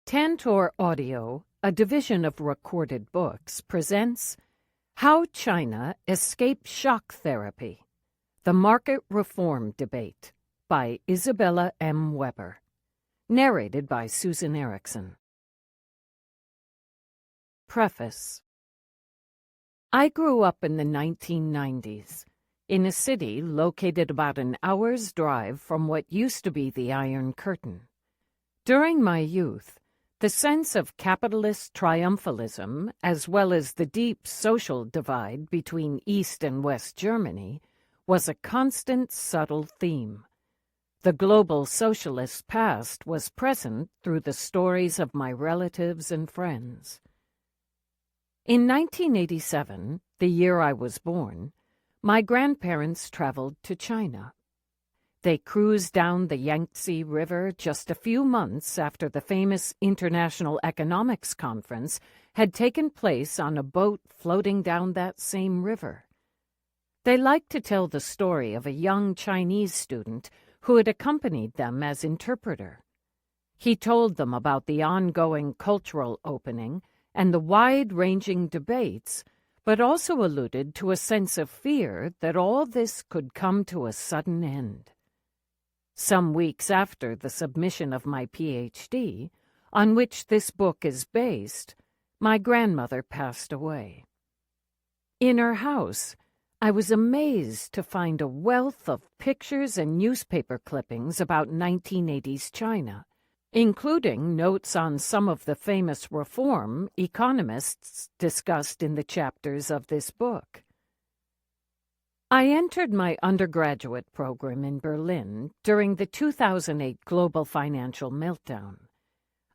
Tantor Audio, a division of Recorded Books, presents How China Escaped Shock Therapy, The Market Reform Debate by Isabella M. Weber. Narrated by Susan Erickson. Preface. I grew up in the 1990s, in a city located about an hour's drive from what used to be the Iron Curtain. During my youth, the sense of capitalist triumphalism, as well as the deep social divide between East and West Germany, was a constant, subtle theme. The global socialist past was present through the stories of my relatives and friends. In 1987, the year I was born, my grandparents traveled to China. They cruised down the Yangtze River just a few months after the famous International Economics Conference had taken place on a boat floating down that same river. They liked to tell the story of a young Chinese student who had accompanied them as interpreter. He told them about the ongoing cultural opening and the wide-ranging debates, but also alluded to a sense of fear that all this could come to a sudden end. Some weeks after the submission of my Ph.D., on which this book is based, my grandmother passed away. In her house, I was amazed to find a wealth of pictures and newspaper clippings about 1980s China, including notes on some of the famous reform economists discussed in the chapters of this book. I entered my undergraduate program in Berlin during the 2008 global financial meltdown.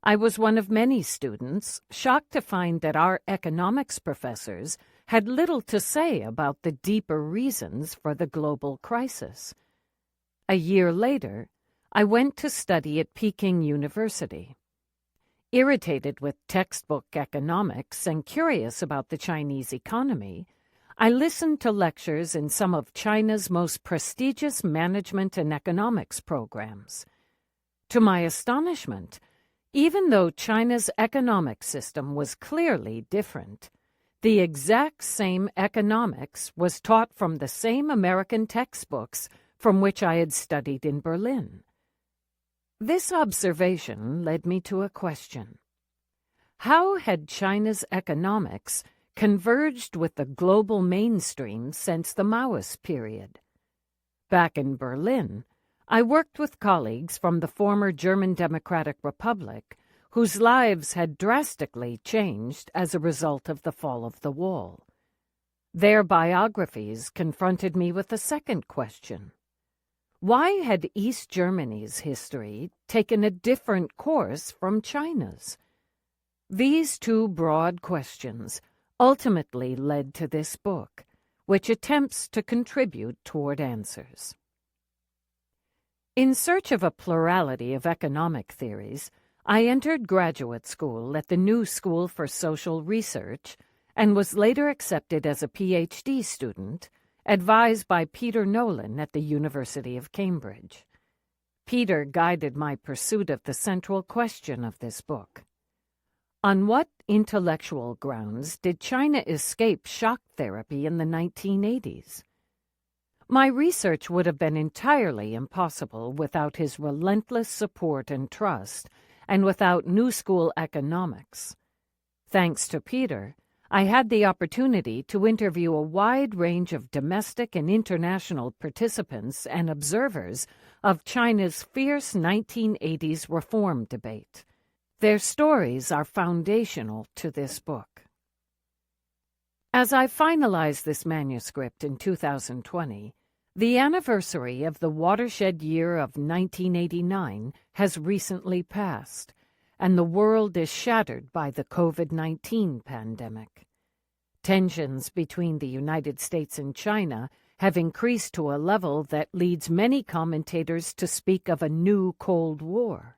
I was one of many students shocked to find that our economics professors had little to say about the deeper reasons for the global crisis. A year later, I went to study at Peking University. Irritated with textbook economics and curious about the Chinese economy, I listened to lectures in some of China's most prestigious management and economics programs. To my astonishment, even though China's economic system was clearly different, the exact same economics was taught from the same American textbooks from which I had studied in Berlin. This observation led me to a question. How had China's economics converged with the global mainstream since the Maoist period? Back in Berlin, I worked with colleagues from the former German Democratic Republic whose lives had drastically changed as a result of the fall of the wall. Their biographies confronted me with a second question. Why had East Germany's history taken a different course from China's? These two broad questions ultimately led to this book, which attempts to contribute toward answers. In search of a plurality of economic theories, I entered graduate school at the New School for Social Research and was later accepted as a Ph.D. student, advised by Peter Nolan at the University of Cambridge. Peter guided my pursuit of the central question of this book. On what intellectual grounds did China escape shock therapy in the 1980s? My research would have been entirely impossible without his relentless support and trust, and without New School economics. Thanks to Peter, I had the opportunity to interview a wide range of domestic and international participants and observers of China's fierce 1980s reform debate. Their stories are foundational to this book. As I finalized this manuscript in 2020, the anniversary of the watershed year of 1989 has recently passed, and the world is shattered by the COVID-19 pandemic. Tensions between the United States and China have increased to a level that leads many commentators to speak of a new Cold War.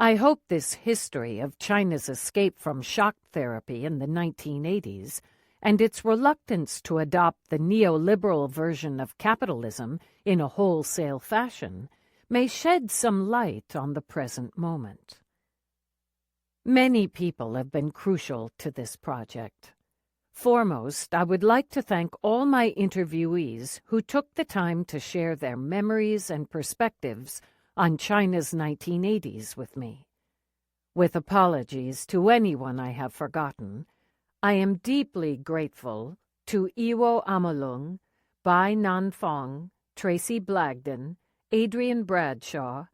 I hope this history of China's escape from shock therapy in the 1980s and its reluctance to adopt the neoliberal version of capitalism in a wholesale fashion may shed some light on the present moment. Many people have been crucial to this project. Foremost, I would like to thank all my interviewees who took the time to share their memories and perspectives on China's 1980s with me. With apologies to anyone I have forgotten, I am deeply grateful to Iwo Amalung, Bai Nanfong, Tracy Blagden, Adrian Bradshaw,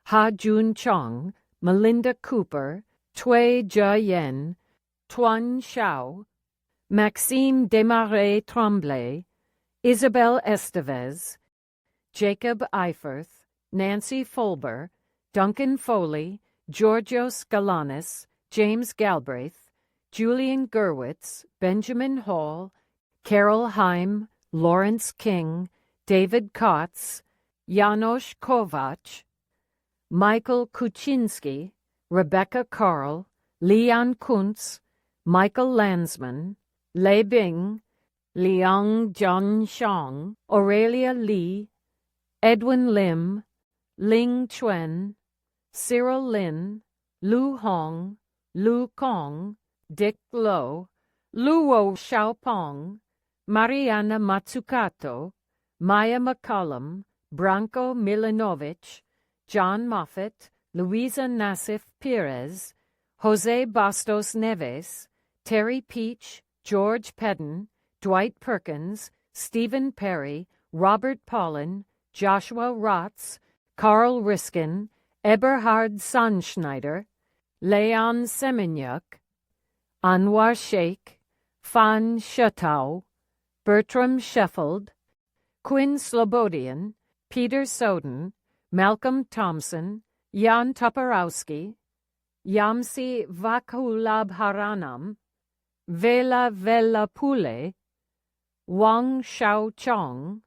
Ha Jun Chong, Melinda Cooper, Tui Jia-yen, Tuan Xiao, Maxime Desmarais Tremblay, Isabel Estevez, Jacob Eiferth, Nancy Fulber, Duncan Foley, Georgios Galanis, James Galbraith, Julian Gerwitz, Benjamin Hall, Carol Heim, Lawrence King, David Kotz, Janos Kovac, Michael Kuczynski, Rebecca Carl, Leon Kuntz, Michael Landsman, Lei Bing, Liang Jianshang, Aurelia Li, Edwin Lim, Ling Chuen, Cyril Lin, Lu Hong, Lu Kong, Dick Lo, Luo Xiaopong, Mariana Matsukato, Maya McCollum, Branko Milanovic, John Moffat, Luisa Nassif Perez, Jose Bastos Neves, Terry Peach, George Pedden, Dwight Perkins, Stephen Perry, Robert Paulin, Joshua Rotz, Carl Riskin, Eberhard Sandschneider, Leon Semenyuk, Anwar Sheikh, Fan Shatau, Bertram Sheffield, Quinn Slobodian, Peter Soden, Malcolm Thompson, Jan Toporowski, Yamsi Vakulabharanam, Vela Velapule, Wang Xiaochong,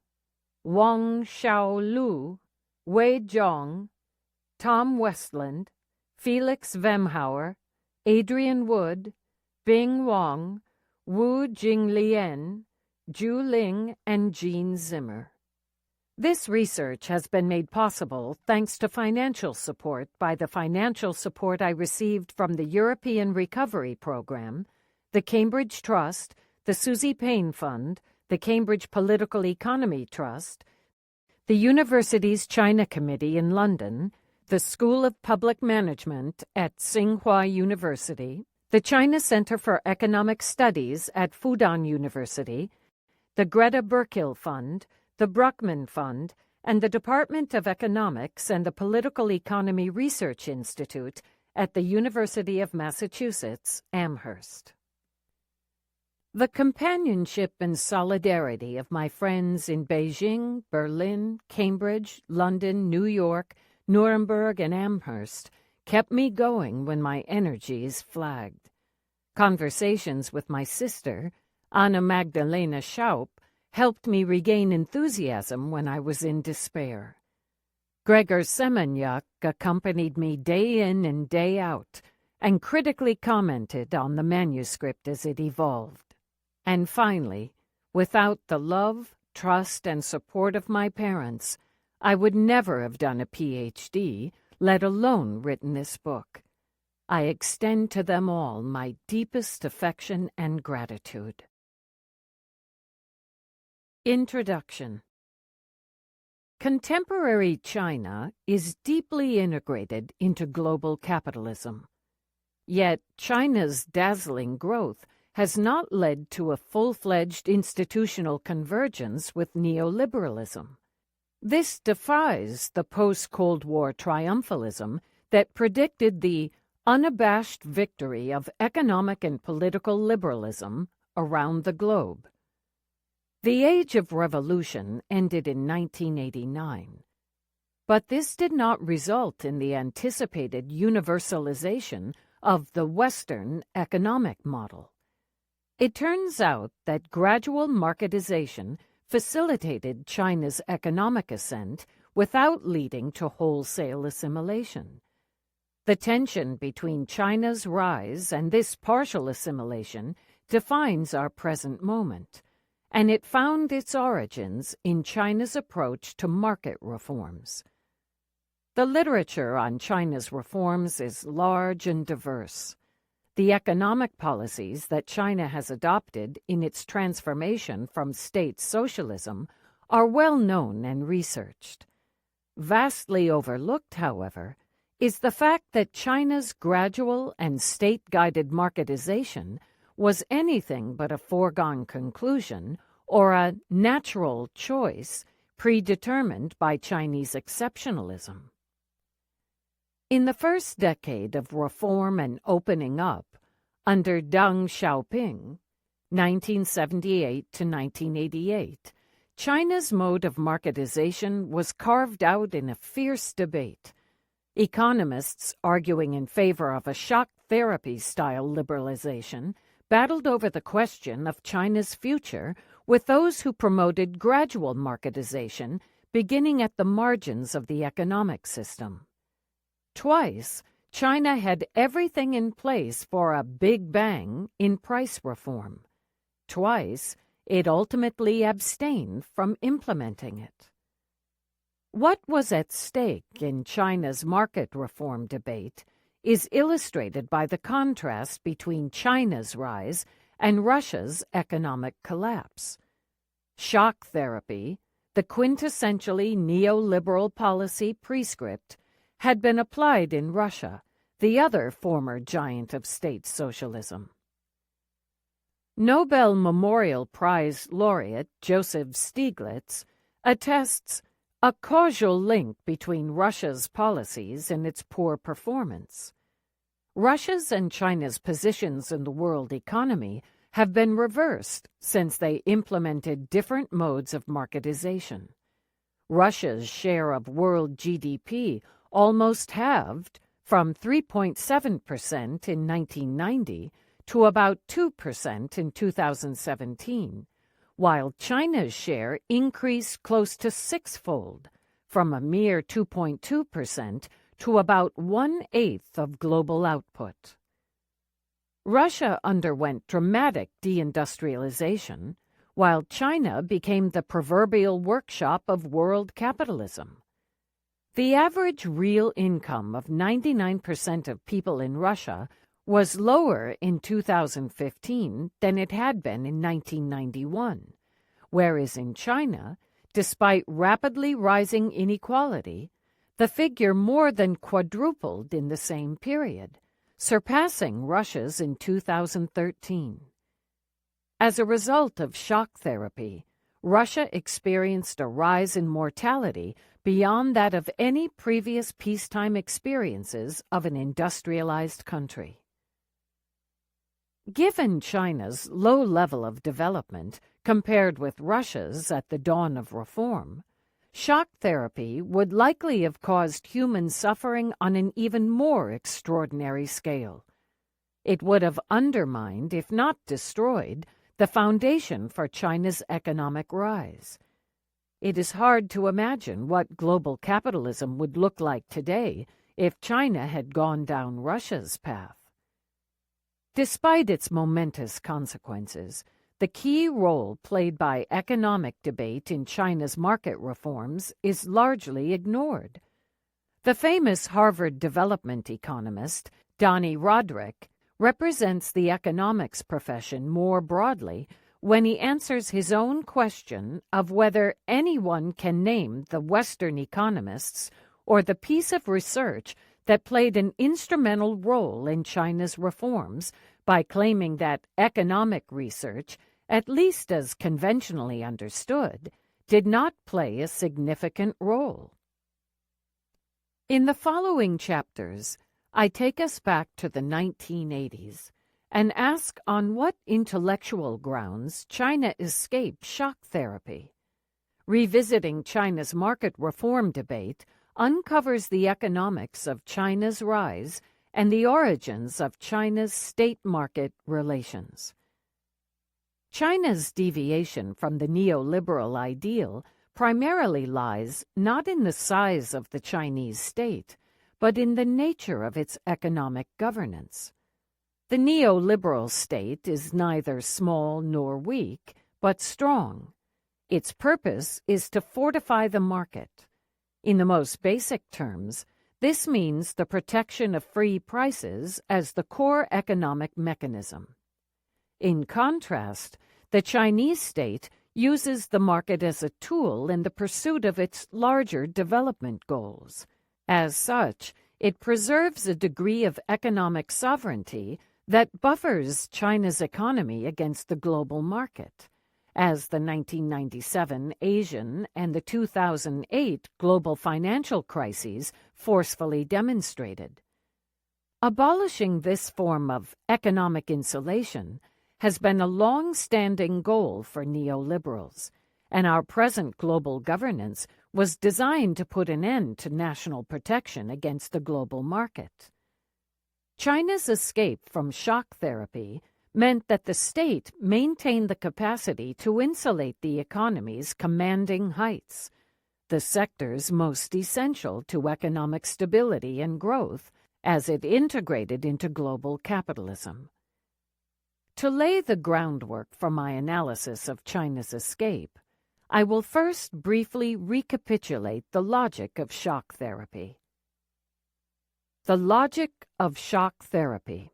Wang Xiaolu, Wei Zhong, Tom Westland, Felix Vemhauer, Adrian Wood, Bing Wang, Wu Jinglien, Zhu Ling, and Jean Zimmer. This research has been made possible thanks to financial support by the financial support I received from the European Recovery Program, the Cambridge Trust, the Susie Payne Fund, the Cambridge Political Economy Trust, the university's China Committee in London, the School of Public Management at Tsinghua University, the China Center for Economic Studies at Fudan University, the Greta Burkill Fund, the Bruckman Fund, and the Department of Economics and the Political Economy Research Institute at the University of Massachusetts, Amherst. The companionship and solidarity of my friends in Beijing, Berlin, Cambridge, London, New York, Nuremberg, and Amherst kept me going when my energies flagged. Conversations with my sister, Anna Magdalena Schaup, helped me regain enthusiasm when I was in despair. Gregor Semenyuk accompanied me day in and day out and critically commented on the manuscript as it evolved. And finally, without the love, trust, and support of my parents, I would never have done a PhD, let alone written this book. I extend to them all my deepest affection and gratitude. Introduction. Contemporary China is deeply integrated into global capitalism. Yet China's dazzling growth has not led to a full-fledged institutional convergence with neoliberalism. This defies the post-Cold War triumphalism that predicted the unabashed victory of economic and political liberalism around the globe. The Age of Revolution ended in 1989, but this did not result in the anticipated universalization of the Western economic model. It turns out that gradual marketization facilitated China's economic ascent without leading to wholesale assimilation. The tension between China's rise and this partial assimilation defines our present moment, and it found its origins in China's approach to market reforms. The literature on China's reforms is large and diverse. The economic policies that China has adopted in its transformation from state socialism are well known and researched. Vastly overlooked, however, is the fact that China's gradual and state-guided marketization was anything but a foregone conclusion or a natural choice predetermined by Chinese exceptionalism. In the first decade of reform and opening up, under Deng Xiaoping, 1978 to 1988, China's mode of marketization was carved out in a fierce debate. Economists arguing in favor of a shock therapy-style liberalization battled over the question of China's future with those who promoted gradual marketization beginning at the margins of the economic system. Twice, China had everything in place for a big bang in price reform. Twice, it ultimately abstained from implementing it. What was at stake in China's market reform debate is illustrated by the contrast between China's rise and Russia's economic collapse. Shock therapy, the quintessentially neoliberal policy prescript, had been applied in Russia, the other former giant of state socialism. Nobel Memorial Prize laureate Joseph Stiglitz attests a causal link between Russia's policies and its poor performance. Russia's and China's positions in the world economy have been reversed since they implemented different modes of marketization. Russia's share of world GDP almost halved from 3.7% in 1990 to about 2% in 2017, while China's share increased close to sixfold, from a mere 2.2% to about 1/8 of global output. Russia underwent dramatic deindustrialization, while China became the proverbial workshop of world capitalism. The average real income of 99% of people in Russia was lower in 2015 than it had been in 1991, whereas in China, despite rapidly rising inequality, the figure more than quadrupled in the same period, surpassing Russia's in 2013. As a result of shock therapy, Russia experienced a rise in mortality beyond that of any previous peacetime experiences of an industrialized country. Given China's low level of development compared with Russia's at the dawn of reform, shock therapy would likely have caused human suffering on an even more extraordinary scale. It would have undermined, if not destroyed, the foundation for China's economic rise. It is hard to imagine what global capitalism would look like today if China had gone down Russia's path. Despite its momentous consequences, the key role played by economic debate in China's market reforms is largely ignored. The famous Harvard development economist, Donny Roderick, represents the economics profession more broadly when he answers his own question of whether anyone can name the Western economists or the piece of research that played an instrumental role in China's reforms by claiming that economic research, at least as conventionally understood, did not play a significant role. In the following chapters, I take us back to the 1980s and ask on what intellectual grounds China escaped shock therapy. Revisiting China's market reform debate uncovers the economics of China's rise and the origins of China's state-market relations. China's deviation from the neoliberal ideal primarily lies not in the size of the Chinese state, but in the nature of its economic governance. The neoliberal state is neither small nor weak, but strong. Its purpose is to fortify the market. In the most basic terms, this means the protection of free prices as the core economic mechanism. In contrast, the Chinese state uses the market as a tool in the pursuit of its larger development goals. As such, it preserves a degree of economic sovereignty that buffers China's economy against the global market, as the 1997 Asian and the 2008 global financial crises forcefully demonstrated. Abolishing this form of economic insulation has been a long-standing goal for neoliberals, and our present global governance was designed to put an end to national protection against the global market. China's escape from shock therapy meant that the state maintained the capacity to insulate the economy's commanding heights, the sectors most essential to economic stability and growth as it integrated into global capitalism. To lay the groundwork for my analysis of China's escape, I will first briefly recapitulate the logic of shock therapy. The logic of shock therapy.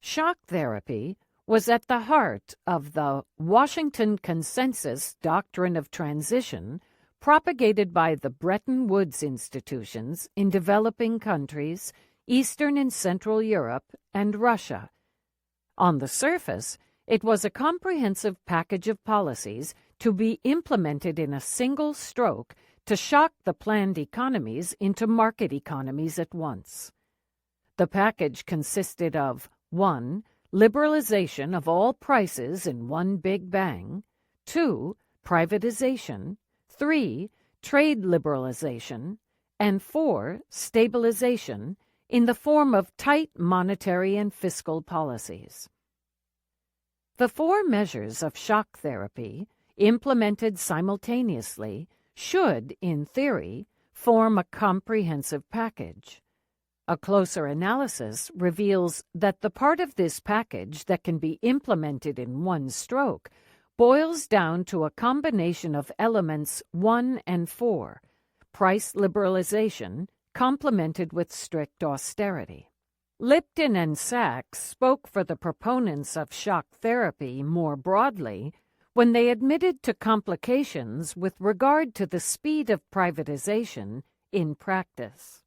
Shock therapy was at the heart of the Washington Consensus doctrine of transition propagated by the Bretton Woods institutions in developing countries, Eastern and Central Europe, and Russia. On the surface, it was a comprehensive package of policies to be implemented in a single stroke to shock the planned economies into market economies at once. The package consisted of 1. Liberalization of all prices in one big bang, 2. Privatization, 3. Trade liberalization, and 4. Stabilization in the form of tight monetary and fiscal policies. The 4 measures of shock therapy, implemented simultaneously, should, in theory, form a comprehensive package. A closer analysis reveals that the part of this package that can be implemented in one stroke boils down to a combination of elements 1 and 4, price liberalization complemented with strict austerity. Lipton and Sachs spoke for the proponents of shock therapy more broadly when they admitted to complications with regard to the speed of privatization in practice.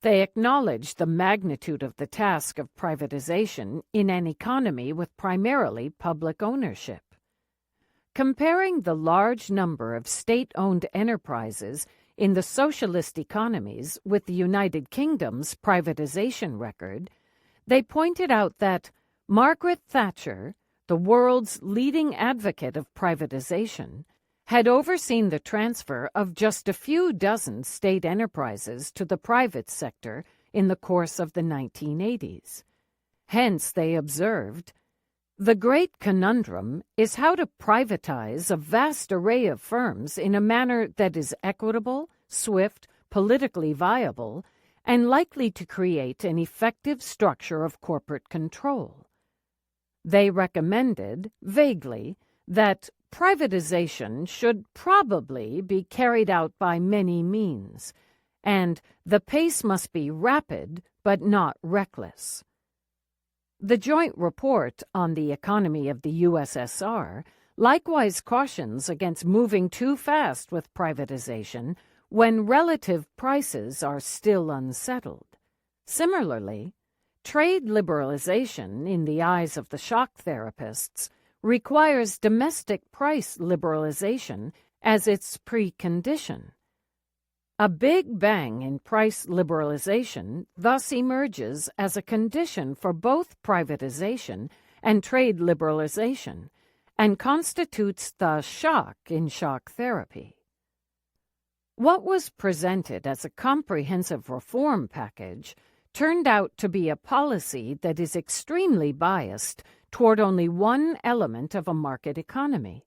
They acknowledged the magnitude of the task of privatization in an economy with primarily public ownership. Comparing the large number of state-owned enterprises in the socialist economies with the United Kingdom's privatization record, they pointed out that Margaret Thatcher, the world's leading advocate of privatization, had overseen the transfer of just a few dozen state enterprises to the private sector in the course of the 1980s. Hence, they observed, the great conundrum is how to privatize a vast array of firms in a manner that is equitable, swift, politically viable, and likely to create an effective structure of corporate control. They recommended, vaguely, that privatization should probably be carried out by many means, and the pace must be rapid but not reckless. The joint report on the economy of the USSR likewise cautions against moving too fast with privatization when relative prices are still unsettled. Similarly, trade liberalization, in the eyes of the shock therapists, requires domestic price liberalization as its precondition. A big bang in price liberalization thus emerges as a condition for both privatization and trade liberalization, and constitutes the shock in shock therapy. What was presented as a comprehensive reform package turned out to be a policy that is extremely biased toward only one element of a market economy,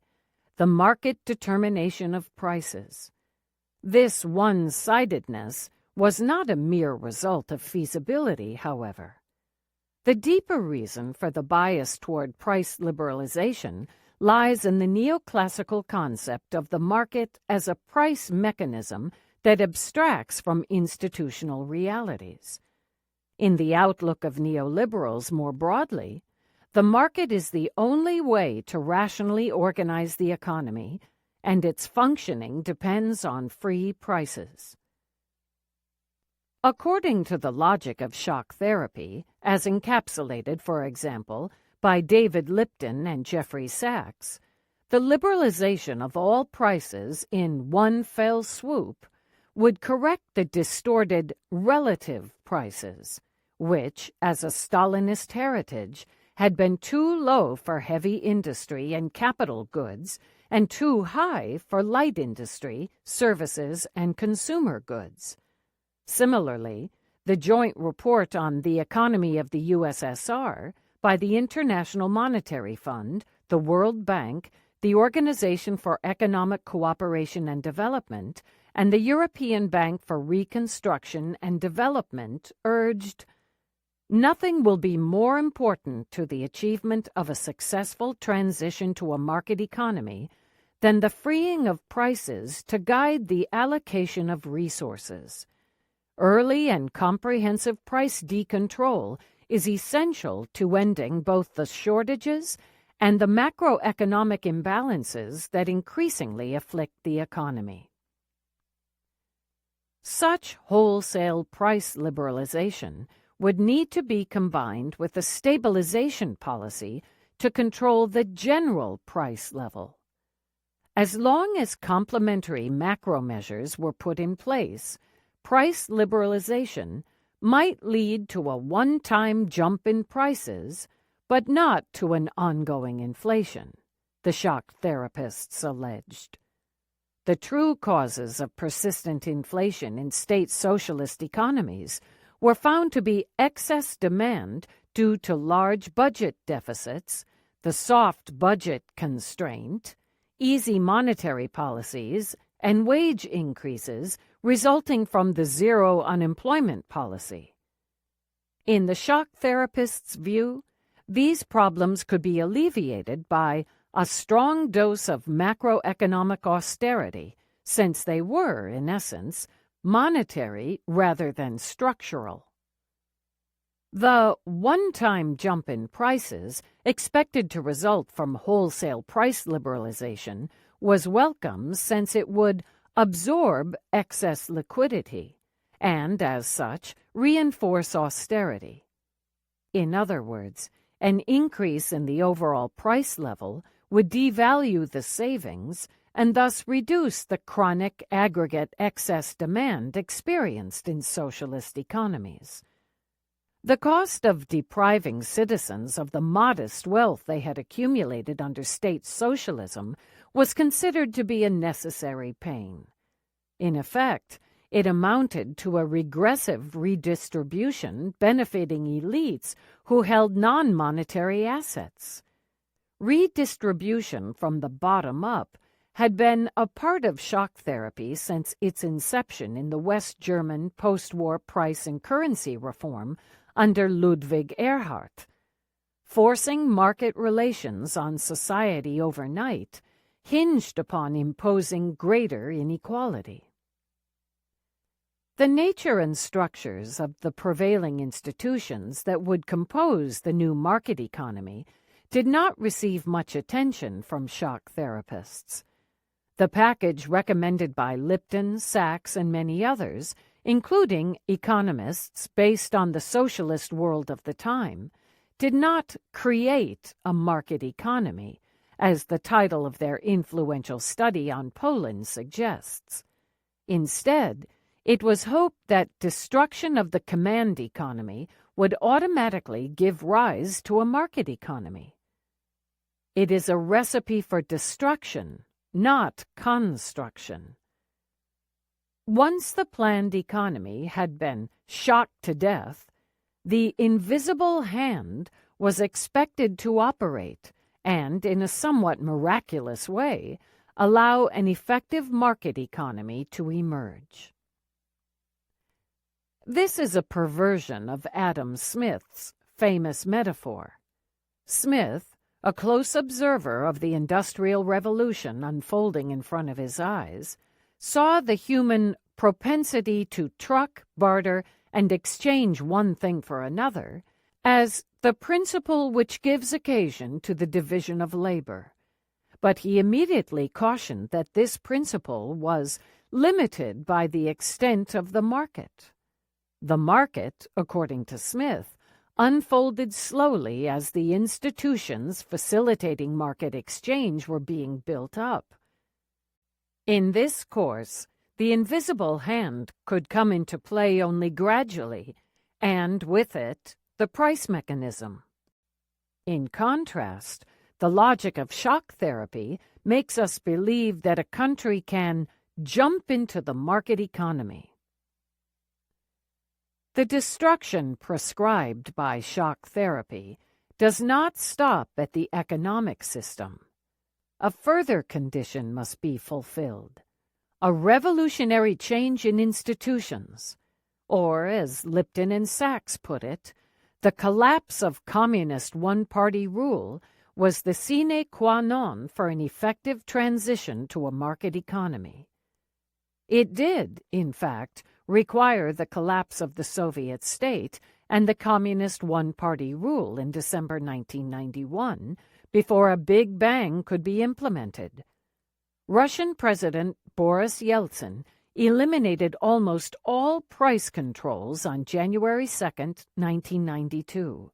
the market determination of prices. This one-sidedness was not a mere result of feasibility, however. The deeper reason for the bias toward price liberalization lies in the neoclassical concept of the market as a price mechanism that abstracts from institutional realities. In the outlook of neoliberals more broadly, the market is the only way to rationally organize the economy, and its functioning depends on free prices. According to the logic of shock therapy, as encapsulated, for example, by David Lipton and Jeffrey Sachs, the liberalization of all prices in one fell swoop would correct the distorted relative prices, which, as a Stalinist heritage, had been too low for heavy industry and capital goods and too high for light industry, services, and consumer goods. Similarly, the joint report on the economy of the USSR by the International Monetary Fund, the World Bank, the Organization for Economic Cooperation and Development, and the European Bank for Reconstruction and Development urged, "Nothing will be more important to the achievement of a successful transition to a market economy than the freeing of prices to guide the allocation of resources. Early and comprehensive price decontrol is essential to ending both the shortages and the macroeconomic imbalances that increasingly afflict the economy." Such wholesale price liberalization would need to be combined with a stabilization policy to control the general price level. As long as complementary macro measures were put in place, price liberalization might lead to a one-time jump in prices, but not to an ongoing inflation, the shock therapists alleged. The true causes of persistent inflation in state socialist economies were found to be excess demand due to large budget deficits, the soft budget constraint, easy monetary policies, and wage increases resulting from the zero unemployment policy. In the shock therapist's view, these problems could be alleviated by a strong dose of macroeconomic austerity, since they were, in essence, monetary rather than structural. The one-time jump in prices expected to result from wholesale price liberalization was welcome since it would absorb excess liquidity and, as such, reinforce austerity. In other words, an increase in the overall price level would devalue the savings and thus reduce the chronic aggregate excess demand experienced in socialist economies. The cost of depriving citizens of the modest wealth they had accumulated under state socialism was considered to be a necessary pain. In effect, it amounted to a regressive redistribution benefiting elites who held non-monetary assets. Redistribution from the bottom up had been a part of shock therapy since its inception in the West German post-war price and currency reform under Ludwig Erhard. Forcing market relations on society overnight hinged upon imposing greater inequality. The nature and structures of the prevailing institutions that would compose the new market economy did not receive much attention from shock therapists. The package recommended by Lipton, Sachs, and many others, including economists based on the socialist world of the time, did not create a market economy, as the title of their influential study on Poland suggests. Instead, it was hoped that destruction of the command economy would automatically give rise to a market economy. It is a recipe for destruction, not construction. Once the planned economy had been shocked to death, the invisible hand was expected to operate and, in a somewhat miraculous way, allow an effective market economy to emerge. This is a perversion of Adam Smith's famous metaphor. Smith, a close observer of the Industrial Revolution unfolding in front of his eyes, saw the human propensity to truck, barter, and exchange one thing for another as the principle which gives occasion to the division of labor. But he immediately cautioned that this principle was limited by the extent of the market. The market, according to Smith, unfolded slowly as the institutions facilitating market exchange were being built up. In this course, the invisible hand could come into play only gradually, and with it, the price mechanism. In contrast, the logic of shock therapy makes us believe that a country can jump into the market economy. The destruction prescribed by shock therapy does not stop at the economic system. A further condition must be fulfilled, a revolutionary change in institutions, or, as Lipton and Sachs put it, the collapse of communist one-party rule was the sine qua non for an effective transition to a market economy. It did, in fact, require the collapse of the Soviet state and the communist one-party rule in December 1991 before a big bang could be implemented. Russian President Boris Yeltsin eliminated almost all price controls on January 2, 1992.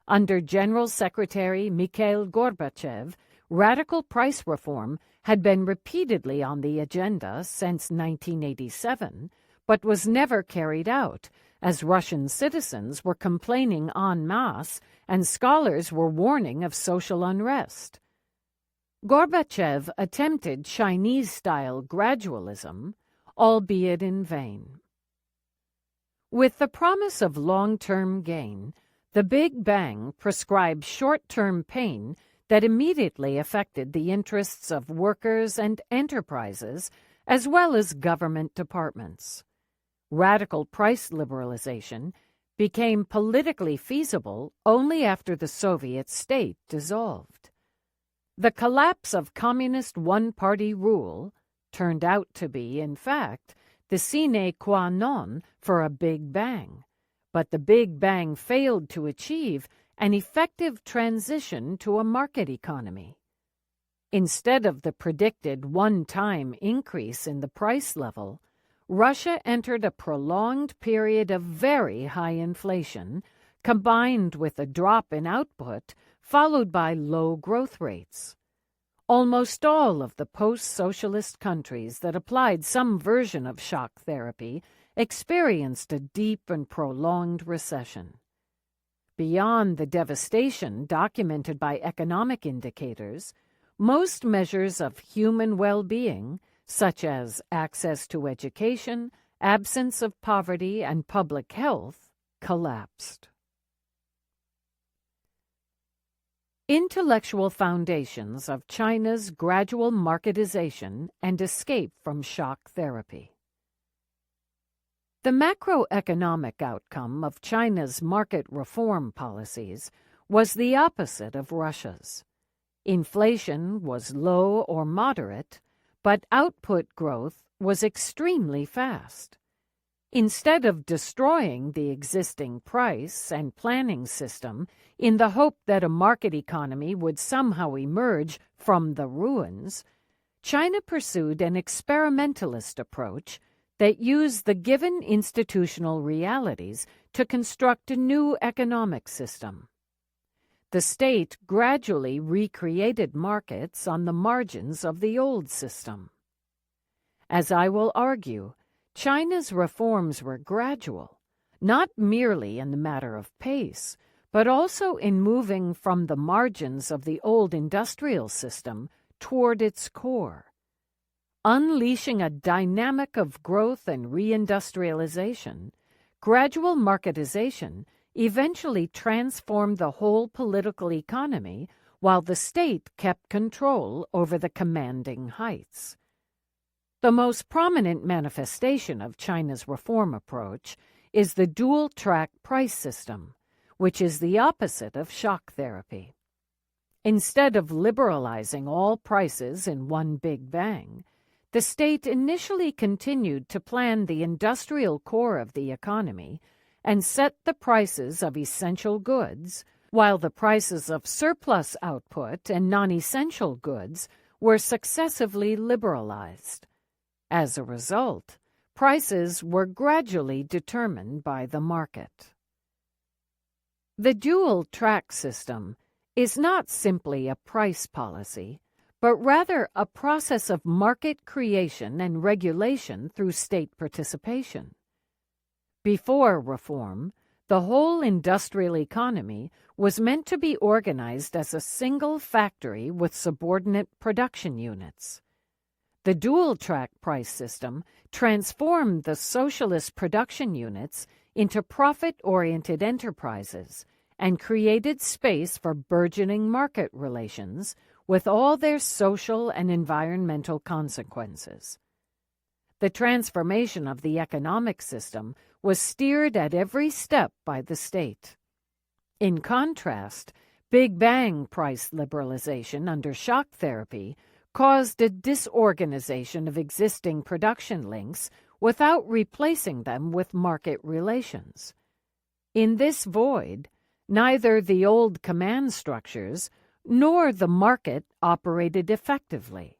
Under General Secretary Mikhail Gorbachev, radical price reform had been repeatedly on the agenda since 1987, but was never carried out, as Russian citizens were complaining en masse and scholars were warning of social unrest. Gorbachev attempted Chinese-style gradualism, albeit in vain. With the promise of long-term gain, the Big Bang prescribed short-term pain that immediately affected the interests of workers and enterprises, as well as government departments. Radical price liberalization became politically feasible only after the Soviet state dissolved. The collapse of communist one-party rule turned out to be, in fact, the sine qua non for a Big Bang, but the Big Bang failed to achieve an effective transition to a market economy. Instead of the predicted one-time increase in the price level, Russia entered a prolonged period of very high inflation, combined with a drop in output, followed by low growth rates. Almost all of the post-socialist countries that applied some version of shock therapy experienced a deep and prolonged recession. Beyond the devastation documented by economic indicators, most measures of human well-being, such as access to education, absence of poverty, and public health, collapsed. Intellectual foundations of China's gradual marketization and escape from shock therapy. The macroeconomic outcome of China's market reform policies was the opposite of Russia's. Inflation was low or moderate, but output growth was extremely fast. Instead of destroying the existing price and planning system in the hope that a market economy would somehow emerge from the ruins, China pursued an experimentalist approach that used the given institutional realities to construct a new economic system. The state gradually recreated markets on the margins of the old system. As I will argue, China's reforms were gradual, not merely in the matter of pace, but also in moving from the margins of the old industrial system toward its core. Unleashing a dynamic of growth and reindustrialization, gradual marketization eventually transformed the whole political economy while the state kept control over the commanding heights. The most prominent manifestation of China's reform approach is the dual-track price system, which is the opposite of shock therapy. Instead of liberalizing all prices in one big bang, the state initially continued to plan the industrial core of the economy and set the prices of essential goods, while the prices of surplus output and non-essential goods were successively liberalized. As a result, prices were gradually determined by the market. The dual-track system is not simply a price policy, but rather a process of market creation and regulation through state participation. Before reform, the whole industrial economy was meant to be organized as a single factory with subordinate production units. The dual-track price system transformed the socialist production units into profit-oriented enterprises and created space for burgeoning market relations with all their social and environmental consequences. The transformation of the economic system was steered at every step by the state. In contrast, Big Bang price liberalization under shock therapy caused a disorganization of existing production links without replacing them with market relations. In this void, neither the old command structures nor the market operated effectively.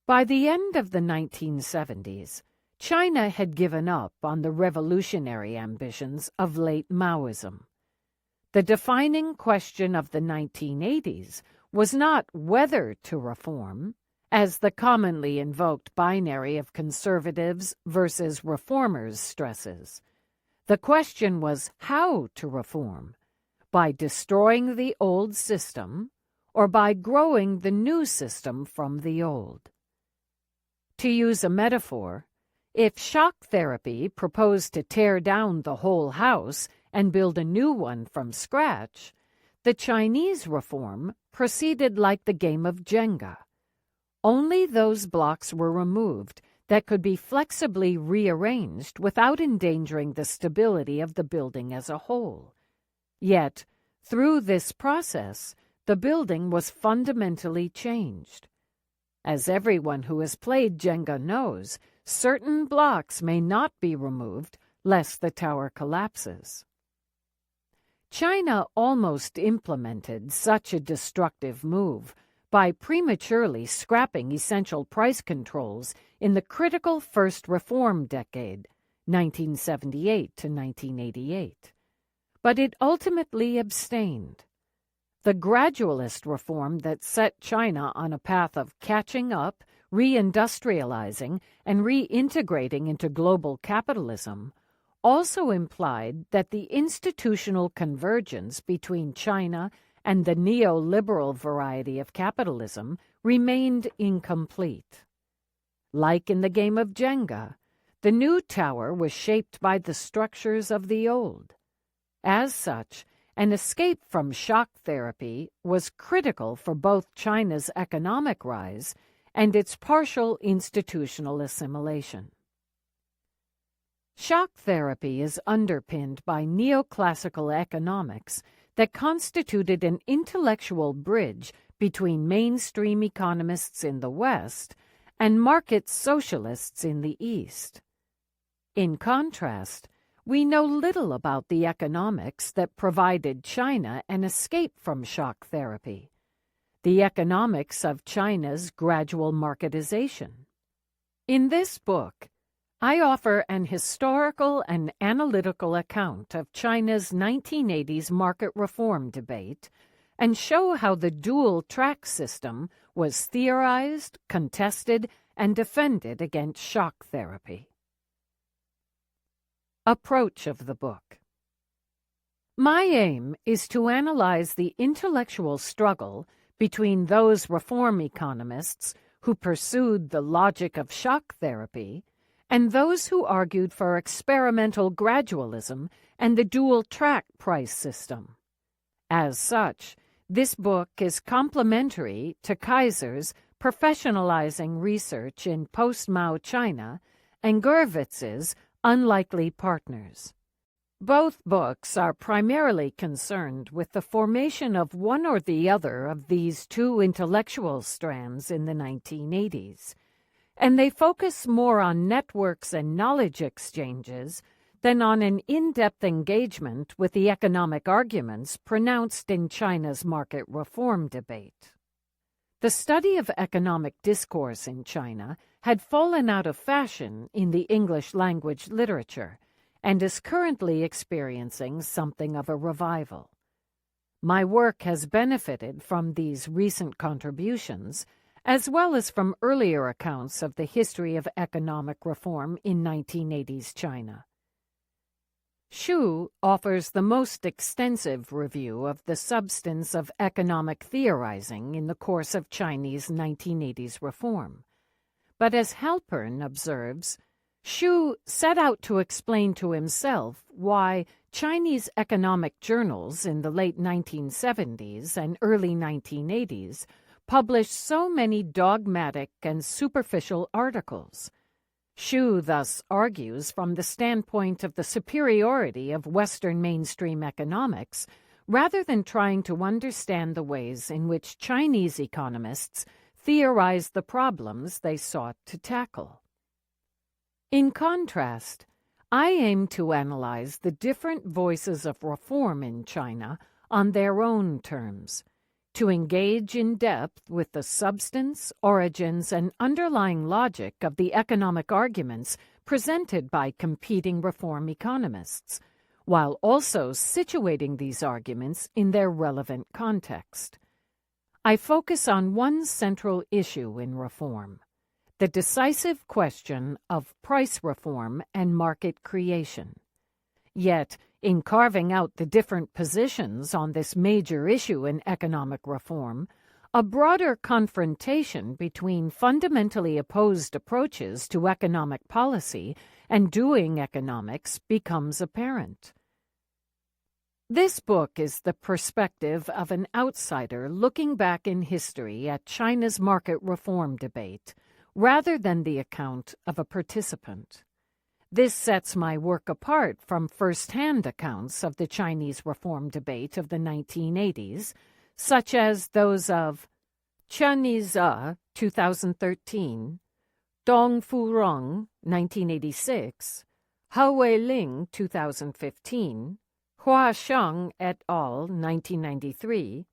By the end of the 1970s, China had given up on the revolutionary ambitions of late Maoism. The defining question of the 1980s was not whether to reform, as the commonly invoked binary of conservatives versus reformers stresses. The question was how to reform, by destroying the old system or by growing the new system from the old. To use a metaphor, if shock therapy proposed to tear down the whole house and build a new one from scratch, the Chinese reform proceeded like the game of Jenga. Only those blocks were removed that could be flexibly rearranged without endangering the stability of the building as a whole. Yet, through this process, the building was fundamentally changed. As everyone who has played Jenga knows, certain blocks may not be removed lest the tower collapses. China almost implemented such a destructive move by prematurely scrapping essential price controls in the critical first reform decade, 1978 to 1988. But it ultimately abstained. The gradualist reform that set China on a path of catching up, reindustrializing, and reintegrating into global capitalism also implied that the institutional convergence between China and the neoliberal variety of capitalism remained incomplete. Like in the game of Jenga, the new tower was shaped by the structures of the old. As such, an escape from shock therapy was critical for both China's economic rise and its partial institutional assimilation. Shock therapy is underpinned by neoclassical economics that constituted an intellectual bridge between mainstream economists in the West and market socialists in the East. In contrast, we know little about the economics that provided China an escape from shock therapy, the economics of China's gradual marketization. In this book, I offer an historical and analytical account of China's 1980s market reform debate and show how the dual-track system was theorized, contested, and defended against shock therapy. Approach of the book. My aim is to analyze the intellectual struggle between those reform economists who pursued the logic of shock therapy and those who argued for experimental gradualism and the dual-track price system. As such, this book is complementary to Kaiser's Professionalizing Research in Post-Mao China and Gurvitz's Unlikely Partners. Both books are primarily concerned with the formation of one or the other of these two intellectual strands in the 1980s, and they focus more on networks and knowledge exchanges than on an in-depth engagement with the economic arguments pronounced in China's market reform debate. The study of economic discourse in China had fallen out of fashion in the English-language literature, and is currently experiencing something of a revival. My work has benefited from these recent contributions, as well as from earlier accounts of the history of economic reform in 1980s China. Xu offers the most extensive review of the substance of economic theorizing in the course of Chinese 1980s reform. But as Halpern observes, Xu set out to explain to himself why Chinese economic journals in the late 1970s and early 1980s published so many dogmatic and superficial articles. Xu thus argues from the standpoint of the superiority of Western mainstream economics, rather than trying to understand the ways in which Chinese economists theorized the problems they sought to tackle. In contrast, I aim to analyze the different voices of reform in China on their own terms, to engage in depth with the substance, origins, and underlying logic of the economic arguments presented by competing reform economists, while also situating these arguments in their relevant context. I focus on one central issue in reform: the decisive question of price reform and market creation. Yet, in carving out the different positions on this major issue in economic reform, a broader confrontation between fundamentally opposed approaches to economic policy and doing economics becomes apparent. This book is the perspective of an outsider looking back in history at China's market reform debate, rather than the account of a participant. This sets my work apart from first-hand accounts of the Chinese reform debate of the 1980s, such as those of Chen Yize, 2013, Dong Furong, 1986, Hao Weiling, 2015, Hua Sheng et al., 1993,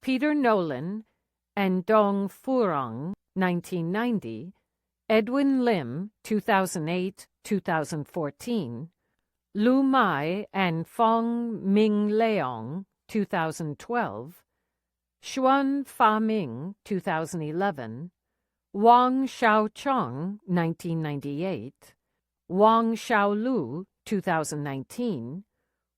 Peter Nolan, and Dong Furong, 1990, Edwin Lim, 2008-2014, Lu Mai and Fong Ming Leong, 2012, Xuan Fa-ming, 2011, Wang Xiaocheng, 1998, Wang Xiaolu, 2019,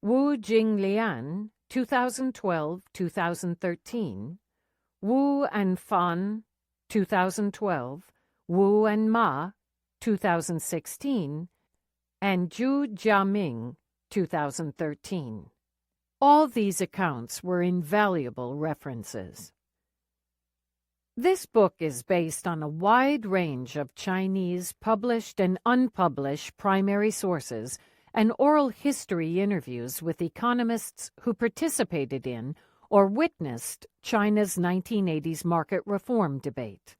Wu Jinglian, 2012-2013, Wu and Fan, 2012, Wu and Ma, 2016, and Zhu Jiaming, 2013. All these accounts were invaluable references. This book is based on a wide range of Chinese published and unpublished primary sources and oral history interviews with economists who participated in or witnessed China's 1980s market reform debate.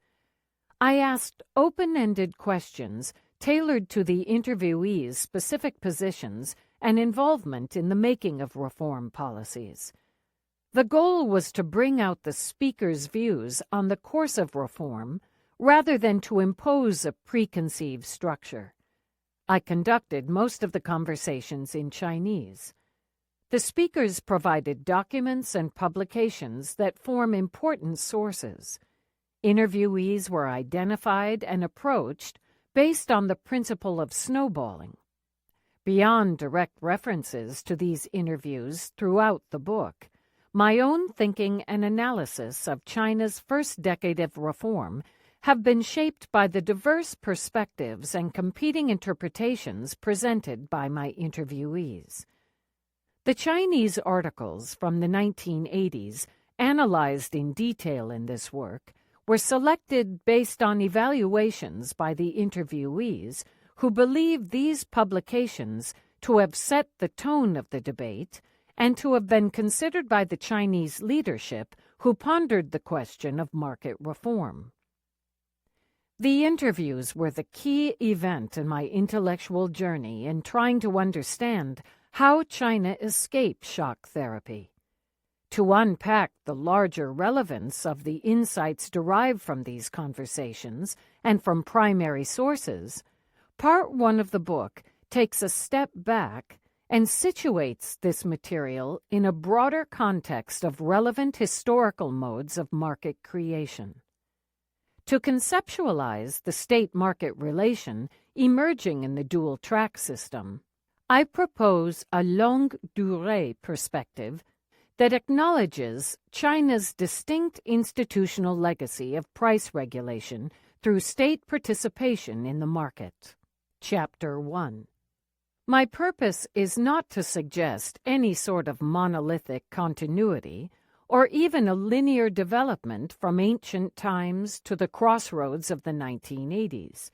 I asked open-ended questions tailored to the interviewees' specific positions and involvement in the making of reform policies. The goal was to bring out the speaker's views on the course of reform rather than to impose a preconceived structure. I conducted most of the conversations in Chinese. The speakers provided documents and publications that form important sources. Interviewees were identified and approached based on the principle of snowballing. Beyond direct references to these interviews throughout the book, my own thinking and analysis of China's first decade of reform have been shaped by the diverse perspectives and competing interpretations presented by my interviewees. The Chinese articles from the 1980s, analyzed in detail in this work, were selected based on evaluations by the interviewees who believed these publications to have set the tone of the debate, and to have been considered by the Chinese leadership who pondered the question of market reform. The interviews were the key event in my intellectual journey in trying to understand how China escaped shock therapy. To unpack the larger relevance of the insights derived from these conversations and from primary sources, Part 1 of the book takes a step back and situates this material in a broader context of relevant historical modes of market creation. To conceptualize the state-market relation emerging in the dual-track system, I propose a longue durée perspective that acknowledges China's distinct institutional legacy of price regulation through state participation in the market. Chapter 1. My purpose is not to suggest any sort of monolithic continuity or even a linear development from ancient times to the crossroads of the 1980s.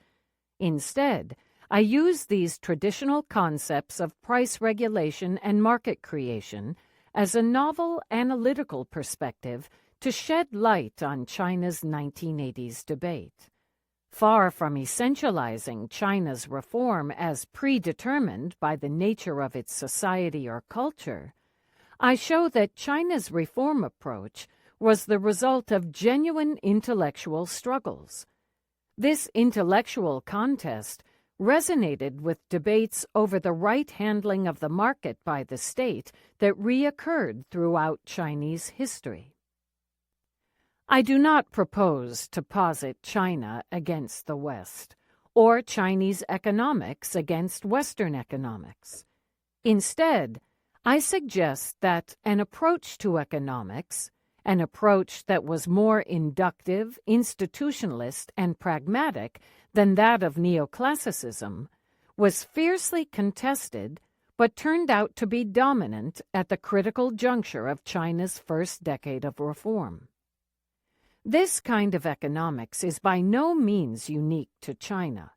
Instead, I use these traditional concepts of price regulation and market creation as a novel analytical perspective to shed light on China's 1980s debate. Far from essentializing China's reform as predetermined by the nature of its society or culture, I show that China's reform approach was the result of genuine intellectual struggles. This intellectual contest resonated with debates over the right handling of the market by the state that reoccurred throughout Chinese history. I do not propose to posit China against the West, or Chinese economics against Western economics. Instead, I suggest that an approach to economics, an approach that was more inductive, institutionalist, and pragmatic than that of neoclassicism, was fiercely contested but turned out to be dominant at the critical juncture of China's first decade of reform. This kind of economics is by no means unique to China.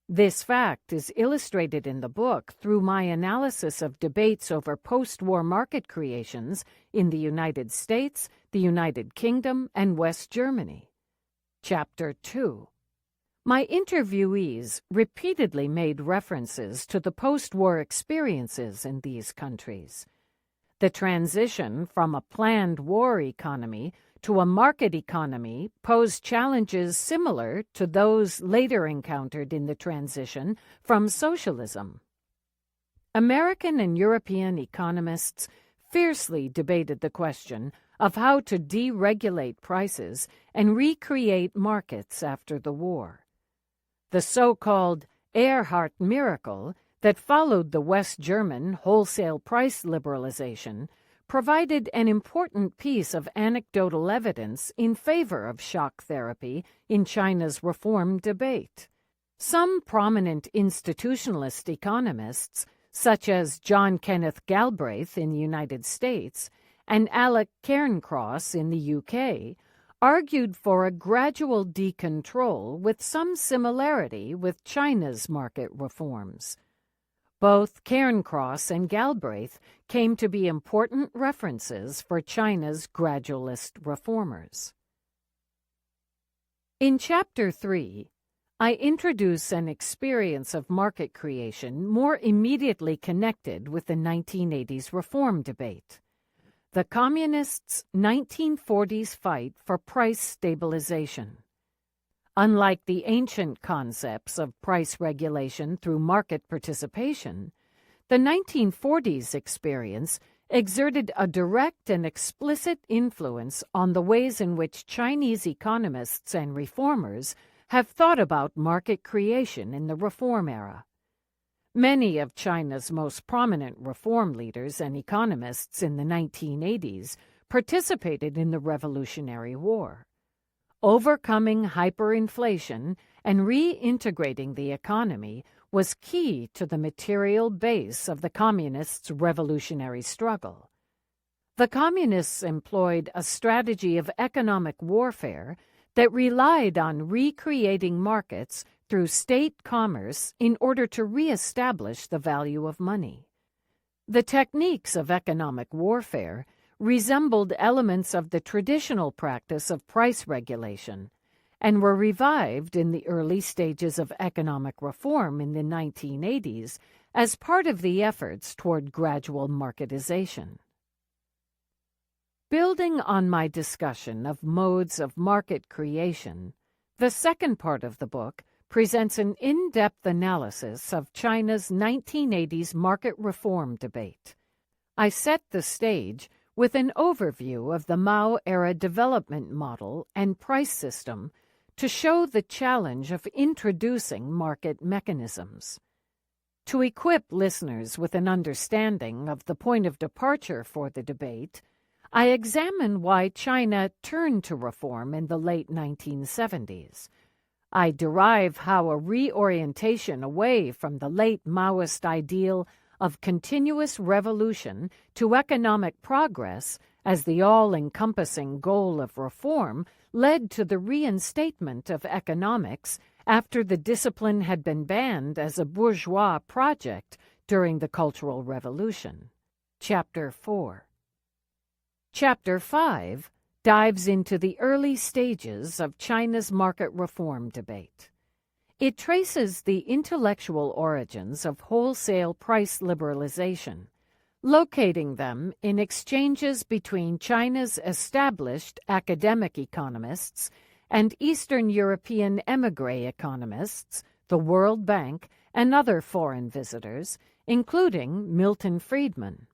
This fact is illustrated in the book through my analysis of debates over post-war market creations in the United States, the United Kingdom, and West Germany. Chapter 2. My interviewees repeatedly made references to the post-war experiences in these countries. The transition from a planned war economy to a market economy posed challenges similar to those later encountered in the transition from socialism. American and European economists fiercely debated the question of how to deregulate prices and recreate markets after the war. The so-called Ehrhardt miracle that followed the West German wholesale price liberalization provided an important piece of anecdotal evidence in favor of shock therapy in China's reform debate. Some prominent institutionalist economists, such as John Kenneth Galbraith in the United States and Alec Cairncross in the UK, argued for a gradual decontrol with some similarity with China's market reforms. Both Cairncross and Galbraith came to be important references for China's gradualist reformers. In Chapter 3, I introduce an experience of market creation more immediately connected with the 1980s reform debate: the Communists' 1940s fight for price stabilization. Unlike the ancient concepts of price regulation through market participation, the 1940s experience exerted a direct and explicit influence on the ways in which Chinese economists and reformers have thought about market creation in the reform era. Many of China's most prominent reform leaders and economists in the 1980s participated in the Revolutionary War. Overcoming hyperinflation and reintegrating the economy was key to the material base of the Communists' revolutionary struggle. The Communists employed a strategy of economic warfare that relied on recreating markets through state commerce in order to re-establish the value of money. The techniques of economic warfare resembled elements of the traditional practice of price regulation and were revived in the early stages of economic reform in the 1980s as part of the efforts toward gradual marketization. Building on my discussion of modes of market creation, the second part of the book presents an in-depth analysis of China's 1980s market reform debate. I set the stage with an overview of the Mao-era development model and price system to show the challenge of introducing market mechanisms. To equip listeners with an understanding of the point of departure for the debate, I examine why China turned to reform in the late 1970s. I derive how a reorientation away from the late Maoist ideal of continuous revolution to economic progress as the all-encompassing goal of reform led to the reinstatement of economics after the discipline had been banned as a bourgeois project during the Cultural Revolution. Chapter 4. Chapter 5 dives into the early stages of China's market reform debate. It traces the intellectual origins of wholesale price liberalization, locating them in exchanges between China's established academic economists and Eastern European émigré economists, the World Bank, and other foreign visitors, including Milton Friedman.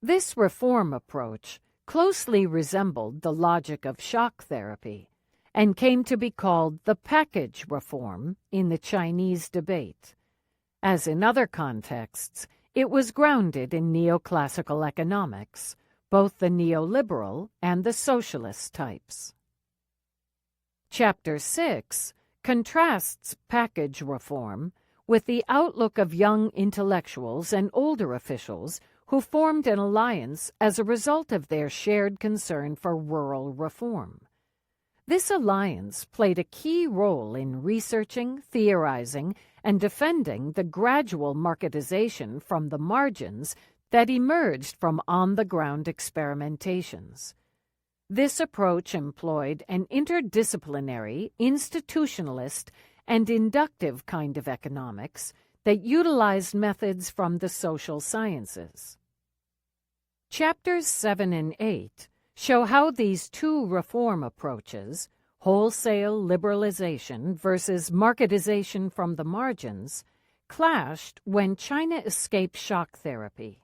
This reform approach closely resembled the logic of shock therapy and came to be called the package reform in the Chinese debate. As in other contexts, it was grounded in neoclassical economics, both the neoliberal and the socialist types. Chapter 6 contrasts package reform with the outlook of young intellectuals and older officials who formed an alliance as a result of their shared concern for rural reform. This alliance played a key role in researching, theorizing, and defending the gradual marketization from the margins that emerged from on-the-ground experimentations. This approach employed an interdisciplinary, institutionalist, and inductive kind of economics that utilized methods from the social sciences. Chapters 7 and 8 show how these two reform approaches, wholesale liberalization versus marketization from the margins, clashed when China escaped shock therapy.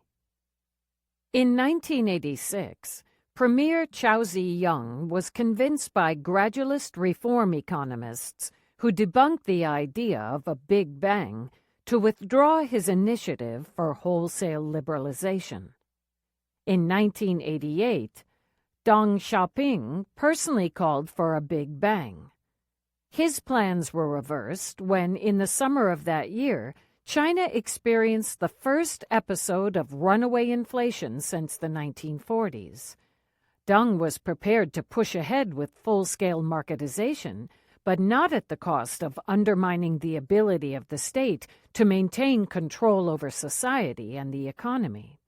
In 1986, Premier Chao Ziyang was convinced by gradualist reform economists who debunked the idea of a Big Bang to withdraw his initiative for wholesale liberalization. In 1988, Deng Xiaoping personally called for a Big Bang. His plans were reversed when, in the summer of that year, China experienced the first episode of runaway inflation since the 1940s. Deng was prepared to push ahead with full-scale marketization, but not at the cost of undermining the ability of the state to maintain control over society and the economy.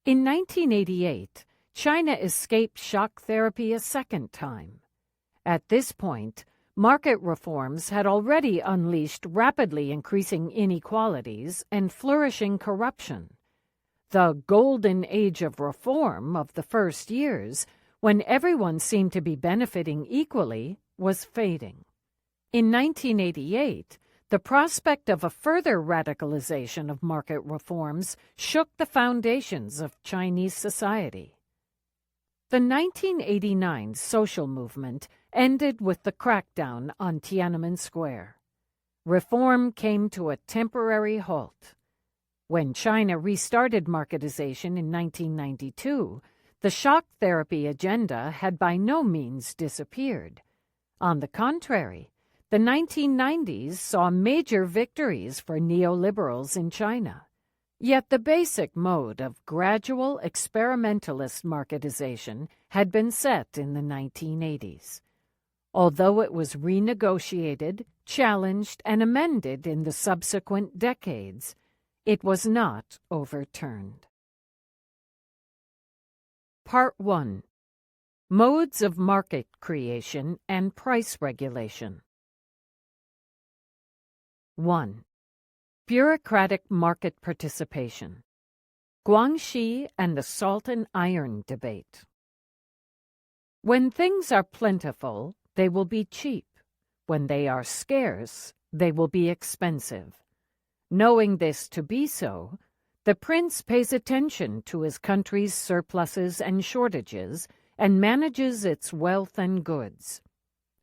In 1988, China escaped shock therapy a second time. At this point, market reforms had already unleashed rapidly increasing inequalities and flourishing corruption. The golden age of reform of the first years, when everyone seemed to be benefiting equally, was fading. In 1988, the prospect of a further radicalization of market reforms shook the foundations of Chinese society. The 1989 social movement ended with the crackdown on Tiananmen Square. Reform came to a temporary halt. When China restarted marketization in 1992, the shock therapy agenda had by no means disappeared. On the contrary, the 1990s saw major victories for neoliberals in China. Yet the basic mode of gradual experimentalist marketization had been set in the 1980s. although it was renegotiated, challenged, and amended in the subsequent decades. It was not overturned. Part 1. Modes of Market Creation and Price Regulation. 1. Bureaucratic Market Participation. Guangxi and the Salt and Iron Debate. When things are plentiful, they will be cheap. When they are scarce, they will be expensive. Knowing this to be so, the prince pays attention to his country's surpluses and shortages and manages its wealth and goods.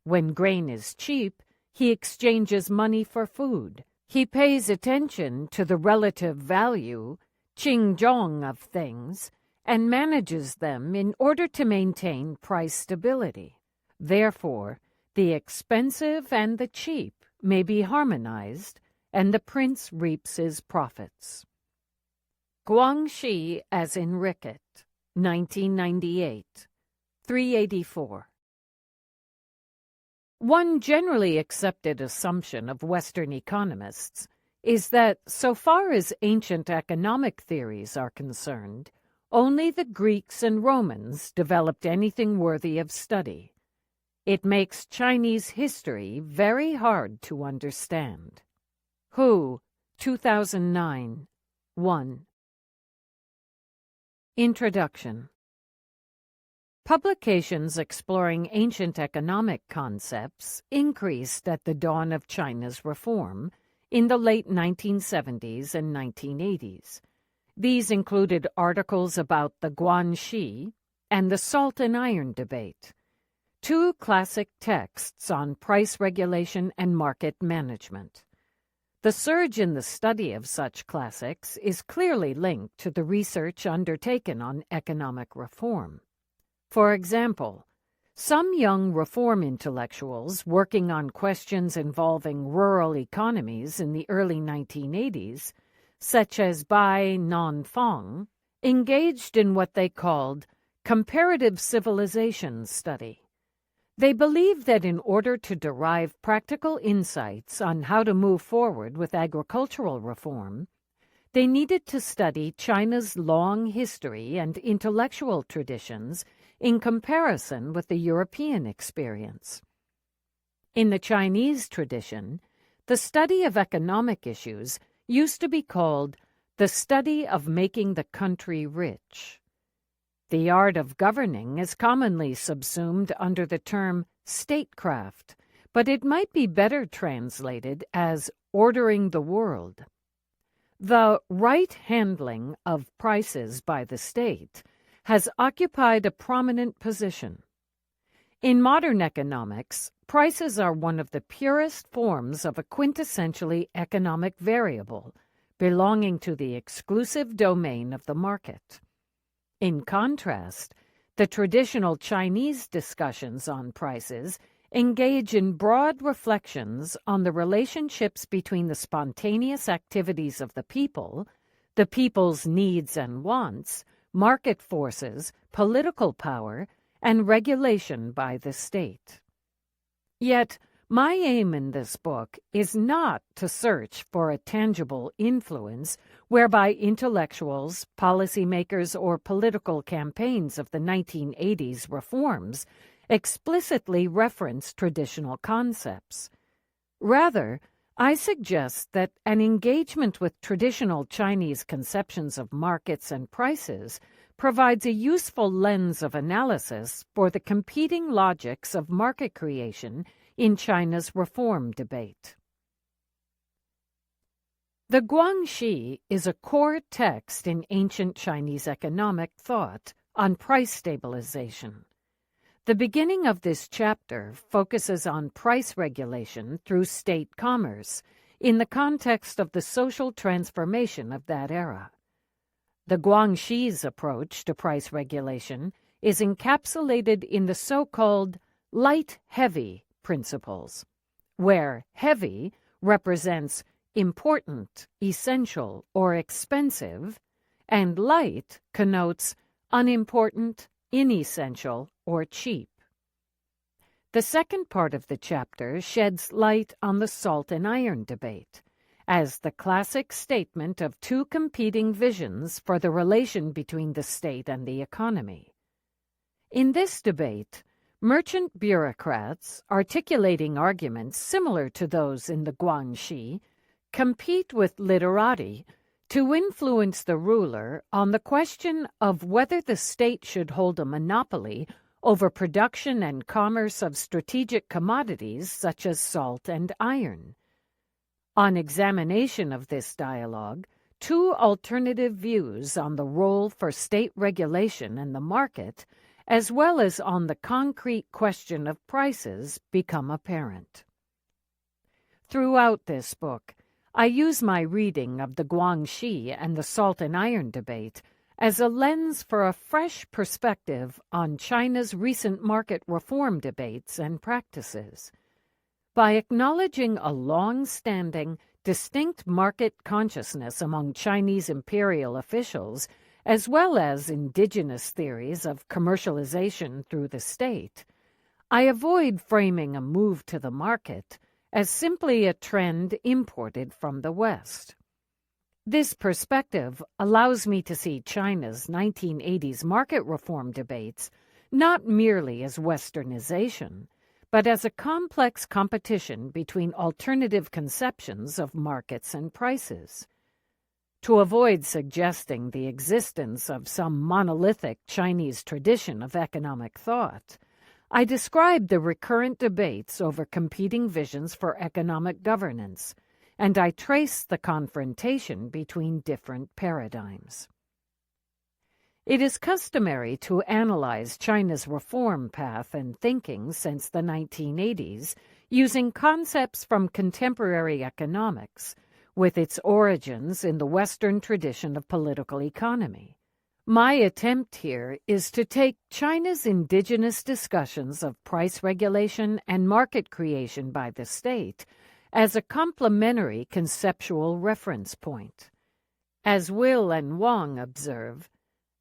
When grain is cheap, he exchanges money for food. He pays attention to the relative value, qingzhong, of things, and manages them in order to maintain price stability. Therefore, the expensive and the cheap may be harmonized, and the prince reaps his profits. Guangxi as in Rickett, 1998, 384. One generally accepted assumption of Western economists is that, so far as ancient economic theories are concerned, only the Greeks and Romans developed anything worthy of study. It makes Chinese history very hard to understand. Hu, 2009, 1. Introduction. Publications exploring ancient economic concepts increased at the dawn of China's reform in the late 1970s and 1980s. These included articles about the Guanxi and the Salt and Iron Debate, two classic texts on price regulation and market management. The surge in the study of such classics is clearly linked to the research undertaken on economic reform. For example, some young reform intellectuals working on questions involving rural economies in the early 1980s, such as Bai Nanfang, engaged in what they called comparative civilization study. They believed that in order to derive practical insights on how to move forward with agricultural reform, they needed to study China's long history and intellectual traditions in comparison with the European experience. In the Chinese tradition, the study of economic issues used to be called the study of making the country rich. The art of governing is commonly subsumed under the term statecraft, but it might be better translated as ordering the world. The right handling of prices by the state has occupied a prominent position. In modern economics, prices are one of the purest forms of a quintessentially economic variable, belonging to the exclusive domain of the market. In contrast, the traditional Chinese discussions on prices engage in broad reflections on the relationships between the spontaneous activities of the people's needs and wants, market forces, political power, and regulation by the state. Yet, my aim in this book is not to search for a tangible influence whereby intellectuals, policymakers, or political campaigns of the 1980s reforms explicitly reference traditional concepts. Rather, I suggest that an engagement with traditional Chinese conceptions of markets and prices provides a useful lens of analysis for the competing logics of market creation in China's reform debate. The Guanxi is a core text in ancient Chinese economic thought on price stabilization. The beginning of this chapter focuses on price regulation through state commerce in the context of the social transformation of that era. The Guanxi's approach to price regulation is encapsulated in the so-called light-heavy principles, where heavy represents important, essential, or expensive, and light connotes unimportant, inessential, or cheap. The second part of the chapter sheds light on the salt and iron debate, as the classic statement of two competing visions for the relation between the state and the economy. In this debate, merchant bureaucrats, articulating arguments similar to those in the Guanxi, compete with literati to influence the ruler on the question of whether the state should hold a monopoly over production and commerce of strategic commodities such as salt and iron. On examination of this dialogue, two alternative views on the role for state regulation and the market, as well as on the concrete question of prices, become apparent. Throughout this book, I use my reading of the Guanxi and the salt and iron debate as a lens for a fresh perspective on China's recent market reform debates and practices. By acknowledging a long-standing, distinct market consciousness among Chinese imperial officials, as well as indigenous theories of commercialization through the state, I avoid framing a move to the market as simply a trend imported from the West. This perspective allows me to see China's 1980s market reform debates not merely as Westernization, but as a complex competition between alternative conceptions of markets and prices. To avoid suggesting the existence of some monolithic Chinese tradition of economic thought, I describe the recurrent debates over competing visions for economic governance, and I trace the confrontation between different paradigms. It is customary to analyze China's reform path and thinking since the 1980s using concepts from contemporary economics, with its origins in the Western tradition of political economy. My attempt here is to take China's indigenous discussions of price regulation and market creation by the state as a complementary conceptual reference point. As Will and Wang observe,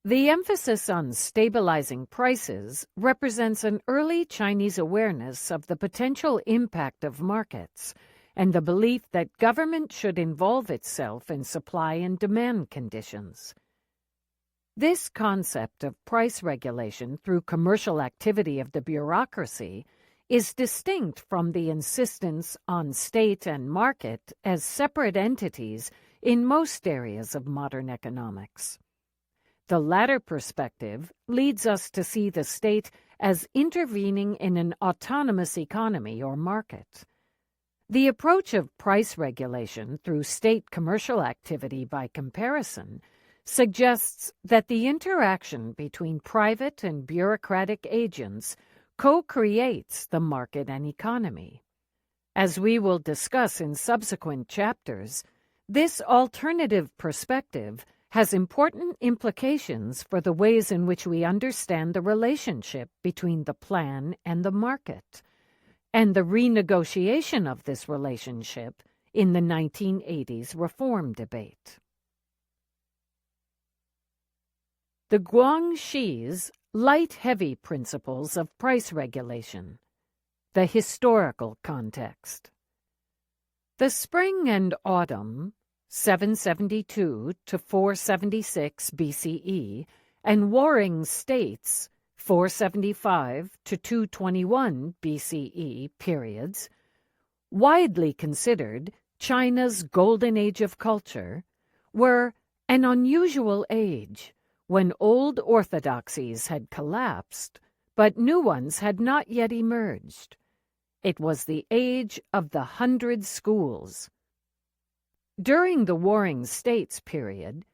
the emphasis on stabilizing prices represents an early Chinese awareness of the potential impact of markets and the belief that government should involve itself in supply and demand conditions. This concept of price regulation through commercial activity of the bureaucracy is distinct from the insistence on state and market as separate entities in most areas of modern economics. The latter perspective leads us to see the state as intervening in an autonomous economy or market. The approach of price regulation through state commercial activity by comparison suggests that the interaction between private and bureaucratic agents co-creates the market and economy. As we will discuss in subsequent chapters, this alternative perspective has important implications for the ways in which we understand the relationship between the plan and the market, and the renegotiation of this relationship in the 1980s reform debate. The Guanxi's light-heavy principles of price regulation. The historical context. The spring and autumn, 772 to 476 BCE, and warring states, 475 to 221 BCE periods, widely considered China's golden age of culture, were an unusual age when old orthodoxies had collapsed, but new ones had not yet emerged. It was the age of the 100 schools. During the Warring States period,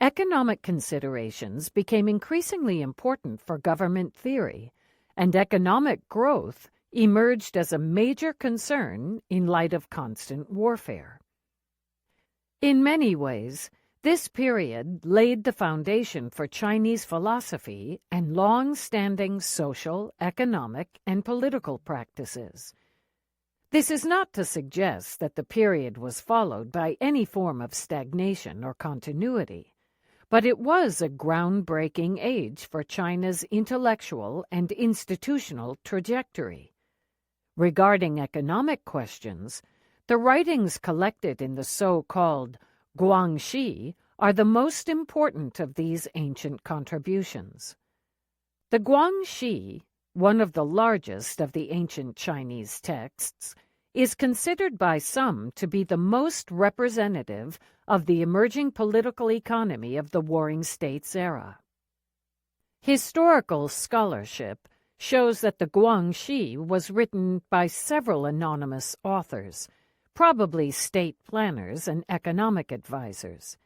economic considerations became increasingly important for government theory, and economic growth emerged as a major concern in light of constant warfare. In many ways, this period laid the foundation for Chinese philosophy and long-standing social, economic, and political practices. This is not to suggest that the period was followed by any form of stagnation or continuity, but it was a groundbreaking age for China's intellectual and institutional trajectory. Regarding economic questions, the writings collected in the so-called Guangxi are the most important of these ancient contributions. The Guangxi, one of the largest of the ancient Chinese texts, is considered by some to be the most representative of the emerging political economy of the Warring States era. Historical scholarship shows that the Guangxi was written by several anonymous authors, probably state planners and economic advisors.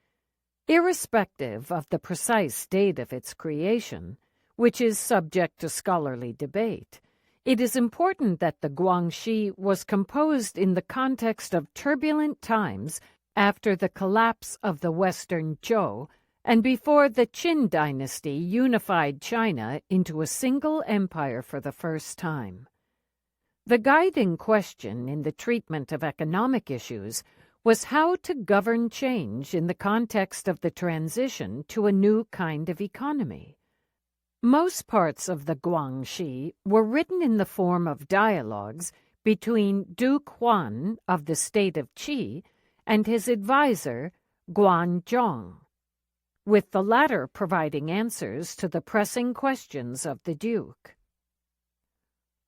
Irrespective of the precise date of its creation, which is subject to scholarly debate, it is important that the Guangxi was composed in the context of turbulent times after the collapse of the Western Zhou and before the Qin dynasty unified China into a single empire for the first time. The guiding question in the treatment of economic issues was how to govern change in the context of the transition to a new kind of economy. Most parts of the Guangxi were written in the form of dialogues between Duke Huan of the state of Qi and his advisor, Guan Zhong, with the latter providing answers to the pressing questions of the Duke.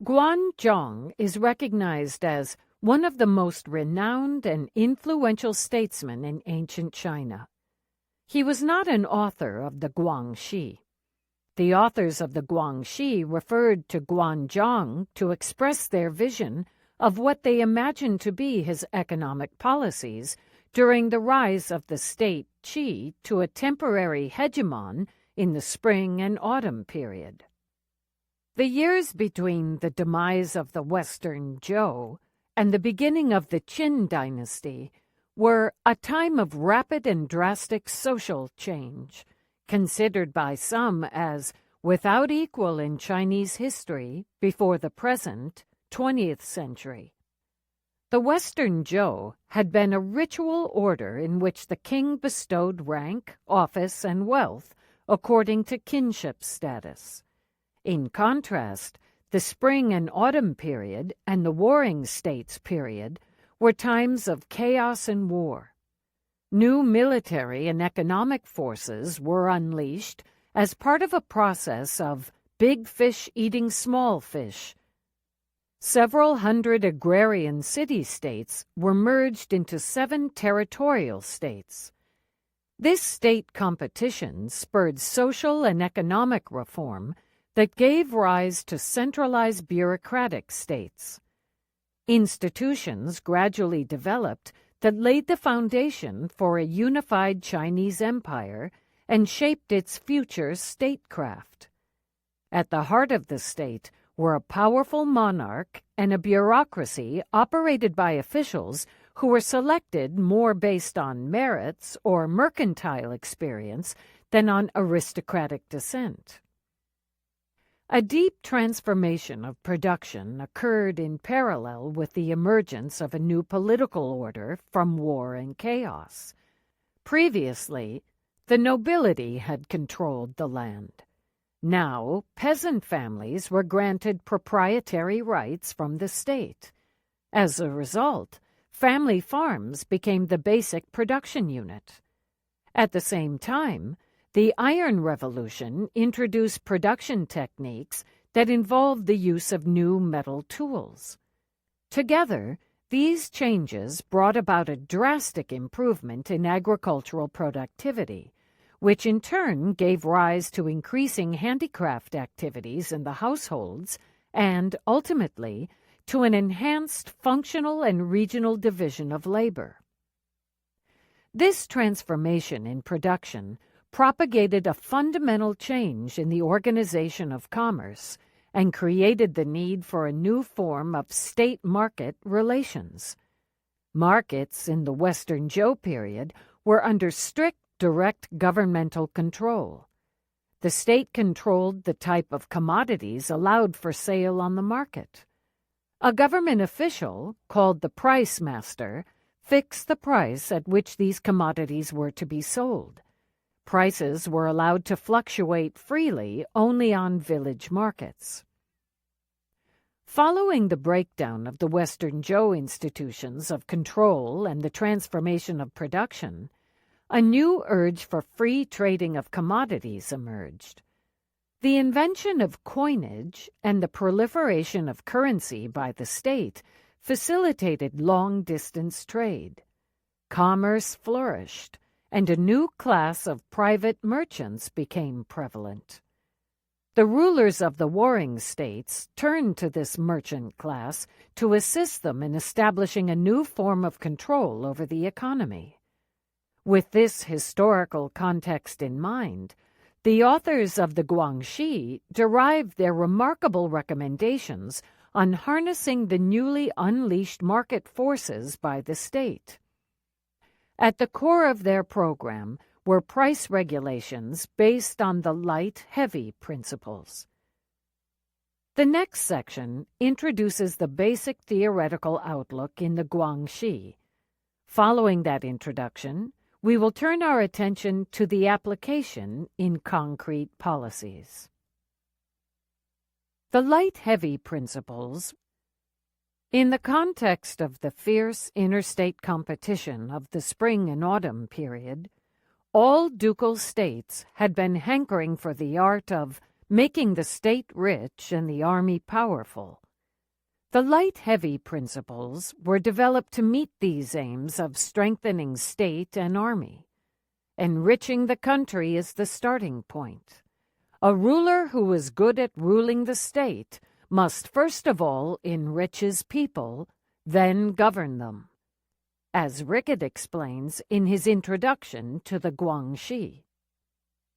Guan Zhong is recognized as one of the most renowned and influential statesmen in ancient China. He was not an author of the Guangxi. The authors of the Guangxi referred to Guan Zhong to express their vision of what they imagined to be his economic policies during the rise of the state Qi to a temporary hegemon in the spring and autumn period. The years between the demise of the Western Zhou and the beginning of the Qin dynasty were a time of rapid and drastic social change, considered by some as without equal in Chinese history before the present 20th century. The Western Zhou had been a ritual order in which the king bestowed rank, office, and wealth according to kinship status. In contrast, the spring and autumn period and the Warring States period were times of chaos and war. New military and economic forces were unleashed as part of a process of big fish eating small fish. Several hundred agrarian city-states were merged into 7 territorial states. This state competition spurred social and economic reform that gave rise to centralized bureaucratic states. Institutions gradually developed that laid the foundation for a unified Chinese empire and shaped its future statecraft. At the heart of the state were a powerful monarch and a bureaucracy operated by officials who were selected more based on merits or mercantile experience than on aristocratic descent. A deep transformation of production occurred in parallel with the emergence of a new political order from war and chaos. Previously, the nobility had controlled the land. Now, peasant families were granted proprietary rights from the state. As a result, family farms became the basic production unit. At the same time, the Iron Revolution introduced production techniques that involved the use of new metal tools. Together, these changes brought about a drastic improvement in agricultural productivity, which in turn gave rise to increasing handicraft activities in the households and, ultimately, to an enhanced functional and regional division of labor. This transformation in production propagated a fundamental change in the organization of commerce and created the need for a new form of state-market relations. Markets in the Western Zhou period were under strict direct governmental control. The state controlled the type of commodities allowed for sale on the market. A government official, called the price master, fixed the price at which these commodities were to be sold. Prices were allowed to fluctuate freely only on village markets. Following the breakdown of the Western Zhou institutions of control and the transformation of production, a new urge for free trading of commodities emerged. The invention of coinage and the proliferation of currency by the state facilitated long-distance trade. Commerce flourished, and a new class of private merchants became prevalent. The rulers of the warring states turned to this merchant class to assist them in establishing a new form of control over the economy. With this historical context in mind, the authors of the Guangxi derived their remarkable recommendations on harnessing the newly unleashed market forces by the state. At the core of their program were price regulations based on the light-heavy principles. The next section introduces the basic theoretical outlook in the Guangxi. Following that introduction, we will turn our attention to the application in concrete policies. The light-heavy principles. In the context of the fierce interstate competition of the spring and autumn period, all ducal states had been hankering for the art of making the state rich and the army powerful. The light-heavy principles were developed to meet these aims of strengthening state and army. Enriching the country is the starting point. A ruler who is good at ruling the state must first of all enrich his people, then govern them, as Rickett explains in his introduction to the Guangxi.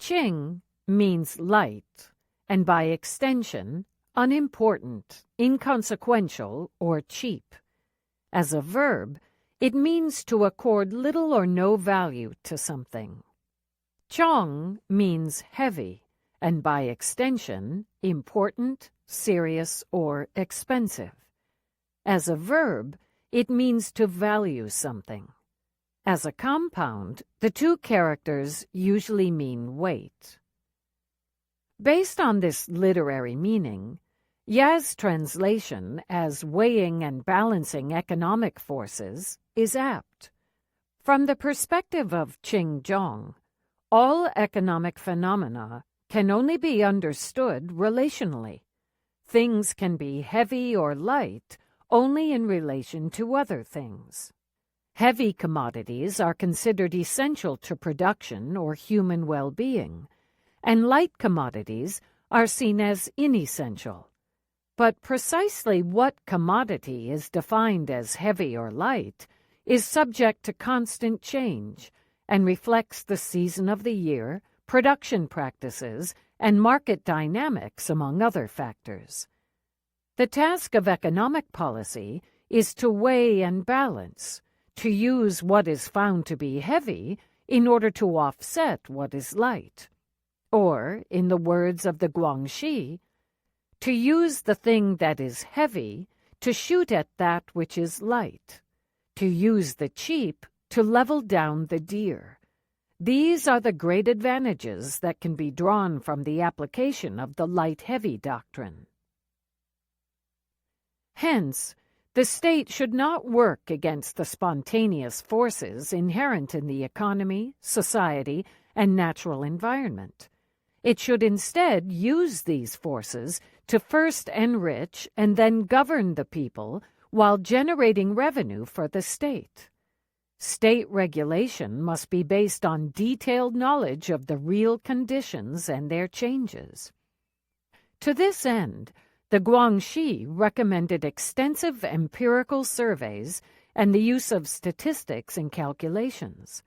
Qing means light, and by extension, unimportant, inconsequential, or cheap. As a verb, it means to accord little or no value to something. Chong means heavy, and by extension, important, serious, or expensive. As a verb, it means to value something. As a compound, the two characters usually mean weight. Based on this literary meaning, Ya's translation as weighing and balancing economic forces is apt. From the perspective of Qing-Zhong, all economic phenomena can only be understood relationally. Things can be heavy or light only in relation to other things. Heavy commodities are considered essential to production or human well-being, and light commodities are seen as inessential. But precisely what commodity is defined as heavy or light is subject to constant change and reflects the season of the year, production practices, and market dynamics, among other factors. The task of economic policy is to weigh and balance, to use what is found to be heavy in order to offset what is light. Or, in the words of the Guangxi, to use the thing that is heavy to shoot at that which is light, to use the cheap to level down the dear. These are the great advantages that can be drawn from the application of the light-heavy doctrine. Hence, the state should not work against the spontaneous forces inherent in the economy, society, and natural environment. It should instead use these forces to first enrich and then govern the people while generating revenue for the state. State regulation must be based on detailed knowledge of the real conditions and their changes. To this end, the Guangxi recommended extensive empirical surveys and the use of statistics and calculations.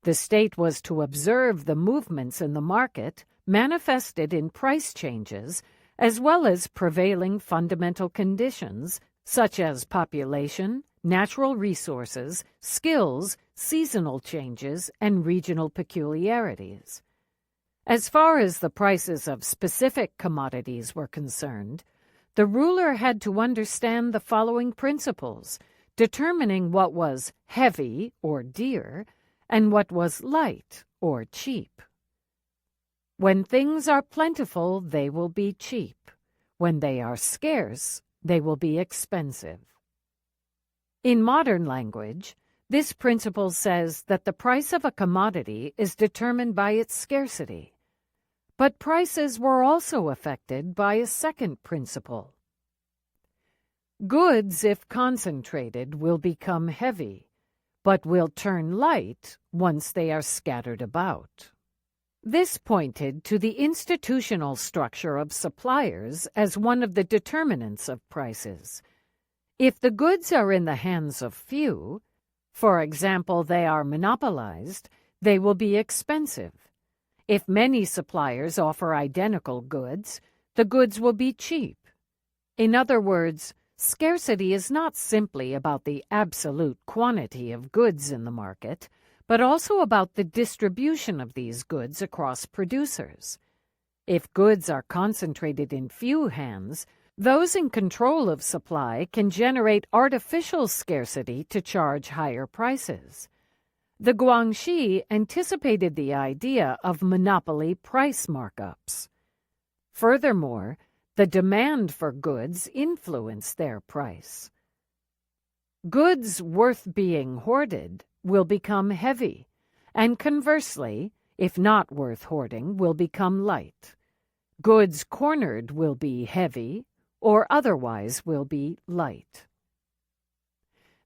The state was to observe the movements in the market manifested in price changes, as well as prevailing fundamental conditions such as population, natural resources, skills, seasonal changes, and regional peculiarities. As far as the prices of specific commodities were concerned, the ruler had to understand the following principles, determining what was heavy or dear and what was light or cheap. When things are plentiful, they will be cheap. When they are scarce, they will be expensive. In modern language, this principle says that the price of a commodity is determined by its scarcity. But prices were also affected by a second principle. Goods, if concentrated, will become heavy, but will turn light once they are scattered about. This pointed to the institutional structure of suppliers as one of the determinants of prices. If the goods are in the hands of few, for example, they are monopolized, they will be expensive. If many suppliers offer identical goods, the goods will be cheap. In other words, scarcity is not simply about the absolute quantity of goods in the market, but also about the distribution of these goods across producers. If goods are concentrated in few hands, those in control of supply can generate artificial scarcity to charge higher prices. The Guanxi anticipated the idea of monopoly price markups. Furthermore, the demand for goods influenced their price. Goods worth being hoarded will become heavy, and conversely, if not worth hoarding, will become light. Goods cornered will be heavy, or otherwise will be light.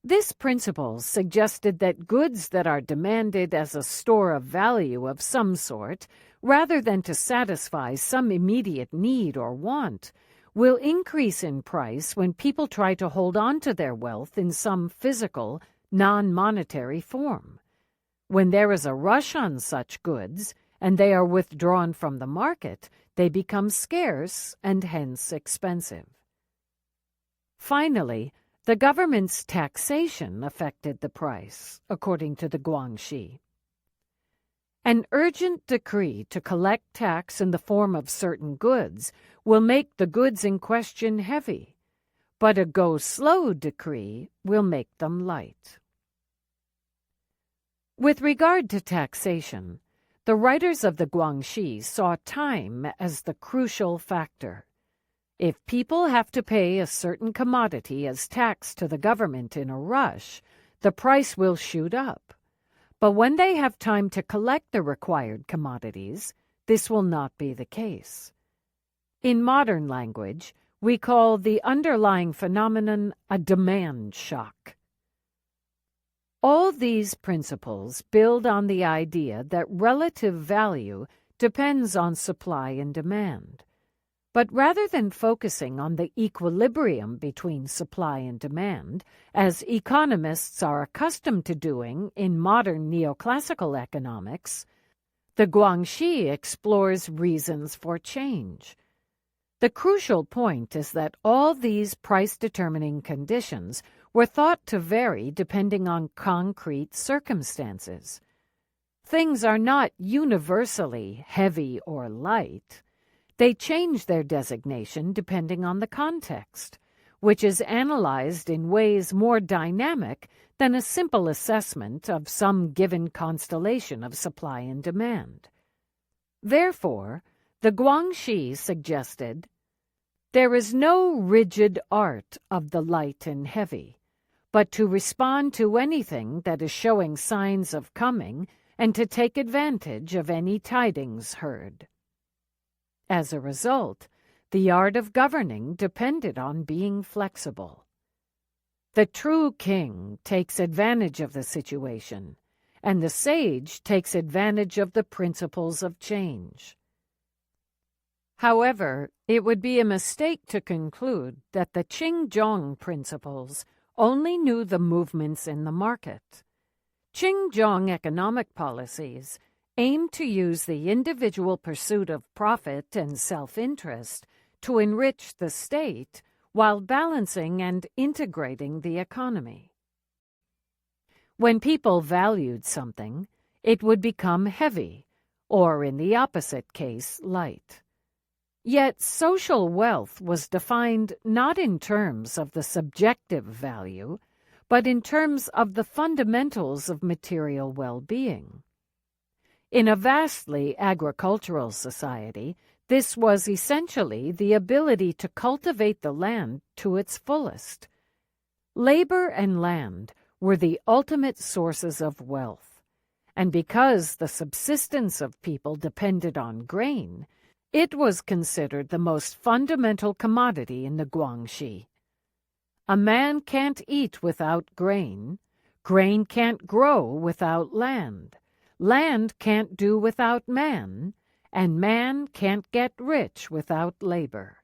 This principle suggested that goods that are demanded as a store of value of some sort, rather than to satisfy some immediate need or want, will increase in price when people try to hold on to their wealth in some physical, non-monetary form. When there is a rush on such goods, and they are withdrawn from the market, they become scarce and hence expensive. Finally, the government's taxation affected the price, according to the Guanxi. An urgent decree to collect tax in the form of certain goods will make the goods in question heavy, but a go-slow decree will make them light. With regard to taxation, the writers of the Guanxi saw time as the crucial factor. If people have to pay a certain commodity as tax to the government in a rush, the price will shoot up. But when they have time to collect the required commodities, this will not be the case. In modern language, we call the underlying phenomenon a demand shock. All these principles build on the idea that relative value depends on supply and demand. But rather than focusing on the equilibrium between supply and demand, as economists are accustomed to doing in modern neoclassical economics, the Guanxi explores reasons for change. The crucial point is that all these price-determining conditions were thought to vary depending on concrete circumstances. Things are not universally heavy or light. They change their designation depending on the context, which is analyzed in ways more dynamic than a simple assessment of some given constellation of supply and demand. Therefore, the Guanxi suggested, there is no rigid art of the light and heavy, but to respond to anything that is showing signs of coming and to take advantage of any tidings heard. As a result, the art of governing depended on being flexible. The true king takes advantage of the situation, and the sage takes advantage of the principles of change. However, it would be a mistake to conclude that the Qingzhong principles only knew the movements in the market. Qingzhong economic policies aim to use the individual pursuit of profit and self-interest to enrich the state while balancing and integrating the economy. When people valued something, it would become heavy, or in the opposite case, light. Yet social wealth was defined not in terms of the subjective value, but in terms of the fundamentals of material well-being. In a vastly agricultural society, This was essentially the ability to cultivate the land to its fullest. Labor and land were the ultimate sources of wealth, and because the subsistence of people depended on grain, it was considered the most fundamental commodity in the Guangxi. A man can't eat without grain. Grain can't grow without land. Land can't do without man. And man can't get rich without labor.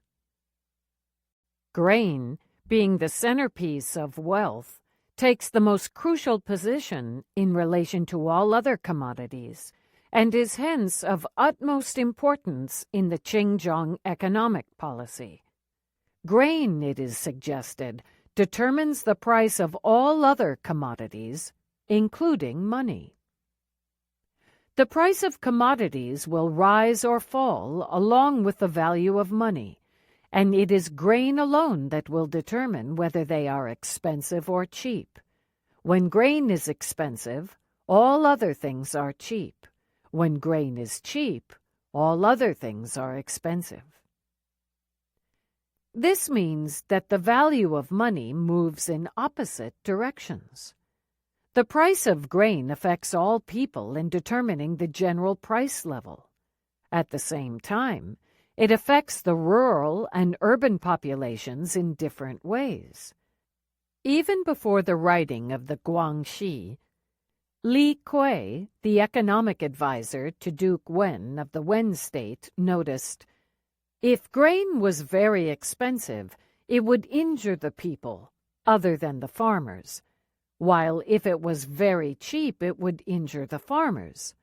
Grain, being the centerpiece of wealth, takes the most crucial position in relation to all other commodities, and is hence of utmost importance in the Qinggong economic policy. Grain, it is suggested, determines the price of all other commodities, including money. The price of commodities will rise or fall along with the value of money, and it is grain alone that will determine whether they are expensive or cheap. When grain is expensive, all other things are cheap. When grain is cheap, all other things are expensive. This means that the value of money moves in opposite directions. The price of grain affects all people in determining the general price level. At the same time, it affects the rural and urban populations in different ways. Even before the writing of the Guangxi, Li Kui, the economic advisor to Duke Wen of the Wen state, noticed, "If grain was very expensive, it would injure the people, other than the farmers, while if it was very cheap, it would injure the farmers.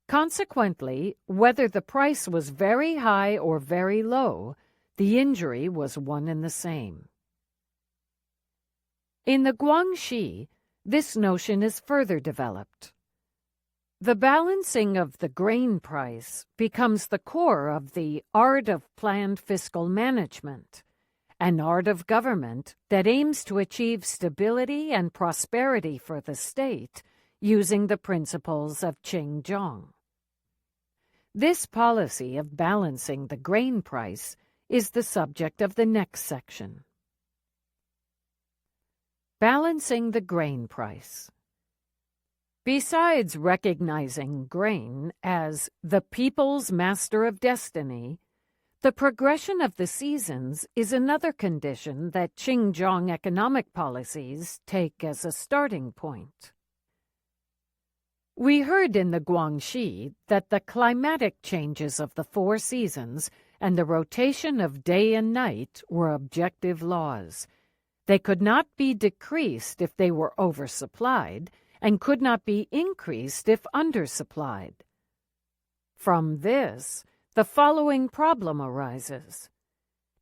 Consequently, whether the price was very high or very low, the injury was one and the same." In the Guangxi, this notion is further developed. The balancing of the grain price becomes the core of the art of planned fiscal management, an art of government that aims to achieve stability and prosperity for the state using the principles of Qinggong. This policy of balancing the grain price is the subject of the next section. Balancing the grain price. Besides recognizing grain as the people's master of destiny, the progression of the seasons is another condition that Qinggong economic policies take as a starting point. We heard in the Guangxi that the climatic changes of the 4 seasons and the rotation of day and night were objective laws. They could not be decreased if they were oversupplied, and could not be increased if undersupplied. From this, the following problem arises.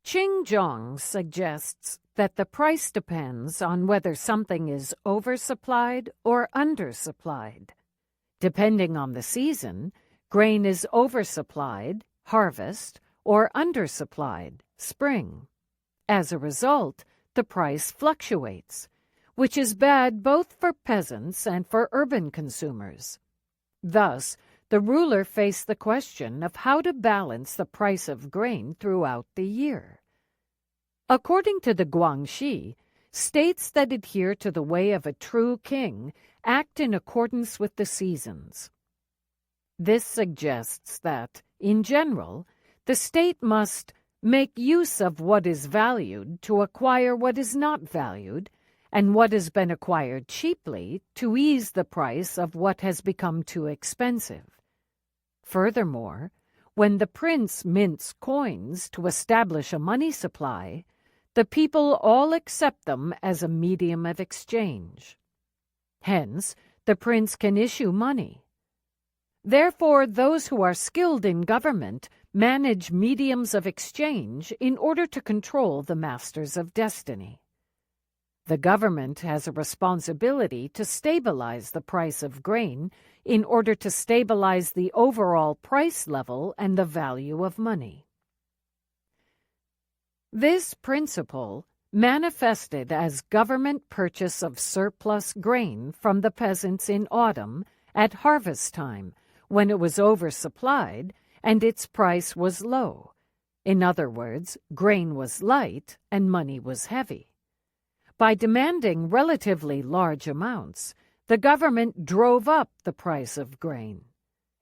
Qinggong suggests that the price depends on whether something is oversupplied or undersupplied. Depending on the season, grain is oversupplied, harvest, or undersupplied, spring. As a result, the price fluctuates, which is bad both for peasants and for urban consumers. Thus, the ruler faced the question of how to balance the price of grain throughout the year. According to the Guangxi, states that adhere to the way of a true king act in accordance with the seasons. This suggests that, in general, the state must make use of what is valued to acquire what is not valued, and what has been acquired cheaply to ease the price of what has become too expensive. Furthermore, when the prince mints coins to establish a money supply, the people all accept them as a medium of exchange. Hence, the prince can issue money. Therefore, those who are skilled in government manage mediums of exchange in order to control the masters of destiny. The government has a responsibility to stabilize the price of grain in order to stabilize the overall price level and the value of money. This principle, manifested as government purchase of surplus grain from the peasants in autumn at harvest time, when it was oversupplied, and its price was low. In other words, grain was light and money was heavy. By demanding relatively large amounts, the government drove up the price of grain.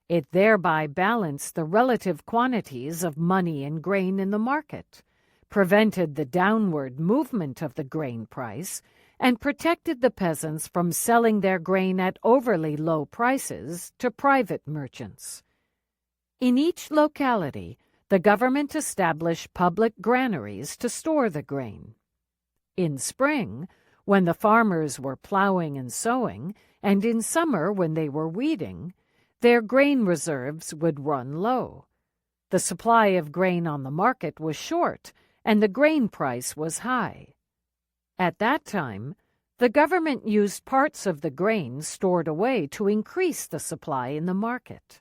It thereby balanced the relative quantities of money and grain in the market, prevented the downward movement of the grain price, and protected the peasants from selling their grain at overly low prices to private merchants. In each locality, the government established public granaries to store the grain. In spring, when the farmers were plowing and sowing, and in summer when they were weeding, their grain reserves would run low. The supply of grain on the market was short, and the grain price was high. At that time, the government used parts of the grain stored away to increase the supply in the market.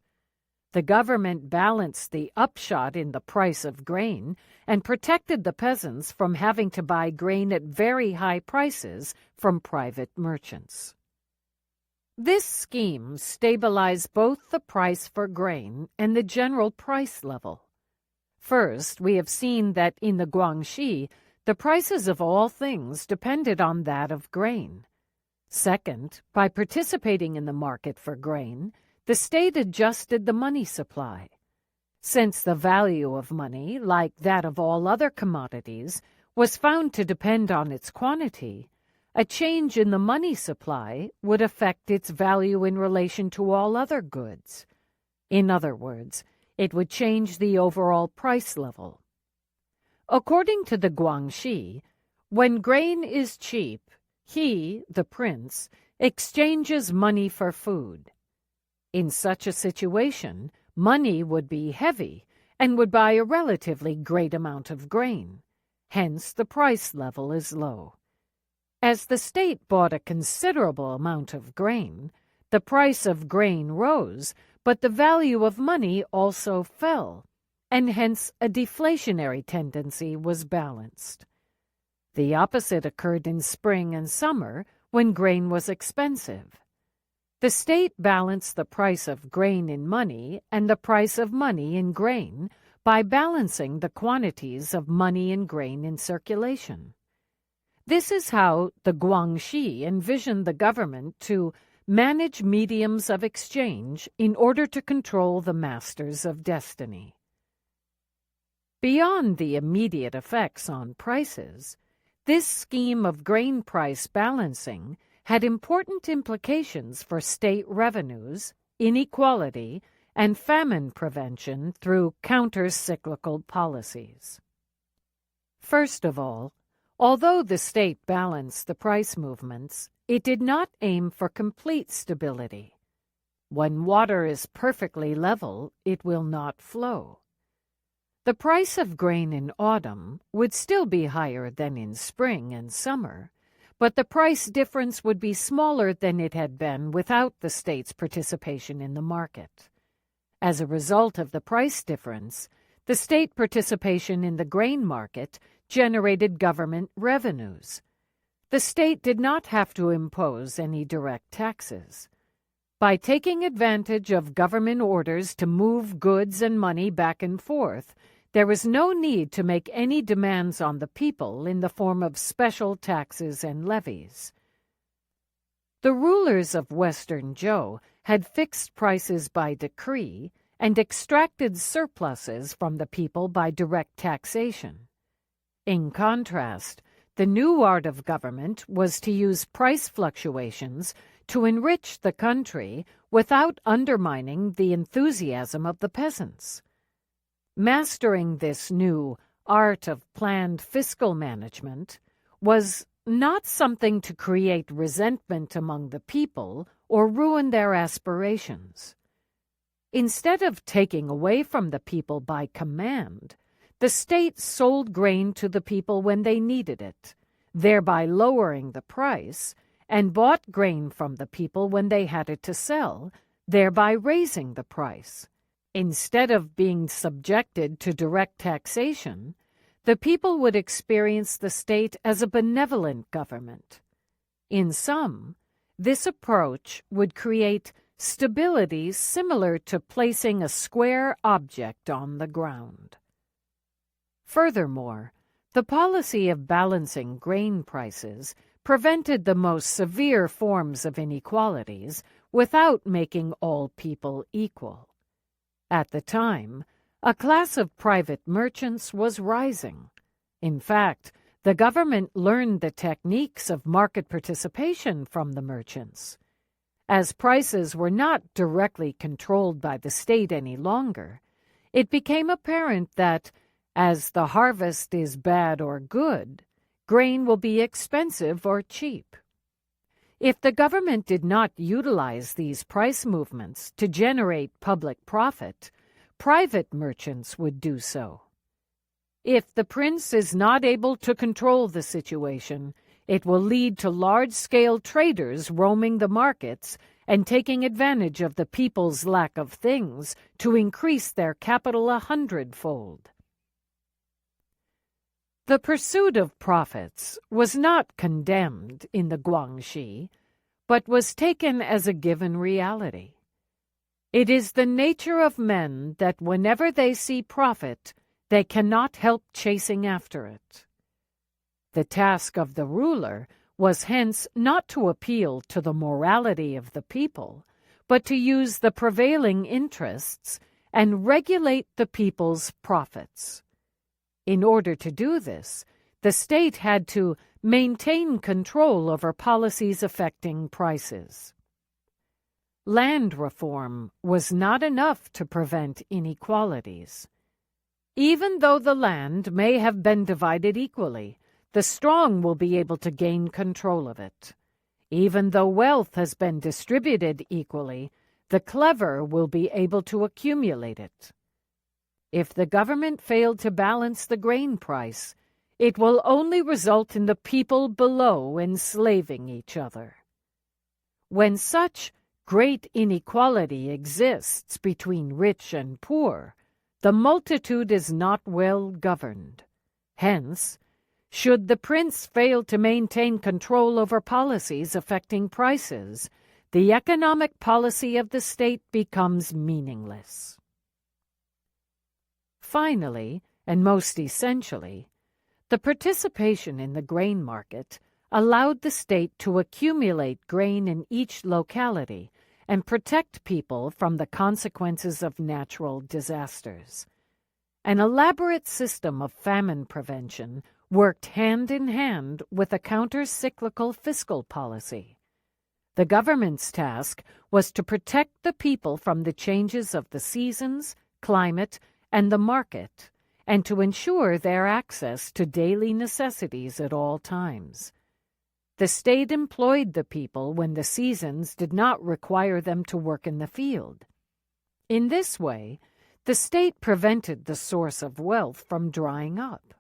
The government balanced the upshot in the price of grain and protected the peasants from having to buy grain at very high prices from private merchants. This scheme stabilized both the price for grain and the general price level. First, we have seen that in the Guangxi, the prices of all things depended on that of grain. Second, by participating in the market for grain, the state adjusted the money supply. Since the value of money, like that of all other commodities, was found to depend on its quantity, a change in the money supply would affect its value in relation to all other goods. In other words, it would change the overall price level. According to the Guangxi, when grain is cheap, he, the prince, exchanges money for food. In such a situation, money would be heavy and would buy a relatively great amount of grain. Hence, the price level is low. As the state bought a considerable amount of grain, the price of grain rose, but the value of money also fell, and hence a deflationary tendency was balanced. The opposite occurred in spring and summer when grain was expensive. The state balanced the price of grain in money and the price of money in grain by balancing the quantities of money and grain in circulation. This is how the Guangxi envisioned the government to manage mediums of exchange in order to control the masters of destiny. Beyond the immediate effects on prices, this scheme of grain price balancing had important implications for state revenues, inequality, and famine prevention through counter-cyclical policies. First of all, although the state balanced the price movements, it did not aim for complete stability. When water is perfectly level, it will not flow. The price of grain in autumn would still be higher than in spring and summer, but the price difference would be smaller than it had been without the state's participation in the market. As a result of the price difference, the state participation in the grain market generated government revenues. The state did not have to impose any direct taxes. By taking advantage of government orders to move goods and money back and forth, there was no need to make any demands on the people in the form of special taxes and levies. The rulers of Western Zhou had fixed prices by decree and extracted surpluses from the people by direct taxation. In contrast, the new art of government was to use price fluctuations to enrich the country without undermining the enthusiasm of the peasants. Mastering this new art of planned fiscal management was not something to create resentment among the people or ruin their aspirations. Instead of taking away from the people by command, the state sold grain to the people when they needed it, thereby lowering the price, and bought grain from the people when they had it to sell, thereby raising the price. Instead of being subjected to direct taxation, the people would experience the state as a benevolent government. In sum, this approach would create stability similar to placing a square object on the ground. Furthermore, the policy of balancing grain prices prevented the most severe forms of inequalities without making all people equal. At the time, a class of private merchants was rising. In fact, the government learned the techniques of market participation from the merchants. As prices were not directly controlled by the state any longer, it became apparent that, as the harvest is bad or good, grain will be expensive or cheap. If the government did not utilize these price movements to generate public profit, private merchants would do so. If the prince is not able to control the situation, it will lead to large-scale traders roaming the markets and taking advantage of the people's lack of things to increase their capital 100-fold. The pursuit of profits was not condemned in the Guangxi, but was taken as a given reality. It is the nature of men that whenever they see profit, they cannot help chasing after it. The task of the ruler was hence not to appeal to the morality of the people, but to use the prevailing interests and regulate the people's profits. In order to do this, the state had to maintain control over policies affecting prices. Land reform was not enough to prevent inequalities. Even though the land may have been divided equally, the strong will be able to gain control of it. Even though wealth has been distributed equally, the clever will be able to accumulate it. If the government failed to balance the grain price, it will only result in the people below enslaving each other. When such great inequality exists between rich and poor, the multitude is not well governed. Hence, should the prince fail to maintain control over policies affecting prices, the economic policy of the state becomes meaningless. Finally, and most essentially, the participation in the grain market allowed the state to accumulate grain in each locality and protect people from the consequences of natural disasters. An elaborate system of famine prevention worked hand in hand with a counter-cyclical fiscal policy. The government's task was to protect the people from the changes of the seasons, climate, and the market, and to ensure their access to daily necessities at all times. The state employed the people when the seasons did not require them to work in the field. In this way, the state prevented the source of wealth from drying up.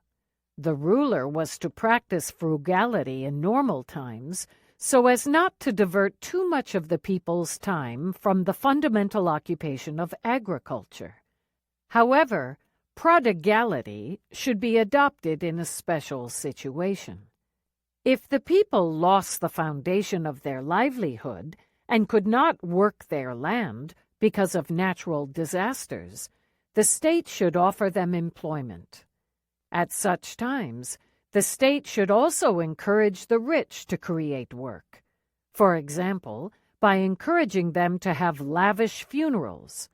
The ruler was to practice frugality in normal times so as not to divert too much of the people's time from the fundamental occupation of agriculture. However, prodigality should be adopted in a special situation. If the people lost the foundation of their livelihood and could not work their land because of natural disasters, the state should offer them employment. At such times, the state should also encourage the rich to create work, for example, by encouraging them to have lavish funerals.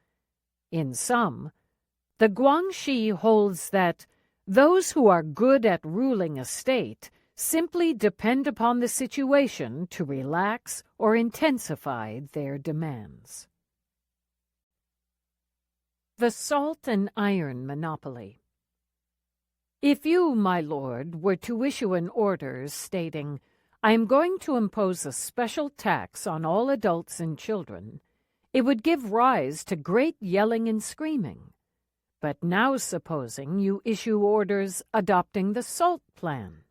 In sum, the Guangxi holds that those who are good at ruling a state simply depend upon the situation to relax or intensify their demands. The salt and iron monopoly. If you, my lord, were to issue an order stating, "I am going to impose a special tax on all adults and children," it would give rise to great yelling and screaming. But now supposing you issue orders adopting the salt plan,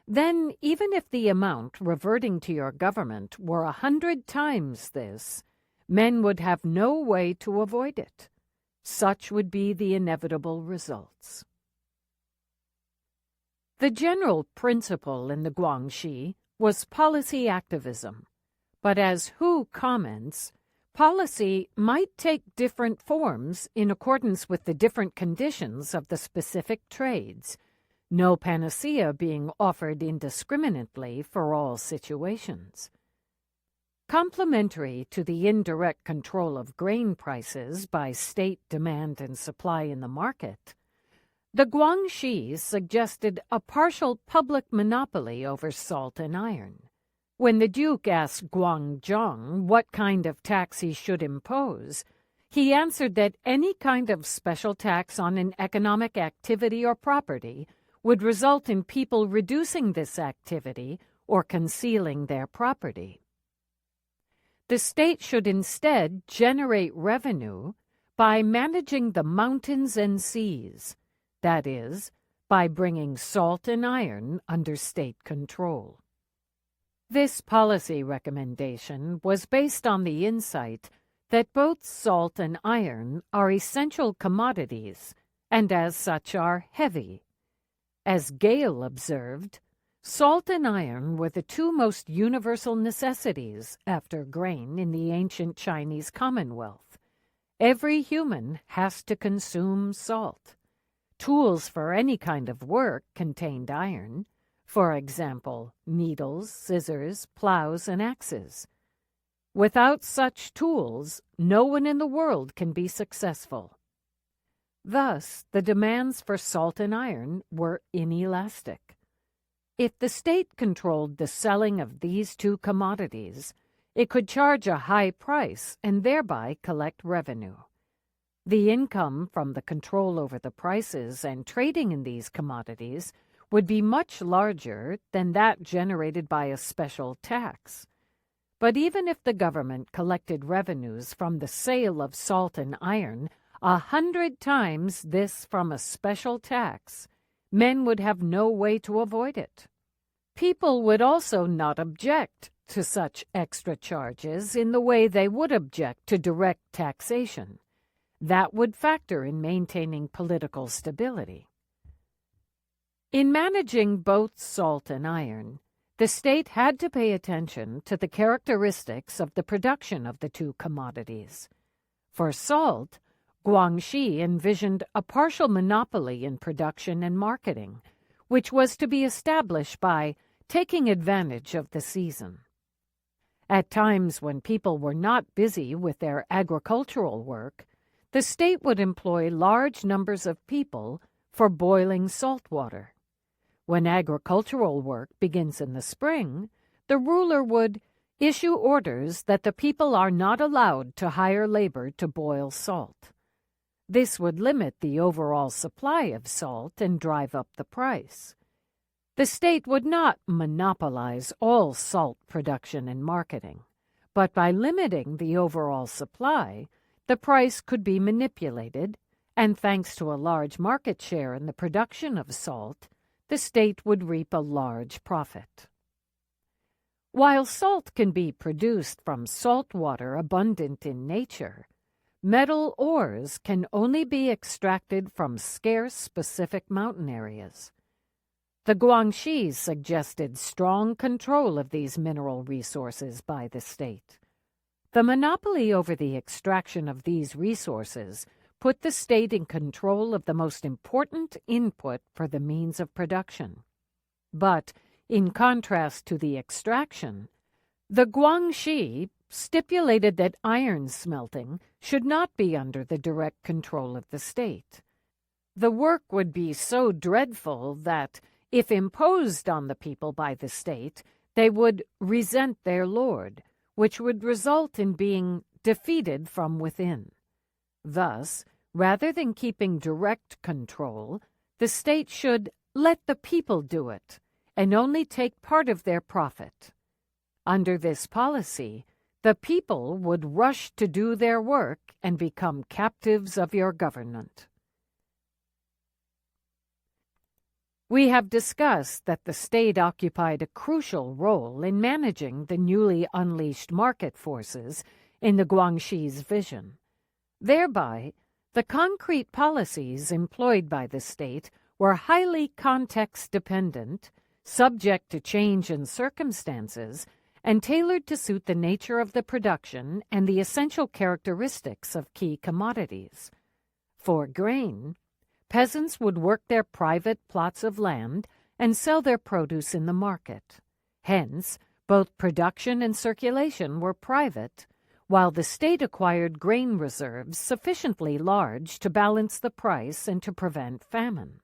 then even if the amount reverting to your government were 100 times this, men would have no way to avoid it. Such would be the inevitable results. The general principle in the Guangxi was policy activism, but as Hu comments, Policy might take different forms in accordance with the different conditions of the specific trades, no panacea being offered indiscriminately for all situations. Complementary to the indirect control of grain prices by state demand and supply in the market, the Guangxi suggested a partial public monopoly over salt and iron. When the Duke asked Guangzhong what kind of tax he should impose, he answered that any kind of special tax on an economic activity or property would result in people reducing this activity or concealing their property. The state should instead generate revenue by managing the mountains and seas, that is, by bringing salt and iron under state control. This policy recommendation was based on the insight that both salt and iron are essential commodities and as such are heavy. As Gale observed, salt and iron were the two most universal necessities after grain in the ancient Chinese Commonwealth. Every human has to consume salt. Tools for any kind of work contained iron, for example, needles, scissors, plows, and axes. Without such tools, no one in the world can be successful. Thus, the demands for salt and iron were inelastic. If the state controlled the selling of these two commodities, it could charge a high price and thereby collect revenue. The income from the control over the prices and trading in these commodities would be much larger than that generated by a special tax. But even if the government collected revenues from the sale of salt and iron 100 times this from a special tax, men would have no way to avoid it. People would also not object to such extra charges in the way they would object to direct taxation. That would factor in maintaining political stability. In managing both salt and iron, the state had to pay attention to the characteristics of the production of the two commodities. For salt, Guangxi envisioned a partial monopoly in production and marketing, which was to be established by taking advantage of the season. At times when people were not busy with their agricultural work, the state would employ large numbers of people for boiling salt water. When agricultural work begins in the spring, the ruler would issue orders that the people are not allowed to hire labor to boil salt. This would limit the overall supply of salt and drive up the price. The state would not monopolize all salt production and marketing, but by limiting the overall supply, the price could be manipulated, and thanks to a large market share in the production of salt, the state would reap a large profit. While salt can be produced from salt water abundant in nature, metal ores can only be extracted from scarce specific mountain areas. The Guangxi suggested strong control of these mineral resources by the state. The monopoly over the extraction of these resources put the state in control of the most important input for the means of production. But, in contrast to the extraction, the Guangxi stipulated that iron smelting should not be under the direct control of the state. The work would be so dreadful that, if imposed on the people by the state, they would resent their lord, which would result in being defeated from within. Thus, rather than keeping direct control, the state should let the people do it, and only take part of their profit. Under this policy, the people would rush to do their work and become captives of your government. We have discussed that the state occupied a crucial role in managing the newly unleashed market forces in the Guangxi's vision. Thereby, the concrete policies employed by the state were highly context-dependent, subject to change in circumstances, and tailored to suit the nature of the production and the essential characteristics of key commodities. For grain, peasants would work their private plots of land and sell their produce in the market. Hence, both production and circulation were private, while the state acquired grain reserves sufficiently large to balance the price and to prevent famine.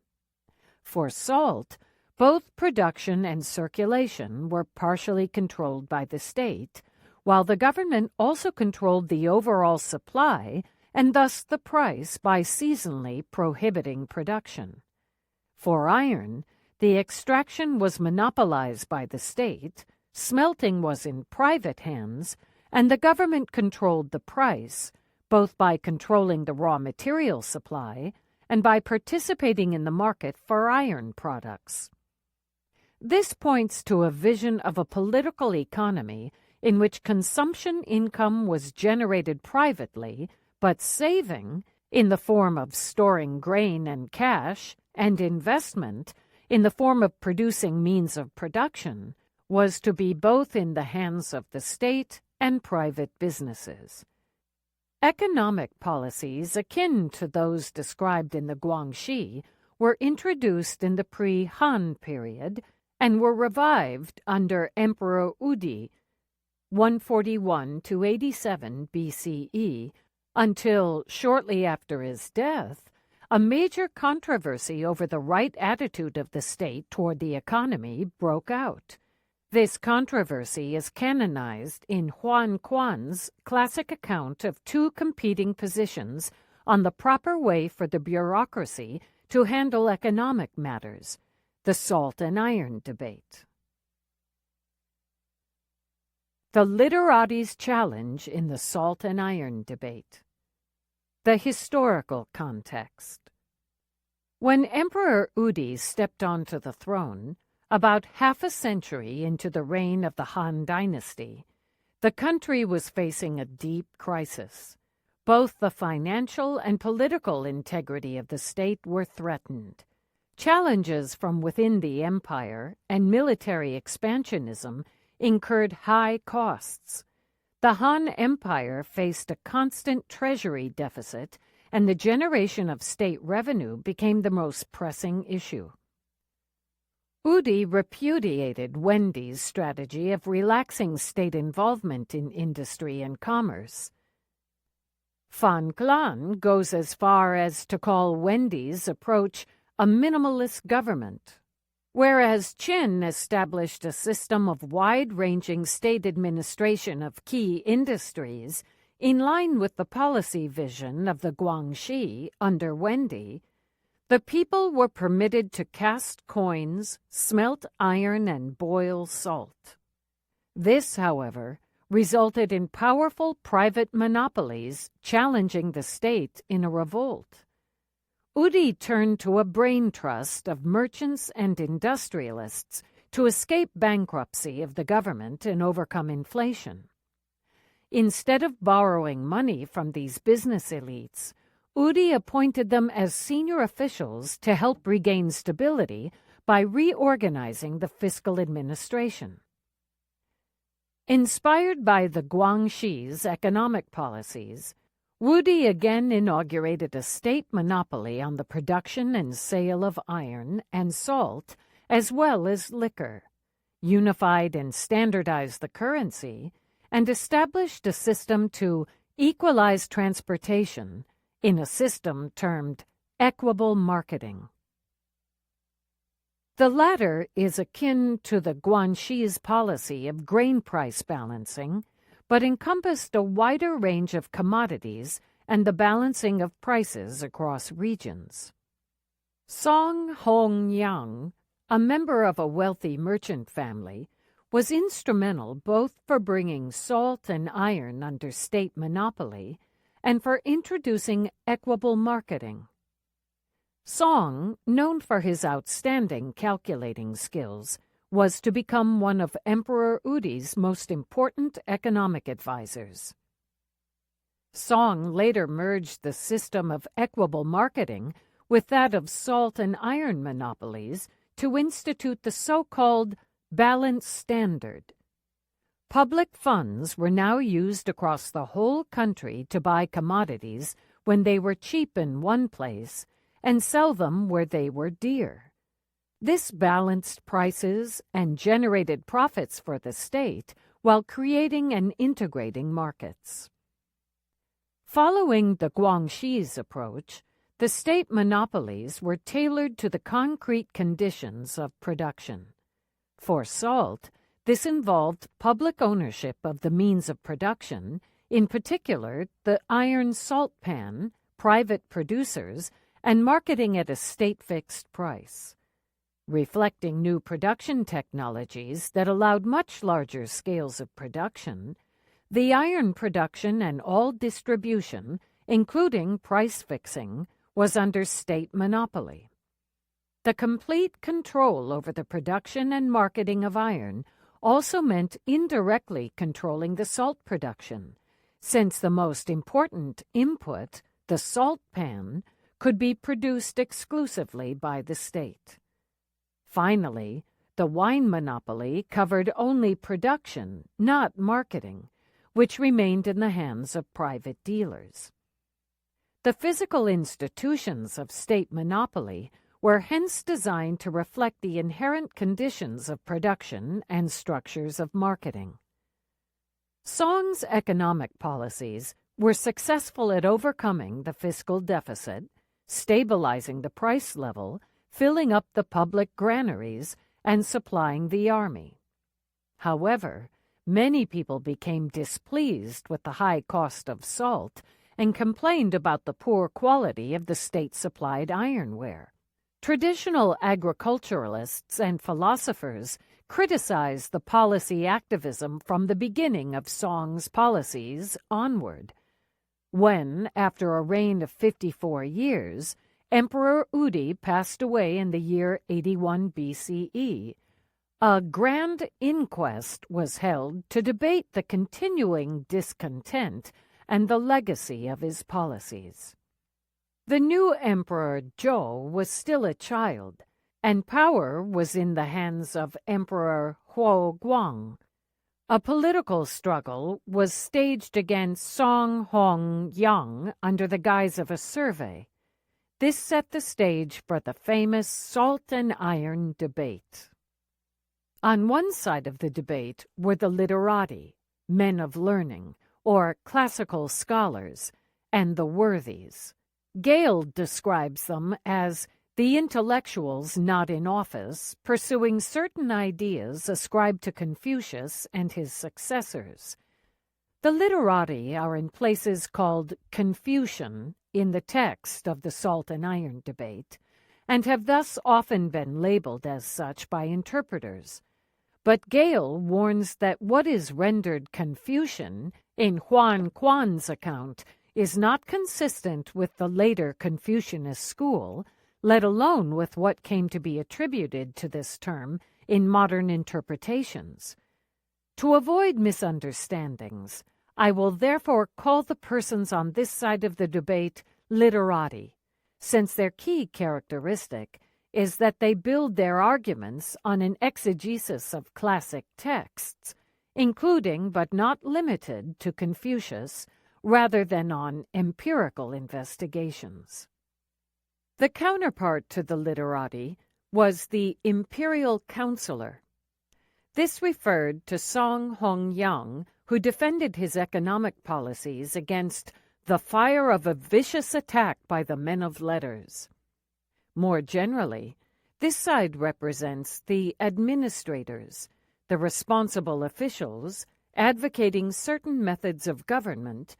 For salt, both production and circulation were partially controlled by the state, while the government also controlled the overall supply and thus the price by seasonally prohibiting production. For iron, the extraction was monopolized by the state, smelting was in private hands, and the government controlled the price, both by controlling the raw material supply and by participating in the market for iron products. This points to a vision of a political economy in which consumption income was generated privately, but saving, in the form of storing grain and cash, and investment, in the form of producing means of production, was to be both in the hands of the state and private businesses. Economic policies akin to those described in the Guangxi were introduced in the pre-Han period and were revived under Emperor Udi, 141 to 87 BCE, until, shortly after his death, a major controversy over the right attitude of the state toward the economy broke out. This controversy is canonized in Huan Quan's classic account of two competing positions on the proper way for the bureaucracy to handle economic matters, the salt and iron debate. The Literates' challenge in the salt and iron debate. The historical context. When Emperor Udi stepped onto the throne, about half a century into the reign of the Han dynasty, the country was facing a deep crisis. Both the financial and political integrity of the state were threatened. Challenges from within the empire and military expansionism incurred high costs. The Han Empire faced a constant treasury deficit, and the generation of state revenue became the most pressing issue. Udi repudiated Wendy's strategy of relaxing state involvement in industry and commerce. Fan Clan goes as far as to call Wendy's approach a minimalist government, whereas Qin established a system of wide-ranging state administration of key industries in line with the policy vision of the Guangxi under Wendy. The people were permitted to cast coins, smelt iron, and boil salt. This, however, resulted in powerful private monopolies challenging the state in a revolt. Udi turned to a brain trust of merchants and industrialists to escape bankruptcy of the government and overcome inflation. Instead of borrowing money from these business elites, Udi appointed them as senior officials to help regain stability by reorganizing the fiscal administration. Inspired by the Guangxi's economic policies, Udi again inaugurated a state monopoly on the production and sale of iron and salt, as well as liquor, unified and standardized the currency, and established a system to equalize transportation in a system termed equable marketing. The latter is akin to the Guangxi's policy of grain price balancing, but encompassed a wider range of commodities and the balancing of prices across regions. Song Hongyang, a member of a wealthy merchant family, was instrumental both for bringing salt and iron under state monopoly and for introducing equable marketing. Song, known for his outstanding calculating skills, was to become one of Emperor Udi's most important economic advisors. Song later merged the system of equable marketing with that of salt and iron monopolies to institute the so-called balance standard. Public funds were now used across the whole country to buy commodities when they were cheap in one place and sell them where they were dear. This balanced prices and generated profits for the state while creating and integrating markets. Following the Guangxi's approach, the state monopolies were tailored to the concrete conditions of production. For salt, this involved public ownership of the means of production, in particular the iron salt pan, private producers, and marketing at a state-fixed price. Reflecting new production technologies that allowed much larger scales of production, the iron production and all distribution, including price fixing, was under state monopoly. The complete control over the production and marketing of iron also meant indirectly controlling the salt production, since the most important input, the salt pan, could be produced exclusively by the state. Finally, the wine monopoly covered only production, not marketing, which remained in the hands of private dealers. The physical institutions of state monopoly were hence designed to reflect the inherent conditions of production and structures of marketing. Song's economic policies were successful at overcoming the fiscal deficit, stabilizing the price level, filling up the public granaries, and supplying the army. However, many people became displeased with the high cost of salt and complained about the poor quality of the state-supplied ironware. Traditional agriculturalists and philosophers criticized the policy activism from the beginning of Song's policies onward. When, after a reign of 54 years, Emperor Udi passed away in the year 81 BCE, a grand inquest was held to debate the continuing discontent and the legacy of his policies. The new Emperor Zhou was still a child, and power was in the hands of Emperor Huo Guang. A political struggle was staged against Song Hong Yang under the guise of a survey. This set the stage for the famous salt and iron debate. On one side of the debate were the literati, men of learning, or classical scholars, and the worthies. Gale describes them as the intellectuals not in office, pursuing certain ideas ascribed to Confucius and his successors. The literati are in places called Confucian in the text of the salt and iron debate, and have thus often been labeled as such by interpreters. But Gale warns that what is rendered Confucian in Huan Quan's account is not consistent with the later Confucianist school, let alone with what came to be attributed to this term in modern interpretations. To avoid misunderstandings, I will therefore call the persons on this side of the debate literati, since their key characteristic is that they build their arguments on an exegesis of classic texts, including but not limited to Confucius, rather than on empirical investigations. The counterpart to the literati was the imperial counselor. This referred to Song Hong Yang, who defended his economic policies against the fire of a vicious attack by the men of letters. More generally, this side represents the administrators, the responsible officials, advocating certain methods of government,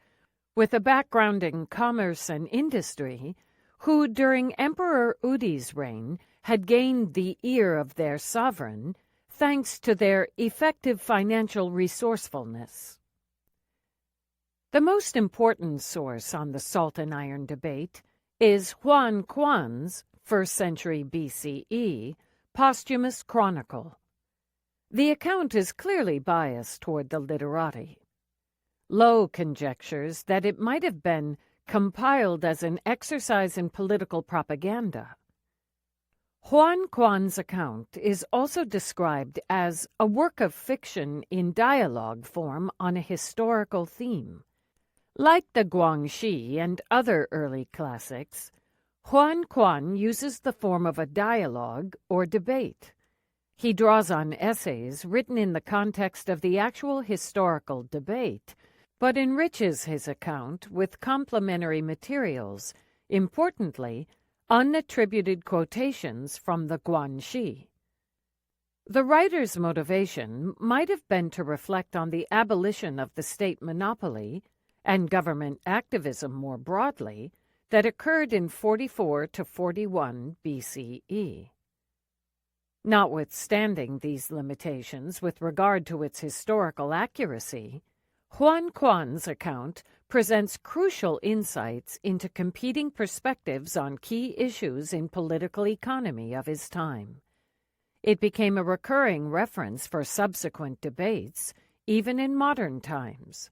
with a background in commerce and industry, who during Emperor Udi's reign had gained the ear of their sovereign thanks to their effective financial resourcefulness. The most important source on the salt and iron debate is Huan Quan's 1st century BCE posthumous chronicle. The account is clearly biased toward the literati. Lowe conjectures that it might have been compiled as an exercise in political propaganda. Huan Quan's account is also described as a work of fiction in dialogue form on a historical theme. Like the Guangxi and other early classics, Huan Quan uses the form of a dialogue or debate. He draws on essays written in the context of the actual historical debate, but enriches his account with complementary materials, importantly, unattributed quotations from the Guanxi. The writer's motivation might have been to reflect on the abolition of the state monopoly and government activism more broadly that occurred in 44 to 41 BCE. Notwithstanding these limitations with regard to its historical accuracy, Huan Quan's account presents crucial insights into competing perspectives on key issues in political economy of his time. It became a recurring reference for subsequent debates, even in modern times.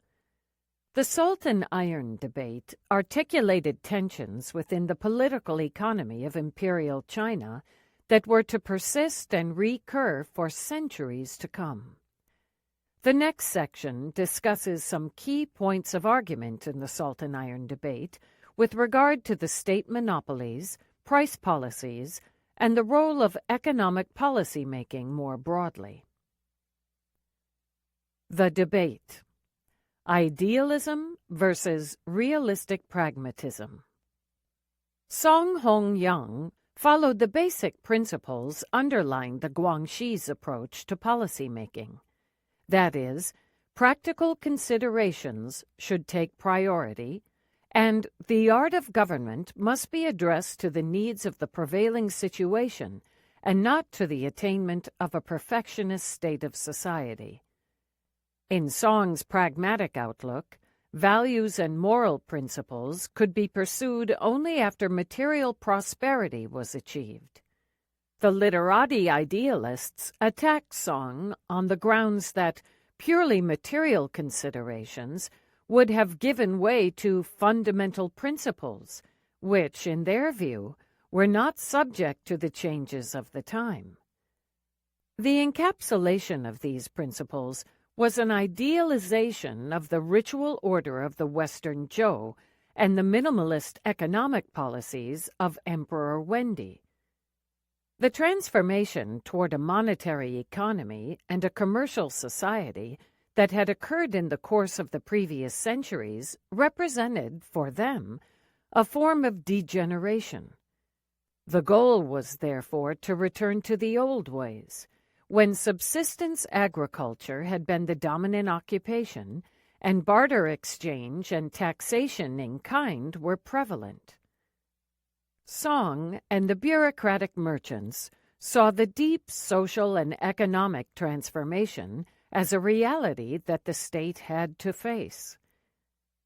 The salt and iron debate articulated tensions within the political economy of imperial China that were to persist and recur for centuries to come. The next section discusses some key points of argument in the salt and iron debate with regard to the state monopolies, price policies, and the role of economic policy-making more broadly. The debate: Idealism versus realistic pragmatism. Song Hong Yang followed the basic principles underlying the Guangxi's approach to policymaking. That is, practical considerations should take priority, and the art of government must be addressed to the needs of the prevailing situation and not to the attainment of a perfectionist state of society. In Song's pragmatic outlook, values and moral principles could be pursued only after material prosperity was achieved. The literati idealists attacked Song on the grounds that purely material considerations would have given way to fundamental principles, which, in their view, were not subject to the changes of the time. The encapsulation of these principles was an idealization of the ritual order of the Western Zhou and the minimalist economic policies of Emperor Wendi. The transformation toward a monetary economy and a commercial society that had occurred in the course of the previous centuries represented, for them, a form of degeneration. The goal was, therefore, to return to the old ways, when subsistence agriculture had been the dominant occupation and barter exchange and taxation in kind were prevalent. Song and the bureaucratic merchants saw the deep social and economic transformation as a reality that the state had to face.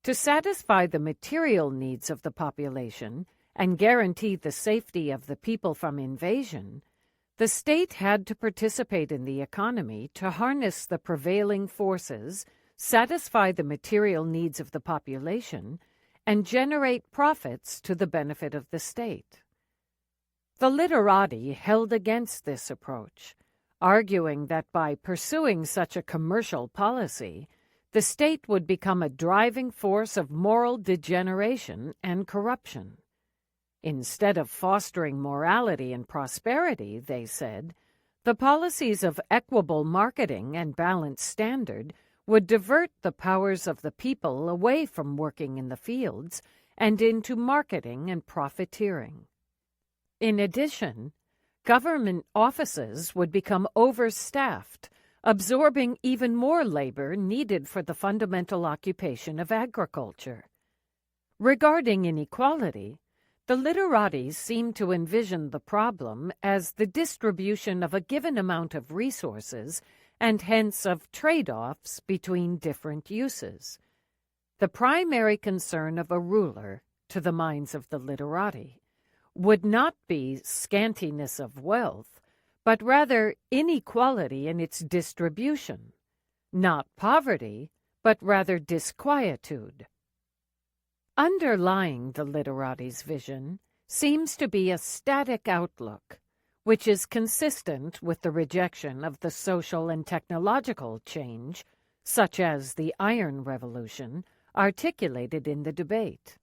To satisfy the material needs of the population and guarantee the safety of the people from invasion, the state had to participate in the economy to harness the prevailing forces, satisfy the material needs of the population, and generate profits to the benefit of the state. The literati held against this approach, arguing that by pursuing such a commercial policy, the state would become a driving force of moral degeneration and corruption. Instead of fostering morality and prosperity, they said, the policies of equitable marketing and balanced standard would divert the powers of the people away from working in the fields and into marketing and profiteering. In addition, government offices would become overstaffed, absorbing even more labor needed for the fundamental occupation of agriculture. Regarding inequality, the literatis seem to envision the problem as the distribution of a given amount of resources and hence of trade-offs between different uses. The primary concern of a ruler, to the minds of the literati, would not be scantiness of wealth, but rather inequality in its distribution, not poverty, but rather disquietude. Underlying the literati's vision seems to be a static outlook, which is consistent with the rejection of the social and technological change, such as the Iron Revolution, articulated in the debate.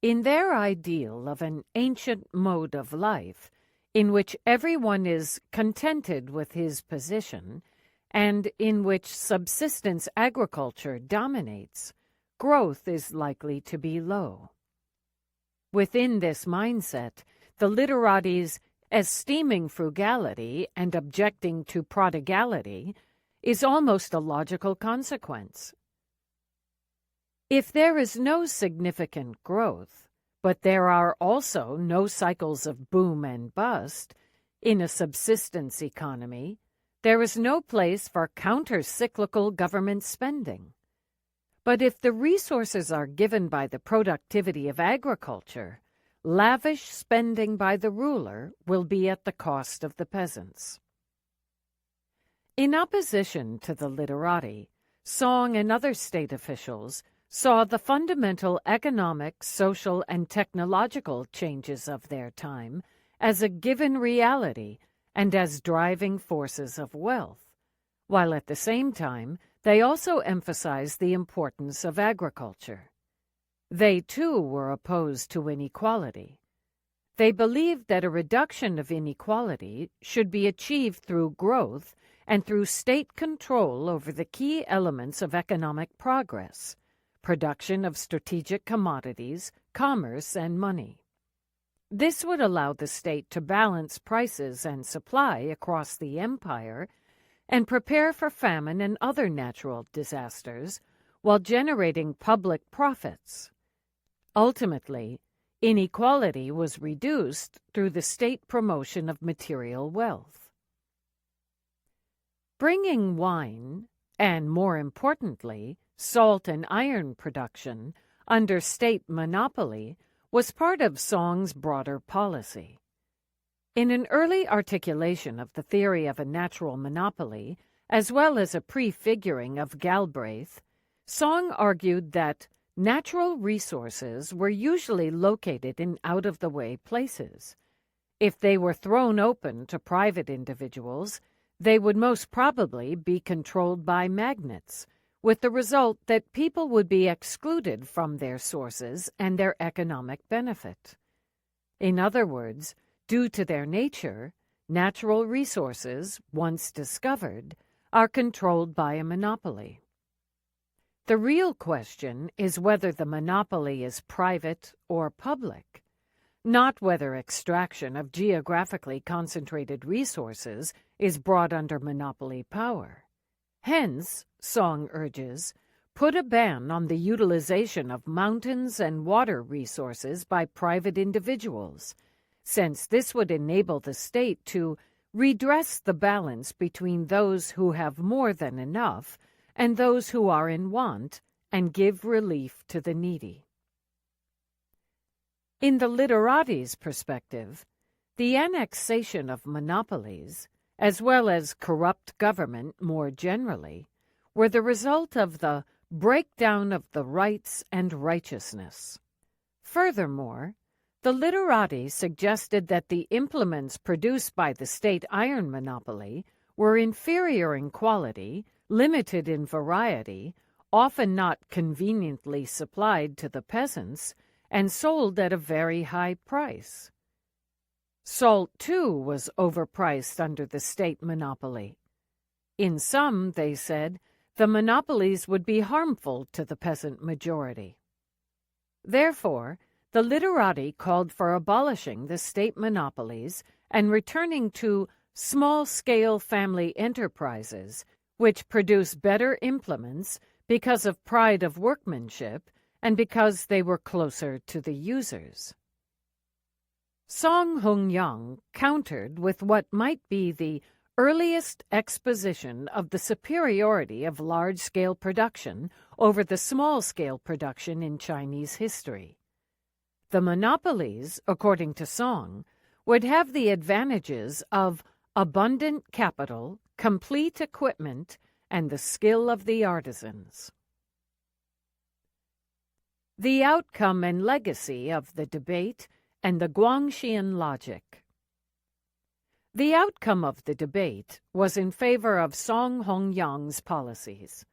In their ideal of an ancient mode of life, in which everyone is contented with his position, and in which subsistence agriculture dominates, growth is likely to be low. Within this mindset, the literates esteeming frugality and objecting to prodigality is almost a logical consequence. If there is no significant growth, but there are also no cycles of boom and bust, in a subsistence economy, there is no place for counter-cyclical government spending. But if the resources are given by the productivity of agriculture, lavish spending by the ruler will be at the cost of the peasants. In opposition to the literati, Song and other state officials saw the fundamental economic, social, and technological changes of their time as a given reality and as driving forces of wealth, while at the same time they also emphasized the importance of agriculture. They, too, were opposed to inequality. They believed that a reduction of inequality should be achieved through growth and through state control over the key elements of economic progress: production of strategic commodities, commerce, and money. This would allow the state to balance prices and supply across the empire and prepare for famine and other natural disasters while generating public profits. Ultimately, inequality was reduced through the state promotion of material wealth. Bringing wine, and more importantly, salt and iron production, under state monopoly was part of Song's broader policy. In an early articulation of the theory of a natural monopoly, as well as a prefiguring of Galbraith, Song argued that natural resources were usually located in out-of-the-way places. If they were thrown open to private individuals, they would most probably be controlled by magnates, with the result that people would be excluded from their sources and their economic benefit. In other words, due to their nature, natural resources, once discovered, are controlled by a monopoly. The real question is whether the monopoly is private or public, not whether extraction of geographically concentrated resources is brought under monopoly power. Hence, Song urges, put a ban on the utilization of mountains and water resources by private individuals, since this would enable the state to redress the balance between those who have more than enough and those who are in want, and give relief to the needy. In the literates' perspective, the annexation of monopolies, as well as corrupt government more generally, were the result of the breakdown of the rights and righteousness. Furthermore, the literati suggested that the implements produced by the state iron monopoly were inferior in quality, limited in variety, often not conveniently supplied to the peasants, and sold at a very high price. Salt, too, was overpriced under the state monopoly. In sum, they said, the monopolies would be harmful to the peasant majority. Therefore, the literati called for abolishing the state monopolies and returning to small-scale family enterprises, which produce better implements because of pride of workmanship and because they were closer to the users. Song Hung-yang countered with what might be the earliest exposition of the superiority of large-scale production over the small-scale production in Chinese history. The monopolies, according to Song, would have the advantages of abundant capital, complete equipment, and the skill of the artisans. The outcome and legacy of the debate and the Guangxian logic. The outcome of the debate was in favor of Song Hongyang's policies.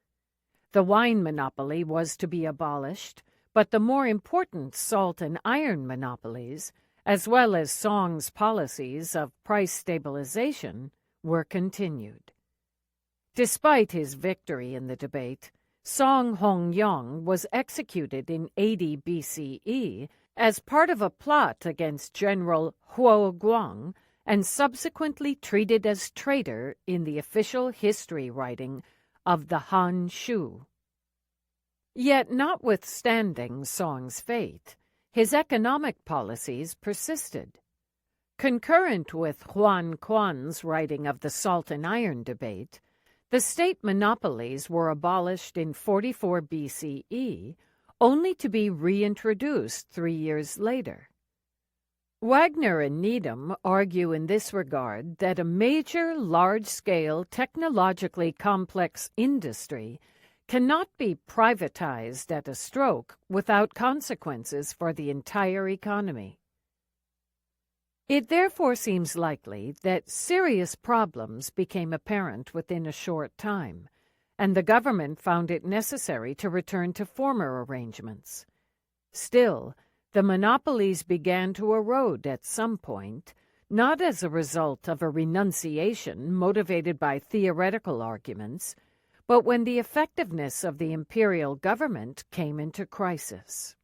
The wine monopoly was to be abolished, but the more important salt and iron monopolies, as well as Song's policies of price stabilization, were continued. Despite his victory in the debate, Song Hongyang was executed in 80 BCE as part of a plot against General Huo Guang and subsequently treated as traitor in the official history writing of the Han Shu. Yet notwithstanding Song's fate, his economic policies persisted. Concurrent with Huan Quan's writing of the salt and iron debate, the state monopolies were abolished in 44 BCE, only to be reintroduced 3 years later. Wagner and Needham argue in this regard that a major, large-scale, technologically complex industry cannot be privatized at a stroke without consequences for the entire economy. It therefore seems likely that serious problems became apparent within a short time, and the government found it necessary to return to former arrangements. Still, the monopolies began to erode at some point, not as a result of a renunciation motivated by theoretical arguments, but when the effectiveness of the imperial government came into crisis.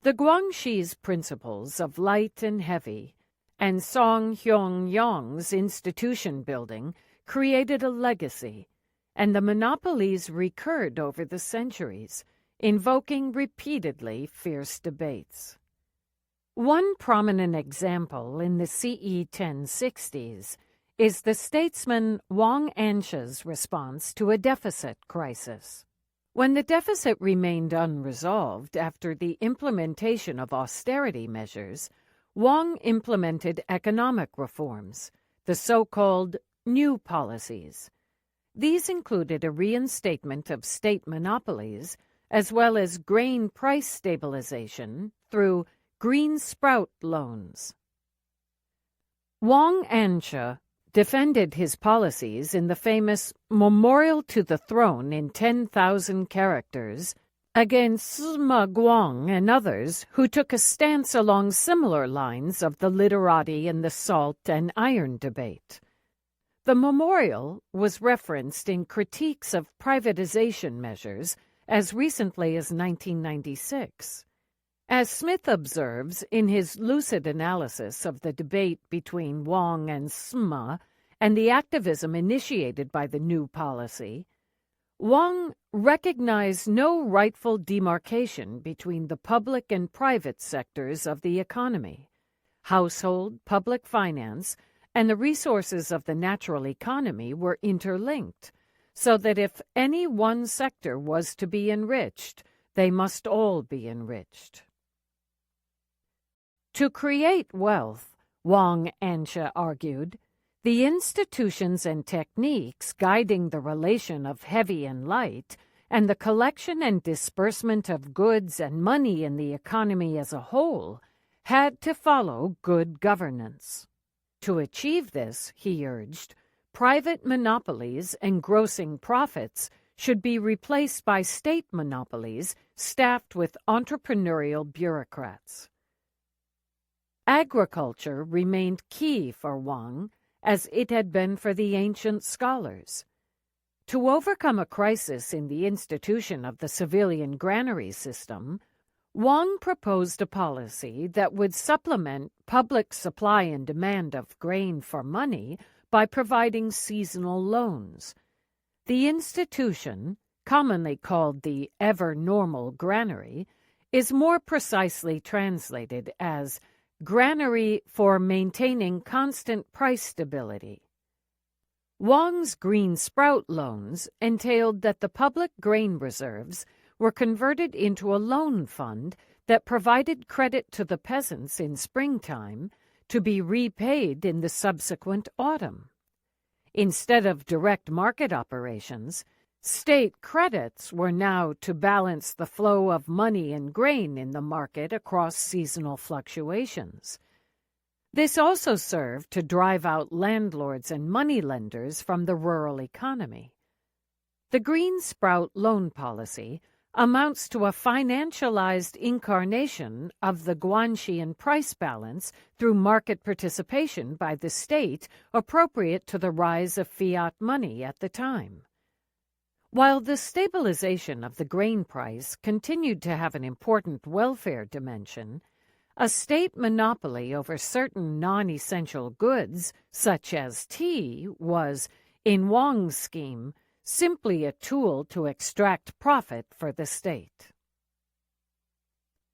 The Guangxi's principles of light and heavy and Song Hongyang's institution building created a legacy, and the monopolies recurred over the centuries, invoking repeatedly fierce debates. One prominent example in the CE 1060s is the statesman Wang Ansha's response to a deficit crisis. When the deficit remained unresolved after the implementation of austerity measures, Wang implemented economic reforms, the so-called new policies. These included a reinstatement of state monopolies, as well as grain price stabilization through green sprout loans. Wang Ansha defended his policies in the famous Memorial to the Throne in 10,000 characters against Sima Guang and others who took a stance along similar lines of the literati in the salt and iron debate. The memorial was referenced in critiques of privatization measures as recently as 1996. As Smith observes in his lucid analysis of the debate between Wang and Sima and the activism initiated by the new policy, Wang recognized no rightful demarcation between the public and private sectors of the economy. Household, public finance, and the resources of the natural economy were interlinked, so that if any one sector was to be enriched, they must all be enriched. To create wealth, Wang Ansha argued, the institutions and techniques guiding the relation of heavy and light, and the collection and disbursement of goods and money in the economy as a whole, had to follow good governance. To achieve this, he urged, private monopolies engrossing profits should be replaced by state monopolies staffed with entrepreneurial bureaucrats. Agriculture remained key for Wang, as it had been for the ancient scholars. To overcome a crisis in the institution of the civilian granary system, Wang proposed a policy that would supplement public supply and demand of grain for money by providing seasonal loans. The institution, commonly called the ever-normal granary, is more precisely translated as granary for maintaining constant price stability. Wang's green sprout loans entailed that the public grain reserves were converted into a loan fund that provided credit to the peasants in springtime to be repaid in the subsequent autumn. Instead of direct market operations, state credits were now to balance the flow of money and grain in the market across seasonal fluctuations. This also served to drive out landlords and moneylenders from the rural economy. The Green Sprout loan policy amounts to a financialized incarnation of the Guanxian price balance through market participation by the state appropriate to the rise of fiat money at the time. While the stabilization of the grain price continued to have an important welfare dimension, a state monopoly over certain non-essential goods, such as tea, was, in Wang's scheme, simply a tool to extract profit for the state.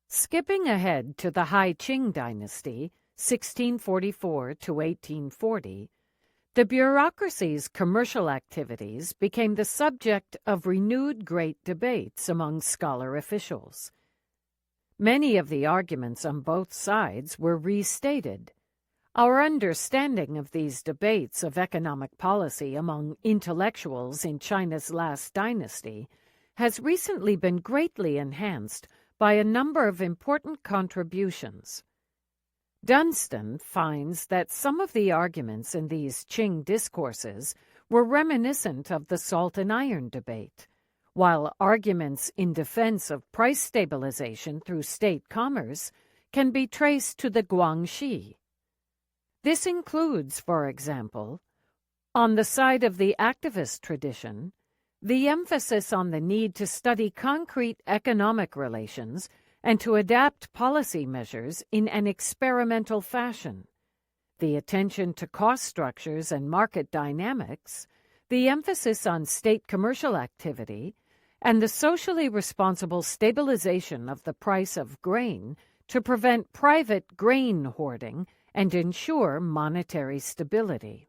Skipping ahead to the High Qing dynasty, 1644 to 1840, the bureaucracy's commercial activities became the subject of renewed great debates among scholar officials. Many of the arguments on both sides were restated. Our understanding of these debates of economic policy among intellectuals in China's last dynasty has recently been greatly enhanced by a number of important contributions. Dunstan finds that some of the arguments in these Qing discourses were reminiscent of the salt and iron debate, while arguments in defense of price stabilization through state commerce can be traced to the Guangxi. This includes, for example, on the side of the activist tradition, the emphasis on the need to study concrete economic relations and to adapt policy measures in an experimental fashion, the attention to cost structures and market dynamics, the emphasis on state commercial activity, and the socially responsible stabilization of the price of grain to prevent private grain hoarding and ensure monetary stability.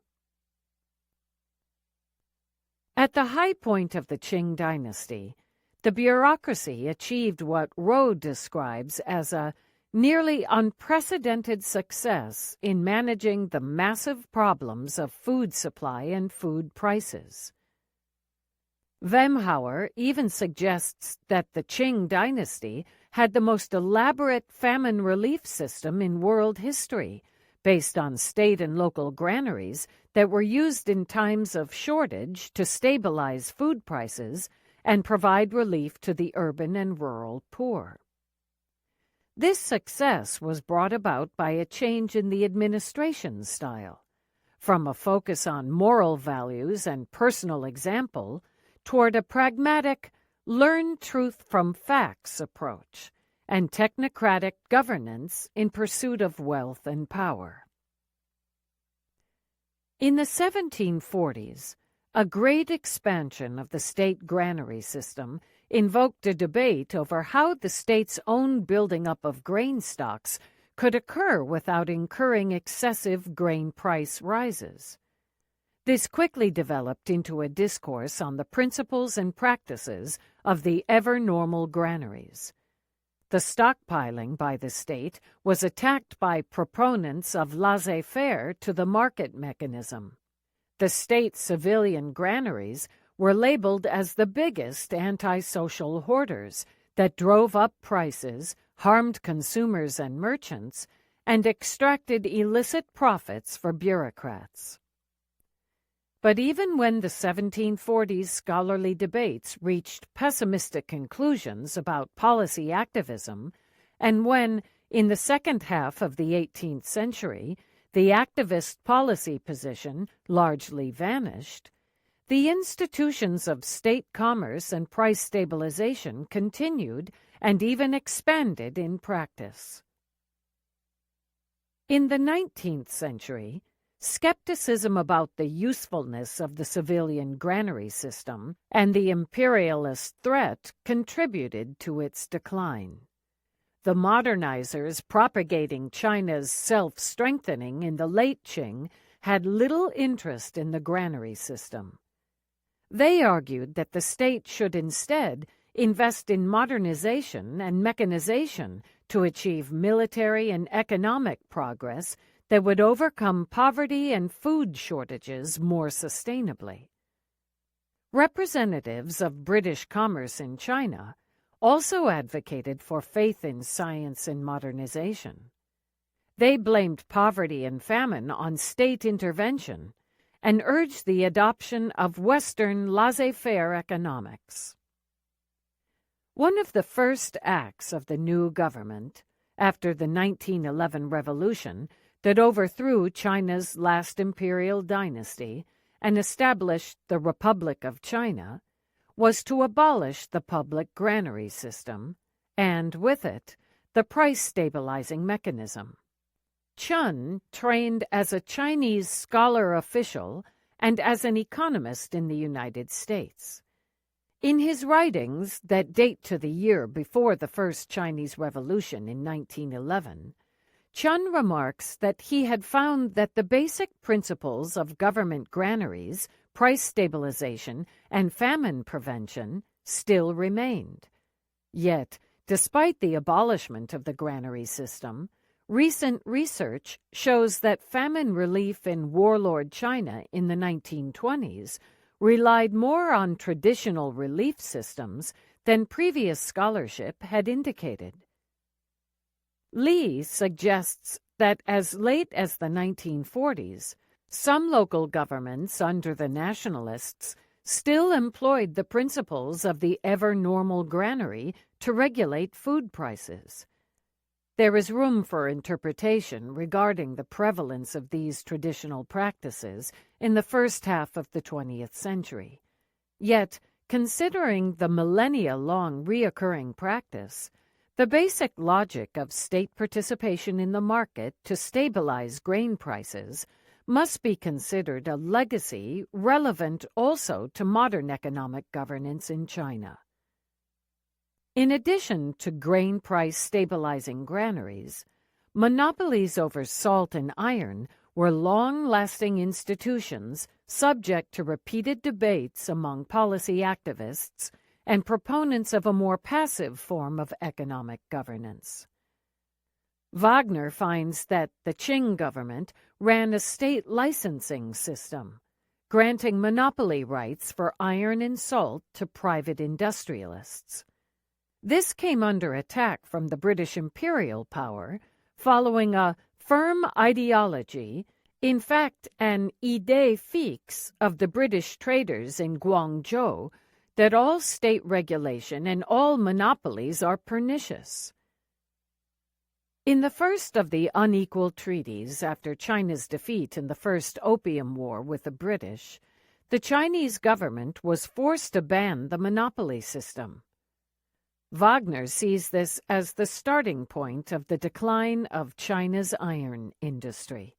At the high point of the Qing dynasty, the bureaucracy achieved what Rowe describes as a nearly unprecedented success in managing the massive problems of food supply and food prices. Wemhauer even suggests that the Qing dynasty had the most elaborate famine relief system in world history, based on state and local granaries that were used in times of shortage to stabilize food prices and provide relief to the urban and rural poor. This success was brought about by a change in the administration style, from a focus on moral values and personal example toward a pragmatic, learn truth from facts approach and technocratic governance in pursuit of wealth and power. In the 1740s, a great expansion of the state granary system invoked a debate over how the state's own building up of grain stocks could occur without incurring excessive grain price rises. This quickly developed into a discourse on the principles and practices of the ever-normal granaries. The stockpiling by the state was attacked by proponents of laissez-faire to the market mechanism. The state's civilian granaries were labeled as the biggest antisocial hoarders that drove up prices, harmed consumers and merchants, and extracted illicit profits for bureaucrats. But even when the 1740s scholarly debates reached pessimistic conclusions about policy activism, and when, in the second half of the 18th century, the activist policy position largely vanished, the institutions of state commerce and price stabilization continued and even expanded in practice. In the 19th century, skepticism about the usefulness of the civilian granary system and the imperialist threat contributed to its decline. The modernizers propagating China's self-strengthening in the late Qing had little interest in the granary system. They argued that the state should instead invest in modernization and mechanization to achieve military and economic progress that would overcome poverty and food shortages more sustainably. Representatives of British commerce in China also advocated for faith in science and modernization. They blamed poverty and famine on state intervention and urged the adoption of Western laissez-faire economics. One of the first acts of the new government, after the 1911 revolution that overthrew China's last imperial dynasty and established the Republic of China, was to abolish the public granary system, and with it, the price-stabilizing mechanism. Chun trained as a Chinese scholar official and as an economist in the United States. In his writings that date to the year before the First Chinese Revolution in 1911, Chun remarks that he had found that the basic principles of government granaries, price stabilization, and famine prevention still remained. Yet, despite the abolishment of the granary system, recent research shows that famine relief in warlord China in the 1920s relied more on traditional relief systems than previous scholarship had indicated. Lee suggests that as late as the 1940s, some local governments under the nationalists still employed the principles of the ever-normal granary to regulate food prices. There is room for interpretation regarding the prevalence of these traditional practices in the first half of the 20th century. Yet, considering the millennia-long reoccurring practice, the basic logic of state participation in the market to stabilize grain prices must be considered a legacy relevant also to modern economic governance in China. In addition to grain price stabilizing granaries, monopolies over salt and iron were long-lasting institutions subject to repeated debates among policy activists and proponents of a more passive form of economic governance. Wagner finds that the Qing government ran a state licensing system, granting monopoly rights for iron and salt to private industrialists. This came under attack from the British imperial power following a firm ideology, in fact an idée fixe of the British traders in Guangzhou, that all state regulation and all monopolies are pernicious. In the first of the unequal treaties after China's defeat in the First Opium War with the British, the Chinese government was forced to ban the monopoly system. Wagner sees this as the starting point of the decline of China's iron industry.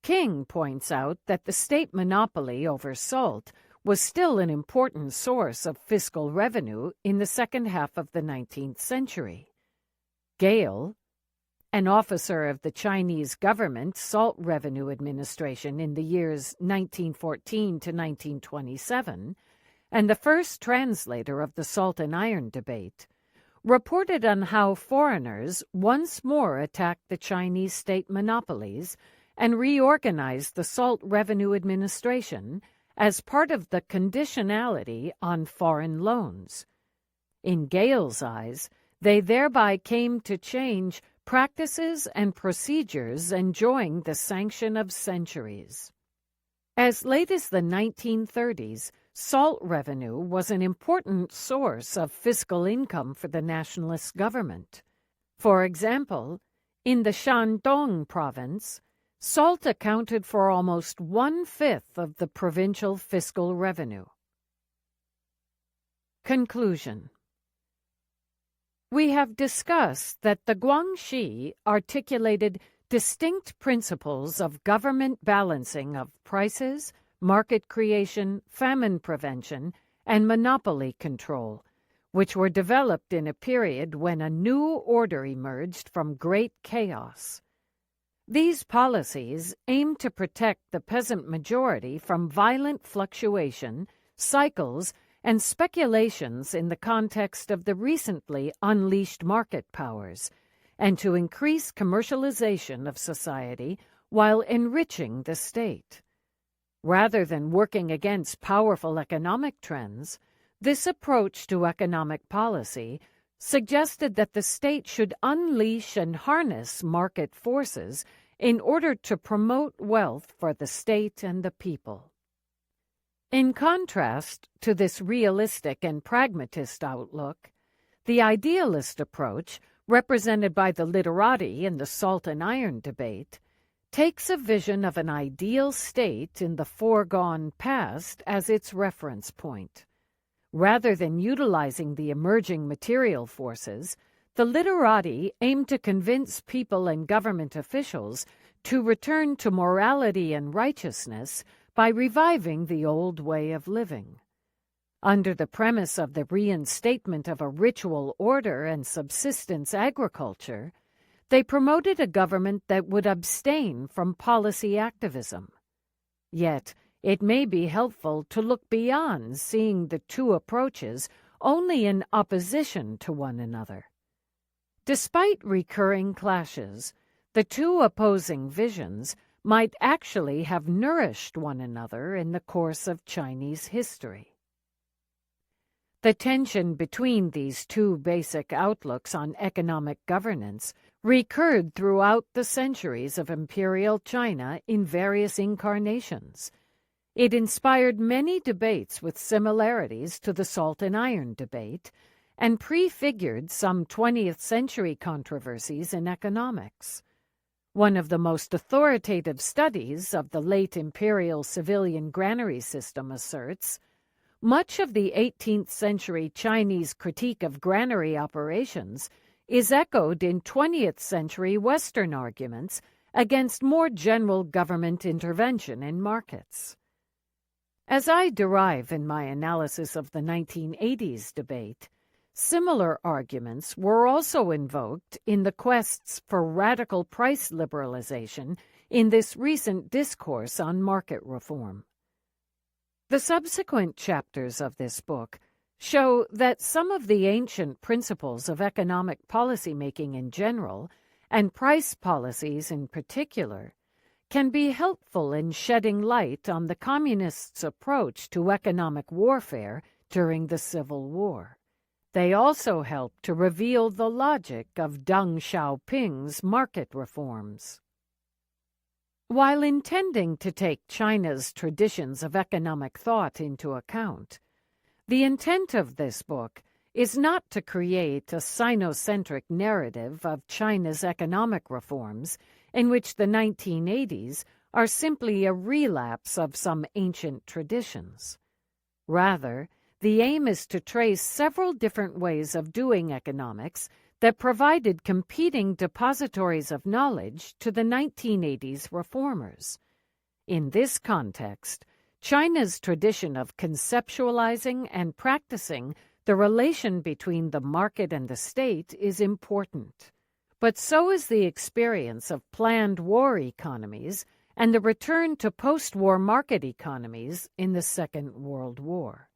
King points out that the state monopoly over salt was still an important source of fiscal revenue in the second half of the 19th century. Gale, an officer of the Chinese government Salt Revenue Administration in the years 1914 to 1927, and the first translator of the salt and iron debate, reported on how foreigners once more attacked the Chinese state monopolies and reorganized the Salt Revenue Administration as part of the conditionality on foreign loans. In Gale's eyes, they thereby came to change practices and procedures enjoying the sanction of centuries. As late as the 1930s, salt revenue was an important source of fiscal income for the nationalist government. For example, in the Shandong province, salt accounted for almost 1/5 of the provincial fiscal revenue. Conclusion. We have discussed that the Guangxi articulated distinct principles of government balancing of prices, market creation, famine prevention, and monopoly control, which were developed in a period when a new order emerged from great chaos. These policies aim to protect the peasant majority from violent fluctuation, cycles, and speculations in the context of the recently unleashed market powers, and to increase commercialization of society while enriching the state. Rather than working against powerful economic trends, this approach to economic policy suggested that the state should unleash and harness market forces in order to promote wealth for the state and the people. In contrast to this realistic and pragmatist outlook, the idealist approach, represented by the literati in the salt and iron debate, takes a vision of an ideal state in the foregone past as its reference point. Rather than utilizing the emerging material forces, the literati aim to convince people and government officials to return to morality and righteousness by reviving the old way of living. Under the premise of the reinstatement of a ritual order and subsistence agriculture, they promoted a government that would abstain from policy activism. Yet, it may be helpful to look beyond seeing the two approaches only in opposition to one another. Despite recurring clashes, the two opposing visions might actually have nourished one another in the course of Chinese history. The tension between these two basic outlooks on economic governance recurred throughout the centuries of imperial China in various incarnations. It inspired many debates with similarities to the salt and iron debate, and prefigured some 20th century controversies in economics. One of the most authoritative studies of the late imperial civilian granary system asserts, much of the 18th century Chinese critique of granary operations is echoed in 20th century Western arguments against more general government intervention in markets. As I derive in my analysis of the 1980s debate, similar arguments were also invoked in the quests for radical price liberalization in this recent discourse on market reform. The subsequent chapters of this book show that some of the ancient principles of economic policymaking in general, and price policies in particular, can be helpful in shedding light on the communists' approach to economic warfare during the Civil War. They also help to reveal the logic of Deng Xiaoping's market reforms. While intending to take China's traditions of economic thought into account, the intent of this book is not to create a Sinocentric narrative of China's economic reforms in which the 1980s are simply a relapse of some ancient traditions. Rather, the aim is to trace several different ways of doing economics that provided competing depositories of knowledge to the 1980s reformers. In this context, China's tradition of conceptualizing and practicing the relation between the market and the state is important. But so is the experience of planned war economies and the return to post-war market economies in the Second World War.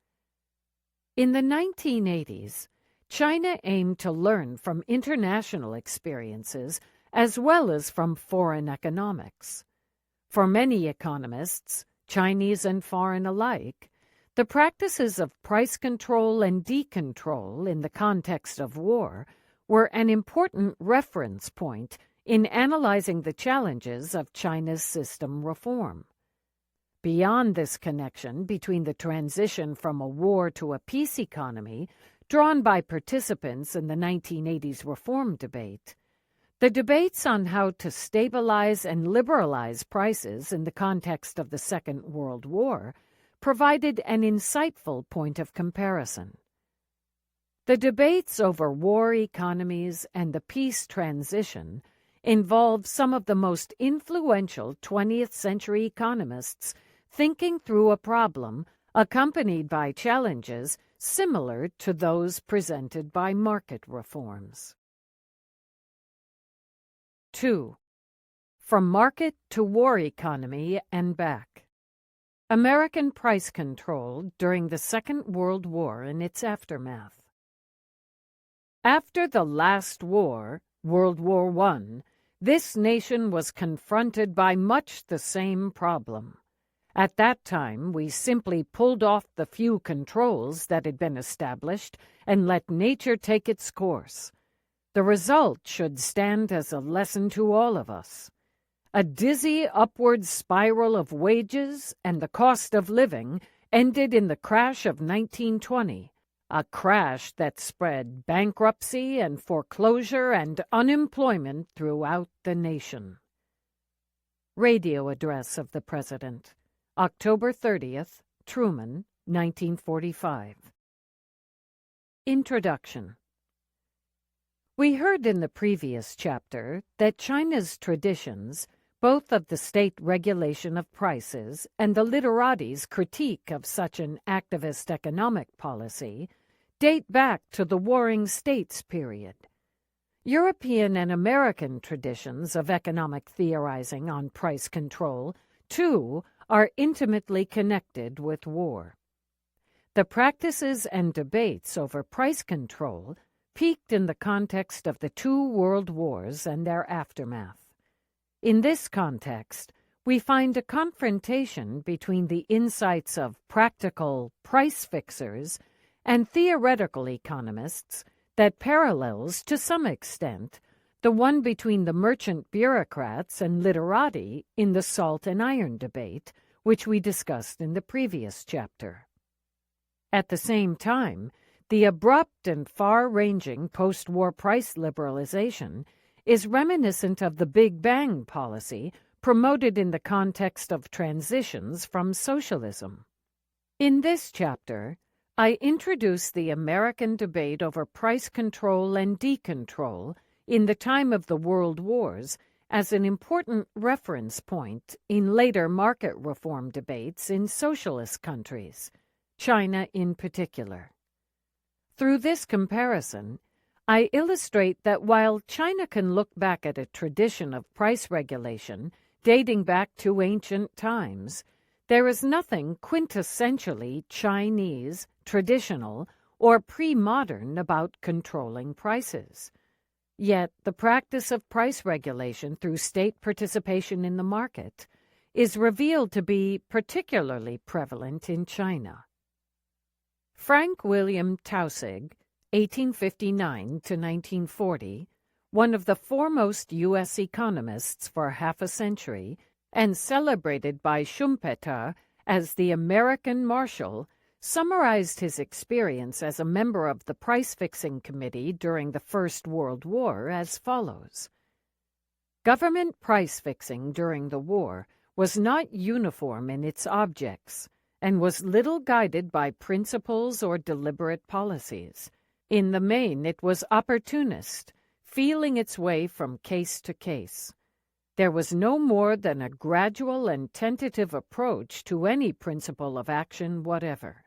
In the 1980s, China aimed to learn from international experiences as well as from foreign economics. For many economists, Chinese and foreign alike, the practices of price control and decontrol in the context of war were an important reference point in analyzing the challenges of China's system reform. Beyond this connection between the transition from a war to a peace economy drawn by participants in the 1980s reform debate, the debates on how to stabilize and liberalize prices in the context of the Second World War provided an insightful point of comparison. The debates over war economies and the peace transition involve some of the most influential 20th century economists thinking through a problem accompanied by challenges similar to those presented by market reforms. 2. From Market to War Economy and Back. American price control during the Second World War and its aftermath. After the last war, World War I, this nation was confronted by much the same problem: At that time, we simply pulled off the few controls that had been established and let nature take its course. The result should stand as a lesson to all of us. A dizzy upward spiral of wages and the cost of living ended in the crash of 1920, a crash that spread bankruptcy and foreclosure and unemployment throughout the nation. Radio Address of the President, October 30th, Truman, 1945. Introduction. We heard in the previous chapter that China's traditions, both of the state regulation of prices and the literati's critique of such an activist economic policy, date back to the Warring States period. European and American traditions of economic theorizing on price control, too, are intimately connected with war. The practices and debates over price control peaked in the context of the two world wars and their aftermath. In this context, we find a confrontation between the insights of practical price fixers and theoretical economists that parallels, to some extent, the one between the merchant bureaucrats and literati in the salt and iron debate, which we discussed in the previous chapter. At the same time, the abrupt and far-ranging post-war price liberalization is reminiscent of the Big Bang policy promoted in the context of transitions from socialism. In this chapter, I introduce the American debate over price control and decontrol in the time of the World Wars as an important reference point in later market reform debates in socialist countries, China in particular. Through this comparison, I illustrate that while China can look back at a tradition of price regulation dating back to ancient times, there is nothing quintessentially Chinese, traditional, or pre-modern about controlling prices. Yet the practice of price regulation through state participation in the market is revealed to be particularly prevalent in China. Frank William Taussig, 1859 to 1940, one of the foremost U.S. economists for half a century, and celebrated by Schumpeter as the American Marshal, summarized his experience as a member of the price-fixing committee during the First World War as follows. Government price-fixing during the war was not uniform in its objects and was little guided by principles or deliberate policies. In the main, it was opportunist, feeling its way from case to case. There was no more than a gradual and tentative approach to any principle of action whatever.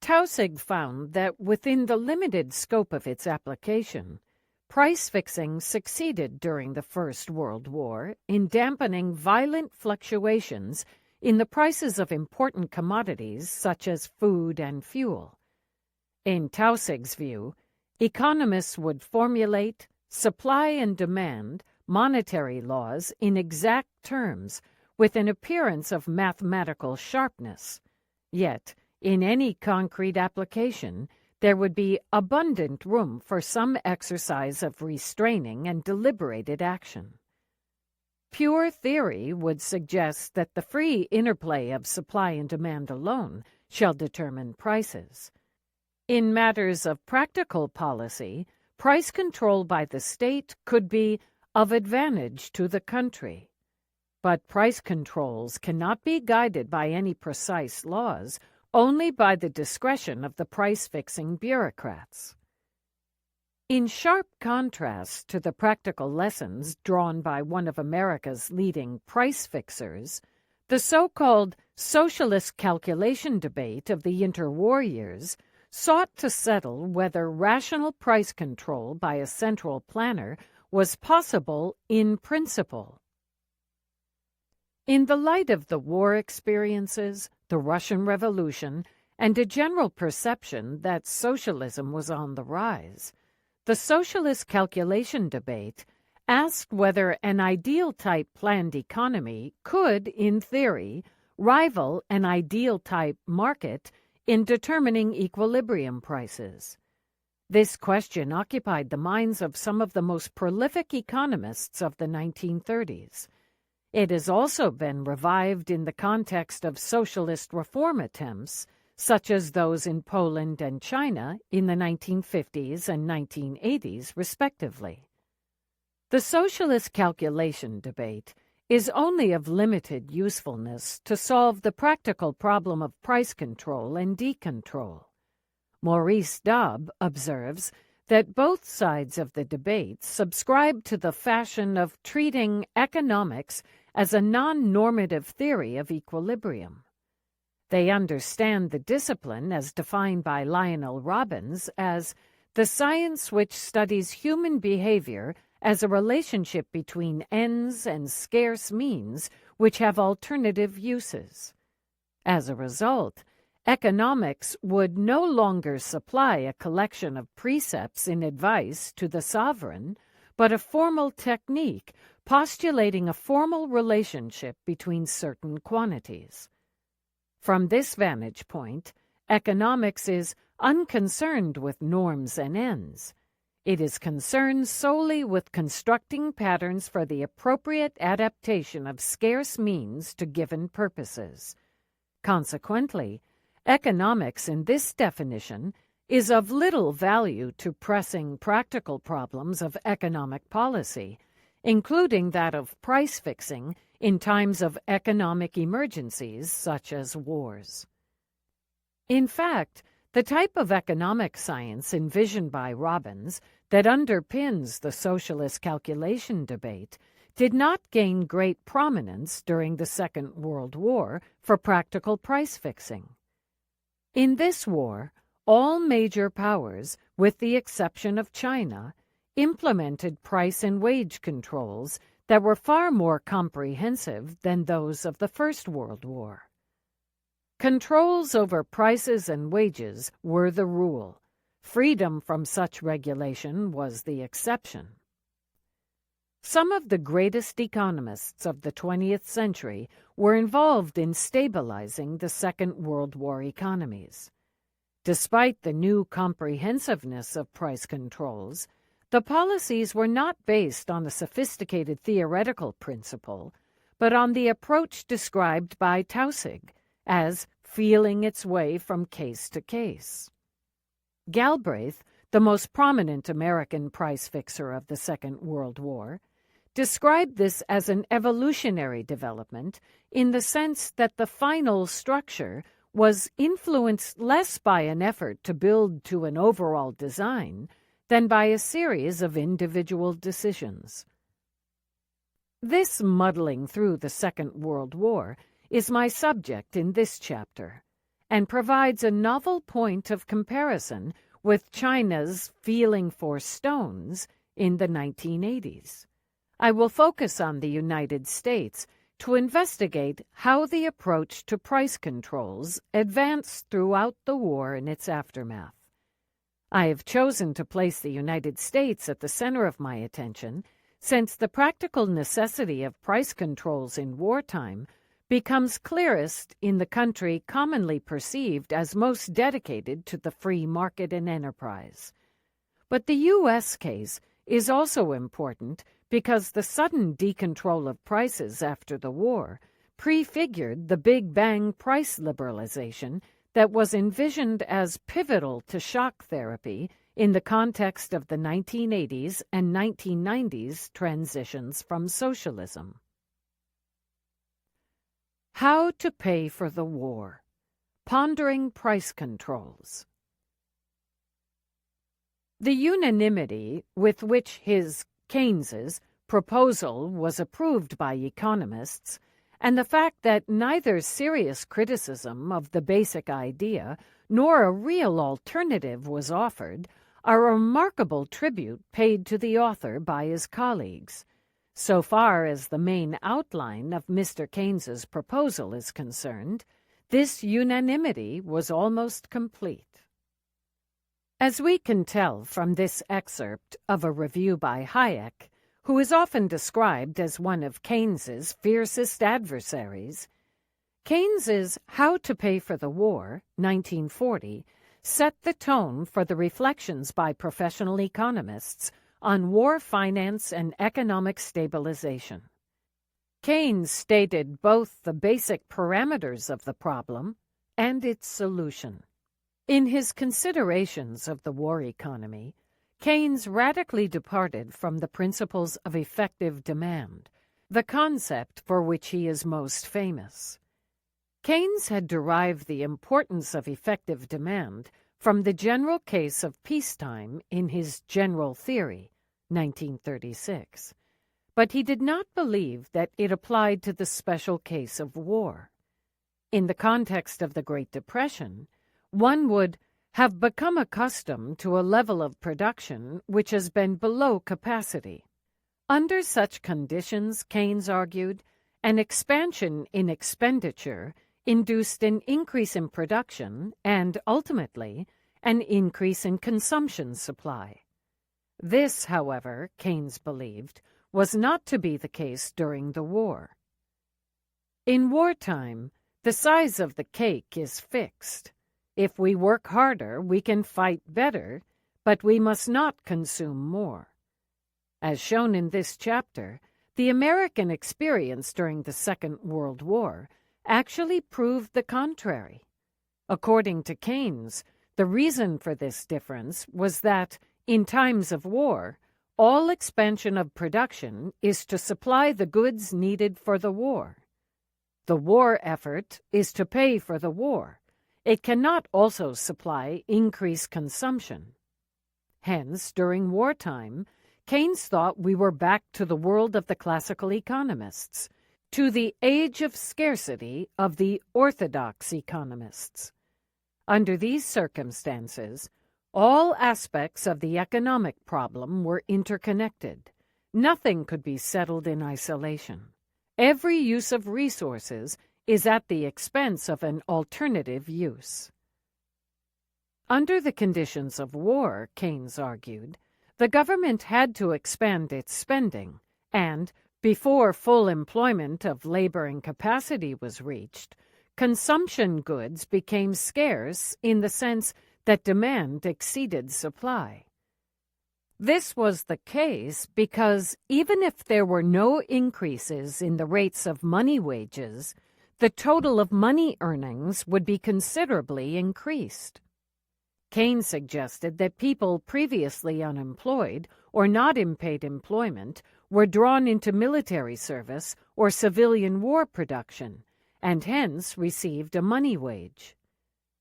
Taussig found that within the limited scope of its application, price-fixing succeeded during the First World War in dampening violent fluctuations in the prices of important commodities such as food and fuel. In Taussig's view, economists would formulate supply and demand monetary laws in exact terms with an appearance of mathematical sharpness. Yet, in any concrete application, there would be abundant room for some exercise of restraining and deliberated action. Pure theory would suggest that the free interplay of supply and demand alone shall determine prices. In matters of practical policy, price control by the state could be of advantage to the country. But price controls cannot be guided by any precise laws, only by the discretion of the price-fixing bureaucrats. In sharp contrast to the practical lessons drawn by one of America's leading price fixers, the so-called socialist calculation debate of the interwar years sought to settle whether rational price control by a central planner was possible in principle. In the light of the war experiences, the Russian Revolution, and a general perception that socialism was on the rise, the socialist calculation debate asked whether an ideal-type planned economy could, in theory, rival an ideal-type market in determining equilibrium prices. This question occupied the minds of some of the most prolific economists of the 1930s. It has also been revived in the context of socialist reform attempts, such as those in Poland and China in the 1950s and 1980s, respectively. The socialist calculation debate is only of limited usefulness to solve the practical problem of price control and decontrol. Maurice Daub observes that both sides of the debate subscribe to the fashion of treating economics as a non-normative theory of equilibrium. They understand the discipline, as defined by Lionel Robbins, as the science which studies human behavior as a relationship between ends and scarce means which have alternative uses. As a result, economics would no longer supply a collection of precepts in advice to the sovereign, but a formal technique postulating a formal relationship between certain quantities. From this vantage point, economics is unconcerned with norms and ends. It is concerned solely with constructing patterns for the appropriate adaptation of scarce means to given purposes. Consequently, economics in this definition is of little value to pressing practical problems of economic policy, including that of price fixing in times of economic emergencies such as wars. In fact, the type of economic science envisioned by Robbins that underpins the socialist calculation debate did not gain great prominence during the Second World War for practical price fixing. In this war, all major powers, with the exception of China, implemented price and wage controls that were far more comprehensive than those of the First World War. Controls over prices and wages were the rule. Freedom from such regulation was the exception. Some of the greatest economists of the 20th century were involved in stabilizing the Second World War economies. Despite the new comprehensiveness of price controls, the policies were not based on a sophisticated theoretical principle, but on the approach described by Taussig as feeling its way from case to case. Galbraith, the most prominent American price fixer of the Second World War, described this as an evolutionary development in the sense that the final structure was influenced less by an effort to build to an overall design than by a series of individual decisions. This muddling through the Second World War is my subject in this chapter, and provides a novel point of comparison with China's feeling for stones in the 1980s. I will focus on the United States to investigate how the approach to price controls advanced throughout the war and its aftermath. I have chosen to place the United States at the center of my attention since the practical necessity of price controls in wartime becomes clearest in the country commonly perceived as most dedicated to the free market and enterprise. But the U.S. case is also important because the sudden decontrol of prices after the war prefigured the Big Bang price liberalization that was envisioned as pivotal to shock therapy in the context of the 1980s and 1990s transitions from socialism. How to Pay for the War. Pondering Price Controls. The unanimity with which Keynes's proposal was approved by economists, and the fact that neither serious criticism of the basic idea nor a real alternative was offered, are a remarkable tribute paid to the author by his colleagues. So far as the main outline of Mr. Keynes's proposal is concerned, this unanimity was almost complete. As we can tell from this excerpt of a review by Hayek, who is often described as one of Keynes's fiercest adversaries, Keynes's How to Pay for the War, 1940, set the tone for the reflections by professional economists on war finance and economic stabilization. Keynes stated both the basic parameters of the problem and its solution. In his considerations of the war economy, Keynes radically departed from the principles of effective demand, the concept for which he is most famous. Keynes had derived the importance of effective demand from the general case of peacetime in his General Theory, 1936, but he did not believe that it applied to the special case of war. In the context of the Great Depression, one would have become accustomed to a level of production which has been below capacity. Under such conditions, Keynes argued, an expansion in expenditure induced an increase in production and, ultimately, an increase in consumption supply. This, however, Keynes believed, was not to be the case during the war. In wartime, the size of the cake is fixed. If we work harder, we can fight better, but we must not consume more. As shown in this chapter, the American experience during the Second World War actually proved the contrary. According to Keynes, the reason for this difference was that, in times of war, all expansion of production is to supply the goods needed for the war. The war effort is to pay for the war. It cannot also supply increased consumption. Hence, during wartime, Keynes thought we were back to the world of the classical economists, to the age of scarcity of the orthodox economists. Under these circumstances, all aspects of the economic problem were interconnected. Nothing could be settled in isolation. Every use of resources is at the expense of an alternative use. Under the conditions of war, Keynes argued, the government had to expand its spending, and, before full employment of laboring capacity was reached, consumption goods became scarce in the sense that demand exceeded supply. This was the case because even if there were no increases in the rates of money wages, the total of money earnings would be considerably increased. Keynes suggested that people previously unemployed or not in paid employment were drawn into military service or civilian war production, and hence received a money wage.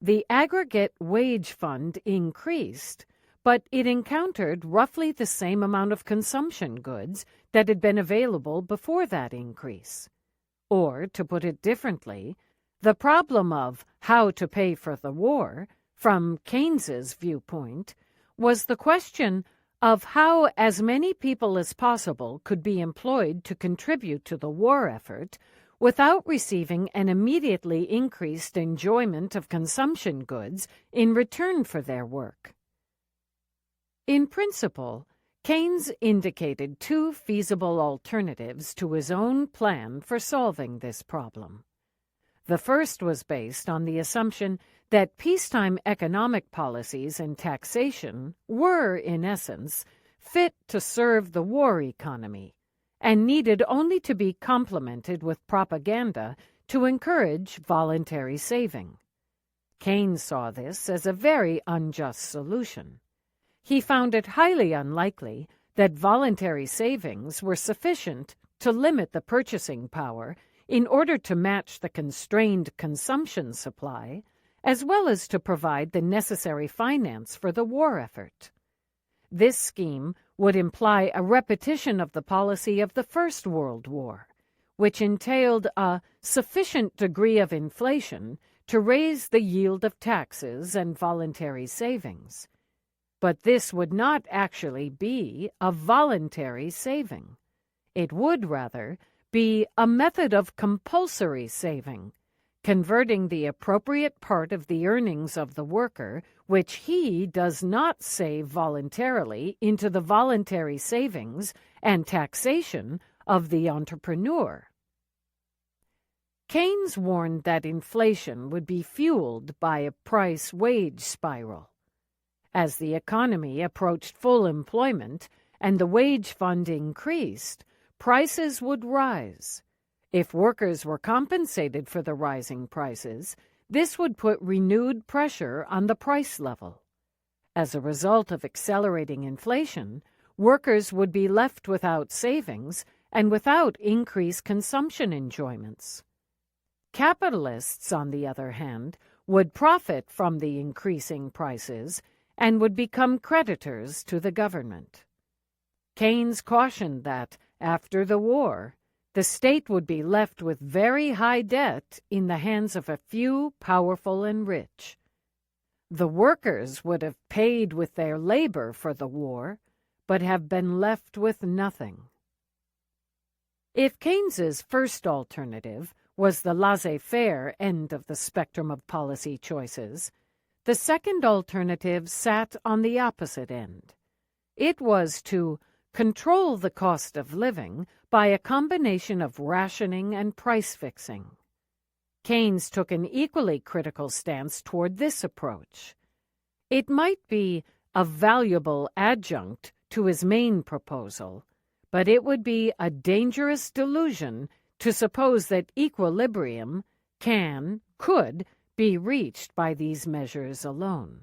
The aggregate wage fund increased, but it encountered roughly the same amount of consumption goods that had been available before that increase. Or, to put it differently, the problem of how to pay for the war, from Keynes's viewpoint, was the question of how as many people as possible could be employed to contribute to the war effort without receiving an immediately increased enjoyment of consumption goods in return for their work. In principle, Keynes indicated two feasible alternatives to his own plan for solving this problem. The first was based on the assumption that peacetime economic policies and taxation were, in essence, fit to serve the war economy, and needed only to be complemented with propaganda to encourage voluntary saving. Keynes saw this as a very unjust solution. He found it highly unlikely that voluntary savings were sufficient to limit the purchasing power in order to match the constrained consumption supply, as well as to provide the necessary finance for the war effort. This scheme would imply a repetition of the policy of the First World War, which entailed a sufficient degree of inflation to raise the yield of taxes and voluntary savings. But this would not actually be a voluntary saving. It would, rather, be a method of compulsory saving, converting the appropriate part of the earnings of the worker, which he does not save voluntarily, into the voluntary savings and taxation of the entrepreneur. Keynes warned that inflation would be fueled by a price-wage spiral. As the economy approached full employment and the wage fund increased, prices would rise. If workers were compensated for the rising prices, this would put renewed pressure on the price level. As a result of accelerating inflation, workers would be left without savings and without increased consumption enjoyments. Capitalists, on the other hand, would profit from the increasing prices and would become creditors to the government. Keynes cautioned that, after the war, the state would be left with very high debt in the hands of a few powerful and rich. The workers would have paid with their labor for the war, but have been left with nothing. If Keynes's first alternative was the laissez-faire end of the spectrum of policy choices, the second alternative sat on the opposite end. It was to control the cost of living by a combination of rationing and price fixing. Keynes took an equally critical stance toward this approach. It might be a valuable adjunct to his main proposal, but it would be a dangerous delusion to suppose that equilibrium could be reached by these measures alone.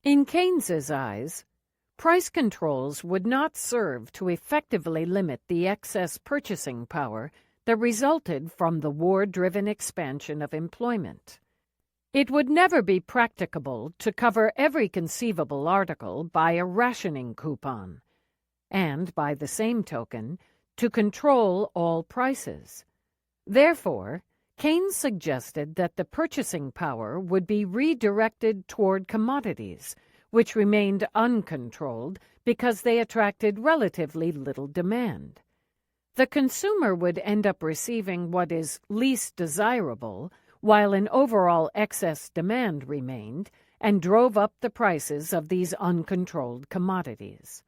In Keynes's eyes, price controls would not serve to effectively limit the excess purchasing power that resulted from the war-driven expansion of employment. It would never be practicable to cover every conceivable article by a rationing coupon, and, by the same token, to control all prices. Therefore, Keynes suggested that the purchasing power would be redirected toward commodities, which remained uncontrolled because they attracted relatively little demand. The consumer would end up receiving what is least desirable, while an overall excess demand remained and drove up the prices of these uncontrolled commodities.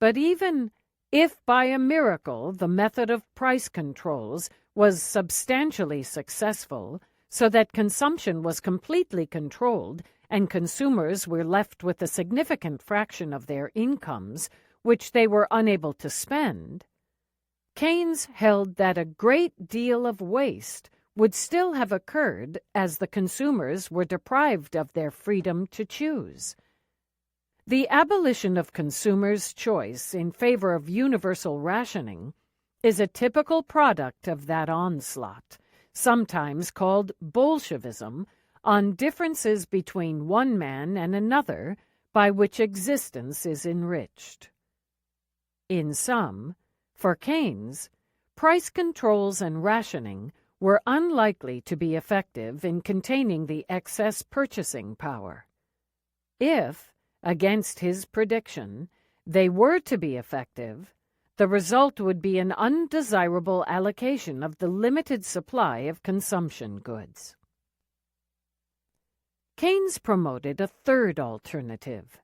But even if by a miracle the method of price controls was substantially successful, so that consumption was completely controlled and consumers were left with a significant fraction of their incomes, which they were unable to spend, Keynes held that a great deal of waste would still have occurred as the consumers were deprived of their freedom to choose. The abolition of consumers' choice in favor of universal rationing is a typical product of that onslaught, sometimes called Bolshevism, on differences between one man and another by which existence is enriched. In sum, for Keynes, price controls and rationing were unlikely to be effective in containing the excess purchasing power. If, against his prediction, they were to be effective, the result would be an undesirable allocation of the limited supply of consumption goods. Keynes promoted a third alternative,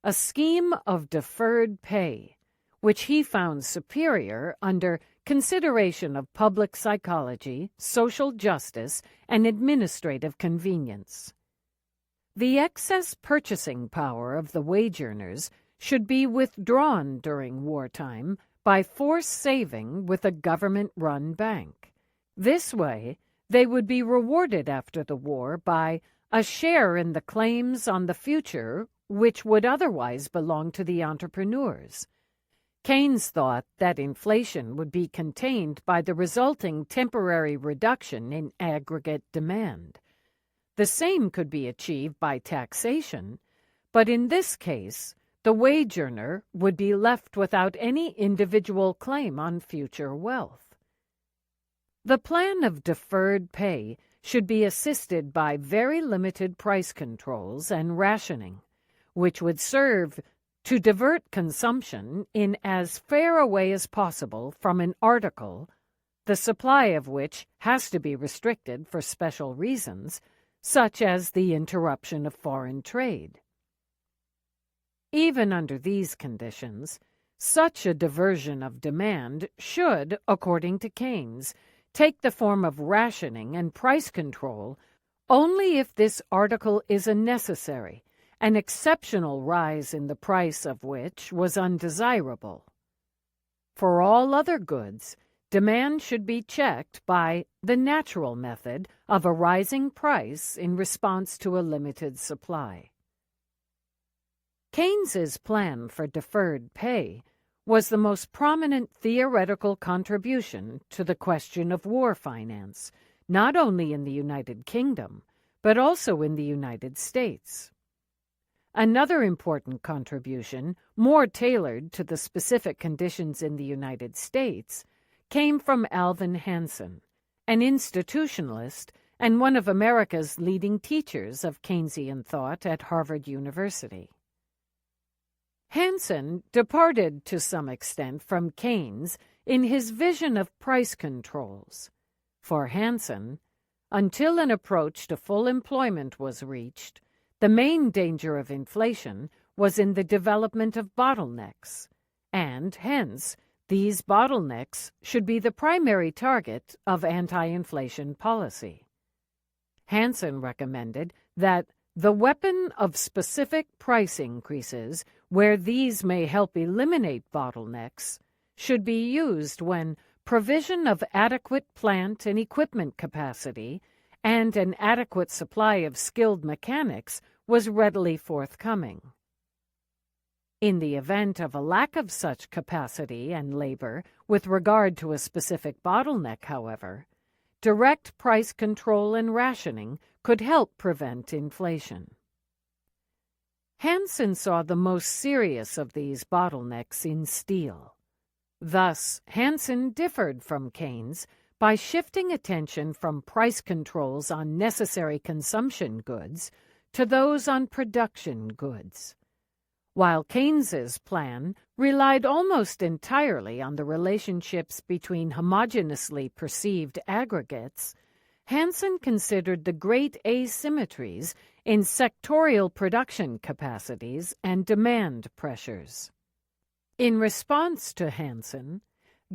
a scheme of deferred pay, which he found superior under consideration of public psychology, social justice, and administrative convenience. The excess purchasing power of the wage earners should be withdrawn during wartime by forced saving with a government-run bank. This way, they would be rewarded after the war by a share in the claims on the future which would otherwise belong to the entrepreneurs. Keynes thought that inflation would be contained by the resulting temporary reduction in aggregate demand. The same could be achieved by taxation, but in this case, the wage earner would be left without any individual claim on future wealth. The plan of deferred pay should be assisted by very limited price controls and rationing, which would serve to divert consumption in as fair a way as possible from an article, the supply of which has to be restricted for special reasons, such as the interruption of foreign trade. Even under these conditions, Such a diversion of demand should, according to Keynes, take the form of rationing and price control only if this article is a necessary, an exceptional rise in the price of which was undesirable. For all other goods, demand should be checked by the natural method of a rising price in response to a limited supply. Keynes's plan for deferred pay was the most prominent theoretical contribution to the question of war finance, not only in the United Kingdom, but also in the United States. Another important contribution, more tailored to the specific conditions in the United States, came from Alvin Hansen, an institutionalist and one of America's leading teachers of Keynesian thought at Harvard University. Hansen departed to some extent from Keynes in his vision of price controls. For Hansen, until an approach to full employment was reached, the main danger of inflation was in the development of bottlenecks, and hence these bottlenecks should be the primary target of anti-inflation policy. Hansen recommended that the weapon of specific price increases, where these may help eliminate bottlenecks, should be used when provision of adequate plant and equipment capacity and an adequate supply of skilled mechanics was readily forthcoming. In the event of a lack of such capacity and labor with regard to a specific bottleneck, however, direct price control and rationing could help prevent inflation. Hansen saw the most serious of these bottlenecks in steel. Thus, Hansen differed from Keynes by shifting attention from price controls on necessary consumption goods to those on production goods. While Keynes's plan relied almost entirely on the relationships between homogeneously perceived aggregates, Hansen considered the great asymmetries in sectorial production capacities and demand pressures. In response to Hansen,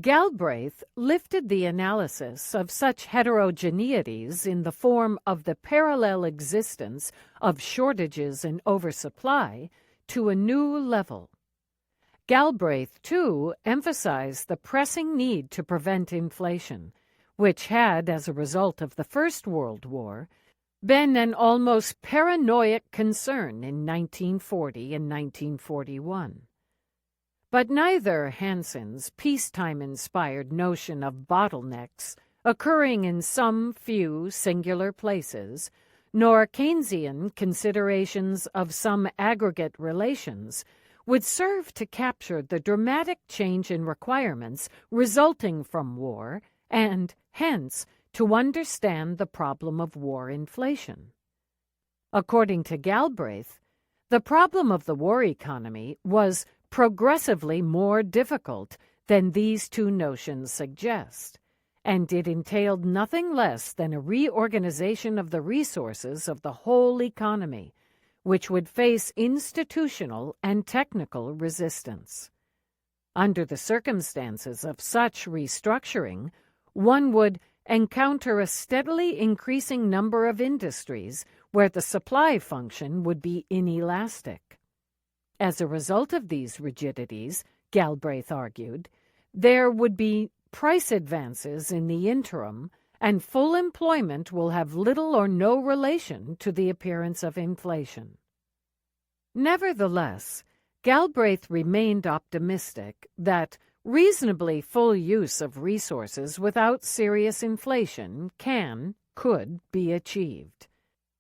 Galbraith lifted the analysis of such heterogeneities in the form of the parallel existence of shortages and oversupply to a new level. Galbraith, too, emphasized the pressing need to prevent inflation, which had, as a result of the First World War, been an almost paranoid concern in 1940 and 1941. But neither Hansen's peacetime-inspired notion of bottlenecks occurring in some few singular places, nor Keynesian considerations of some aggregate relations would serve to capture the dramatic change in requirements resulting from war and, hence, to understand the problem of war inflation. According to Galbraith, the problem of the war economy was progressively more difficult than these two notions suggest, and it entailed nothing less than a reorganization of the resources of the whole economy, which would face institutional and technical resistance. Under the circumstances of such restructuring, one would encounter a steadily increasing number of industries where the supply function would be inelastic. As a result of these rigidities, Galbraith argued, there would be price advances in the interim, and full employment will have little or no relation to the appearance of inflation. Nevertheless, Galbraith remained optimistic that reasonably full use of resources without serious inflation could be achieved.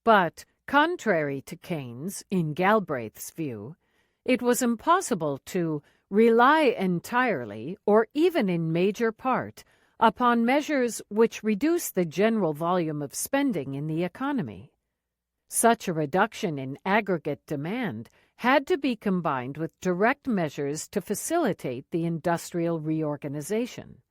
But, contrary to Keynes, in Galbraith's view, it was impossible to rely entirely, or even in major part, upon measures which reduce the general volume of spending in the economy. Such a reduction in aggregate demand had to be combined with direct measures to facilitate the industrial reorganization.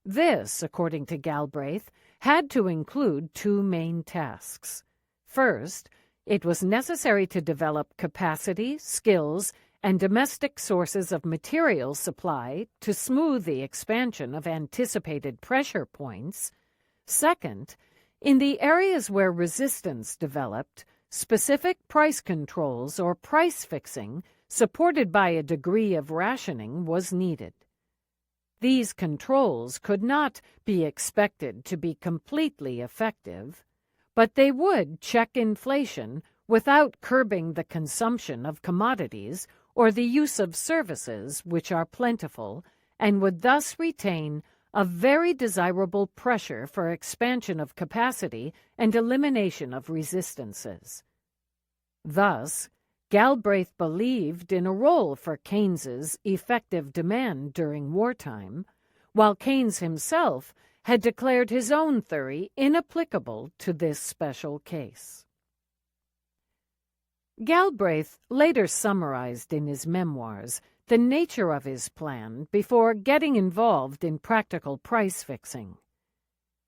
This, according to Galbraith, had to include two main tasks. First, it was necessary to develop capacity, skills, and domestic sources of material supply to smooth the expansion of anticipated pressure points. Second, in the areas where resistance developed, specific price controls or price fixing, supported by a degree of rationing, was needed. These controls could not be expected to be completely effective, but they would check inflation without curbing the consumption of commodities or the use of services which are plentiful, and would thus retain a very desirable pressure for expansion of capacity and elimination of resistances. Thus, Galbraith believed in a role for Keynes's effective demand during wartime, while Keynes himself had declared his own theory inapplicable to this special case. Galbraith later summarized in his memoirs the nature of his plan before getting involved in practical price fixing.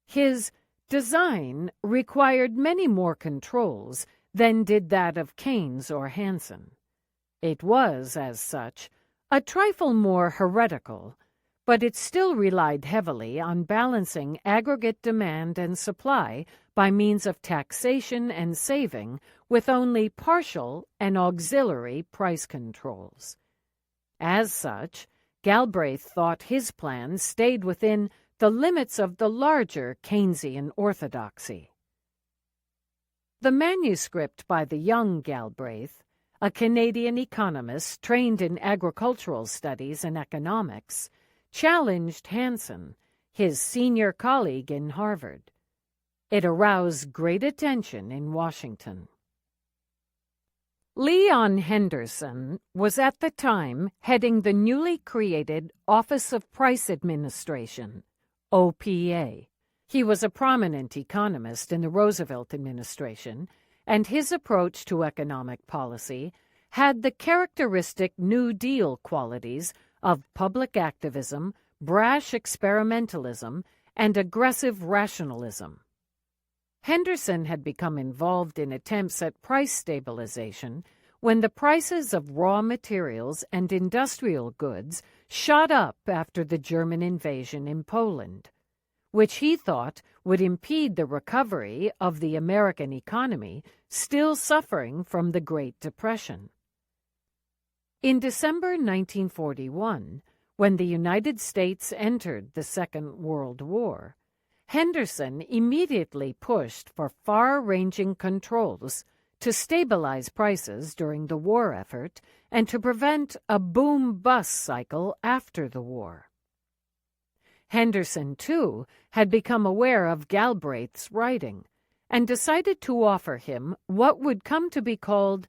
His design required many more controls than did that of Keynes or Hansen. It was, as such, a trifle more heretical, but it still relied heavily on balancing aggregate demand and supply by means of taxation and saving with only partial and auxiliary price controls. As such, Galbraith thought his plan stayed within the limits of the larger Keynesian orthodoxy. The manuscript by the young Galbraith, a Canadian economist trained in agricultural studies and economics, challenged Hansen, his senior colleague in Harvard. It aroused great attention in Washington. Leon Henderson was at the time heading the newly created Office of Price Administration, OPA. He was a prominent economist in the Roosevelt administration, and his approach to economic policy had the characteristic New Deal qualities of public activism, brash experimentalism, and aggressive rationalism. Henderson had become involved in attempts at price stabilization when the prices of raw materials and industrial goods shot up after the German invasion in Poland, which he thought would impede the recovery of the American economy still suffering from the Great Depression. In December 1941, when the United States entered the Second World War, Henderson immediately pushed for far-ranging controls to stabilize prices during the war effort and to prevent a boom-bust cycle after the war. Henderson, too, had become aware of Galbraith's writing and decided to offer him what would come to be called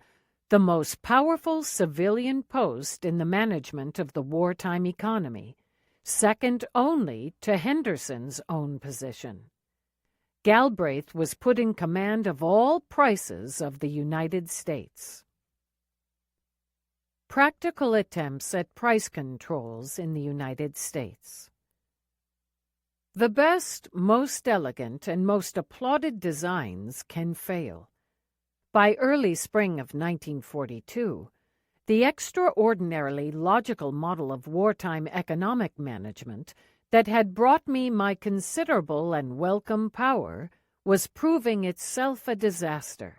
the most powerful civilian post in the management of the wartime economy, second only to Henderson's own position. Galbraith was put in command of all prices of the United States. Practical attempts at price controls in the United States. The best, most elegant, and most applauded designs can fail. By early spring of 1942, the extraordinarily logical model of wartime economic management that had brought me my considerable and welcome power was proving itself a disaster.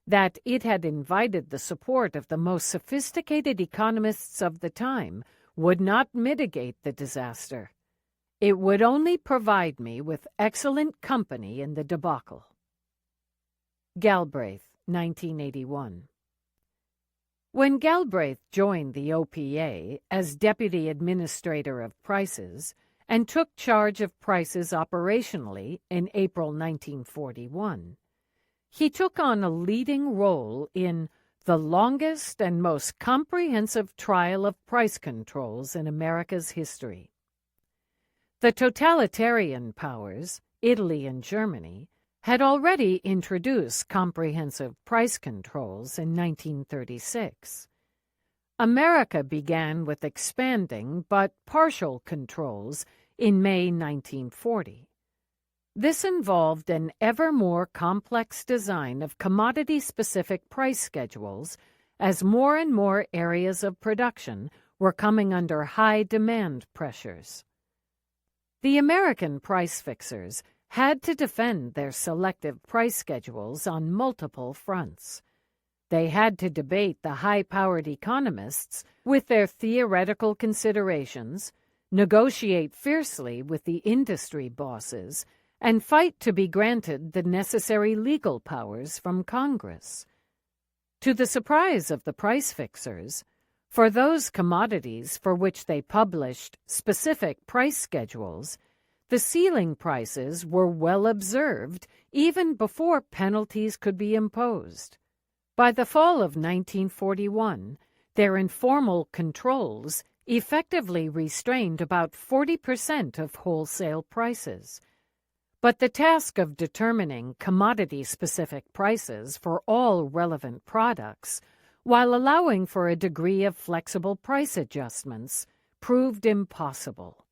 That it had invited the support of the most sophisticated economists of the time would not mitigate the disaster. It would only provide me with excellent company in the debacle. Galbraith, 1981. When Galbraith joined the OPA as Deputy Administrator of Prices and took charge of prices operationally in April 1941, he took on a leading role in the longest and most comprehensive trial of price controls in America's history. The totalitarian powers, Italy and Germany, had already introduced comprehensive price controls in 1936. America began with expanding but partial controls in May 1940. This involved an ever more complex design of commodity-specific price schedules as more and more areas of production were coming under high demand pressures. The American price fixers had to defend their selective price schedules on multiple fronts. They had to debate the high-powered economists with their theoretical considerations, negotiate fiercely with the industry bosses, and fight to be granted the necessary legal powers from Congress. To the surprise of the price fixers, for those commodities for which they published specific price schedules, the ceiling prices were well observed even before penalties could be imposed. By the fall of 1941, their informal controls effectively restrained about 40% of wholesale prices. But the task of determining commodity-specific prices for all relevant products, while allowing for a degree of flexible price adjustments, proved impossible.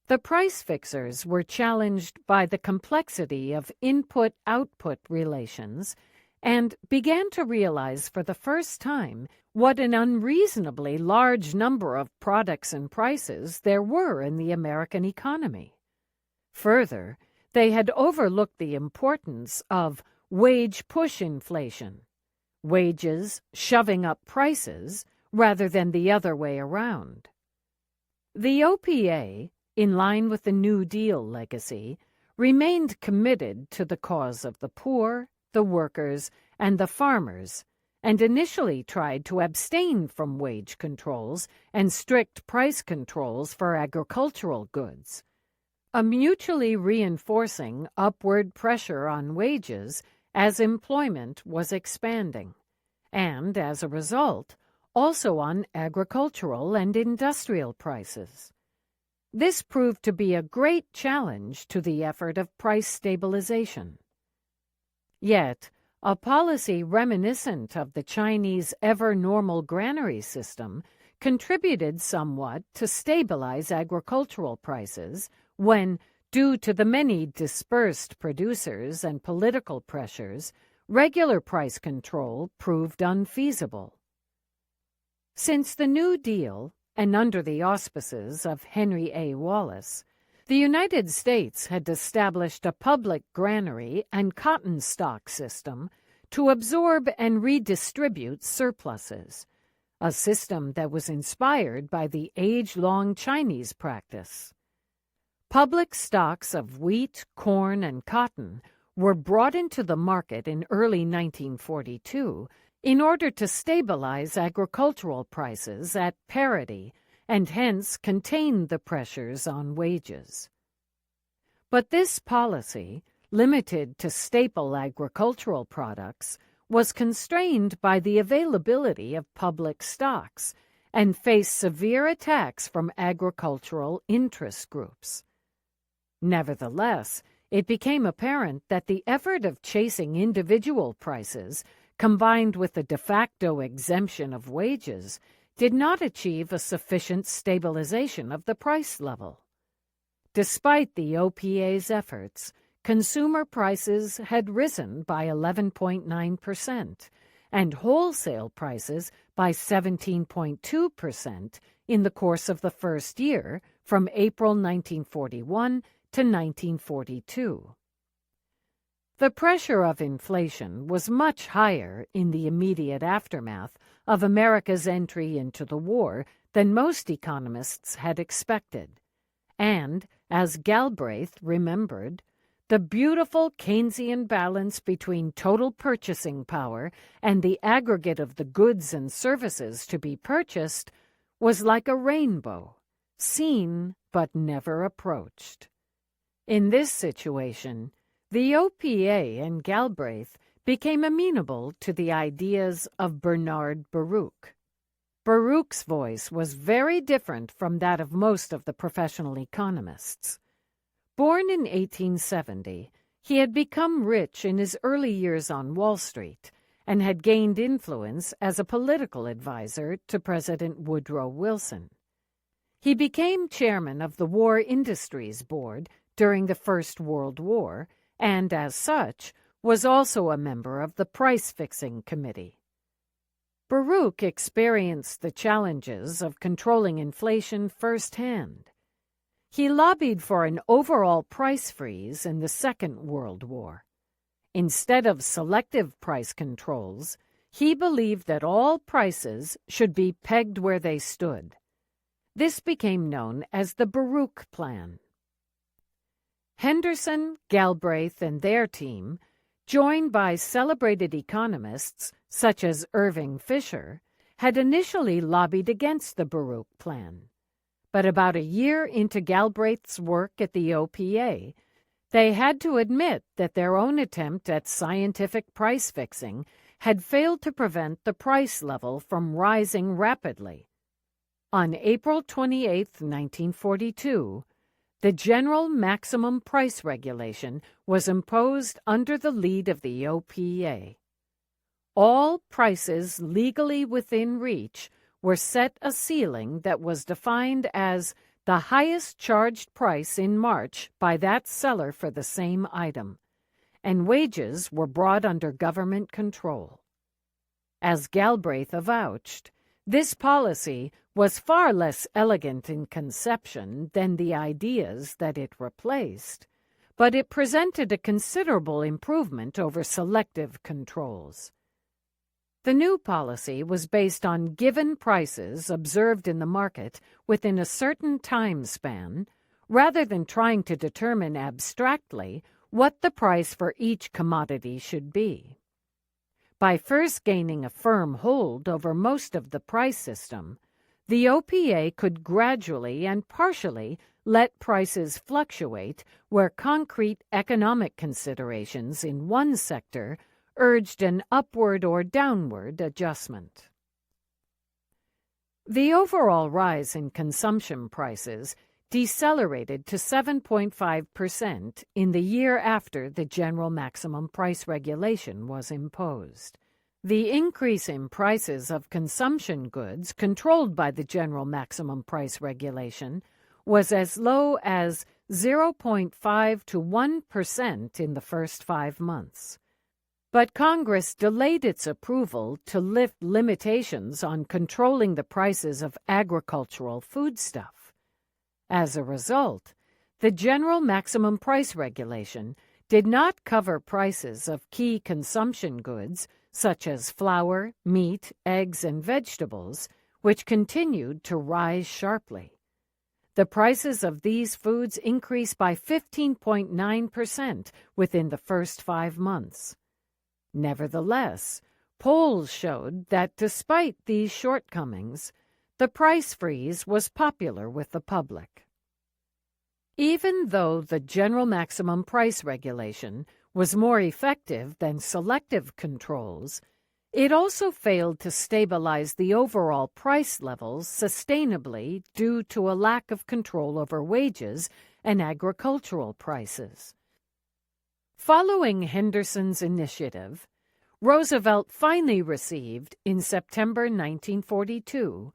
The price fixers were challenged by the complexity of input-output relations and began to realize for the first time what an unreasonably large number of products and prices there were in the American economy. Further, they had overlooked the importance of wage push inflation, wages shoving up prices rather than the other way around. The OPA, in line with the New Deal legacy, remained committed to the cause of the poor, the workers, and the farmers, and initially tried to abstain from wage controls and strict price controls for agricultural goods. A mutually reinforcing upward pressure on wages as employment was expanding, and as a result, also on agricultural and industrial prices. This proved to be a great challenge to the effort of price stabilization. Yet, a policy reminiscent of the Chinese ever-normal granary system contributed somewhat to stabilize agricultural prices when, due to the many dispersed producers and political pressures, regular price control proved unfeasible. Since the New Deal, and under the auspices of Henry A. Wallace, the United States had established a public granary and cotton stock system to absorb and redistribute surpluses, a system that was inspired by the age-long Chinese practice. Public stocks of wheat, corn, and cotton were brought into the market in early 1942 in order to stabilize agricultural prices at parity and hence contain the pressures on wages. But this policy, limited to staple agricultural products, was constrained by the availability of public stocks and faced severe attacks from agricultural interest groups. Nevertheless, it became apparent that the effort of chasing individual prices, combined with the de facto exemption of wages, did not achieve a sufficient stabilization of the price level. Despite the OPA's efforts, consumer prices had risen by 11.9% and wholesale prices by 17.2% in the course of the first year, from April 1941 to 1942. The pressure of inflation was much higher in the immediate aftermath of America's entry into the war than most economists had expected, and, as Galbraith remembered, the beautiful Keynesian balance between total purchasing power and the aggregate of the goods and services to be purchased was like a rainbow, seen but never approached. In this situation, the OPA and Galbraith became amenable to the ideas of Bernard Baruch. Baruch's voice was very different from that of most of the professional economists. Born in 1870, he had become rich in his early years on Wall Street and had gained influence as a political advisor to President Woodrow Wilson. He became chairman of the War Industries Board during the First World War and, as such, was also a member of the Price-Fixing Committee. Baruch experienced the challenges of controlling inflation firsthand. He lobbied for an overall price freeze in the Second World War. Instead of selective price controls, he believed that all prices should be pegged where they stood. This became known as the Baruch Plan. Henderson, Galbraith, and their team, joined by celebrated economists such as Irving Fisher, had initially lobbied against the Baruch Plan. But about a year into Galbraith's work at the OPA, they had to admit that their own attempt at scientific price fixing had failed to prevent the price level from rising rapidly. On April 28, 1942, the General Maximum Price Regulation was imposed under the lead of the OPA. All prices legally within reach were set a ceiling that was defined as the highest charged price in March by that seller for the same item, and wages were brought under government control. As Galbraith avouched, this policy was far less elegant in conception than the ideas that it replaced, but it presented a considerable improvement over selective controls. The new policy was based on given prices observed in the market within a certain time span, rather than trying to determine abstractly what the price for each commodity should be. By first gaining a firm hold over most of the price system, the OPA could gradually and partially let prices fluctuate where concrete economic considerations in one sector urged an upward or downward adjustment. The overall rise in consumption prices decelerated to 7.5% in the year after the General Maximum Price Regulation was imposed. The increase in prices of consumption goods controlled by the General Maximum Price Regulation was as low as 0.5 to 1% in the first 5 months. But Congress delayed its approval to lift limitations on controlling the prices of agricultural foodstuff. As a result, the General Maximum Price Regulation did not cover prices of key consumption goods such as flour, meat, eggs, and vegetables, which continued to rise sharply. The prices of these foods increased by 15.9% within the first 5 months. Nevertheless, polls showed that despite these shortcomings, the price freeze was popular with the public. Even though the General Maximum Price Regulation was more effective than selective controls, it also failed to stabilize the overall price levels sustainably due to a lack of control over wages and agricultural prices. Following Henderson's initiative, Roosevelt finally received, in September 1942,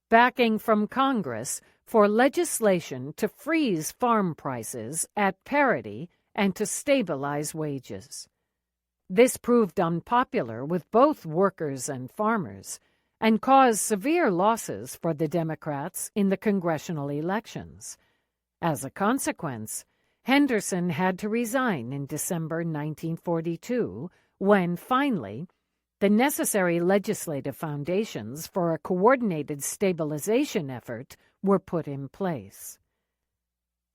backing from Congress for legislation to freeze farm prices at parity and to stabilize wages. This proved unpopular with both workers and farmers and caused severe losses for the Democrats in the congressional elections. As a consequence, Henderson had to resign in December 1942 when, finally, the necessary legislative foundations for a coordinated stabilization effort were put in place.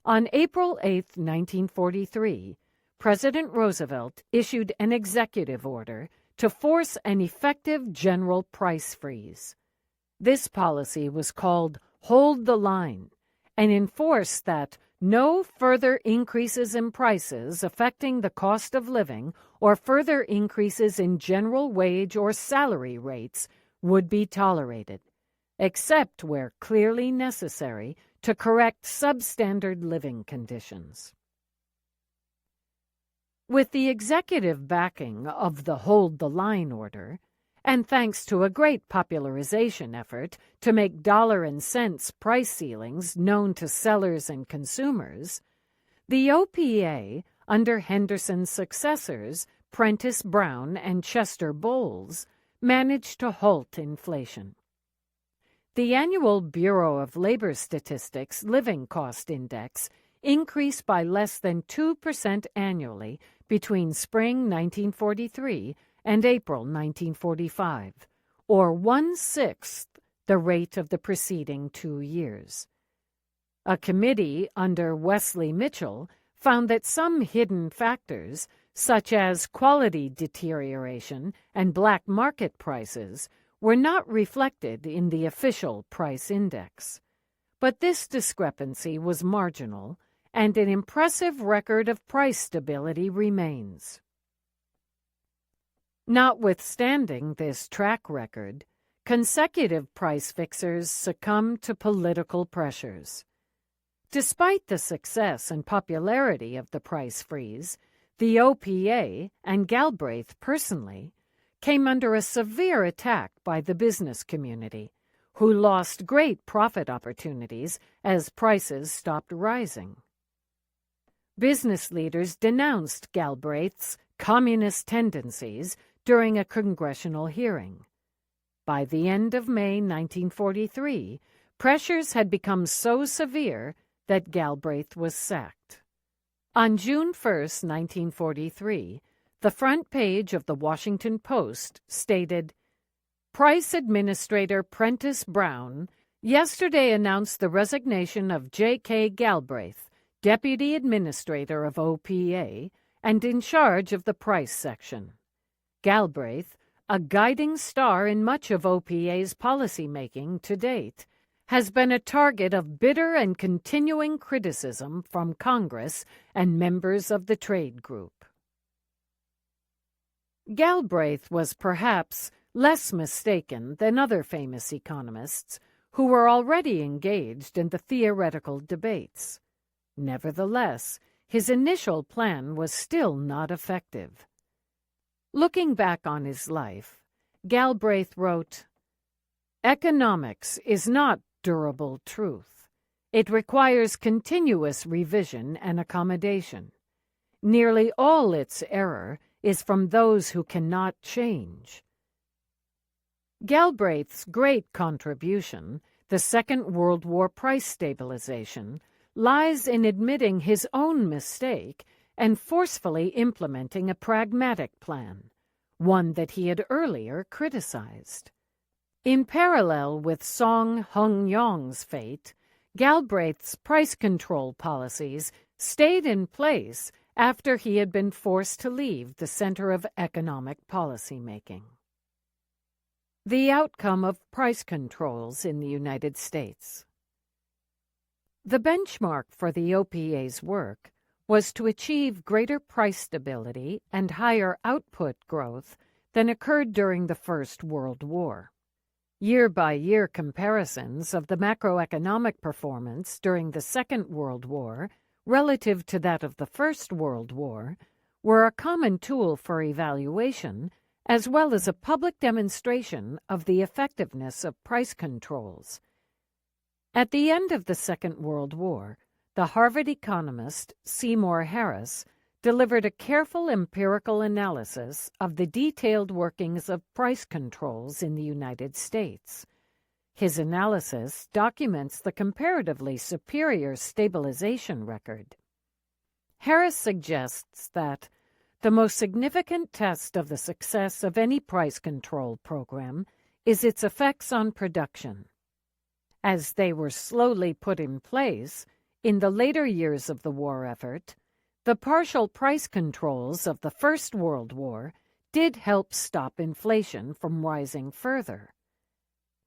On April 8, 1943, President Roosevelt issued an executive order to force an effective general price freeze. This policy was called Hold the Line and enforced that no further increases in prices affecting the cost of living or further increases in general wage or salary rates would be tolerated, except where clearly necessary to correct substandard living conditions. With the executive backing of the Hold the Line order, and thanks to a great popularization effort to make dollar and cents price ceilings known to sellers and consumers, the OPA, under Henderson's successors, Prentice Brown and Chester Bowles, managed to halt inflation. The annual Bureau of Labor Statistics Living Cost Index increased by less than 2% annually between spring 1943 and April 1945, or 1/6 the rate of the preceding 2 years. A committee under Wesley Mitchell found that some hidden factors, such as quality deterioration and black market prices, were not reflected in the official price index. But this discrepancy was marginal, and an impressive record of price stability remains. Notwithstanding this track record, consecutive price fixers succumbed to political pressures. Despite the success and popularity of the price freeze, the OPA and Galbraith personally came under a severe attack by the business community, who lost great profit opportunities as prices stopped rising. Business leaders denounced Galbraith's communist tendencies during a congressional hearing. By the end of May 1943, pressures had become so severe that Galbraith was sacked. On June 1, 1943, the front page of the Washington Post stated, "Price Administrator Prentice Brown yesterday announced the resignation of J.K. Galbraith, Deputy Administrator of OPA and in charge of the price section. Galbraith, a guiding star in much of OPA's policymaking to date, has been a target of bitter and continuing criticism from Congress and members of the trade group." Galbraith was perhaps less mistaken than other famous economists who were already engaged in the theoretical debates. Nevertheless, his initial plan was still not effective. Looking back on his life, Galbraith wrote, "Economics is not durable truth. It requires continuous revision and accommodation. Nearly all its error is from those who cannot change." Galbraith's great contribution, the Second World War price stabilization, lies in admitting his own mistake and forcefully implementing a pragmatic plan, one that he had earlier criticized. In parallel with Song Hung-yong's fate, Galbraith's price control policies stayed in place after he had been forced to leave the center of economic policymaking. The outcome of price controls in the United States. The benchmark for the OPA's work was to achieve greater price stability and higher output growth than occurred during the First World War. Year-by-year comparisons of the macroeconomic performance during the Second World War relative to that of the First World War were a common tool for evaluation as well as a public demonstration of the effectiveness of price controls. At the end of the Second World War, the Harvard economist Seymour Harris delivered a careful empirical analysis of the detailed workings of price controls in the United States. His analysis documents the comparatively superior stabilization record. Harris suggests that the most significant test of the success of any price control program is its effects on production. As they were slowly put in place in the later years of the war effort, the partial price controls of the First World War did help stop inflation from rising further.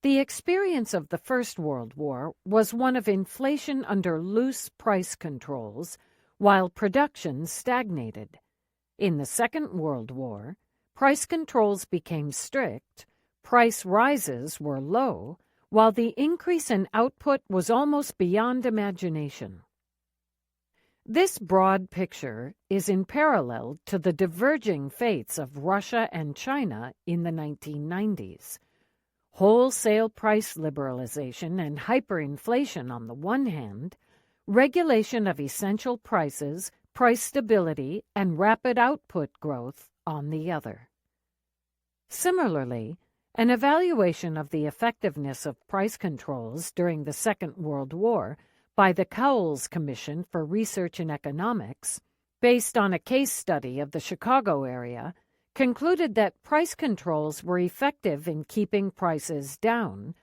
The experience of the First World War was one of inflation under loose price controls, while production stagnated. In the Second World War, price controls became strict, price rises were low, while the increase in output was almost beyond imagination. This broad picture is in parallel to the diverging fates of Russia and China in the 1990s. Wholesale price liberalization and hyperinflation on the one hand, regulation of essential prices, price stability, and rapid output growth on the other. Similarly, An evaluation of the effectiveness of price controls during the Second World War by the Cowles Commission for Research in Economics, based on a case study of the Chicago area, concluded that price controls were effective in keeping prices down,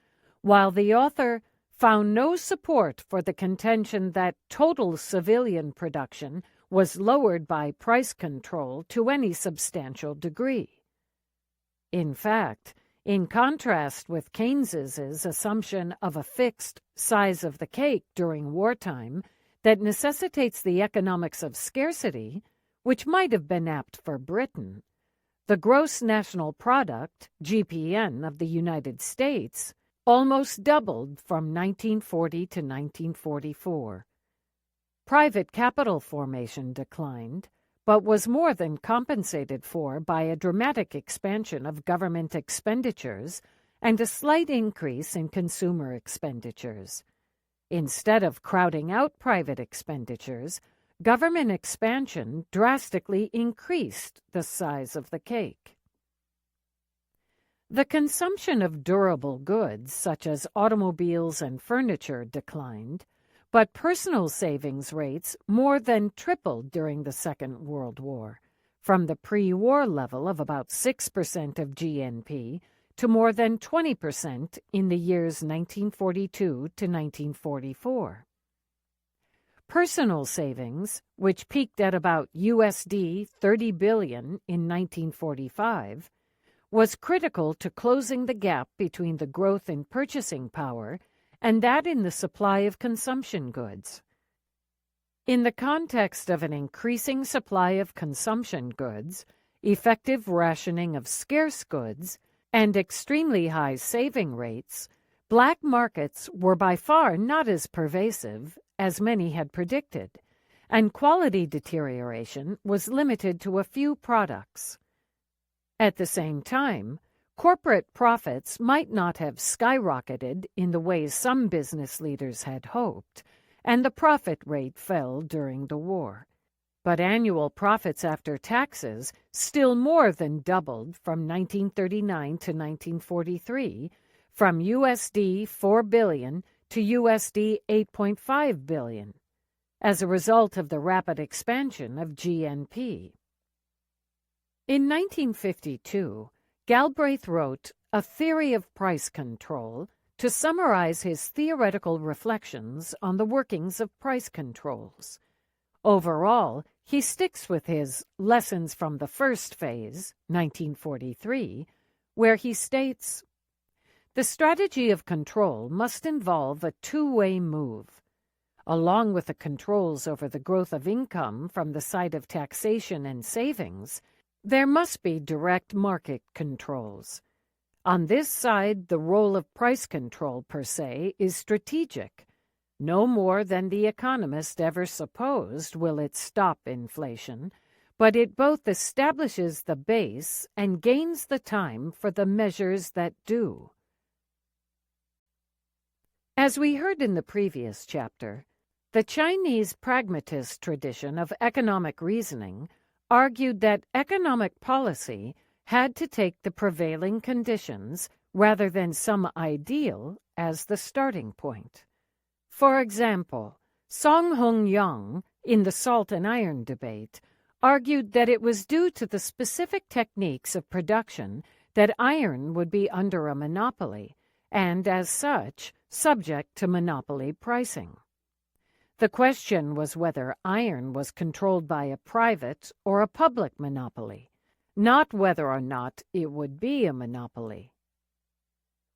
while the author found no support for the contention that total civilian production was lowered by price control to any substantial degree. In fact, in contrast with Keynes's assumption of a fixed size of the cake during wartime that necessitates the economics of scarcity, which might have been apt for Britain, the gross national product, GPN, of the United States almost doubled from 1940 to 1944. Private capital formation declined, but was more than compensated for by a dramatic expansion of government expenditures and a slight increase in consumer expenditures. Instead of crowding out private expenditures, government expansion drastically increased the size of the cake. The consumption of durable goods, such as automobiles and furniture, declined, but personal savings rates more than tripled during the Second World War, from the pre-war level of about 6% of GNP to more than 20% in the years 1942 to 1944. Personal savings, which peaked at about USD $30 billion in 1945, was critical to closing the gap between the growth in purchasing power and that in the supply of consumption goods. In the context of an increasing supply of consumption goods, effective rationing of scarce goods, and extremely high saving rates, black markets were by far not as pervasive as many had predicted, and quality deterioration was limited to a few products. At the same time, corporate profits might not have skyrocketed in the way some business leaders had hoped, and the profit rate fell during the war. But annual profits after taxes still more than doubled from 1939 to 1943, from USD $4 billion to USD $8.5 billion, as a result of the rapid expansion of GNP. In 1952, Galbraith wrote A Theory of Price Control to summarize his theoretical reflections on the workings of price controls. Overall, he sticks with his Lessons from the First Phase, 1943, where he states, "The strategy of control must involve a two-way move. Along with the controls over the growth of income from the side of taxation and savings, there must be direct market controls. On this side, the role of price control per se is strategic. No more than the economist ever supposed will it stop inflation, but it both establishes the base and gains the time for the measures that do." As we heard in the previous chapter, the Chinese pragmatist tradition of economic reasoning argued that economic policy had to take the prevailing conditions rather than some ideal as the starting point. For example, Song Hong Yang, in the salt and iron debate, argued that it was due to the specific techniques of production that iron would be under a monopoly, and as such, subject to monopoly pricing. The question was whether iron was controlled by a private or a public monopoly, not whether or not it would be a monopoly.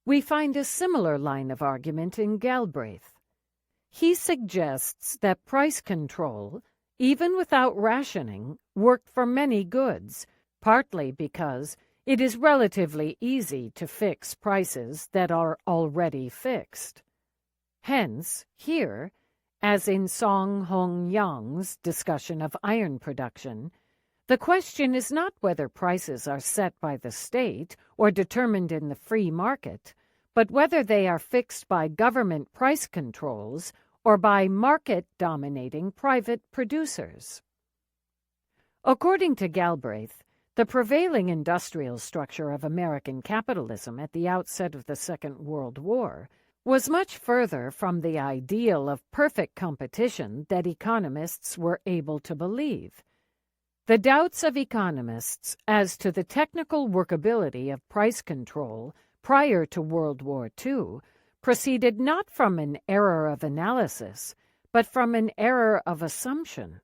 We find a similar line of argument in Galbraith. He suggests that price control, even without rationing, worked for many goods, partly because it is relatively easy to fix prices that are already fixed. Hence, here, as in Song Hong Yang's discussion of iron production, the question is not whether prices are set by the state or determined in the free market, but whether they are fixed by government price controls or by market-dominating private producers. According to Galbraith, The prevailing industrial structure of American capitalism at the outset of the Second World War was much further from the ideal of perfect competition that economists were able to believe. The doubts of economists as to the technical workability of price control prior to World War II proceeded not from an error of analysis, but from an error of assumption.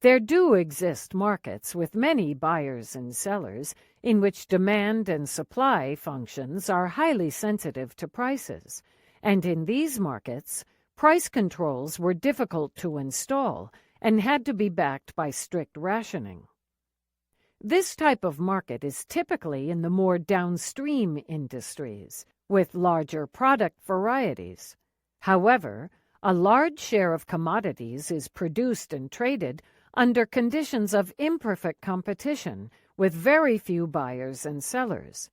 There do exist markets with many buyers and sellers in which demand and supply functions are highly sensitive to prices, and in these markets, price controls were difficult to install and had to be backed by strict rationing. This type of market is typically in the more downstream industries, with larger product varieties. However, a large share of commodities is produced and traded under conditions of imperfect competition with very few buyers and sellers.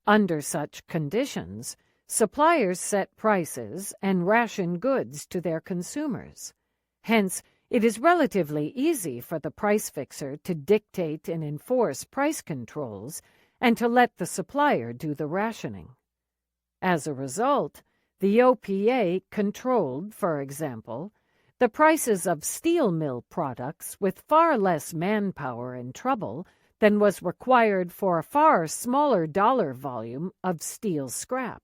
Under such conditions, suppliers set prices and ration goods to their consumers. Hence, it is relatively easy for the price fixer to dictate and enforce price controls and to let the supplier do the rationing. As a result, the OPA controlled, for example, the prices of steel mill products with far less manpower and trouble than was required for a far smaller dollar volume of steel scrap.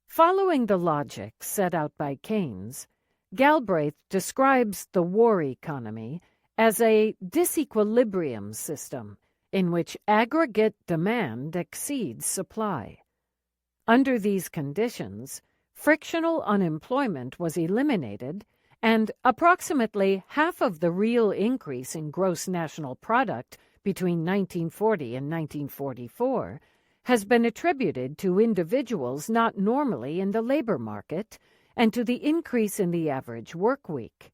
Following the logic set out by Keynes, Galbraith describes the war economy as a disequilibrium system in which aggregate demand exceeds supply. Under these conditions, frictional unemployment was eliminated, and approximately half of the real increase in gross national product between 1940 and 1944 has been attributed to individuals not normally in the labor market and to the increase in the average work week.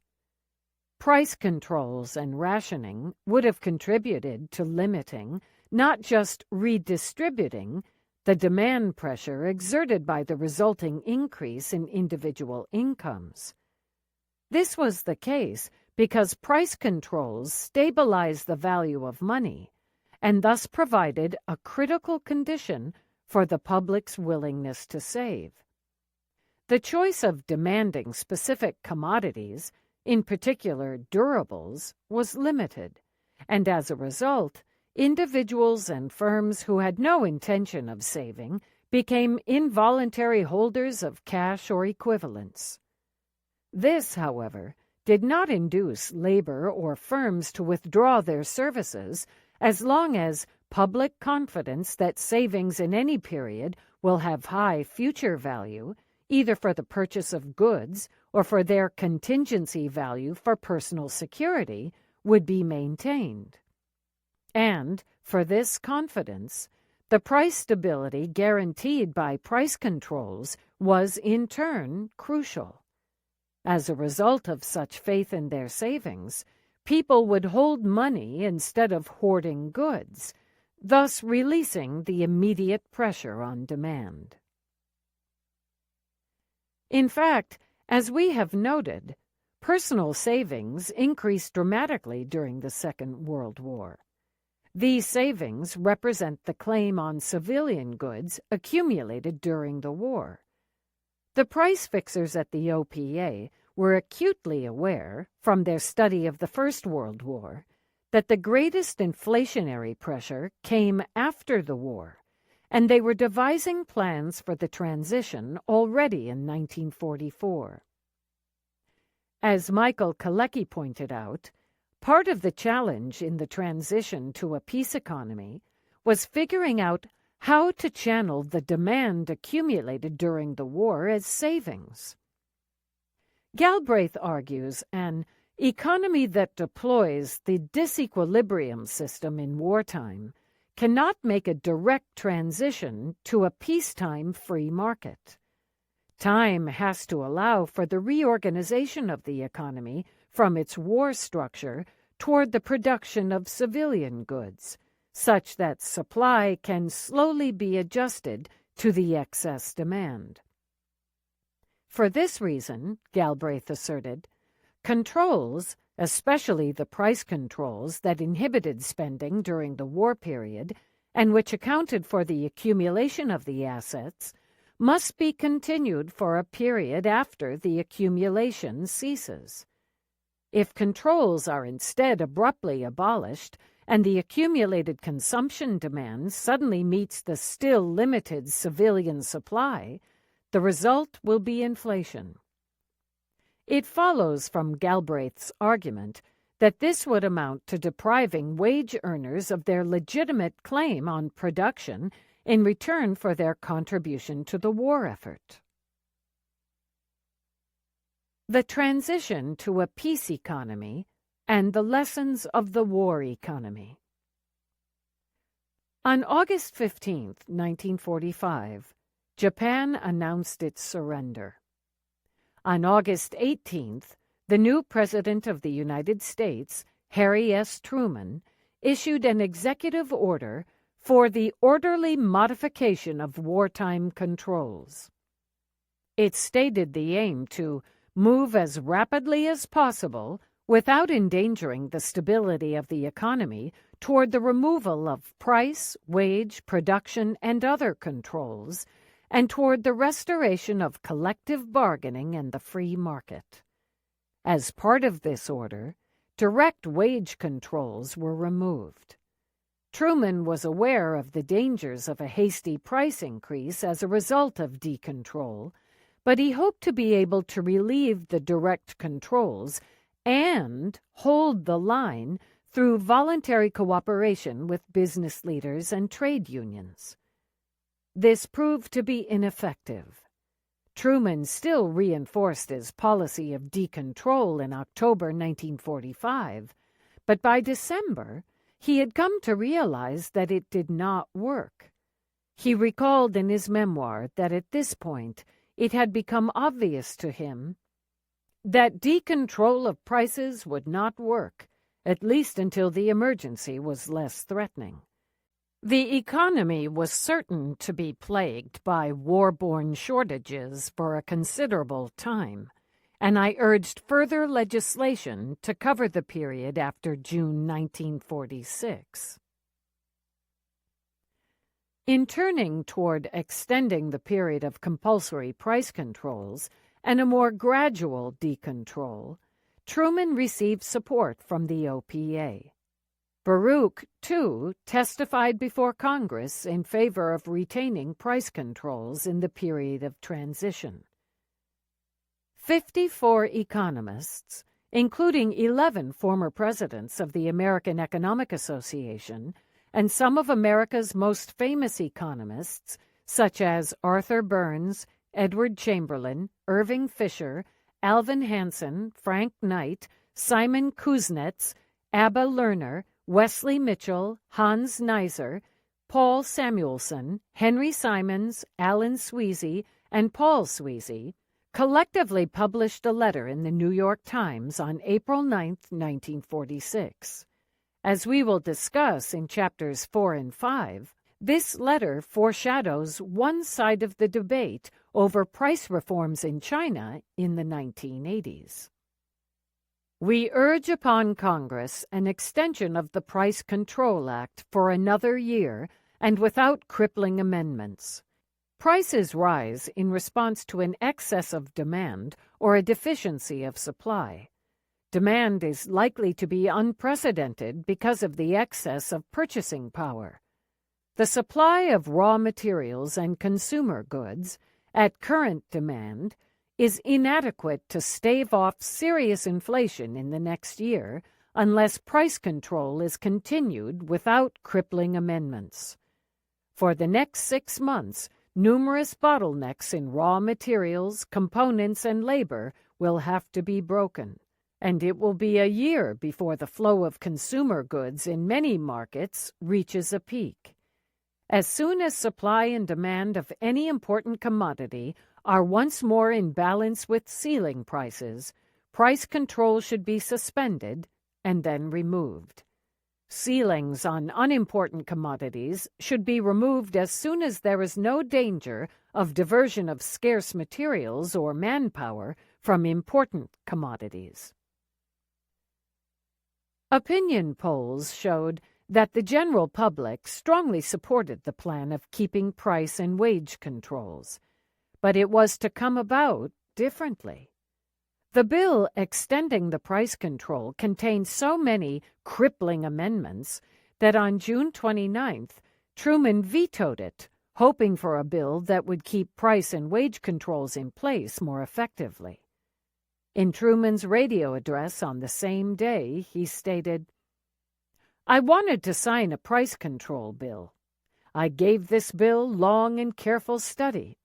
Price controls and rationing would have contributed to limiting, not just redistributing, the demand pressure exerted by the resulting increase in individual incomes. This was the case because price controls stabilized the value of money and thus provided a critical condition for the public's willingness to save. The choice of demanding specific commodities, in particular durables, was limited, and as a result, individuals and firms who had no intention of saving became involuntary holders of cash or equivalents. This, however, did not induce labor or firms to withdraw their services as long as public confidence that savings in any period will have high future value, either for the purchase of goods or for their contingency value for personal security, would be maintained. And, for this confidence, the price stability guaranteed by price controls was in turn crucial. As a result of such faith in their savings, people would hold money instead of hoarding goods, thus releasing the immediate pressure on demand. In fact, as we have noted, personal savings increased dramatically during the Second World War. These savings represent the claim on civilian goods accumulated during the war. The price fixers at the OPA were acutely aware, from their study of the First World War, that the greatest inflationary pressure came after the war, and they were devising plans for the transition already in 1944. As Michael Kalecki pointed out, part of the challenge in the transition to a peace economy was figuring out how to channel the demand accumulated during the war as savings. Galbraith argues an economy that deploys the disequilibrium system in wartime cannot make a direct transition to a peacetime free market. Time has to allow for the reorganization of the economy from its war structure toward the production of civilian goods, such that supply can slowly be adjusted to the excess demand. For this reason, Galbraith asserted, controls, especially the price controls that inhibited spending during the war period and which accounted for the accumulation of the assets, must be continued for a period after the accumulation ceases. If controls are instead abruptly abolished and the accumulated consumption demand suddenly meets the still limited civilian supply, the result will be inflation. It follows from Galbraith's argument that this would amount to depriving wage earners of their legitimate claim on production in return for their contribution to the war effort. The transition to a peace economy and the lessons of the war economy. On August 15, 1945, Japan announced its surrender. On August 18th, the new President of the United States, Harry S. Truman, issued an executive order for the orderly modification of wartime controls. It stated the aim to move as rapidly as possible, without endangering the stability of the economy, toward the removal of price, wage, production, and other controls, and toward the restoration of collective bargaining and the free market. As part of this order, direct wage controls were removed. Truman was aware of the dangers of a hasty price increase as a result of decontrol, but he hoped to be able to relieve the direct controls and hold the line through voluntary cooperation with business leaders and trade unions. This proved to be ineffective. Truman still reinforced his policy of decontrol in October 1945, but by December, he had come to realize that it did not work. He recalled in his memoir that at this point, it had become obvious to him that decontrol of prices would not work, at least until the emergency was less threatening. The economy was certain to be plagued by war-borne shortages for a considerable time, and I urged further legislation to cover the period after June 1946. In turning toward extending the period of compulsory price controls and a more gradual decontrol, Truman received support from the OPA. Baruch, too, testified before Congress in favor of retaining price controls in the period of transition. 54 economists, including 11 former presidents of the American Economic Association, and some of America's most famous economists, such as Arthur Burns, Edward Chamberlain, Irving Fisher, Alvin Hansen, Frank Knight, Simon Kuznets, Abba Lerner, Wesley Mitchell, Hans Neiser, Paul Samuelson, Henry Simons, Alan Sweezy, and Paul Sweezy, collectively published a letter in the New York Times on April 9, 1946. As we will discuss in chapters 4 and 5, this letter foreshadows one side of the debate over price reforms in China in the 1980s. We urge upon Congress an extension of the Price Control Act for another year and without crippling amendments. Prices rise in response to an excess of demand or a deficiency of supply. Demand is likely to be unprecedented because of the excess of purchasing power. The supply of raw materials and consumer goods, at current demand, is inadequate to stave off serious inflation in the next year unless price control is continued without crippling amendments. For the next 6 months, numerous bottlenecks in raw materials, components, and labor will have to be broken, and it will be a year before the flow of consumer goods in many markets reaches a peak. As soon as supply and demand of any important commodity are once more in balance with ceiling prices, price control should be suspended and then removed. Ceilings on unimportant commodities should be removed as soon as there is no danger of diversion of scarce materials or manpower from important commodities. Opinion polls showed that the general public strongly supported the plan of keeping price and wage controls, but it was to come about differently. The bill extending the price control contained so many crippling amendments that on June 29th, Truman vetoed it, hoping for a bill that would keep price and wage controls in place more effectively. In Truman's radio address on the same day, he stated, "I wanted to sign a price control bill. I gave this bill long and careful study.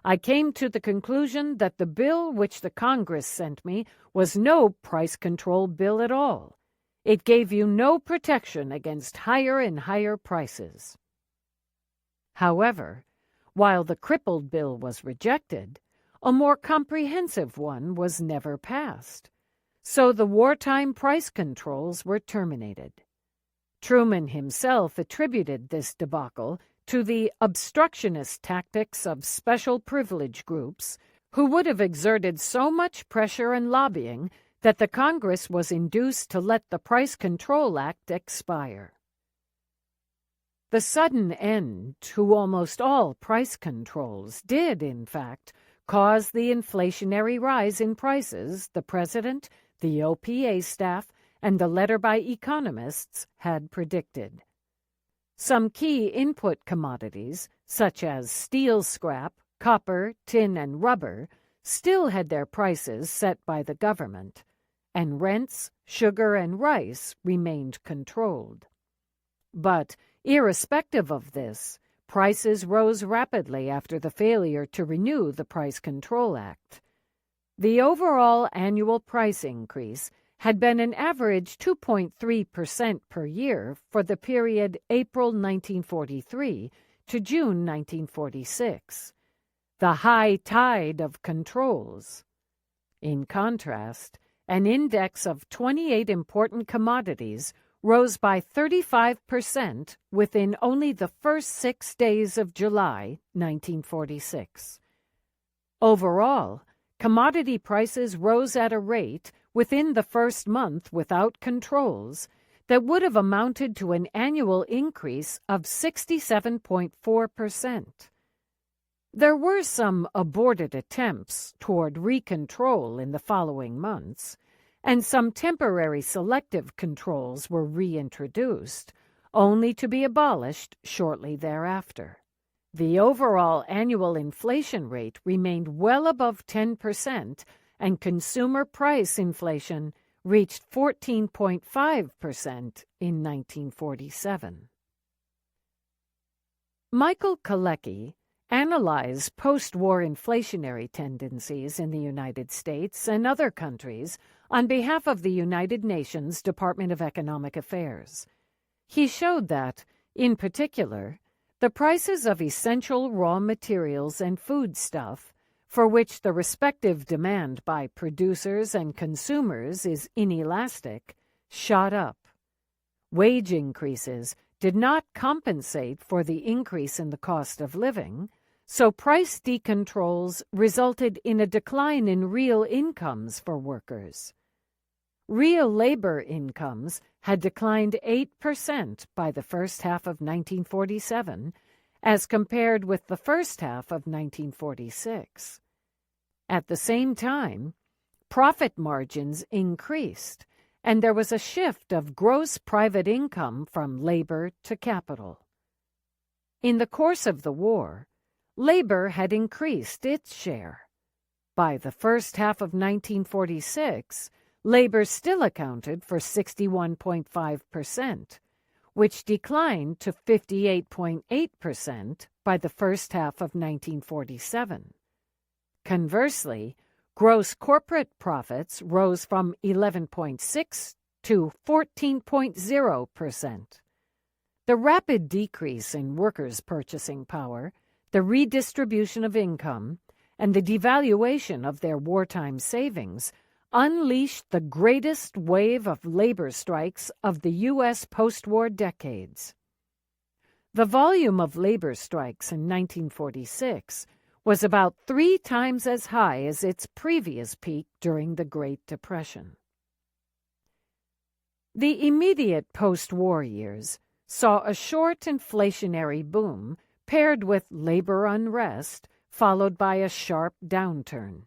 I came to the conclusion that the bill which the Congress sent me was no price control bill at all. It gave you no protection against higher and higher prices." However, while the crippled bill was rejected, a more comprehensive one was never passed. So the wartime price controls were terminated. Truman himself attributed this debacle to the obstructionist tactics of special privilege groups who would have exerted so much pressure and lobbying that the Congress was induced to let the Price Control Act expire. The sudden end to almost all price controls did, in fact, cause the inflationary rise in prices the President, the OPA staff, and the letter by economists had predicted. Some key input commodities, such as steel scrap, copper, tin, and rubber, still had their prices set by the government, and rents, sugar, and rice remained controlled. But, irrespective of this, prices rose rapidly after the failure to renew the Price Control Act. The overall annual price increase had been an average 2.3% per year for the period April 1943 to June 1946, the high tide of controls. In contrast, an index of 28 important commodities rose by 35% within only the first 6 days of July 1946. Overall, commodity prices rose at a rate within the first month without controls that would have amounted to an annual increase of 67.4%. There were some aborted attempts toward recontrol in the following months, and some temporary selective controls were reintroduced, only to be abolished shortly thereafter. The overall annual inflation rate remained well above 10%, and consumer price inflation reached 14.5% in 1947. Michael Kalecki analyzed post-war inflationary tendencies in the United States and other countries on behalf of the United Nations Department of Economic Affairs. He showed that, in particular, the prices of essential raw materials and foodstuff, for which the respective demand by producers and consumers is inelastic, shot up. Wage increases did not compensate for the increase in the cost of living, so price decontrols resulted in a decline in real incomes for workers. Real labor incomes had declined 8% by the first half of 1947, as compared with the first half of 1946. At the same time, profit margins increased, and there was a shift of gross private income from labor to capital. In the course of the war, labor had increased its share. By the first half of 1946, labor still accounted for 61.5%, which declined to 58.8% by the first half of 1947. Conversely, gross corporate profits rose from 11.6% to 14.0%. The rapid decrease in workers' purchasing power, the redistribution of income, and the devaluation of their wartime savings unleashed the greatest wave of labor strikes of the U.S. post-war decades. The volume of labor strikes in 1946 was about 3 times as high as its previous peak during the Great Depression. The immediate post-war years saw a short inflationary boom paired with labor unrest, followed by a sharp downturn.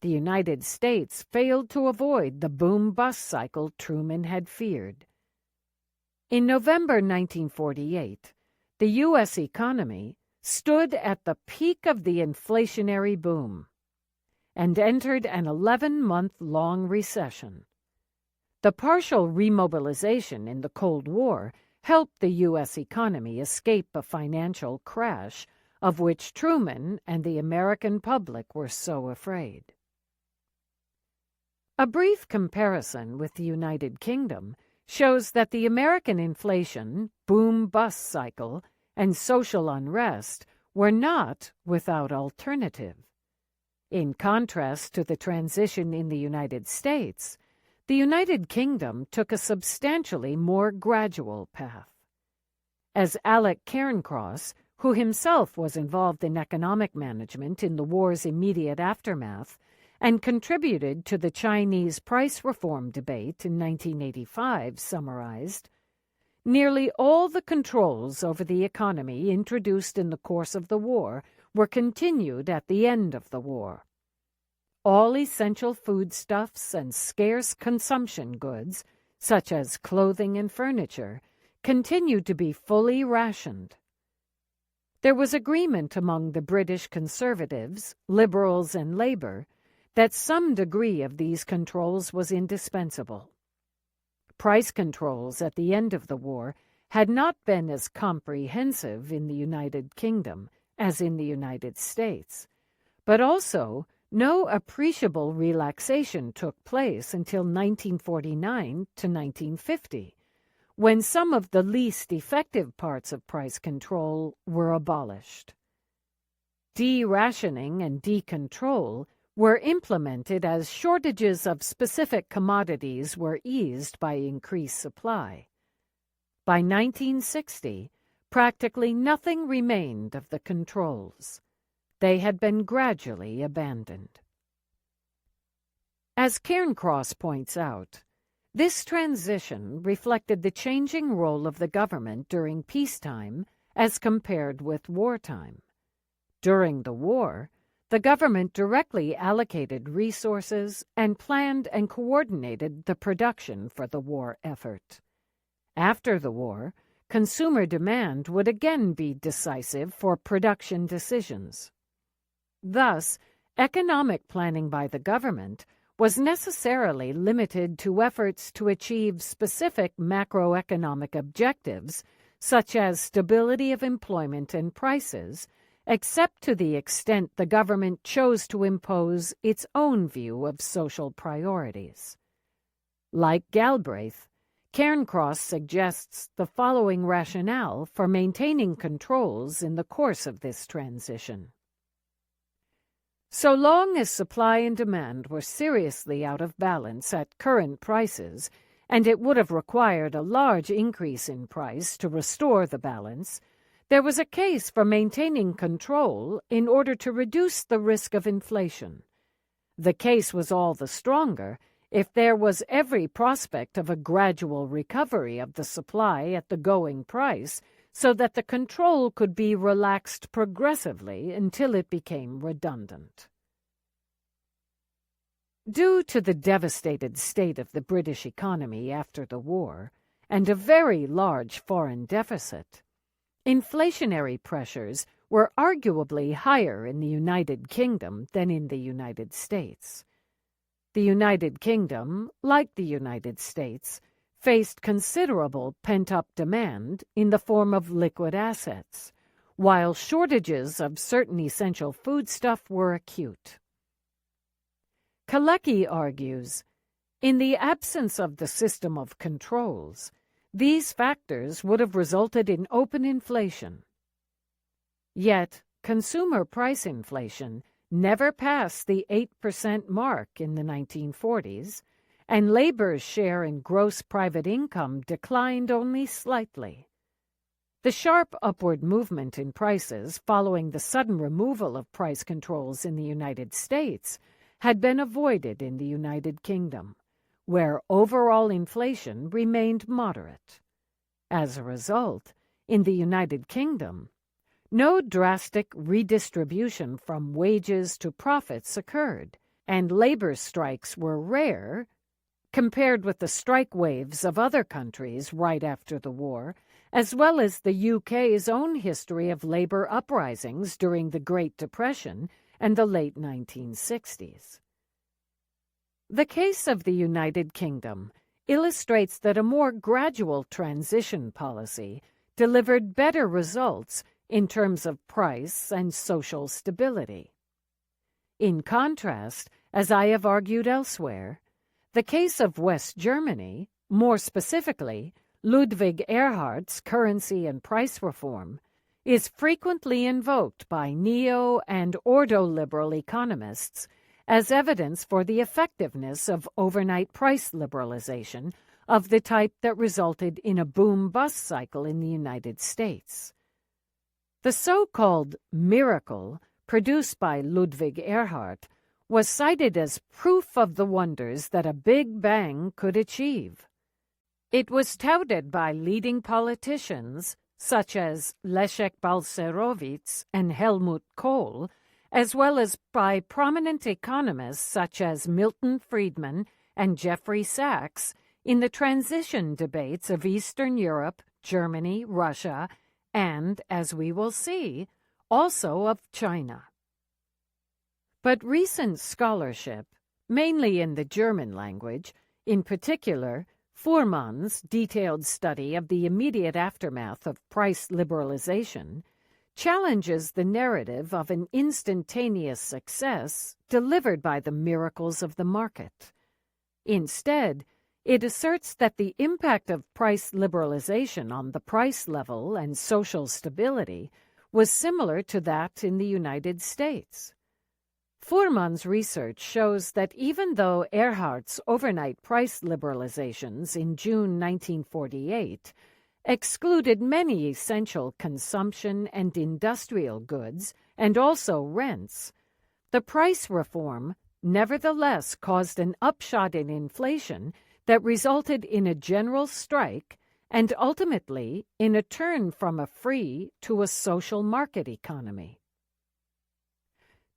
The United States failed to avoid the boom-bust cycle Truman had feared. In November 1948, the U.S. economy stood at the peak of the inflationary boom and entered an 11-month-long recession. The partial remobilization in the Cold War helped the U.S. economy escape a financial crash of which Truman and the American public were so afraid. A brief comparison with the United Kingdom shows that the American inflation, boom-bust cycle, and social unrest were not without alternative. In contrast to the transition in the United States, the United Kingdom took a substantially more gradual path. As Alec Cairncross, who himself was involved in economic management in the war's immediate aftermath and contributed to the Chinese price reform debate in 1985, summarized, nearly all the controls over the economy introduced in the course of the war were continued at the end of the war. All essential foodstuffs and scarce consumption goods, such as clothing and furniture, continued to be fully rationed. There was agreement among the British Conservatives, Liberals, and Labour that some degree of these controls was indispensable. Price controls at the end of the war had not been as comprehensive in the United Kingdom as in the United States, but also no appreciable relaxation took place until 1949 to 1950, when some of the least effective parts of price control were abolished. De-rationing and de-control were implemented as shortages of specific commodities were eased by increased supply. By 1960, practically nothing remained of the controls. They had been gradually abandoned. As Cairncross points out, this transition reflected the changing role of the government during peacetime as compared with wartime. During the war, the government directly allocated resources and planned and coordinated the production for the war effort. After the war, consumer demand would again be decisive for production decisions. Thus, economic planning by the government was necessarily limited to efforts to achieve specific macroeconomic objectives, such as stability of employment and prices, except to the extent the government chose to impose its own view of social priorities. Like Galbraith, Cairncross suggests the following rationale for maintaining controls in the course of this transition. So long as supply and demand were seriously out of balance at current prices, and it would have required a large increase in price to restore the balance, there was a case for maintaining control in order to reduce the risk of inflation. The case was all the stronger if there was every prospect of a gradual recovery of the supply at the going price, so that the control could be relaxed progressively until it became redundant. Due to the devastated state of the British economy after the war, and a very large foreign deficit, inflationary pressures were arguably higher in the United Kingdom than in the United States. The United Kingdom, like the United States, faced considerable pent-up demand in the form of liquid assets, while shortages of certain essential foodstuff were acute. Kalecki argues, in the absence of the system of controls, these factors would have resulted in open inflation. Yet, consumer price inflation never passed the 8% mark in the 1940s, and labor's share in gross private income declined only slightly. The sharp upward movement in prices following the sudden removal of price controls in the United States had been avoided in the United Kingdom, where overall inflation remained moderate. As a result, in the United Kingdom, no drastic redistribution from wages to profits occurred, and labor strikes were rare compared with the strike waves of other countries right after the war, as well as the UK's own history of labor uprisings during the Great Depression and the late 1960s. The case of the United Kingdom illustrates that a more gradual transition policy delivered better results in terms of price and social stability. In contrast, as I have argued elsewhere, the case of West Germany, more specifically Ludwig Erhardt's currency and price reform, is frequently invoked by neo- and ordo-liberal economists as evidence for the effectiveness of overnight price liberalization of the type that resulted in a boom-bust cycle in the United States. The so-called miracle produced by Ludwig Erhardt was cited as proof of the wonders that a Big Bang could achieve. It was touted by leading politicians such as Leszek Balcerowicz and Helmut Kohl, as well as by prominent economists such as Milton Friedman and Jeffrey Sachs in the transition debates of Eastern Europe, Germany, Russia, and, as we will see, also of China. But recent scholarship, mainly in the German language, in particular Fuhrmann's detailed study of the immediate aftermath of price liberalization, challenges the narrative of an instantaneous success delivered by the miracles of the market. Instead, it asserts that the impact of price liberalization on the price level and social stability was similar to that in the United States. Fuhrmann's research shows that even though Erhardt's overnight price liberalizations in June 1948 excluded many essential consumption and industrial goods and also rents, the price reform nevertheless caused an upshot in inflation that resulted in a general strike and ultimately in a turn from a free to a social market economy.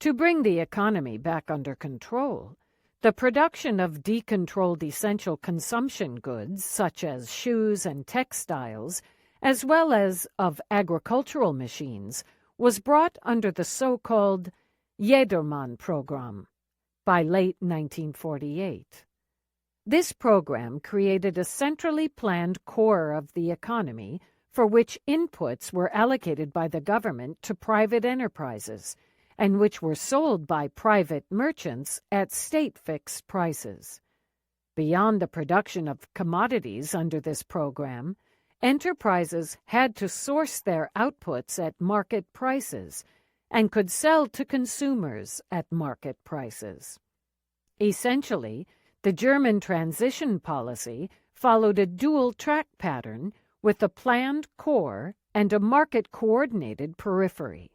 To bring the economy back under control, the production of decontrolled essential consumption goods such as shoes and textiles, as well as of agricultural machines, was brought under the so-called Jedermann program by late 1948. This program created a centrally planned core of the economy for which inputs were allocated by the government to private enterprises, and which were sold by private merchants at state-fixed prices. Beyond the production of commodities under this program, enterprises had to source their outputs at market prices and could sell to consumers at market prices. Essentially, the German transition policy followed a dual-track pattern with a planned core and a market-coordinated periphery.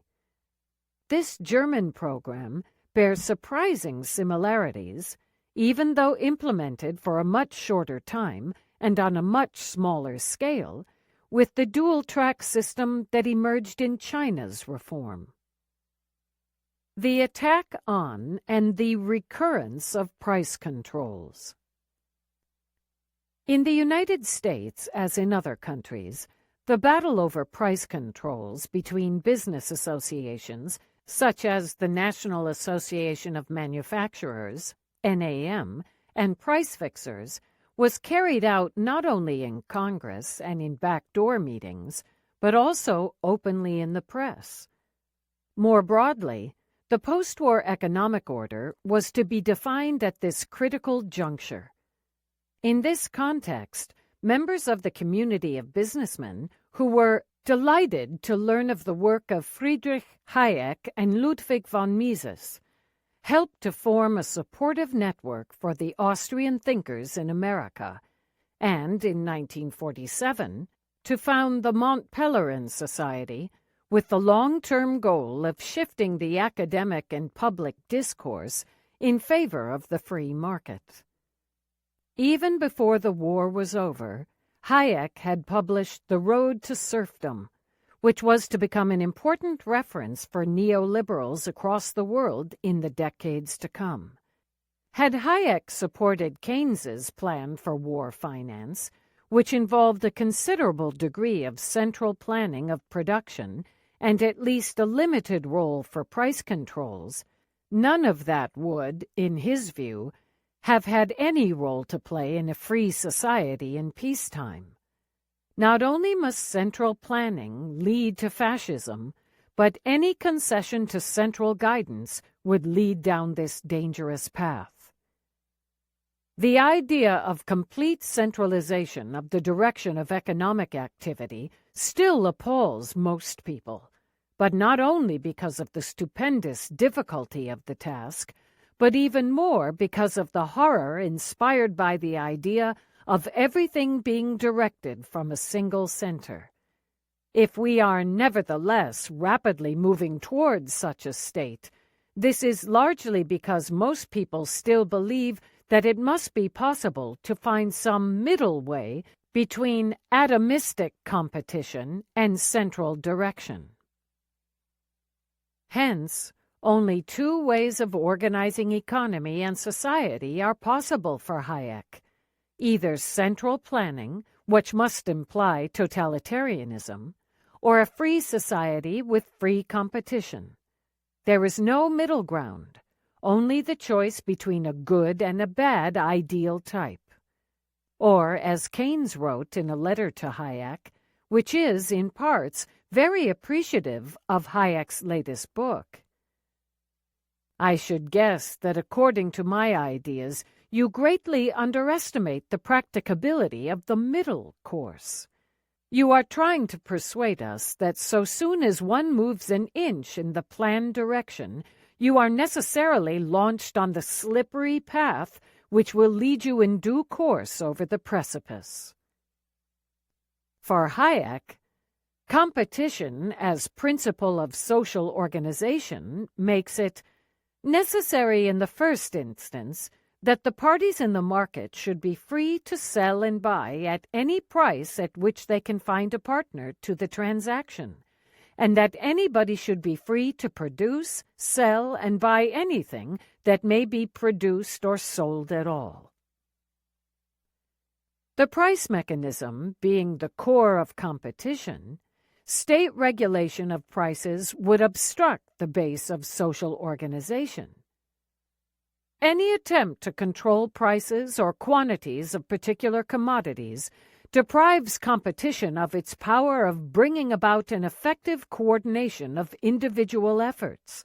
This German program bears surprising similarities, even though implemented for a much shorter time and on a much smaller scale, with the dual-track system that emerged in China's reform. The attack on and the recurrence of price controls. In the United States, as in other countries, the battle over price controls between business associations such as the National Association of Manufacturers, NAM, and price fixers, was carried out not only in Congress and in backdoor meetings, but also openly in the press. More broadly, the post-war economic order was to be defined at this critical juncture. In this context, members of the community of businessmen who were delighted to learn of the work of Friedrich Hayek and Ludwig von Mises, helped to form a supportive network for the Austrian thinkers in America, and in 1947 to found the Mont Pelerin Society with the long-term goal of shifting the academic and public discourse in favor of the free market. Even before the war was over, Hayek had published The Road to Serfdom, which was to become an important reference for neoliberals across the world in the decades to come. Had Hayek supported Keynes's plan for war finance, which involved a considerable degree of central planning of production and at least a limited role for price controls, none of that would, in his view, have had any role to play in a free society in peacetime. Not only must central planning lead to fascism, but any concession to central guidance would lead down this dangerous path. The idea of complete centralization of the direction of economic activity still appalls most people, but not only because of the stupendous difficulty of the task, but even more because of the horror inspired by the idea of everything being directed from a single center. If we are nevertheless rapidly moving towards such a state, this is largely because most people still believe that it must be possible to find some middle way between atomistic competition and central direction. Hence, only two ways of organizing economy and society are possible for Hayek: either central planning, which must imply totalitarianism, or a free society with free competition. There is no middle ground, only the choice between a good and a bad ideal type. Or, as Keynes wrote in a letter to Hayek, which is, in parts, very appreciative of Hayek's latest book, "I should guess that according to my ideas, you greatly underestimate the practicability of the middle course. You are trying to persuade us that so soon as one moves an inch in the planned direction, you are necessarily launched on the slippery path which will lead you in due course over the precipice." For Hayek, competition as principle of social organization makes it necessary in the first instance that the parties in the market should be free to sell and buy at any price at which they can find a partner to the transaction, and that anybody should be free to produce, sell, and buy anything that may be produced or sold at all. The price mechanism being the core of competition, state regulation of prices would obstruct the base of social organization. Any attempt to control prices or quantities of particular commodities deprives competition of its power of bringing about an effective coordination of individual efforts,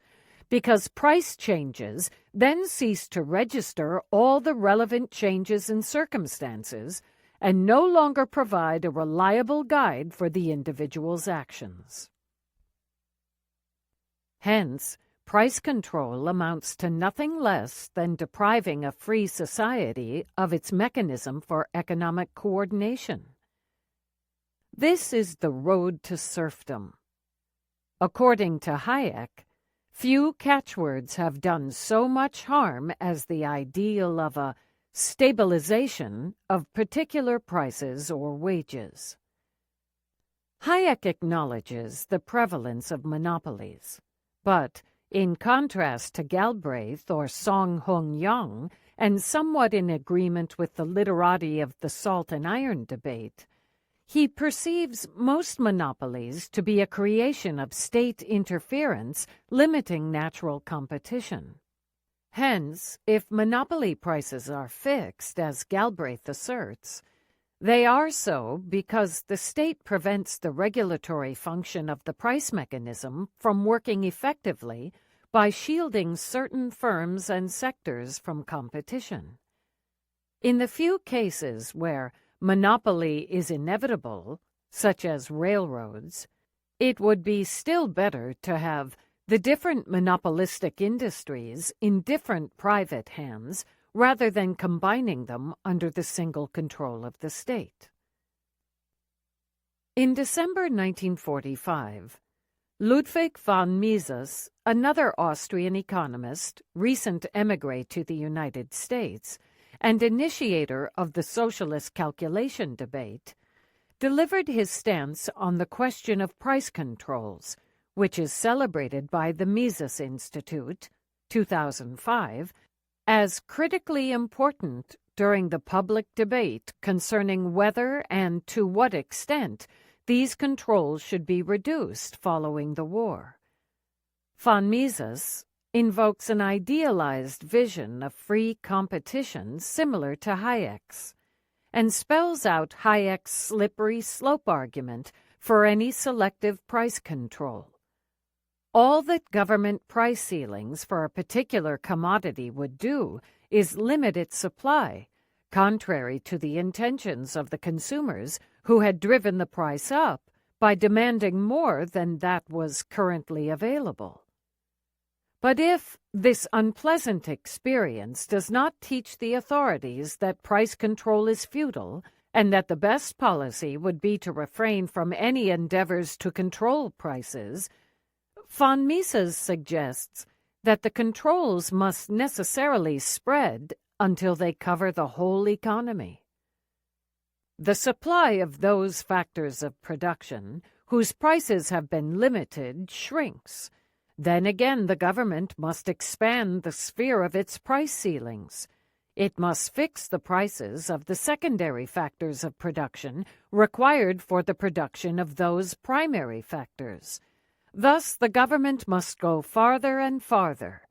because price changes then cease to register all the relevant changes in circumstances and no longer provide a reliable guide for the individual's actions. Hence, price control amounts to nothing less than depriving a free society of its mechanism for economic coordination. This is the road to serfdom. According to Hayek, few catchwords have done so much harm as the ideal of a stabilization of particular prices or wages. Hayek acknowledges the prevalence of monopolies, but in contrast to Galbraith or Song Hong Yang, and somewhat in agreement with the literati of the salt and iron debate, he perceives most monopolies to be a creation of state interference limiting natural competition. Hence, if monopoly prices are fixed, as Galbraith asserts, they are so because the state prevents the regulatory function of the price mechanism from working effectively by shielding certain firms and sectors from competition. In the few cases where monopoly is inevitable, such as railroads, it would be still better to have the different monopolistic industries in different private hands rather than combining them under the single control of the state. In December 1945, Ludwig von Mises, another Austrian economist, recent émigré to the United States, and initiator of the socialist calculation debate, delivered his stance on the question of price controls, which is celebrated by the Mises Institute, 2005, as critically important during the public debate concerning whether and to what extent these controls should be reduced following the war. Von Mises invokes an idealized vision of free competition similar to Hayek's, and spells out Hayek's slippery slope argument for any selective price control. All that government price ceilings for a particular commodity would do is limit its supply, contrary to the intentions of the consumers who had driven the price up by demanding more than that was currently available. But if this unpleasant experience does not teach the authorities that price control is futile and that the best policy would be to refrain from any endeavors to control prices, von Mises suggests that the controls must necessarily spread until they cover the whole economy. The supply of those factors of production whose prices have been limited shrinks. Then again, the government must expand the sphere of its price ceilings. It must fix the prices of the secondary factors of production required for the production of those primary factors. Thus, the government must go farther and farther.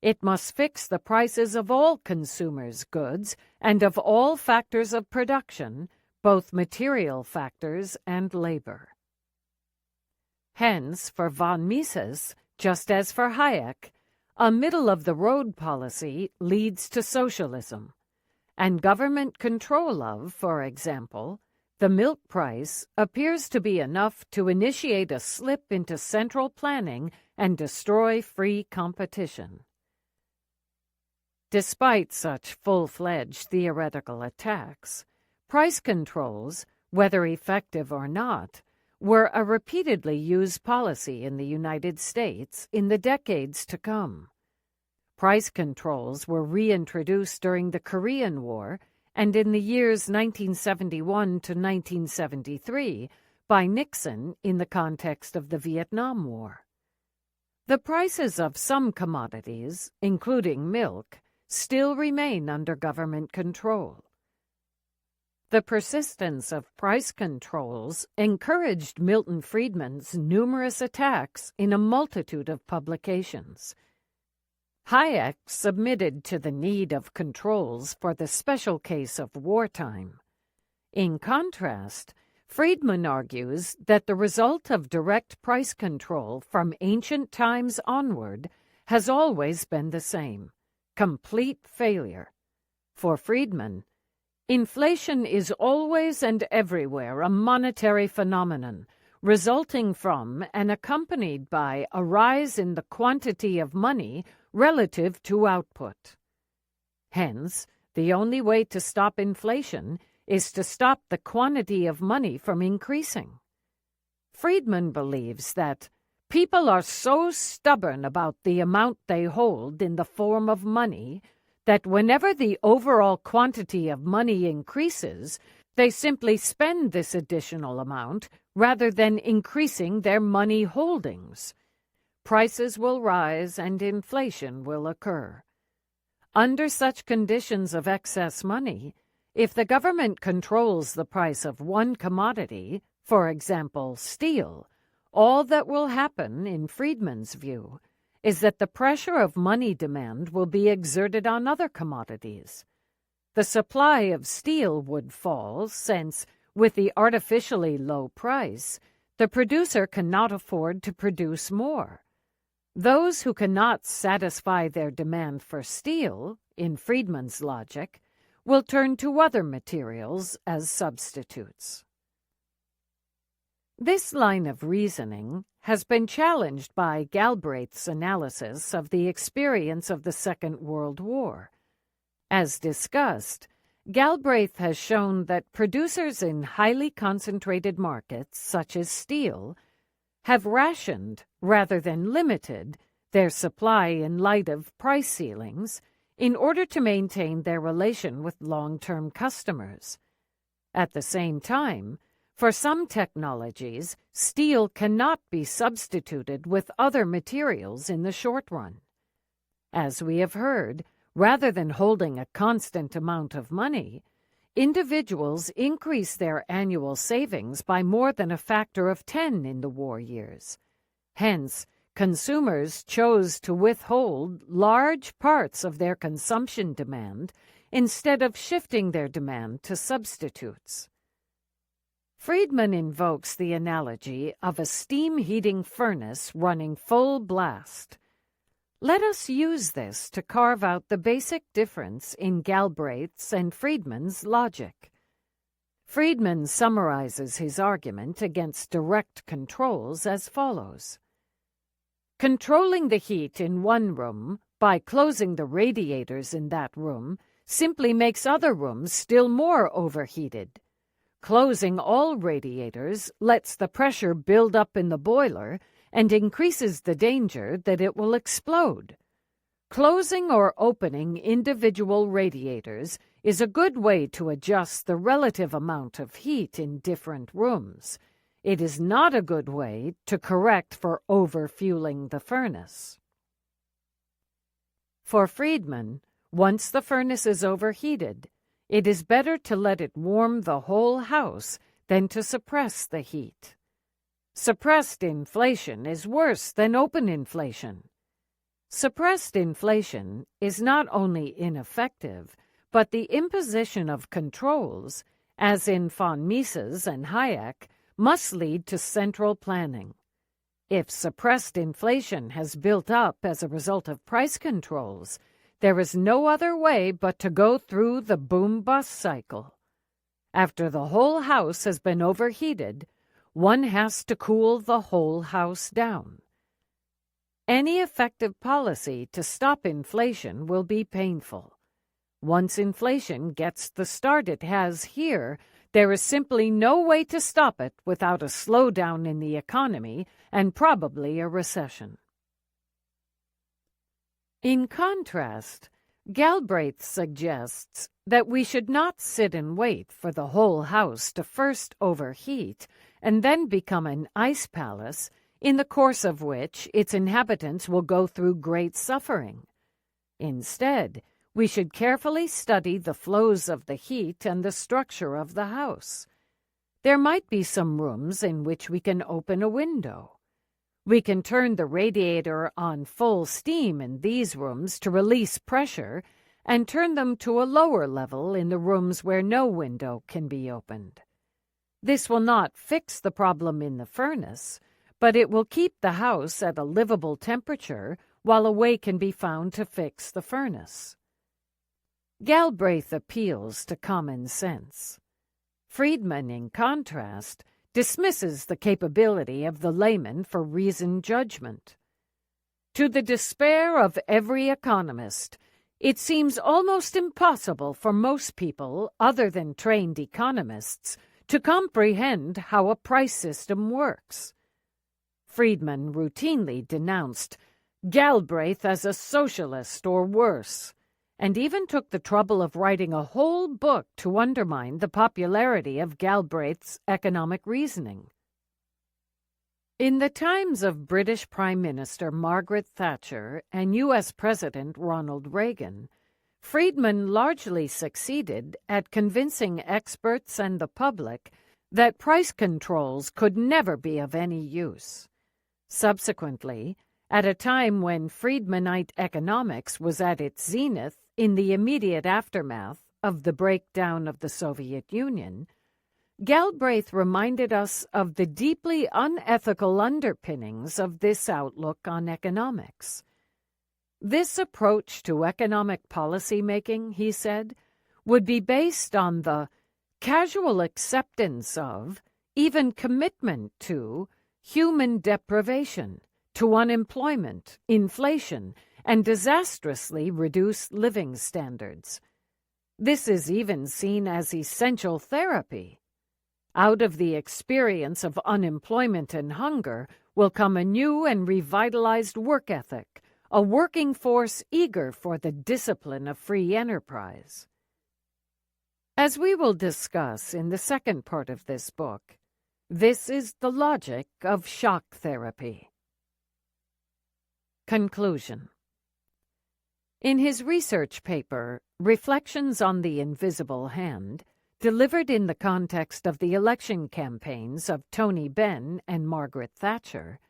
It must fix the prices of all consumers' goods and of all factors of production, both material factors and labor. Hence, for von Mises, just as for Hayek, a middle-of-the-road policy leads to socialism, and government control of, for example, the milk price appears to be enough to initiate a slip into central planning and destroy free competition. Despite such full-fledged theoretical attacks, price controls, whether effective or not, were a repeatedly used policy in the United States in the decades to come. Price controls were reintroduced during the Korean War and in the years 1971 to 1973 by Nixon in the context of the Vietnam War. The prices of some commodities, including milk, still remain under government control. The persistence of price controls encouraged Milton Friedman's numerous attacks in a multitude of publications. Hayek submitted to the need of controls for the special case of wartime. In contrast, Friedman argues that the result of direct price control from ancient times onward has always been the same: complete failure. For Friedman, inflation is always and everywhere a monetary phenomenon, resulting from and accompanied by a rise in the quantity of money relative to output. Hence, the only way to stop inflation is to stop the quantity of money from increasing. Friedman believes that people are so stubborn about the amount they hold in the form of money that whenever the overall quantity of money increases, they simply spend this additional amount rather than increasing their money holdings. Prices will rise and inflation will occur. Under such conditions of excess money, if the government controls the price of one commodity, for example, steel, all that will happen, in Friedman's view, is that the pressure of money demand will be exerted on other commodities. The supply of steel would fall since, with the artificially low price, the producer cannot afford to produce more. Those who cannot satisfy their demand for steel, in Friedman's logic, will turn to other materials as substitutes. This line of reasoning has been challenged by Galbraith's analysis of the experience of the Second World War. As discussed, Galbraith has shown that producers in highly concentrated markets, such as steel, have rationed, rather than limited, their supply in light of price ceilings, in order to maintain their relation with long-term customers. At the same time, for some technologies, steel cannot be substituted with other materials in the short run. As we have heard, rather than holding a constant amount of money, individuals increase their annual savings by more than a factor of 10 in the war years. Hence, consumers chose to withhold large parts of their consumption demand instead of shifting their demand to substitutes. Friedman invokes the analogy of a steam heating furnace running full blast. Let us use this to carve out the basic difference in Galbraith's and Friedman's logic. Friedman summarizes his argument against direct controls as follows. Controlling the heat in one room by closing the radiators in that room simply makes other rooms still more overheated. Closing all radiators lets the pressure build up in the boiler and increases the danger that it will explode. Closing or opening individual radiators is a good way to adjust the relative amount of heat in different rooms. It is not a good way to correct for overfueling the furnace. For Friedman, once the furnace is overheated, it is better to let it warm the whole house than to suppress the heat. Suppressed inflation is worse than open inflation. Suppressed inflation is not only ineffective, but the imposition of controls, as in von Mises and Hayek, must lead to central planning. If suppressed inflation has built up as a result of price controls, there is no other way but to go through the boom-bust cycle. After the whole house has been overheated, one has to cool the whole house down. Any effective policy to stop inflation will be painful. Once inflation gets the start it has here, there is simply no way to stop it without a slowdown in the economy and probably a recession. In contrast, Galbraith suggests that we should not sit and wait for the whole house to first overheat and then become an ice palace, in the course of which its inhabitants will go through great suffering. Instead, we should carefully study the flows of the heat and the structure of the house. There might be some rooms in which we can open a window. We can turn the radiator on full steam in these rooms to release pressure and turn them to a lower level in the rooms where no window can be opened. This will not fix the problem in the furnace, but it will keep the house at a livable temperature while a way can be found to fix the furnace. Galbraith appeals to common sense. Friedman, in contrast, dismisses the capability of the layman for reasoned judgment. To the despair of every economist, it seems almost impossible for most people, other than trained economists, to comprehend how a price system works. Friedman routinely denounced Galbraith as a socialist or worse, and even took the trouble of writing a whole book to undermine the popularity of Galbraith's economic reasoning. In the times of British Prime Minister Margaret Thatcher and U.S. President Ronald Reagan, Friedman largely succeeded at convincing experts and the public that price controls could never be of any use. Subsequently, at a time when Friedmanite economics was at its zenith in the immediate aftermath of the breakdown of the Soviet Union, Galbraith reminded us of the deeply unethical underpinnings of this outlook on economics. This approach to economic policy-making, he said, would be based on the casual acceptance of, even commitment to, human deprivation, to unemployment, inflation, and disastrously reduced living standards. This is even seen as essential therapy. Out of the experience of unemployment and hunger will come a new and revitalized work ethic, a working force eager for the discipline of free enterprise. As we will discuss in the second part of this book, this is the logic of shock therapy. Conclusion. In his research paper, Reflections on the Invisible Hand, delivered in the context of the election campaigns of Tony Benn and Margaret Thatcher,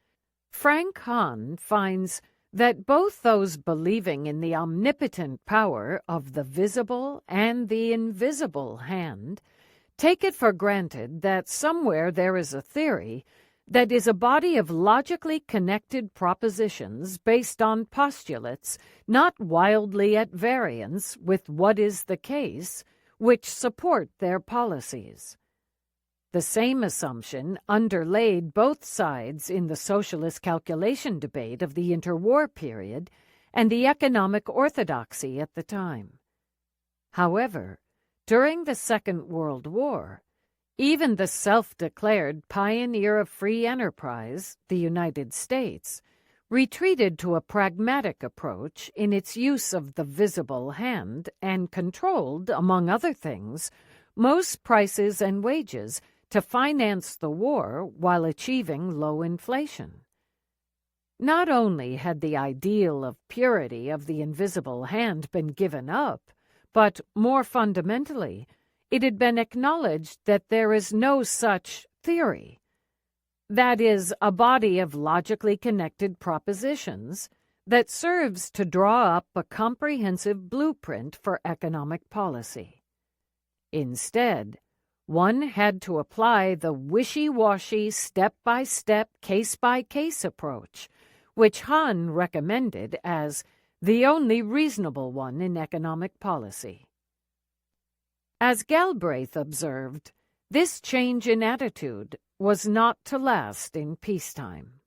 Frank Hahn finds that both those believing in the omnipotent power of the visible and the invisible hand take it for granted that somewhere there is a theory that is a body of logically connected propositions based on postulates not wildly at variance with what is the case, which support their policies. The same assumption underlaid both sides in the socialist calculation debate of the interwar period and the economic orthodoxy at the time. However, during the Second World War, even the self-declared pioneer of free enterprise, the United States, retreated to a pragmatic approach in its use of the visible hand and controlled, among other things, most prices and wages to finance the war while achieving low inflation. Not only had the ideal of purity of the invisible hand been given up, but, more fundamentally, it had been acknowledged that there is no such theory. That is, a body of logically connected propositions that serves to draw up a comprehensive blueprint for economic policy. Instead, one had to apply the wishy-washy, step-by-step, case-by-case approach, which Hahn recommended as the only reasonable one in economic policy. As Galbraith observed, this change in attitude was not to last in peacetime.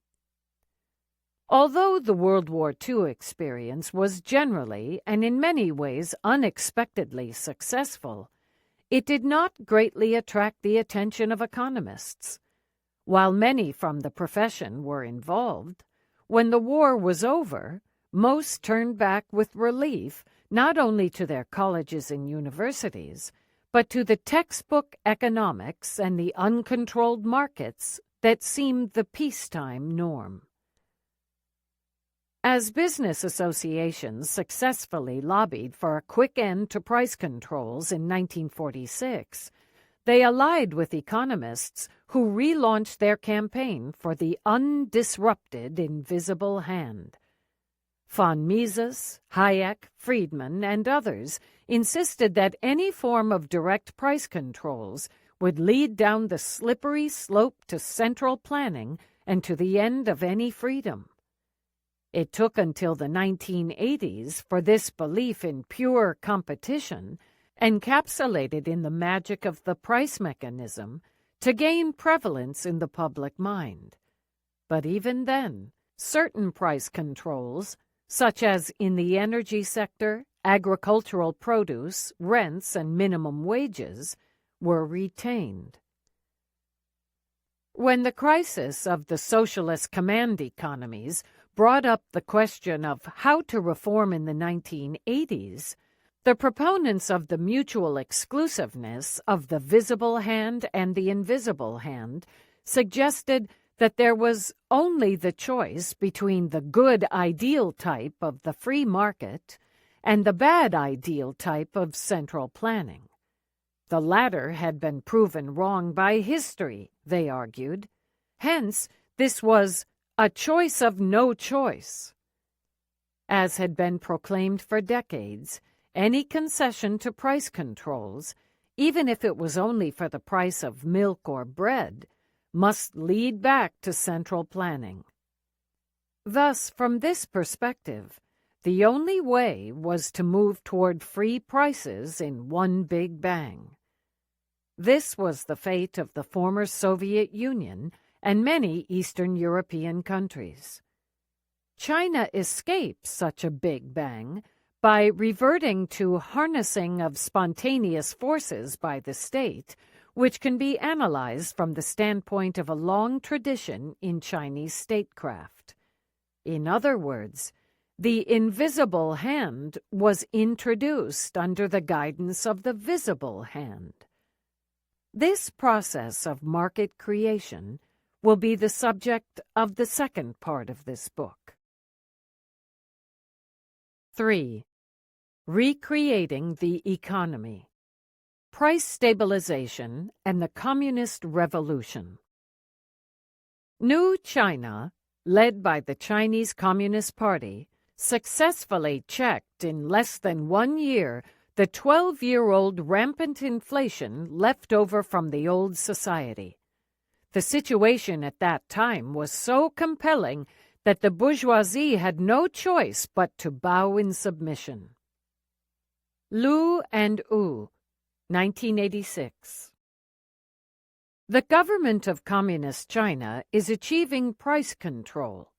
Although the World War II experience was generally and in many ways unexpectedly successful, it did not greatly attract the attention of economists. While many from the profession were involved, when the war was over, most turned back with relief not only to their colleges and universities, but to the textbook economics and the uncontrolled markets that seemed the peacetime norm. As business associations successfully lobbied for a quick end to price controls in 1946, they allied with economists who relaunched their campaign for the undisrupted invisible hand. Von Mises, Hayek, Friedman, and others insisted that any form of direct price controls would lead down the slippery slope to central planning and to the end of any freedom. It took until the 1980s for this belief in pure competition, encapsulated in the magic of the price mechanism, to gain prevalence in the public mind. But even then, certain price controls, such as in the energy sector, agricultural produce, rents, and minimum wages, were retained. When the crisis of the socialist command economies brought up the question of how to reform in the 1980s, the proponents of the mutual exclusiveness of the visible hand and the invisible hand suggested that there was only the choice between the good ideal type of the free market and the bad ideal type of central planning. The latter had been proven wrong by history, they argued. Hence, this was a choice of no choice. As had been proclaimed for decades, any concession to price controls, even if it was only for the price of milk or bread, must lead back to central planning. Thus, from this perspective, the only way was to move toward free prices in one big bang. This was the fate of the former Soviet Union and many Eastern European countries. China escaped such a big bang by reverting to harnessing of spontaneous forces by the state, which can be analyzed from the standpoint of a long tradition in Chinese statecraft. In other words, The invisible hand was introduced under the guidance of the visible hand. This process of market creation will be the subject of the second part of this book. 3. Recreating the economy. Price stabilization and the Communist Revolution. New China, led by the Chinese Communist Party, successfully checked in less than 1 year the 12-year-old rampant inflation left over from the old society. The situation at that time was so compelling that the bourgeoisie had no choice but to bow in submission. Lu and Wu, 1986. The government of Communist China is achieving price control.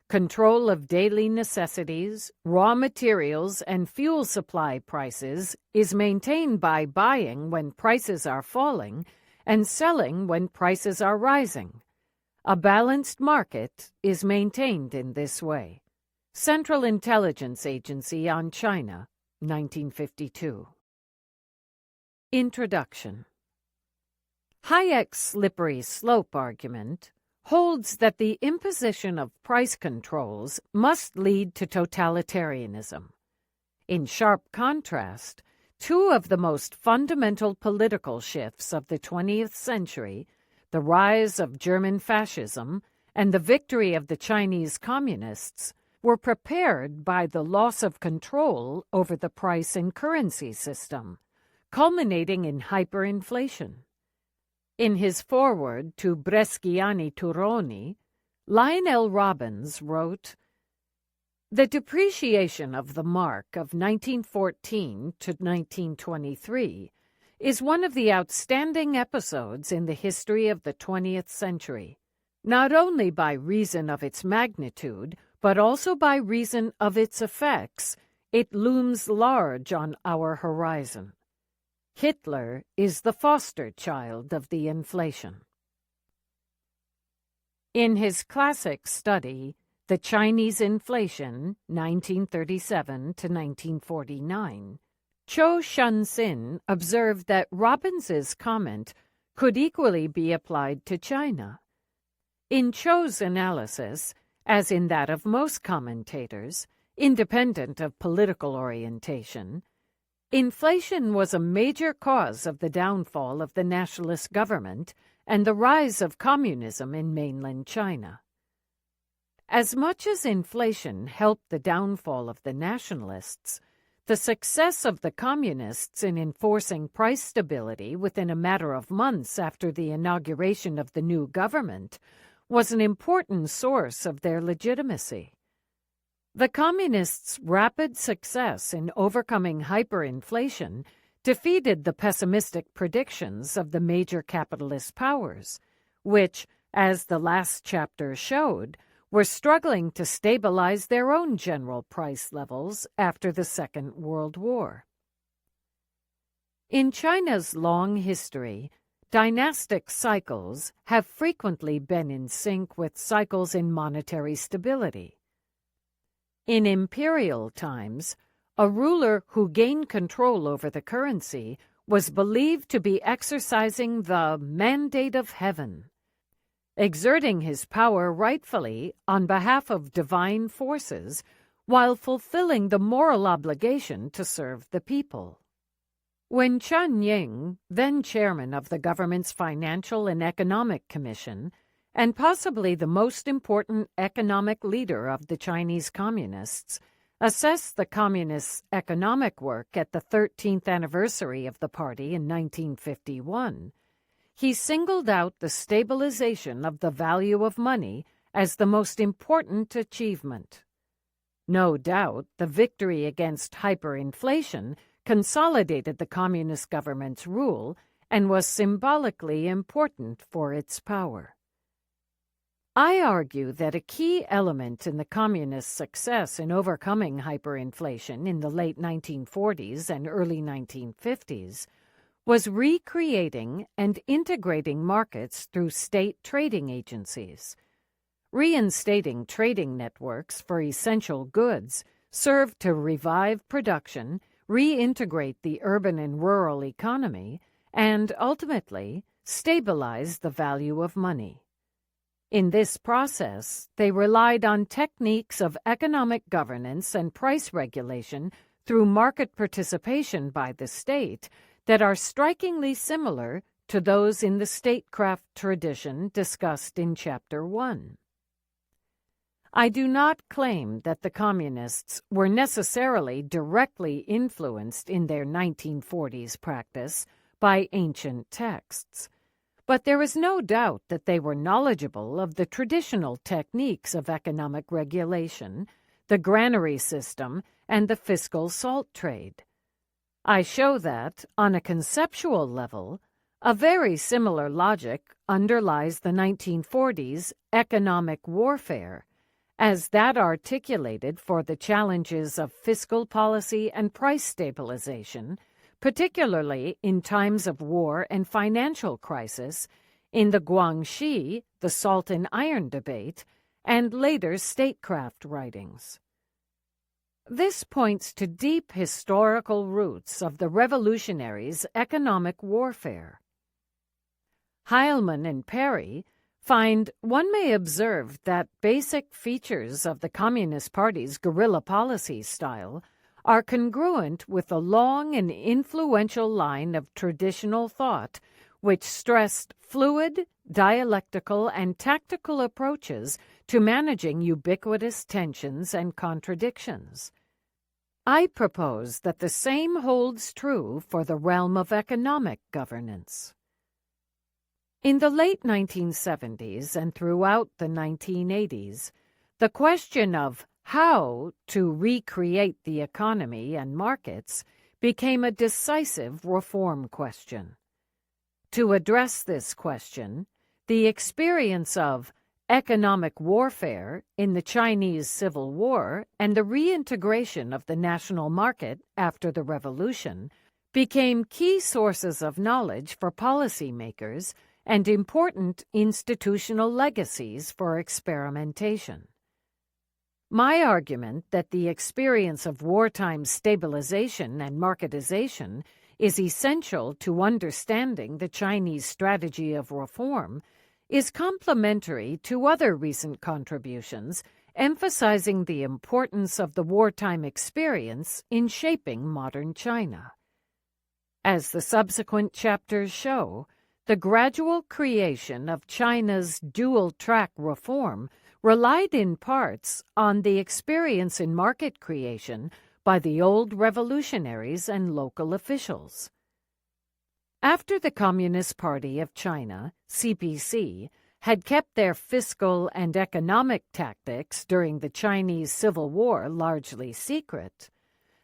Control of daily necessities, raw materials, and fuel supply prices is maintained by buying when prices are falling and selling when prices are rising. A balanced market is maintained in this way. Central Intelligence Agency on China, 1952. Introduction. Hayek's slippery slope argument holds that the imposition of price controls must lead to totalitarianism. In sharp contrast, two of the most fundamental political shifts of the 20th century, the rise of German fascism and the victory of the Chinese communists, were prepared by the loss of control over the price and currency system, culminating in hyperinflation. In his foreword to Bresciani Turoni, Lionel Robbins wrote, "The depreciation of the mark of 1914 to 1923 is one of the outstanding episodes in the history of the 20th century, not only by reason of its magnitude, but also by reason of its effects. It looms large on our horizon. Hitler is the foster child of the inflation." In his classic study, The Chinese Inflation, 1937 to 1949, Cho Shun-sin observed that Robbins's comment could equally be applied to China. In Cho's analysis, as in that of most commentators, independent of political orientation, inflation was a major cause of the downfall of the nationalist government and the rise of communism in mainland China. As much as inflation helped the downfall of the nationalists, the success of the communists in enforcing price stability within a matter of months after the inauguration of the new government was an important source of their legitimacy. The communists' rapid success in overcoming hyperinflation defeated the pessimistic predictions of the major capitalist powers, which, as the last chapter showed, were struggling to stabilize their own general price levels after the Second World War. In China's long history, dynastic cycles have frequently been in sync with cycles in monetary stability. In imperial times, a ruler who gained control over the currency was believed to be exercising the mandate of heaven, exerting his power rightfully on behalf of divine forces while fulfilling the moral obligation to serve the people. When Chen Ying, then chairman of the government's Financial and Economic Commission, and possibly the most important economic leader of the Chinese Communists, assessed the Communists' economic work at the 13th anniversary of the party in 1951, he singled out the stabilization of the value of money as the most important achievement. No doubt, the victory against hyperinflation consolidated the Communist government's rule and was symbolically important for its power. I argue that a key element in the Communists' success in overcoming hyperinflation in the late 1940s and early 1950s was recreating and integrating markets through state trading agencies. Reinstating trading networks for essential goods served to revive production, reintegrate the urban and rural economy, and ultimately stabilize the value of money. In this process, they relied on techniques of economic governance and price regulation through market participation by the state that are strikingly similar to those in the statecraft tradition discussed in Chapter 1. I do not claim that the Communists were necessarily directly influenced in their 1940s practice by ancient texts, but there is no doubt that they were knowledgeable of the traditional techniques of economic regulation, the granary system, and the fiscal salt trade. I show that, on a conceptual level, a very similar logic underlies the 1940s economic warfare, as that articulated for the challenges of fiscal policy and price stabilization, particularly in times of war and financial crisis, in the Guangxi, the salt and iron debate, and later statecraft writings. This points to deep historical roots of the revolutionaries' economic warfare. Heilman and Perry find one may observe that basic features of the Communist Party's guerrilla policy style are congruent with a long and influential line of traditional thought which stressed fluid, dialectical, and tactical approaches to managing ubiquitous tensions and contradictions. I propose that the same holds true for the realm of economic governance. In the late 1970s and throughout the 1980s, the question of how to recreate the economy and markets became a decisive reform question. To address this question, the experience of economic warfare in the Chinese Civil War and the reintegration of the national market after the revolution became key sources of knowledge for policymakers and important institutional legacies for experimentation. My argument that the experience of wartime stabilization and marketization is essential to understanding the Chinese strategy of reform is complementary to other recent contributions emphasizing the importance of the wartime experience in shaping modern China. As the subsequent chapters show, the gradual creation of China's dual-track reform relied in parts on the experience in market creation by the old revolutionaries and local officials. After the Communist Party of China, CPC, had kept their fiscal and economic tactics during the Chinese Civil War largely secret,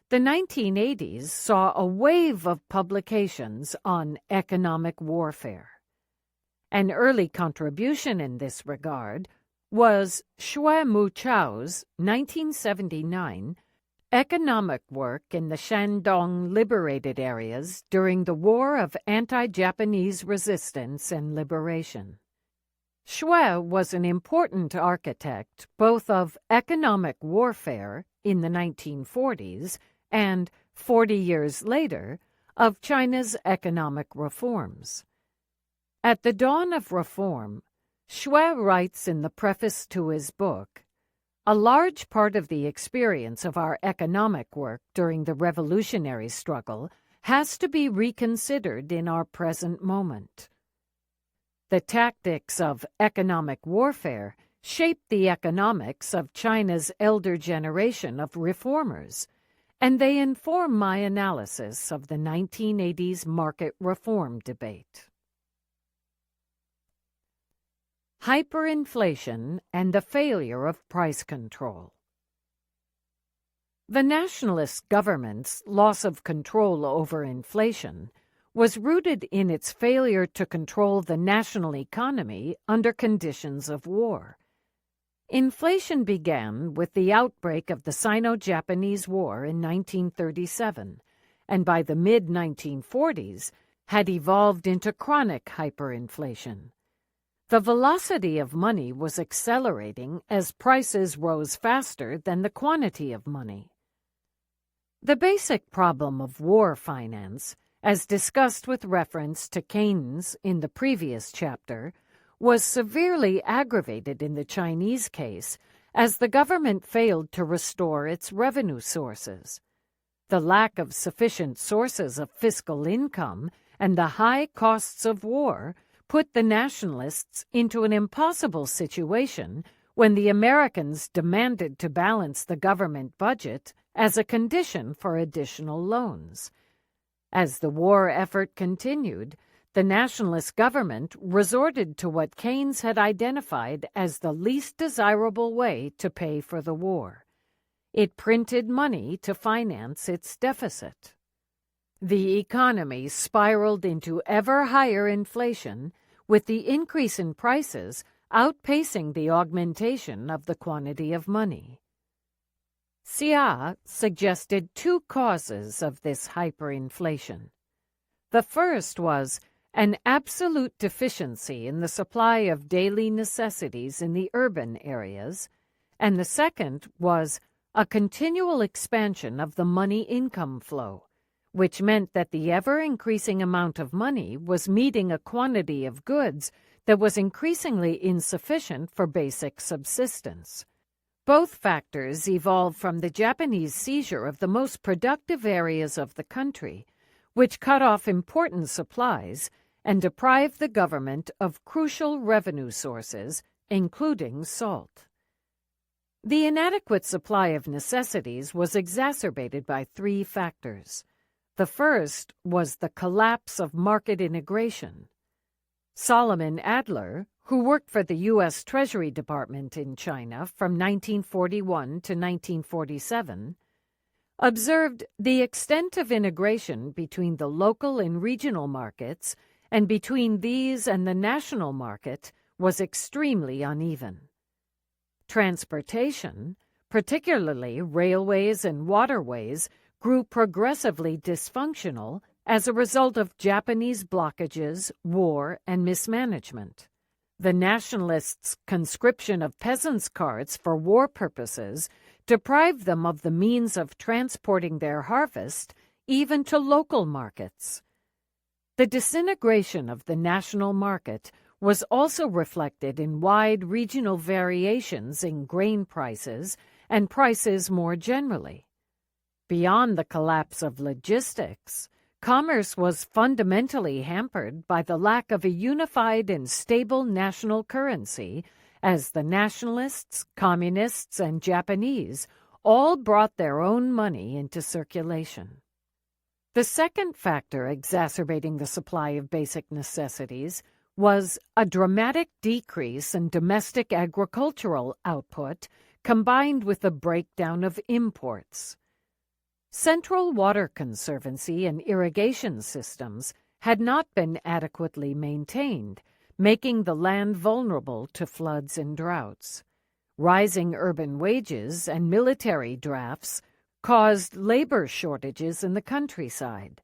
the 1980s saw a wave of publications on economic warfare. An early contribution in this regard was Xue Muchao's 1979 economic work in the Shandong liberated areas during the War of Anti-Japanese Resistance and Liberation. Xue was an important architect both of economic warfare in the 1940s and, 40 years later, of China's economic reforms. At the dawn of reform, Xue writes in the preface to his book, "A large part of the experience of our economic work during the revolutionary struggle has to be reconsidered in our present moment. The tactics of economic warfare shaped the economics of China's elder generation of reformers, and they inform my analysis of the 1980s market reform debate." Hyperinflation and the failure of price control. The nationalist government's loss of control over inflation was rooted in its failure to control the national economy under conditions of war. Inflation began with the outbreak of the Sino-Japanese War in 1937, and by the mid-1940s had evolved into chronic hyperinflation. The velocity of money was accelerating as prices rose faster than the quantity of money. The basic problem of war finance, as discussed with reference to Keynes in the previous chapter, was severely aggravated in the Chinese case as the government failed to restore its revenue sources. The lack of sufficient sources of fiscal income and the high costs of war put the nationalists into an impossible situation when the Americans demanded to balance the government budget as a condition for additional loans. As the war effort continued, the nationalist government resorted to what Keynes had identified as the least desirable way to pay for the war. It printed money to finance its deficit. The economy spiraled into ever higher inflation, with the increase in prices outpacing the augmentation of the quantity of money. Xia suggested two causes of this hyperinflation. The first was an absolute deficiency in the supply of daily necessities in the urban areas, and the second was a continual expansion of the money income flow, which meant that the ever-increasing amount of money was meeting a quantity of goods that was increasingly insufficient for basic subsistence. Both factors evolved from the Japanese seizure of the most productive areas of the country, which cut off important supplies and deprived the government of crucial revenue sources, including salt. The inadequate supply of necessities was exacerbated by three factors. The first was the collapse of market integration. Solomon Adler, who worked for the U.S. Treasury Department in China from 1941 to 1947, observed the extent of integration between the local and regional markets and between these and the national market was extremely uneven. Transportation, particularly railways and waterways, grew progressively dysfunctional as a result of Japanese blockages, war, and mismanagement. The nationalists' conscription of peasants' carts for war purposes deprived them of the means of transporting their harvest even to local markets. The disintegration of the national market was also reflected in wide regional variations in grain prices and prices more generally. Beyond the collapse of logistics, commerce was fundamentally hampered by the lack of a unified and stable national currency, as the nationalists, communists, and Japanese all brought their own money into circulation. The second factor exacerbating the supply of basic necessities was a dramatic decrease in domestic agricultural output combined with the breakdown of imports. Central water conservancy and irrigation systems had not been adequately maintained, making the land vulnerable to floods and droughts. Rising urban wages and military drafts caused labor shortages in the countryside.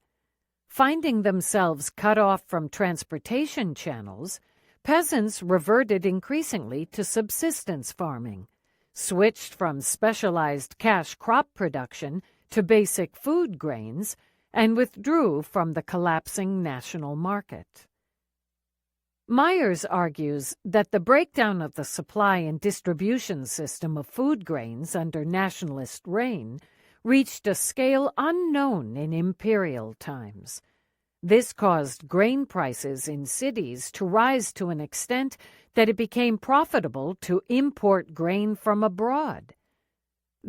Finding themselves cut off from transportation channels, peasants reverted increasingly to subsistence farming, switched from specialized cash crop production to basic food grains, and withdrew from the collapsing national market. Myers argues that the breakdown of the supply and distribution system of food grains under nationalist reign reached a scale unknown in imperial times. This caused grain prices in cities to rise to an extent that it became profitable to import grain from abroad.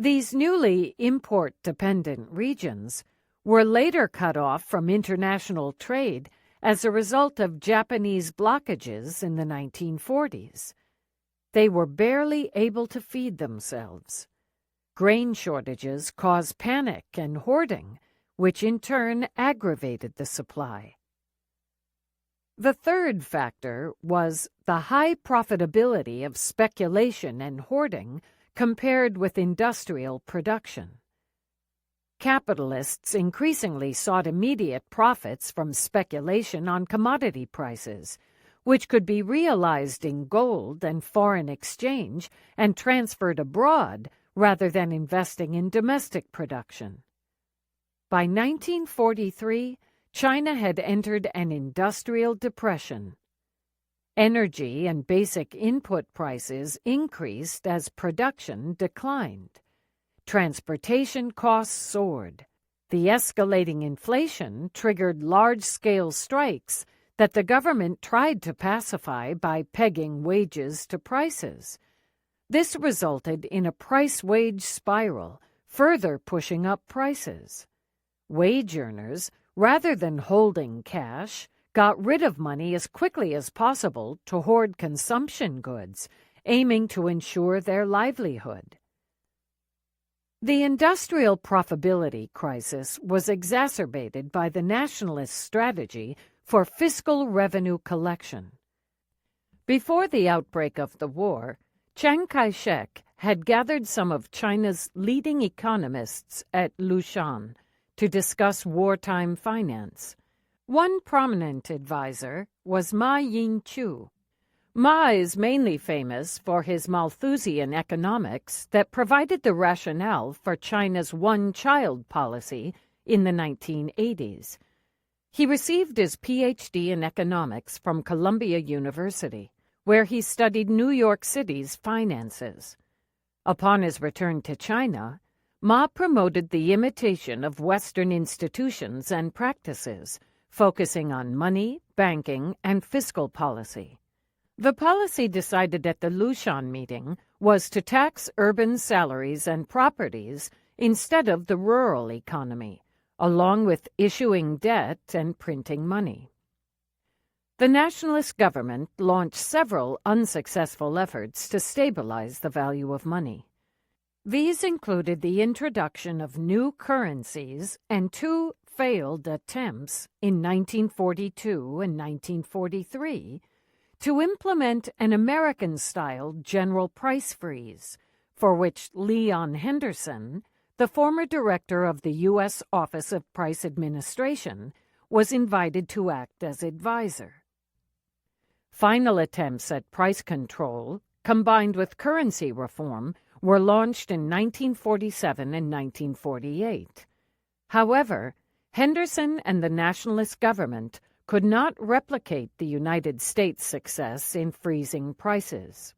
These newly import-dependent regions were later cut off from international trade as a result of Japanese blockages in the 1940s. They were barely able to feed themselves. Grain shortages caused panic and hoarding, which in turn aggravated the supply. The third factor was the high profitability of speculation and hoarding compared with industrial production. Capitalists increasingly sought immediate profits from speculation on commodity prices, which could be realized in gold and foreign exchange and transferred abroad rather than investing in domestic production. By 1943, China had entered an industrial depression. Energy and basic input prices increased as production declined. Transportation costs soared. The escalating inflation triggered large-scale strikes that the government tried to pacify by pegging wages to prices. This resulted in a price-wage spiral, further pushing up prices. Wage earners, rather than holding cash, got rid of money as quickly as possible to hoard consumption goods, aiming to ensure their livelihood. The industrial profitability crisis was exacerbated by the nationalist strategy for fiscal revenue collection. Before the outbreak of the war, Chiang Kai-shek had gathered some of China's leading economists at Lushan to discuss wartime finance. One prominent advisor was Ma Ying-chu. Ma is mainly famous for his Malthusian economics that provided the rationale for China's one-child policy in the 1980s. He received his Ph.D. in economics from Columbia University, where he studied New York City's finances. Upon his return to China, Ma promoted the imitation of Western institutions and practices, focusing on money, banking, and fiscal policy. The policy decided at the Lushan meeting was to tax urban salaries and properties instead of the rural economy, along with issuing debt and printing money. The nationalist government launched several unsuccessful efforts to stabilize the value of money. These included the introduction of new currencies and two failed attempts in 1942 and 1943 to implement an American-style general price freeze, for which Leon Henderson, the former director of the U.S. Office of Price Administration, was invited to act as advisor. Final attempts at price control, combined with currency reform, were launched in 1947 and 1948. However, Henderson and the nationalist government could not replicate the United States' success in freezing prices.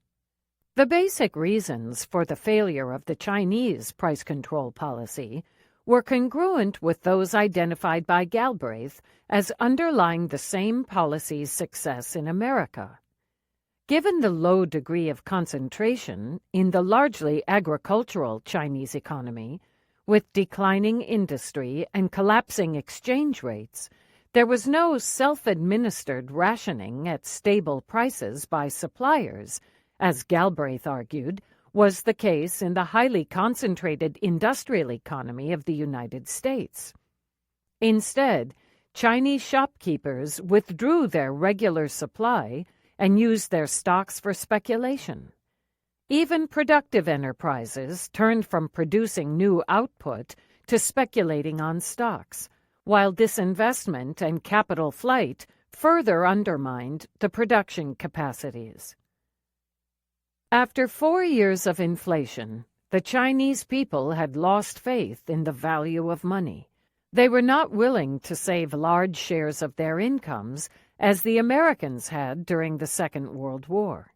The basic reasons for the failure of the Chinese price control policy were congruent with those identified by Galbraith as underlying the same policy's success in America. Given the low degree of concentration in the largely agricultural Chinese economy, with declining industry and collapsing exchange rates, there was no self-administered rationing at stable prices by suppliers, as Galbraith argued, was the case in the highly concentrated industrial economy of the United States. Instead, Chinese shopkeepers withdrew their regular supply and used their stocks for speculation. Even productive enterprises turned from producing new output to speculating on stocks, while disinvestment and capital flight further undermined the production capacities. After 4 years of inflation, the Chinese people had lost faith in the value of money. They were not willing to save large shares of their incomes as the Americans had during the Second World War.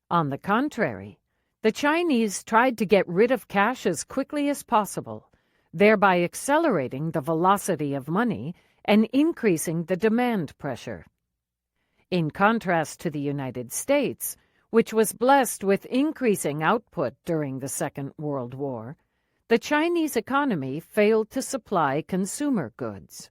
On the contrary, the Chinese tried to get rid of cash as quickly as possible, thereby accelerating the velocity of money and increasing the demand pressure. In contrast to the United States, which was blessed with increasing output during the Second World War, the Chinese economy failed to supply consumer goods.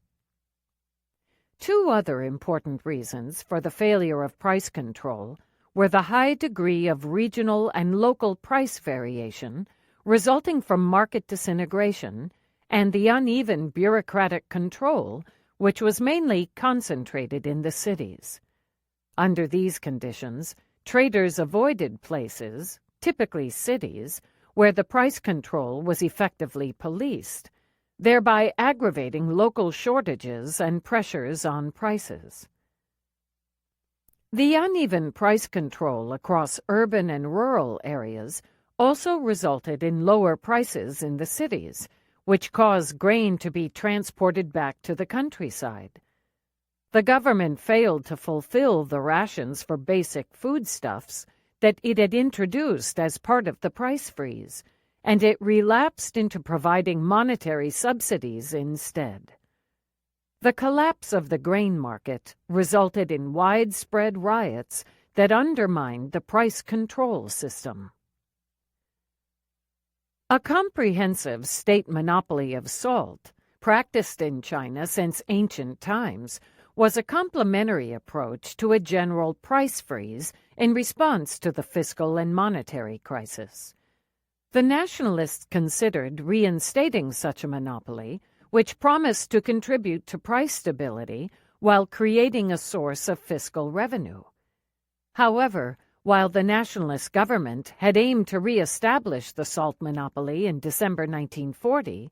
Two other important reasons for the failure of price control were the high degree of regional and local price variation resulting from market disintegration and the uneven bureaucratic control, which was mainly concentrated in the cities. Under these conditions, traders avoided places, typically cities, where the price control was effectively policed, thereby aggravating local shortages and pressures on prices. The uneven price control across urban and rural areas also resulted in lower prices in the cities, which caused grain to be transported back to the countryside. The government failed to fulfill the rations for basic foodstuffs that it had introduced as part of the price freeze, and it relapsed into providing monetary subsidies instead. The collapse of the grain market resulted in widespread riots that undermined the price control system. A comprehensive state monopoly of salt, practiced in China since ancient times, was a complementary approach to a general price freeze in response to the fiscal and monetary crisis. The nationalists considered reinstating such a monopoly, which promised to contribute to price stability while creating a source of fiscal revenue. However, while the nationalist government had aimed to re-establish the salt monopoly in December 1940,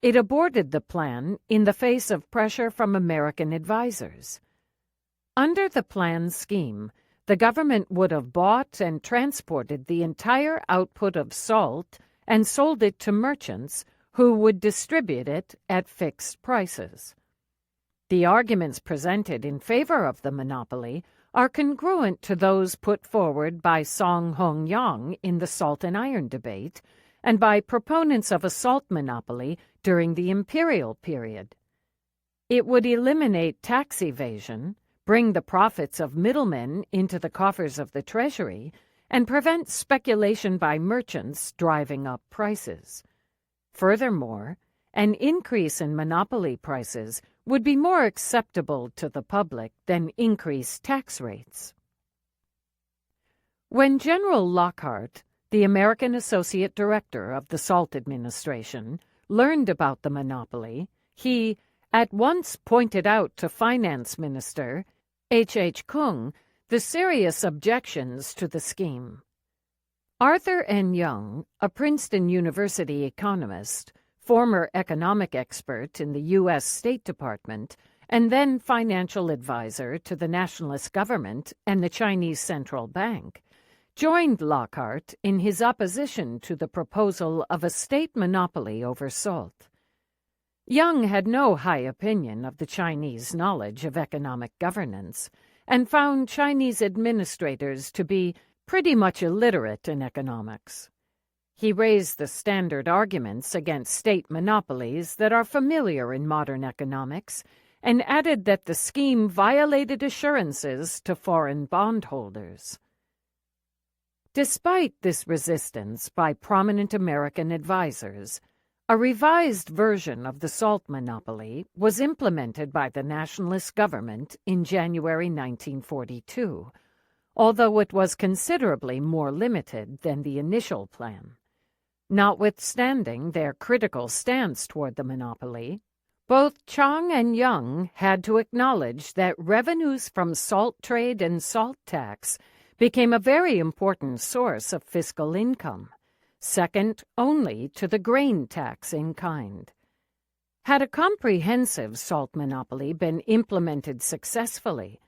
it aborted the plan in the face of pressure from American advisers. Under the planned scheme, the government would have bought and transported the entire output of salt and sold it to merchants who would distribute it at fixed prices. The arguments presented in favor of the monopoly are congruent to those put forward by Song Hong Yang in the salt and iron debate and by proponents of a salt monopoly during the imperial period. It would eliminate tax evasion, bring the profits of middlemen into the coffers of the treasury, and prevent speculation by merchants driving up prices. Furthermore, an increase in monopoly prices would be more acceptable to the public than increased tax rates. When General Lockhart, the American Associate Director of the Salt Administration, learned about the monopoly, he at once pointed out to Finance Minister H. Kung the serious objections to the scheme. Arthur N. Young, a Princeton University economist, former economic expert in the U.S. State Department, and then financial advisor to the nationalist government and the Chinese Central Bank, joined Lockhart in his opposition to the proposal of a state monopoly over salt. Young had no high opinion of the Chinese knowledge of economic governance and found Chinese administrators to be pretty much illiterate in economics. He raised the standard arguments against state monopolies that are familiar in modern economics and added that the scheme violated assurances to foreign bondholders. Despite this resistance by prominent American advisers, a revised version of the salt monopoly was implemented by the nationalist government in January 1942, although it was considerably more limited than the initial plan. Notwithstanding their critical stance toward the monopoly, both Chang and Young had to acknowledge that revenues from salt trade and salt tax became a very important source of fiscal income, second only to the grain tax in kind. Had a comprehensive salt monopoly been implemented successfully,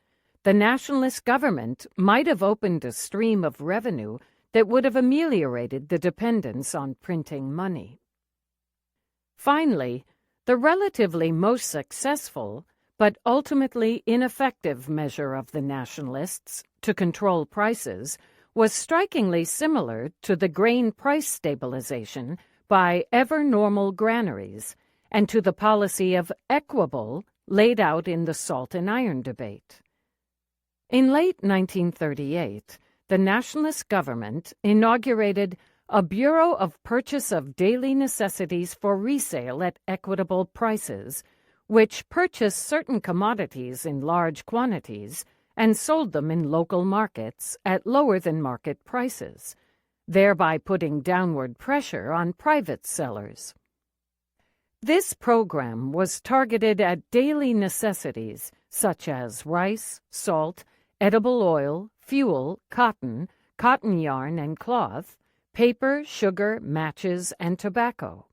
the nationalist government might have opened a stream of revenue that would have ameliorated the dependence on printing money. Finally, the relatively most successful but ultimately ineffective measure of the nationalists to control prices was strikingly similar to the grain price stabilization by ever-normal granaries and to the policy of equable laid out in the salt and iron debate. In late 1938, the nationalist government inaugurated a Bureau of Purchase of Daily Necessities for resale at equitable prices, which purchased certain commodities in large quantities and sold them in local markets at lower-than-market prices, thereby putting downward pressure on private sellers. This program was targeted at daily necessities such as rice, salt, edible oil, fuel, cotton yarn and cloth, paper, sugar, matches, and tobacco.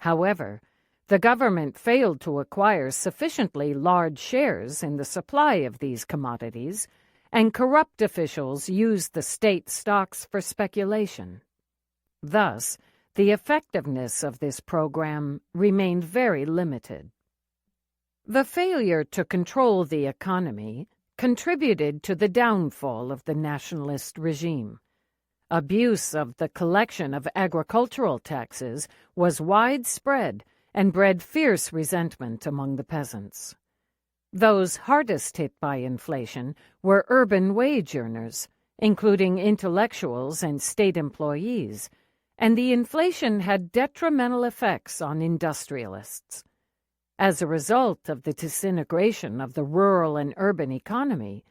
However, the government failed to acquire sufficiently large shares in the supply of these commodities, and corrupt officials used the state stocks for speculation. Thus, the effectiveness of this program remained very limited. The failure to control the economy contributed to the downfall of the nationalist regime. Abuse of the collection of agricultural taxes was widespread and bred fierce resentment among the peasants. Those hardest hit by inflation were urban wage earners, including intellectuals and state employees, and the inflation had detrimental effects on industrialists. As a result of the disintegration of the rural and urban economy,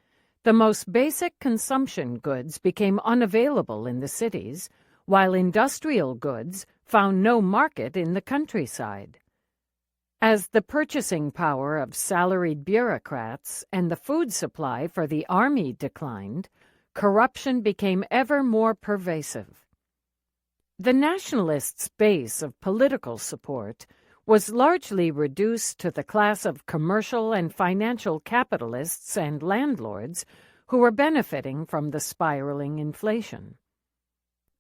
the most basic consumption goods became unavailable in the cities, while industrial goods found no market in the countryside. As the purchasing power of salaried bureaucrats and the food supply for the army declined, corruption became ever more pervasive. The nationalists' base of political support was largely reduced to the class of commercial and financial capitalists and landlords who were benefiting from the spiraling inflation.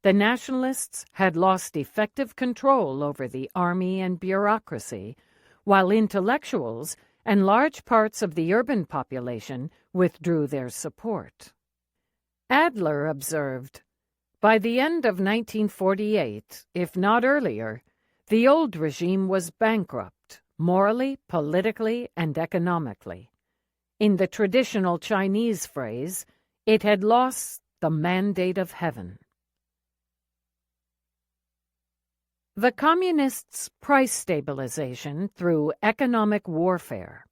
The nationalists had lost effective control over the army and bureaucracy, while intellectuals and large parts of the urban population withdrew their support. Adler observed, "By the end of 1948, if not earlier, the old regime was bankrupt, morally, politically, and economically. In the traditional Chinese phrase, it had lost the mandate of heaven." The Communists' price stabilization through economic warfare.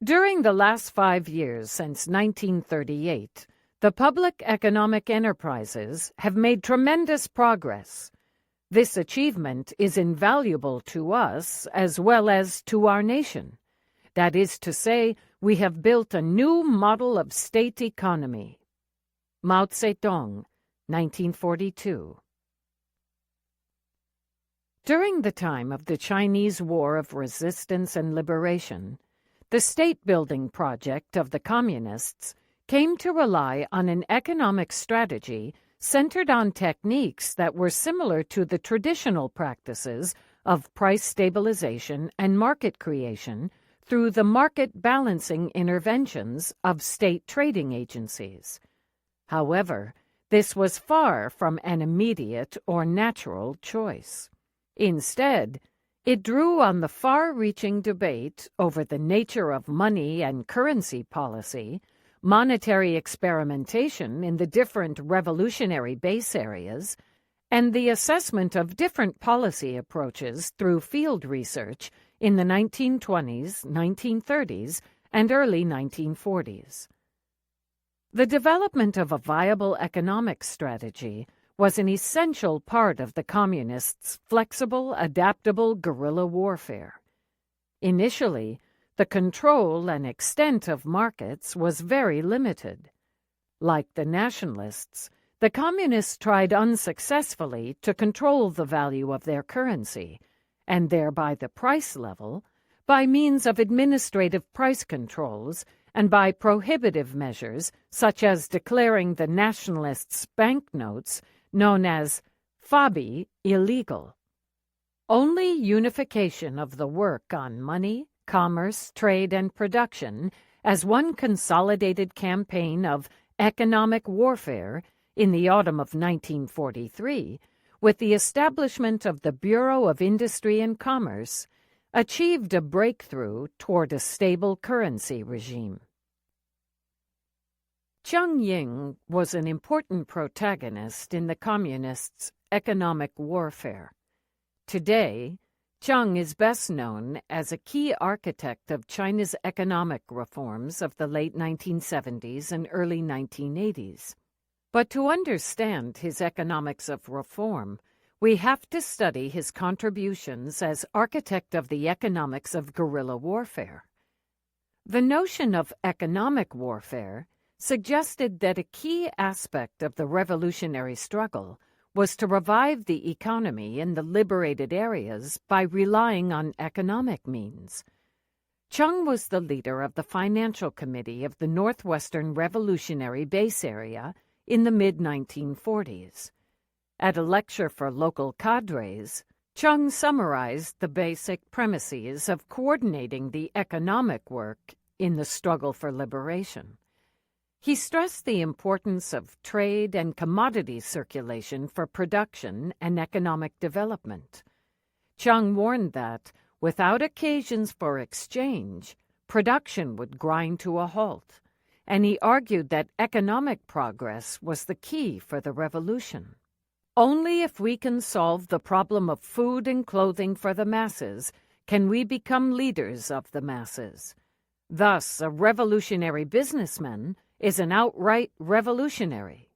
During the last 5 years since 1938, the public economic enterprises have made tremendous progress. This achievement is invaluable to us as well as to our nation. That is to say, we have built a new model of state economy. Mao Zedong, 1942. During the time of the Chinese War of Resistance and Liberation, the state-building project of the Communists came to rely on an economic strategy centered on techniques that were similar to the traditional practices of price stabilization and market creation through the market balancing interventions of state trading agencies. However, this was far from an immediate or natural choice. Instead, it drew on the far-reaching debate over the nature of money and currency policy, monetary experimentation in the different revolutionary base areas, and the assessment of different policy approaches through field research in the 1920s, 1930s, and early 1940s. The development of a viable economic strategy was an essential part of the Communists' flexible, adaptable guerrilla warfare. Initially, the control and extent of markets was very limited. Like the nationalists, the Communists tried unsuccessfully to control the value of their currency, and thereby the price level, by means of administrative price controls and by prohibitive measures such as declaring the nationalists' banknotes, known as Fabi, illegal. Only unification of the work on money, commerce, trade, and production as one consolidated campaign of economic warfare in the autumn of 1943, with the establishment of the Bureau of Industry and Commerce, achieved a breakthrough toward a stable currency regime. Jiang Ying was an important protagonist in the Communists' economic warfare. Today, Jiang is best known as a key architect of China's economic reforms of the late 1970s and early 1980s. But to understand his economics of reform, we have to study his contributions as architect of the economics of guerrilla warfare. The notion of economic warfare suggested that a key aspect of the revolutionary struggle was to revive the economy in the liberated areas by relying on economic means. Chung was the leader of the financial committee of the Northwestern Revolutionary Base Area in the mid-1940s. At a lecture for local cadres, Chung summarized the basic premises of coordinating the economic work in the struggle for liberation. He stressed the importance of trade and commodity circulation for production and economic development. Chung warned that, without occasions for exchange, production would grind to a halt, and he argued that economic progress was the key for the revolution. Only if we can solve the problem of food and clothing for the masses can we become leaders of the masses. Thus, a revolutionary businessman is an outright revolutionary.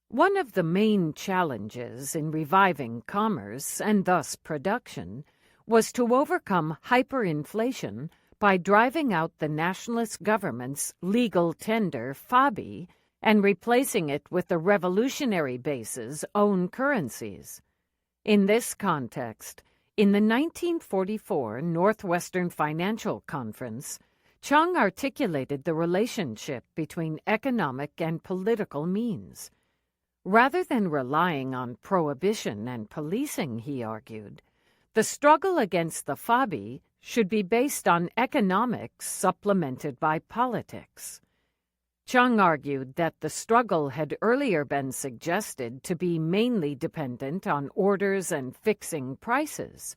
One of the main challenges in reviving commerce, and thus production, was to overcome hyperinflation by driving out the nationalist government's legal tender, Fabi, and replacing it with the revolutionary base's own currencies. In this context, in the 1944 Northwestern Financial Conference, Chung articulated the relationship between economic and political means. Rather than relying on prohibition and policing, he argued, the struggle against the Fabi should be based on economics supplemented by politics. Chung argued that the struggle had earlier been suggested to be mainly dependent on orders and fixing prices.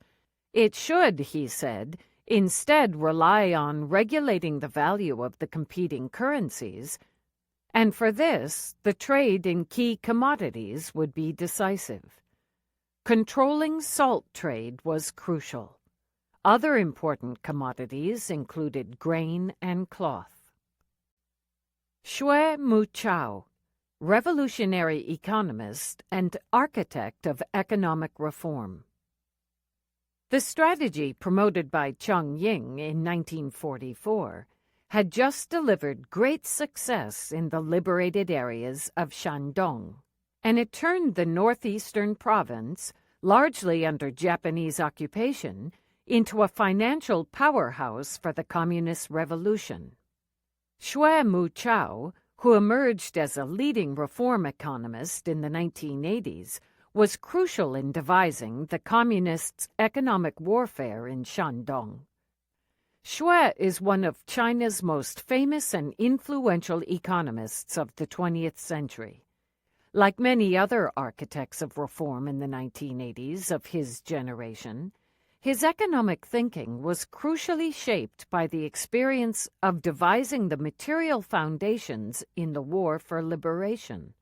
It should, he said, instead rely on regulating the value of the competing currencies, and for this, the trade in key commodities would be decisive. Controlling salt trade was crucial. Other important commodities included grain and cloth. Xue Muqiao, revolutionary economist and architect of economic reform. The strategy promoted by Chung Ying in 1944 had just delivered great success in the liberated areas of Shandong, and it turned the northeastern province, largely under Japanese occupation, into a financial powerhouse for the Communist Revolution. Xue Muqiao, who emerged as a leading reform economist in the 1980s, was crucial in devising the Communists' economic warfare in Shandong. Xue is one of China's most famous and influential economists of the 20th century. Like many other architects of reform in the 1980s of his generation, his economic thinking was crucially shaped by the experience of devising the material foundations in the war for liberation.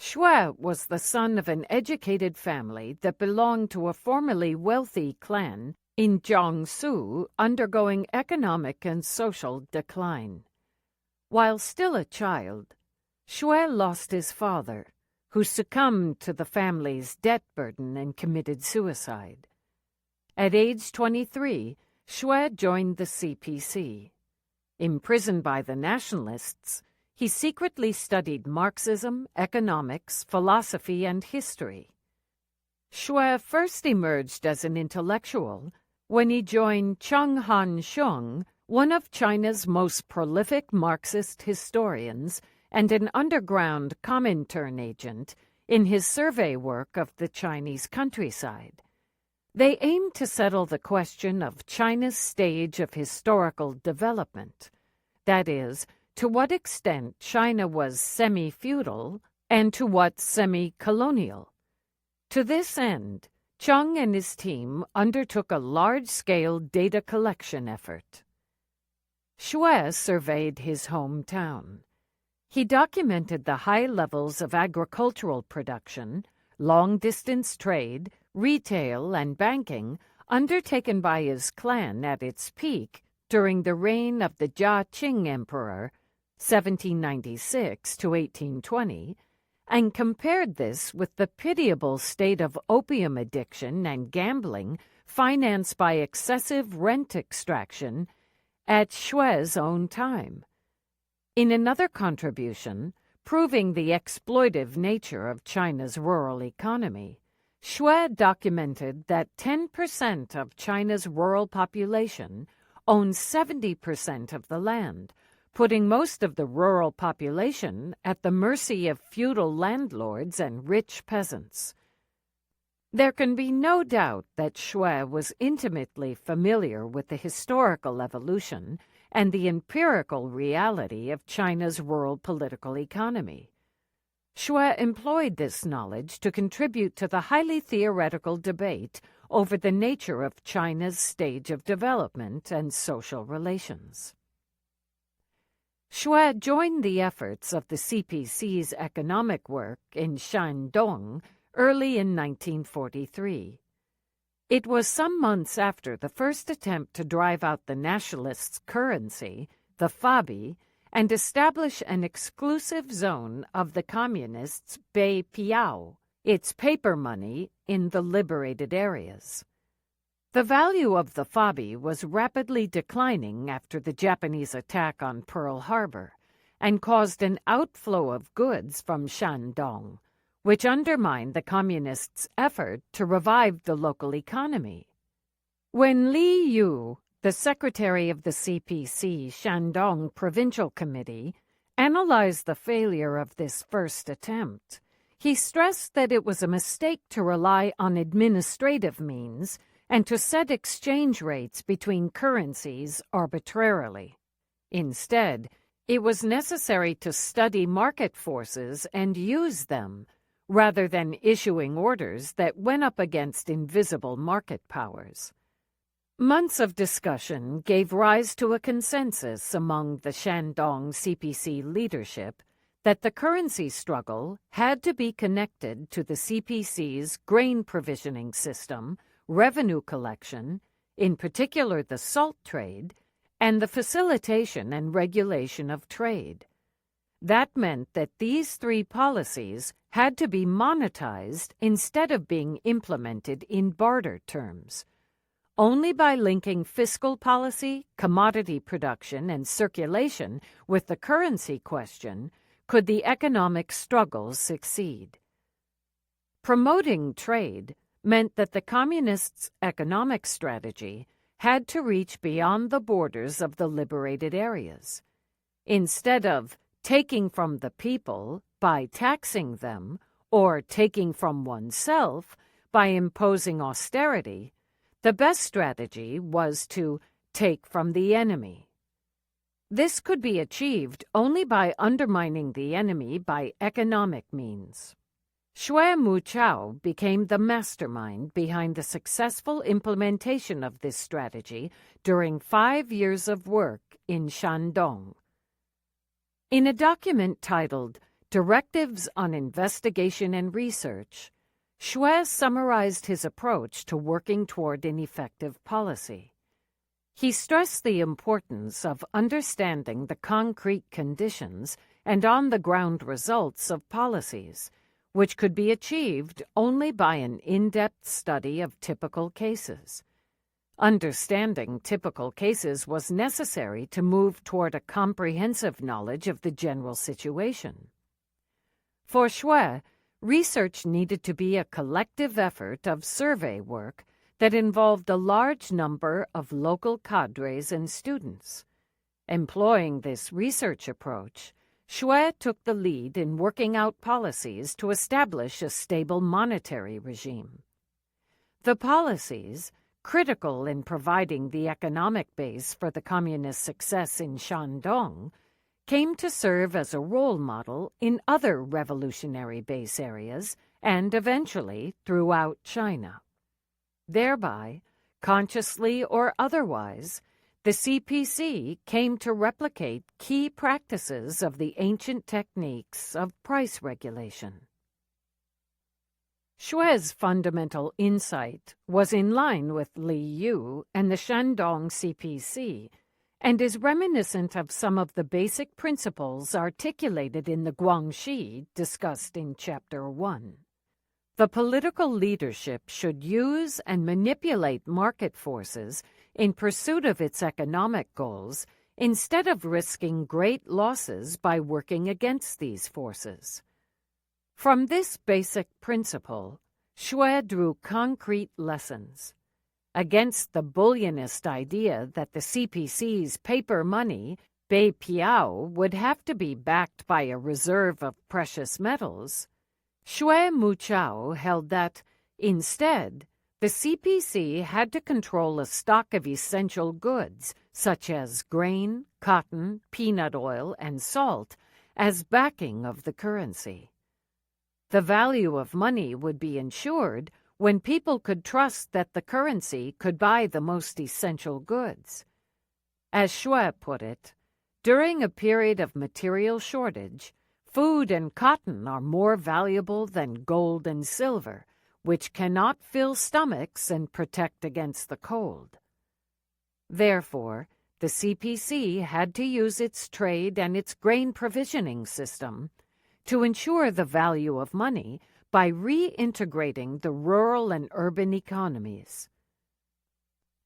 Xue was the son of an educated family that belonged to a formerly wealthy clan in Jiangsu undergoing economic and social decline. While still a child, Xue lost his father, who succumbed to the family's debt burden and committed suicide. At age 23, Xue joined the CPC. Imprisoned by the nationalists, he secretly studied Marxism, economics, philosophy, and history. Xue first emerged as an intellectual when he joined Cheng Han-sheng, one of China's most prolific Marxist historians and an underground Comintern agent, in his survey work of the Chinese countryside. They aimed to settle the question of China's stage of historical development, that is, to what extent China was semi-feudal and to what semi-colonial. To this end, Chung and his team undertook a large-scale data collection effort. Xue surveyed his hometown. He documented the high levels of agricultural production, long-distance trade, retail, and banking undertaken by his clan at its peak during the reign of the Jia Qing Emperor, 1796 to 1820, and compared this with the pitiable state of opium addiction and gambling financed by excessive rent extraction at Xue's own time. In another contribution, proving the exploitive nature of China's rural economy, Xue documented that 10% of China's rural population owns 70% of the land, putting most of the rural population at the mercy of feudal landlords and rich peasants. There can be no doubt that Xue was intimately familiar with the historical evolution and the empirical reality of China's rural political economy. Xue employed this knowledge to contribute to the highly theoretical debate over the nature of China's stage of development and social relations. Xue joined the efforts of the CPC's economic work in Shandong early in 1943. It was some months after the first attempt to drive out the nationalists' currency, the fabi, and establish an exclusive zone of the communists' bei piao, its paper money, in the liberated areas. The value of the fabi was rapidly declining after the Japanese attack on Pearl Harbor and caused an outflow of goods from Shandong, which undermined the communists' effort to revive the local economy. When Li Yu, the secretary of the CPC Shandong Provincial Committee, analyzed the failure of this first attempt, he stressed that it was a mistake to rely on administrative means and to set exchange rates between currencies arbitrarily. Instead, it was necessary to study market forces and use them, rather than issuing orders that went up against invisible market powers. Months of discussion gave rise to a consensus among the Shandong CPC leadership that the currency struggle had to be connected to the CPC's grain provisioning system, revenue collection, in particular the salt trade, and the facilitation and regulation of trade. That meant that these three policies had to be monetized instead of being implemented in barter terms. Only by linking fiscal policy, commodity production, and circulation with the currency question could the economic struggles succeed. Promoting trade meant that the communists' economic strategy had to reach beyond the borders of the liberated areas. Instead of taking from the people by taxing them, or taking from oneself by imposing austerity, the best strategy was to take from the enemy. This could be achieved only by undermining the enemy by economic means. Xue Muqiao became the mastermind behind the successful implementation of this strategy during 5 years of work in Shandong. In a document titled Directives on Investigation and Research, Xue summarized his approach to working toward an effective policy. He stressed the importance of understanding the concrete conditions and on-the-ground results of policies, which could be achieved only by an in-depth study of typical cases. Understanding typical cases was necessary to move toward a comprehensive knowledge of the general situation. For Xue, research needed to be a collective effort of survey work that involved a large number of local cadres and students. Employing this research approach, Xue took the lead in working out policies to establish a stable monetary regime. The policies, critical in providing the economic base for the communist success in Shandong, came to serve as a role model in other revolutionary base areas and eventually throughout China. Thereby, consciously or otherwise, the CPC came to replicate key practices of the ancient techniques of price regulation. Xue's fundamental insight was in line with Li Yu and the Shandong CPC, and is reminiscent of some of the basic principles articulated in the Guangxi discussed in Chapter 1. The political leadership should use and manipulate market forces in pursuit of its economic goals instead of risking great losses by working against these forces. From this basic principle, Xue drew concrete lessons. Against the bullionist idea that the CPC's paper money, bei piao, would have to be backed by a reserve of precious metals, Xue Muqiao held that, instead, the CPC had to control a stock of essential goods, such as grain, cotton, peanut oil, and salt, as backing of the currency. The value of money would be ensured when people could trust that the currency could buy the most essential goods. As Xue put it, during a period of material shortage, food and cotton are more valuable than gold and silver, which cannot fill stomachs and protect against the cold. Therefore, the CPC had to use its trade and its grain provisioning system to ensure the value of money by reintegrating the rural and urban economies.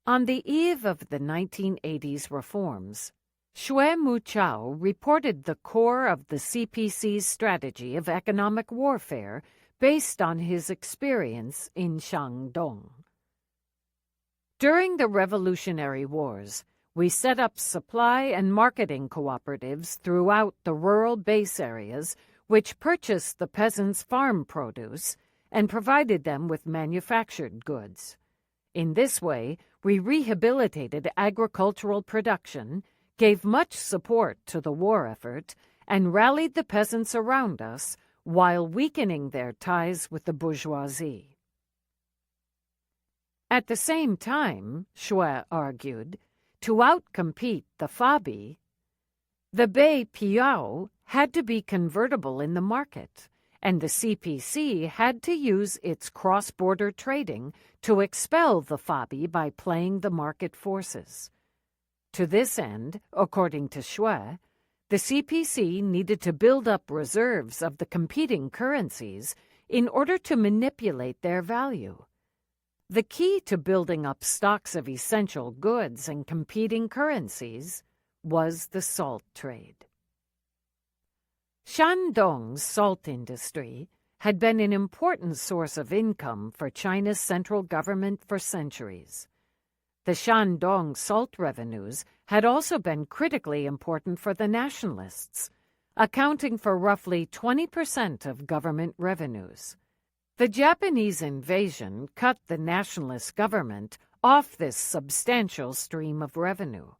On the eve of the 1980s reforms, Xue Muqiao reported the core of the CPC's strategy of economic warfare based on his experience in Shandong. During the Revolutionary Wars, we set up supply and marketing cooperatives throughout the rural base areas which purchased the peasants' farm produce and provided them with manufactured goods. In this way, we rehabilitated agricultural production, gave much support to the war effort, and rallied the peasants around us while weakening their ties with the bourgeoisie. At the same time, Xue argued, to outcompete the Fabi, the bei piao had to be convertible in the market, and the CPC had to use its cross-border trading to expel the Fabi by playing the market forces. To this end, according to Xue, the CPC needed to build up reserves of the competing currencies in order to manipulate their value. The key to building up stocks of essential goods and competing currencies was the salt trade. Shandong's salt industry had been an important source of income for China's central government for centuries. The Shandong salt revenues had also been critically important for the nationalists, accounting for roughly 20% of government revenues. The Japanese invasion cut the nationalist government off this substantial stream of revenue.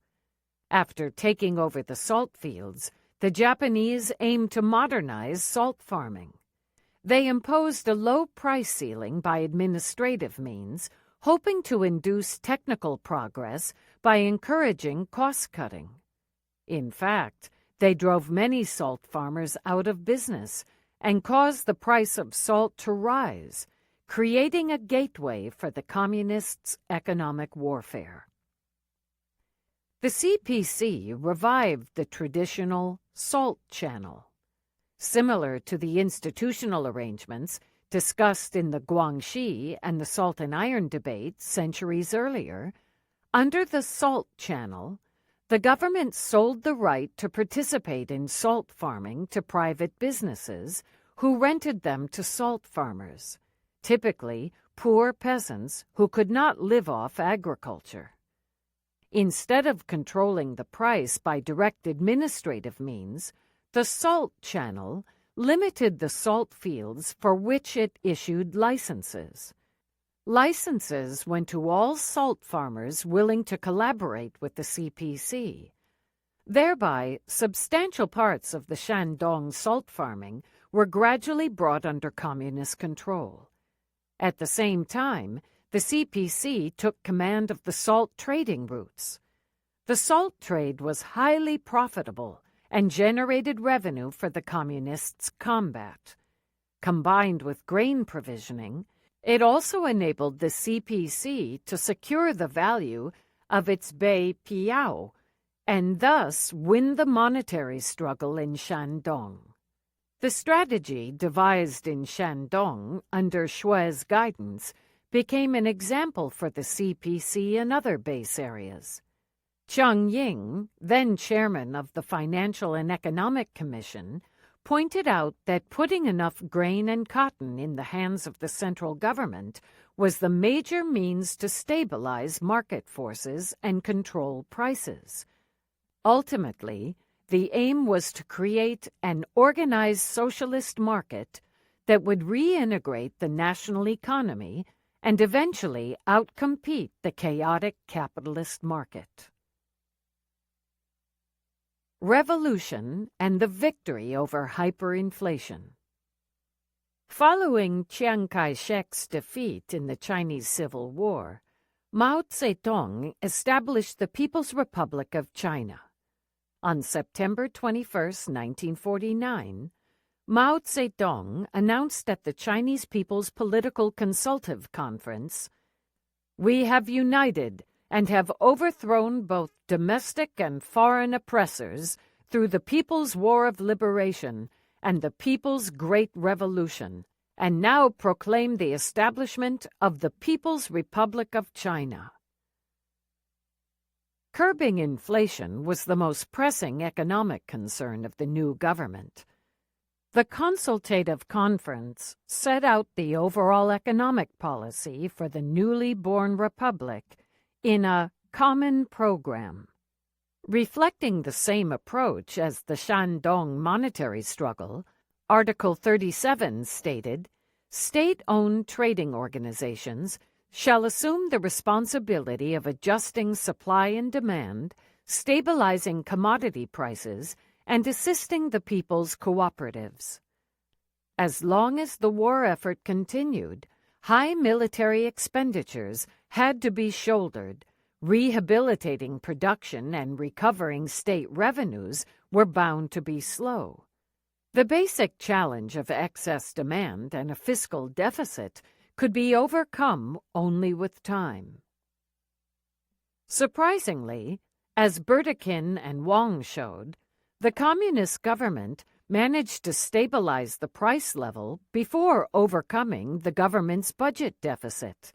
After taking over the salt fields, the Japanese aimed to modernize salt farming. They imposed a low price ceiling by administrative means, hoping to induce technical progress by encouraging cost-cutting. In fact, they drove many salt farmers out of business and caused the price of salt to rise, creating a gateway for the communists' economic warfare. The CPC revived the traditional salt channel. Similar to the institutional arrangements discussed in the Guangxi and the salt and iron debate centuries earlier, under the salt channel, the government sold the right to participate in salt farming to private businesses who rented them to salt farmers, typically poor peasants who could not live off agriculture. Instead of controlling the price by direct administrative means, the salt channel limited the salt fields for which it issued licenses. Licenses went to all salt farmers willing to collaborate with the CPC. Thereby, substantial parts of the Shandong salt farming were gradually brought under communist control. At the same time, the CPC took command of the salt trading routes. The salt trade was highly profitable and generated revenue for the communists' combat. Combined with grain provisioning, it also enabled the CPC to secure the value of its bei piao and thus win the monetary struggle in Shandong. The strategy devised in Shandong under Xue's guidance became an example for the CPC in other base areas. Cheng Ying, then chairman of the Financial and Economic Commission, pointed out that putting enough grain and cotton in the hands of the central government was the major means to stabilize market forces and control prices. Ultimately, the aim was to create an organized socialist market that would reintegrate the national economy and eventually outcompete the chaotic capitalist market. Revolution and the victory over hyperinflation. Following Chiang Kai-shek's defeat in the Chinese Civil War, Mao Zedong established the People's Republic of China. On September 21, 1949, Mao Zedong announced at the Chinese People's Political Consultative Conference, "We have united and have overthrown both domestic and foreign oppressors through the People's War of Liberation and the People's Great Revolution, and now proclaim the establishment of the People's Republic of China." Curbing inflation was the most pressing economic concern of the new government. The Consultative Conference set out the overall economic policy for the newly born republic in a common program. Reflecting the same approach as the Shandong monetary struggle, Article 37 stated, "State-owned trading organizations shall assume the responsibility of adjusting supply and demand, stabilizing commodity prices, and assisting the people's cooperatives." As long as the war effort continued, high military expenditures had to be shouldered. Rehabilitating production and recovering state revenues were bound to be slow. The basic challenge of excess demand and a fiscal deficit could be overcome only with time. Surprisingly, as Burdekin and Wang showed, the communist government managed to stabilize the price level before overcoming the government's budget deficit,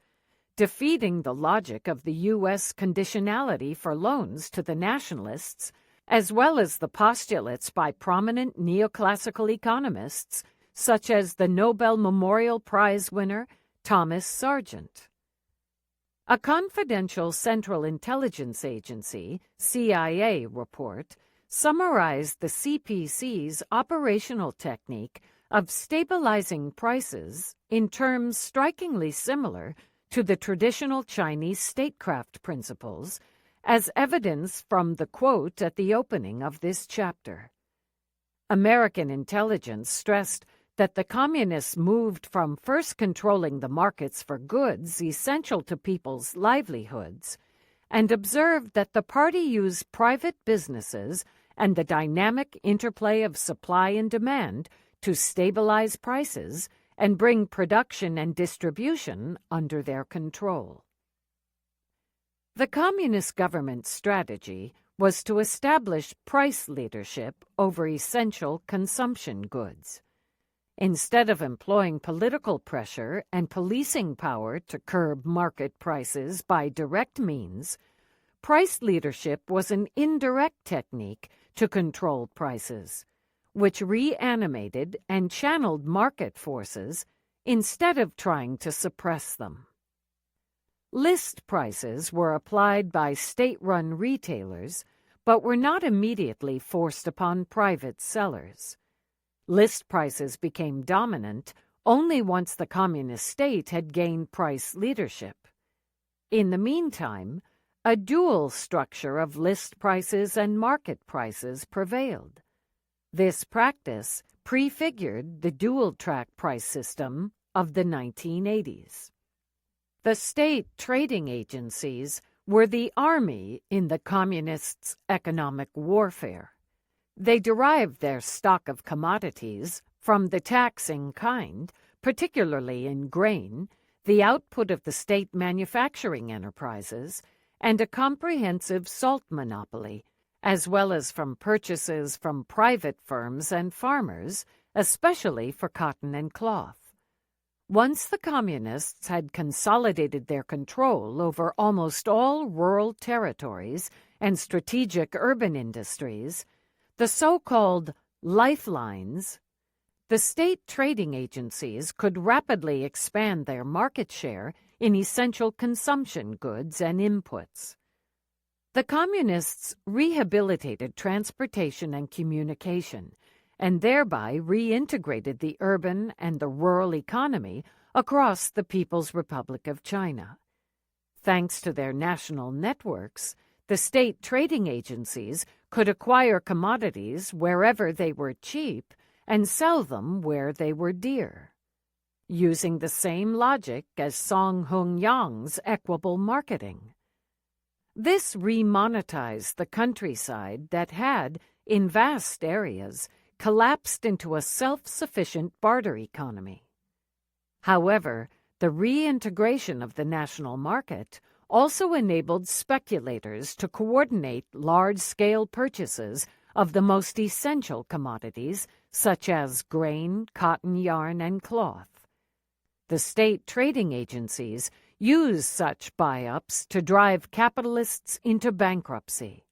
defeating the logic of the U.S. conditionality for loans to the nationalists, as well as the postulates by prominent neoclassical economists such as the Nobel Memorial Prize winner Thomas Sargent. A confidential Central Intelligence Agency, CIA, report summarized the CPC's operational technique of stabilizing prices in terms strikingly similar to the traditional Chinese statecraft principles, as evidence from the quote at the opening of this chapter. American intelligence stressed that the communists moved from first controlling the markets for goods essential to people's livelihoods, and observed that the party used private businesses and the dynamic interplay of supply and demand to stabilize prices and bring production and distribution under their control. The communist government's strategy was to establish price leadership over essential consumption goods. Instead of employing political pressure and policing power to curb market prices by direct means, price leadership was an indirect technique to control prices, which reanimated and channeled market forces instead of trying to suppress them. List prices were applied by state-run retailers, but were not immediately forced upon private sellers. List prices became dominant only once the communist state had gained price leadership. In the meantime, a dual structure of list prices and market prices prevailed. This practice prefigured the dual-track price system of the 1980s. The state trading agencies were the army in the communists' economic warfare. They derived their stock of commodities from the taxing kind, particularly in grain, the output of the state manufacturing enterprises, and a comprehensive salt monopoly, as well as from purchases from private firms and farmers, especially for cotton and cloth. Once the communists had consolidated their control over almost all rural territories and strategic urban industries, the so-called lifelines, the state trading agencies could rapidly expand their market share in essential consumption goods and inputs. The Communists rehabilitated transportation and communication, and thereby reintegrated the urban and the rural economy across the People's Republic of China. Thanks to their national networks, the state trading agencies could acquire commodities wherever they were cheap and sell them where they were dear, using the same logic as Song Hung Yang's equable marketing. This remonetized the countryside that had, in vast areas, collapsed into a self-sufficient barter economy. However, the reintegration of the national market also enabled speculators to coordinate large-scale purchases of the most essential commodities, such as grain, cotton yarn, and cloth. The state trading agencies used such buy-ups to drive capitalists into bankruptcy.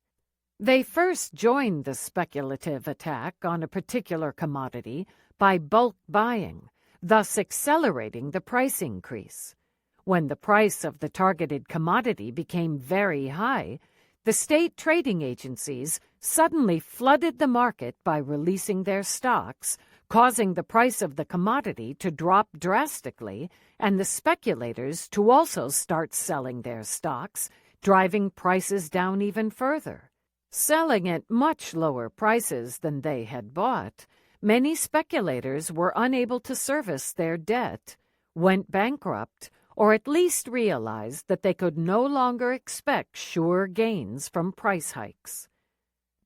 They first joined the speculative attack on a particular commodity by bulk buying, thus accelerating the price increase. When the price of the targeted commodity became very high, the state trading agencies suddenly flooded the market by releasing their stocks, causing the price of the commodity to drop drastically and the speculators to also start selling their stocks, driving prices down even further. Selling at much lower prices than they had bought, many speculators were unable to service their debt, went bankrupt, or at least realized that they could no longer expect sure gains from price hikes.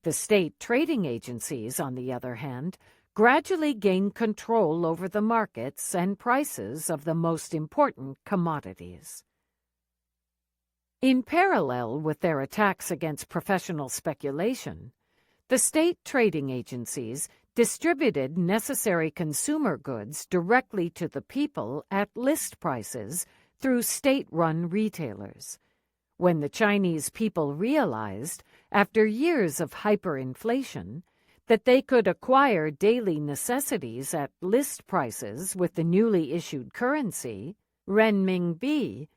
The state trading agencies, on the other hand, gradually gained control over the markets and prices of the most important commodities. In parallel with their attacks against professional speculation, the state trading agencies distributed necessary consumer goods directly to the people at list prices through state-run retailers. When the Chinese people realized, after years of hyperinflation, that they could acquire daily necessities at list prices with the newly issued currency, renminbi,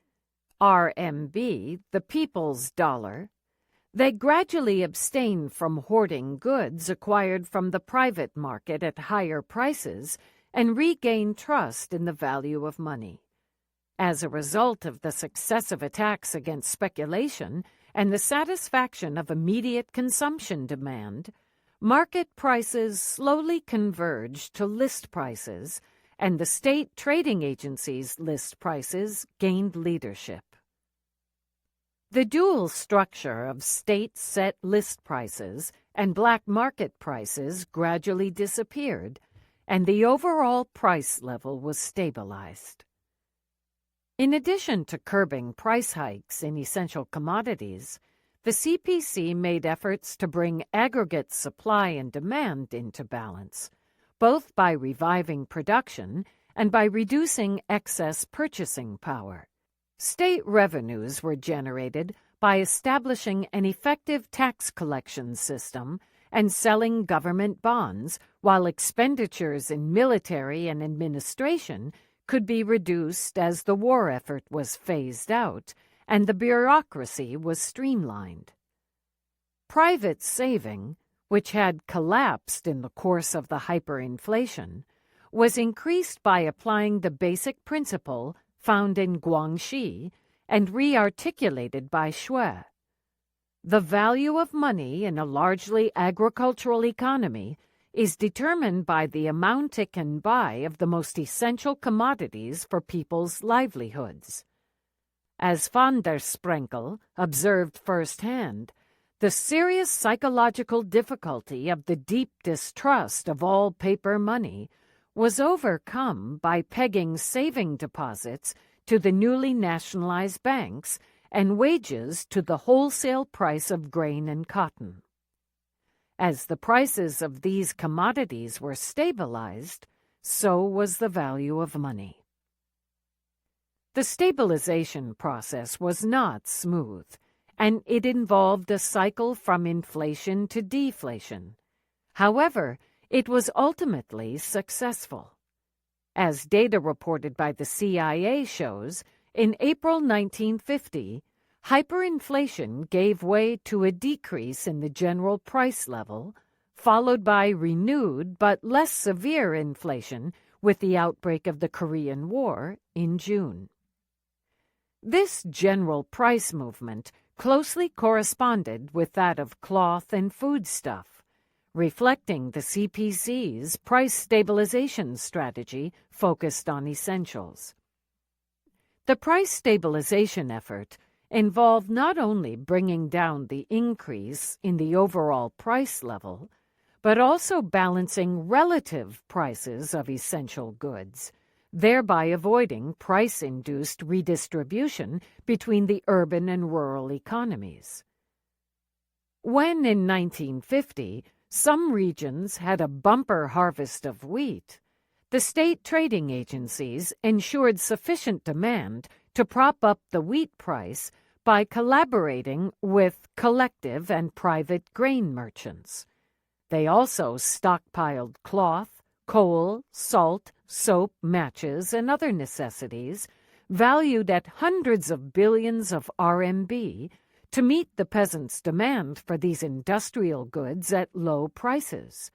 RMB, the people's dollar, they gradually abstained from hoarding goods acquired from the private market at higher prices and regained trust in the value of money. As a result of the successive attacks against speculation and the satisfaction of immediate consumption demand, market prices slowly converged to list prices, and the state trading agencies' list prices gained leadership. The dual structure of state-set list prices and black market prices gradually disappeared, and the overall price level was stabilized. In addition to curbing price hikes in essential commodities, the CPC made efforts to bring aggregate supply and demand into balance, both by reviving production and by reducing excess purchasing power. State revenues were generated by establishing an effective tax collection system and selling government bonds, while expenditures in military and administration could be reduced as the war effort was phased out and the bureaucracy was streamlined. Private saving, which had collapsed in the course of the hyperinflation, was increased by applying the basic principle found in Guangxi and re-articulated by Xue. The value of money in a largely agricultural economy is determined by the amount it can buy of the most essential commodities for people's livelihoods. As van der Sprenkel observed firsthand, the serious psychological difficulty of the deep distrust of all paper money was overcome by pegging saving deposits to the newly nationalized banks and wages to the wholesale price of grain and cotton. As the prices of these commodities were stabilized, so was the value of money. The stabilization process was not smooth, and it involved a cycle from inflation to deflation. However, it was ultimately successful. As data reported by the CIA shows, in April 1950, hyperinflation gave way to a decrease in the general price level, followed by renewed but less severe inflation with the outbreak of the Korean War in June. This general price movement closely corresponded with that of cloth and foodstuff, reflecting the CPC's price stabilization strategy focused on essentials. The price stabilization effort involved not only bringing down the increase in the overall price level, but also balancing relative prices of essential goods, thereby avoiding price-induced redistribution between the urban and rural economies. When in 1950, some regions had a bumper harvest of wheat, the state trading agencies ensured sufficient demand to prop up the wheat price by collaborating with collective and private grain merchants. They also stockpiled cloth, coal, salt, soap, matches, and other necessities valued at hundreds of billions of RMB to meet the peasants' demand for these industrial goods at low prices.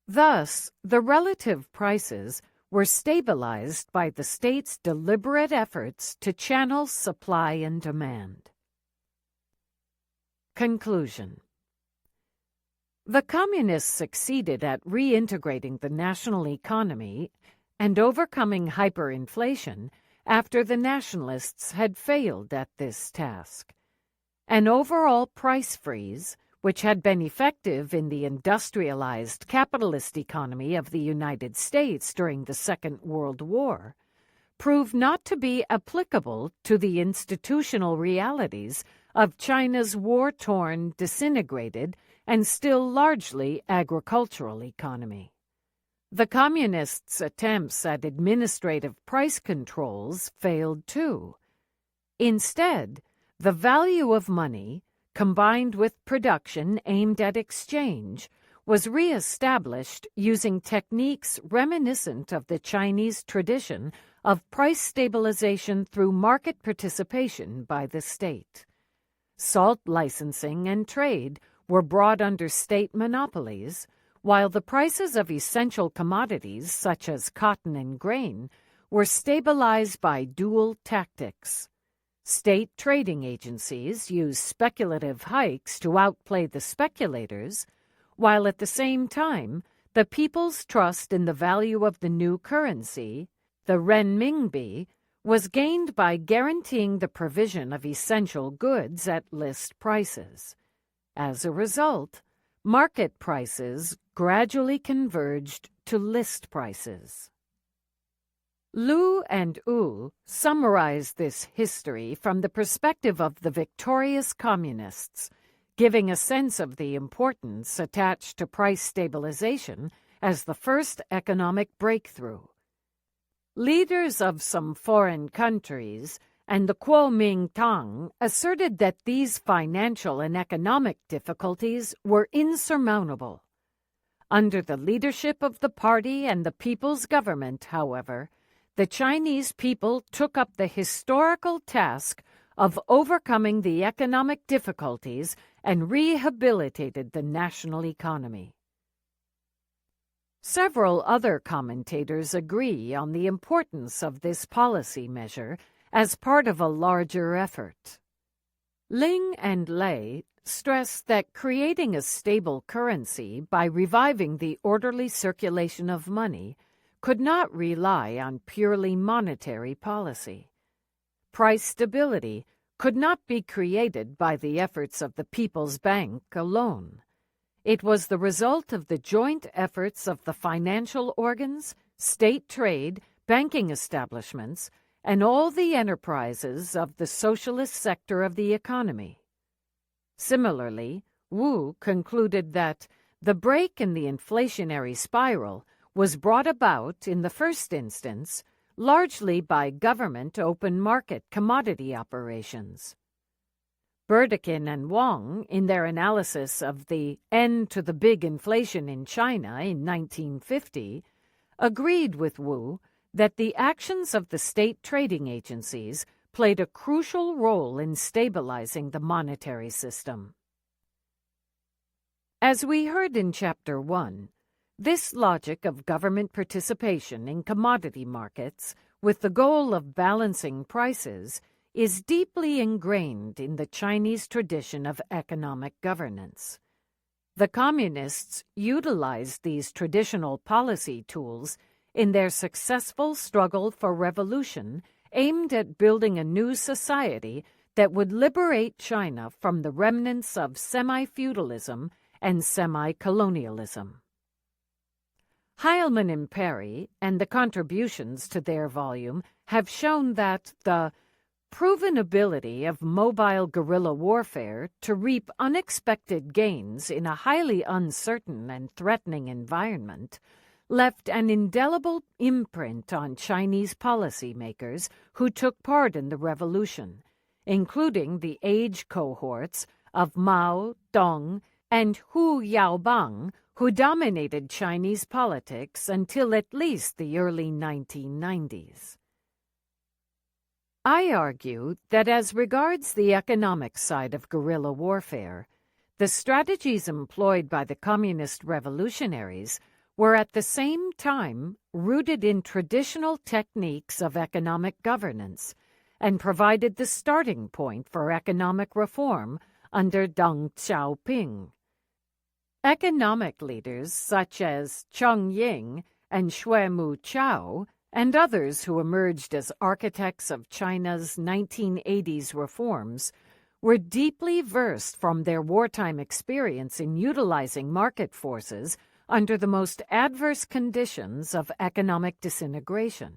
Thus, the relative prices were stabilized by the state's deliberate efforts to channel supply and demand. Conclusion. The Communists succeeded at reintegrating the national economy and overcoming hyperinflation after the Nationalists had failed at this task. An overall price freeze, which had been effective in the industrialized capitalist economy of the United States during the Second World War, proved not to be applicable to the institutional realities of China's war-torn, disintegrated, and still largely agricultural economy. The Communists' attempts at administrative price controls failed too. Instead, the value of money, combined with production aimed at exchange, was re-established using techniques reminiscent of the Chinese tradition of price stabilization through market participation by the state. Salt licensing and trade were brought under state monopolies, while the prices of essential commodities such as cotton and grain were stabilized by dual tactics. State trading agencies used speculative hikes to outplay the speculators, while at the same time the people's trust in the value of the new currency, the renminbi, was gained by guaranteeing the provision of essential goods at list prices. As a result, market prices gradually converged to list prices. Liu and Wu summarized this history from the perspective of the victorious communists, giving a sense of the importance attached to price stabilization as the first economic breakthrough. Leaders of some foreign countries and the Kuomintang asserted that these financial and economic difficulties were insurmountable. Under the leadership of the party and the people's government, however, the Chinese people took up the historical task of overcoming the economic difficulties and rehabilitated the national economy. Several other commentators agree on the importance of this policy measure as part of a larger effort. Ling and Lei stress that creating a stable currency by reviving the orderly circulation of money could not rely on purely monetary policy. Price stability could not be created by the efforts of the People's Bank alone. It was the result of the joint efforts of the financial organs, state trade, banking establishments, and all the enterprises of the socialist sector of the economy. Similarly, Wu concluded that the break in the inflationary spiral was brought about, in the first instance, largely by government open market commodity operations. Burdekin and Wang, in their analysis of the end to the big inflation in China in 1950, agreed with Wu that the actions of the state trading agencies played a crucial role in stabilizing the monetary system. As we heard in Chapter 1, this logic of government participation in commodity markets with the goal of balancing prices is deeply ingrained in the Chinese tradition of economic governance. The Communists utilized these traditional policy tools in their successful struggle for revolution aimed at building a new society that would liberate China from the remnants of semi-feudalism and semi-colonialism. Heilman and Perry and the contributions to their volume have shown that the proven ability of mobile guerrilla warfare to reap unexpected gains in a highly uncertain and threatening environment left an indelible imprint on Chinese policymakers who took part in the revolution, including the age cohorts of Mao, Deng, and Hu Yaobang, who dominated Chinese politics until at least the early 1990s. I argue that as regards the economic side of guerrilla warfare, the strategies employed by the communist revolutionaries were at the same time rooted in traditional techniques of economic governance and provided the starting point for economic reform under Deng Xiaoping. Economic leaders such as Cheng Ying and Xue Mu Chao and others who emerged as architects of China's 1980s reforms were deeply versed from their wartime experience in utilizing market forces under the most adverse conditions of economic disintegration.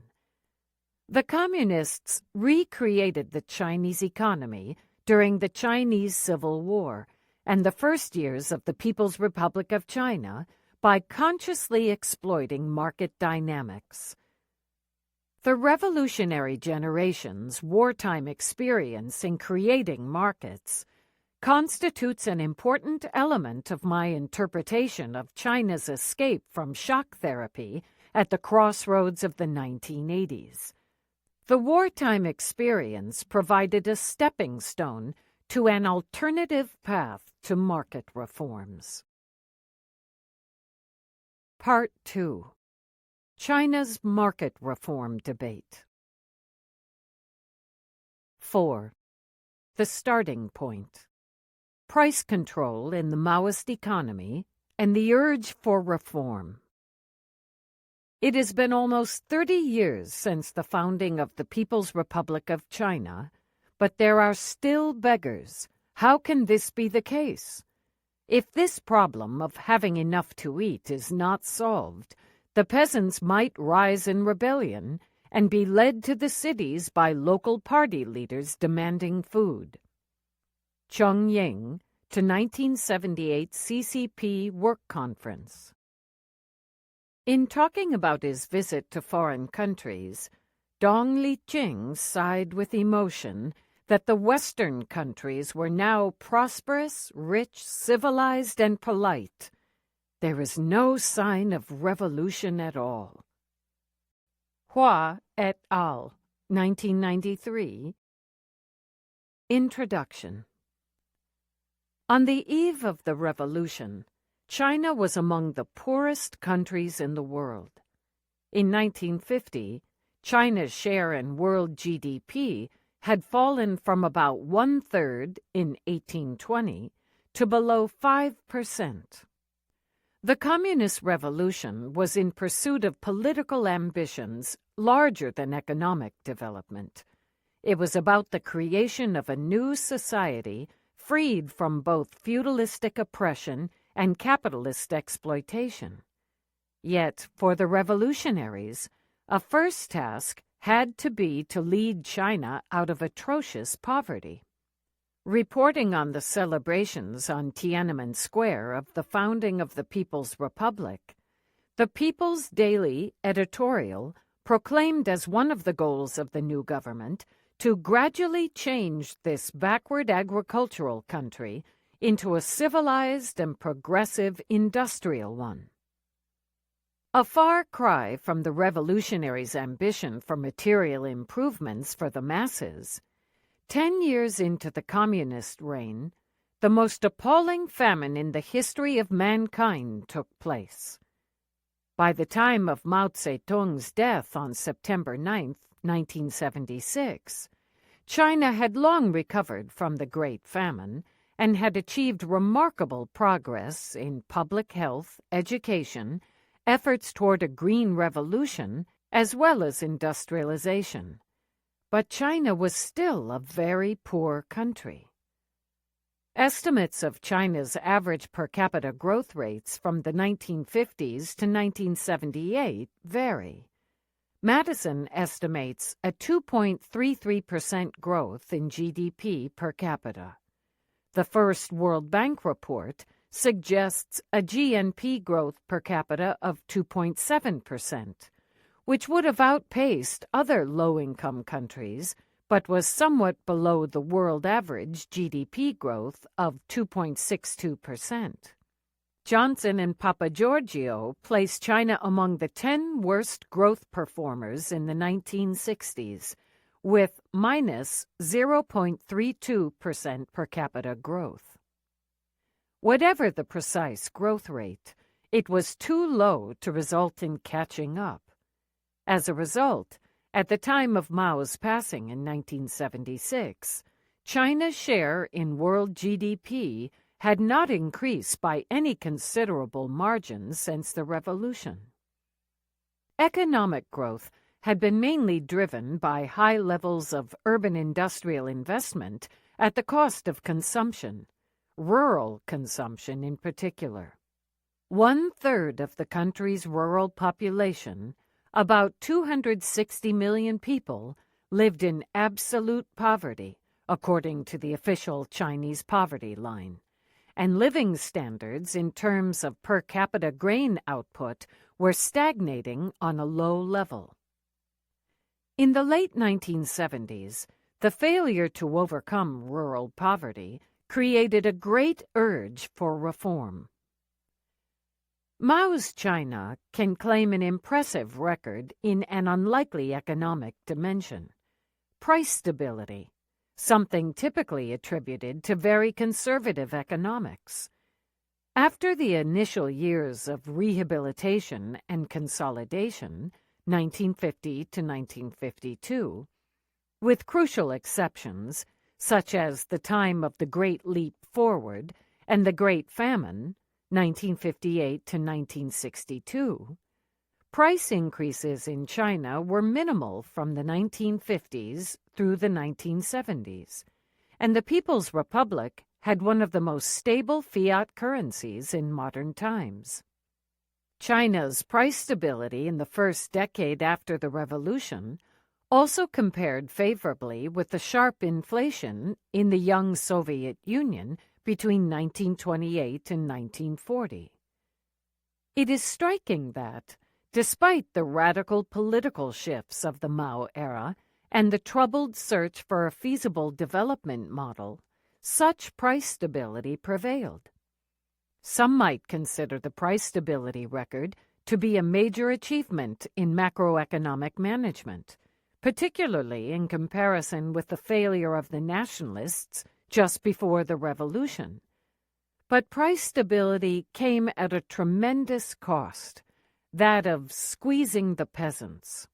The Communists recreated the Chinese economy during the Chinese Civil War and the first years of the People's Republic of China by consciously exploiting market dynamics. The revolutionary generation's wartime experience in creating markets constitutes an important element of my interpretation of China's escape from shock therapy at the crossroads of the 1980s. The wartime experience provided a stepping stone to an alternative path to market reforms. Part 2. China's Market Reform Debate. 4. The Starting Point. Price control in the Maoist economy and the urge for reform. It has been almost 30 years since the founding of the People's Republic of China, but there are still beggars. How can this be the case? If this problem of having enough to eat is not solved, the peasants might rise in rebellion and be led to the cities by local party leaders demanding food. Cheng Ying to 1978 CCP Work Conference. In talking about his visit to foreign countries, Dong Liqing sighed with emotion that the Western countries were now prosperous, rich, civilized, and polite. There is no sign of revolution at all. Hua et al., 1993. Introduction. On the eve of the revolution, China was among the poorest countries in the world. In 1950, China's share in world GDP had fallen from about 1/3 in 1820 to below 5%. The Communist Revolution was in pursuit of political ambitions larger than economic development. It was about the creation of a new society freed from both feudalistic oppression and capitalist exploitation. Yet, for the revolutionaries, a first task had to be to lead China out of atrocious poverty. Reporting on the celebrations on Tiananmen Square of the founding of the People's Republic, the People's Daily editorial proclaimed as one of the goals of the new government to gradually change this backward agricultural country into a civilized and progressive industrial one. A far cry from the revolutionaries' ambition for material improvements for the masses, 10 years into the communist reign, the most appalling famine in the history of mankind took place. By the time of Mao Zedong's death on September 9, 1976, China had long recovered from the Great Famine and had achieved remarkable progress in public health, education, efforts toward a green revolution, as well as industrialization. But China was still a very poor country. Estimates of China's average per capita growth rates from the 1950s to 1978 vary. Madison estimates a 2.33% growth in GDP per capita. The first World Bank report suggests a GNP growth per capita of 2.7%, which would have outpaced other low-income countries, but was somewhat below the world average GDP growth of 2.62%. Johnson and Papagiorgio placed China among the 10 worst growth performers in the 1960s, with minus 0.32% per capita growth. Whatever the precise growth rate, it was too low to result in catching up. As a result, at the time of Mao's passing in 1976, China's share in world GDP had not increased by any considerable margin since the revolution. Economic growth had been mainly driven by high levels of urban industrial investment at the cost of consumption, rural consumption in particular. 1/3 of the country's rural population, about 260 million people, lived in absolute poverty, according to the official Chinese poverty line, and living standards in terms of per capita grain output were stagnating on a low level. In the late 1970s, the failure to overcome rural poverty created a great urge for reform. Mao's China can claim an impressive record in an unlikely economic dimension: price stability, something typically attributed to very conservative economics. After the initial years of rehabilitation and consolidation, 1950 to 1952, with crucial exceptions, such as the time of the Great Leap Forward and the Great Famine, 1958 to 1962, price increases in China were minimal from the 1950s through the 1970s, and the People's Republic had one of the most stable fiat currencies in modern times. China's price stability in the first decade after the revolution also compared favorably with the sharp inflation in the young Soviet Union between 1928 and 1940. It is striking that, despite the radical political shifts of the Mao era and the troubled search for a feasible development model, such price stability prevailed. Some might consider the price stability record to be a major achievement in macroeconomic management, particularly in comparison with the failure of the nationalists just before the revolution. But price stability came at a tremendous cost, that of squeezing the peasants.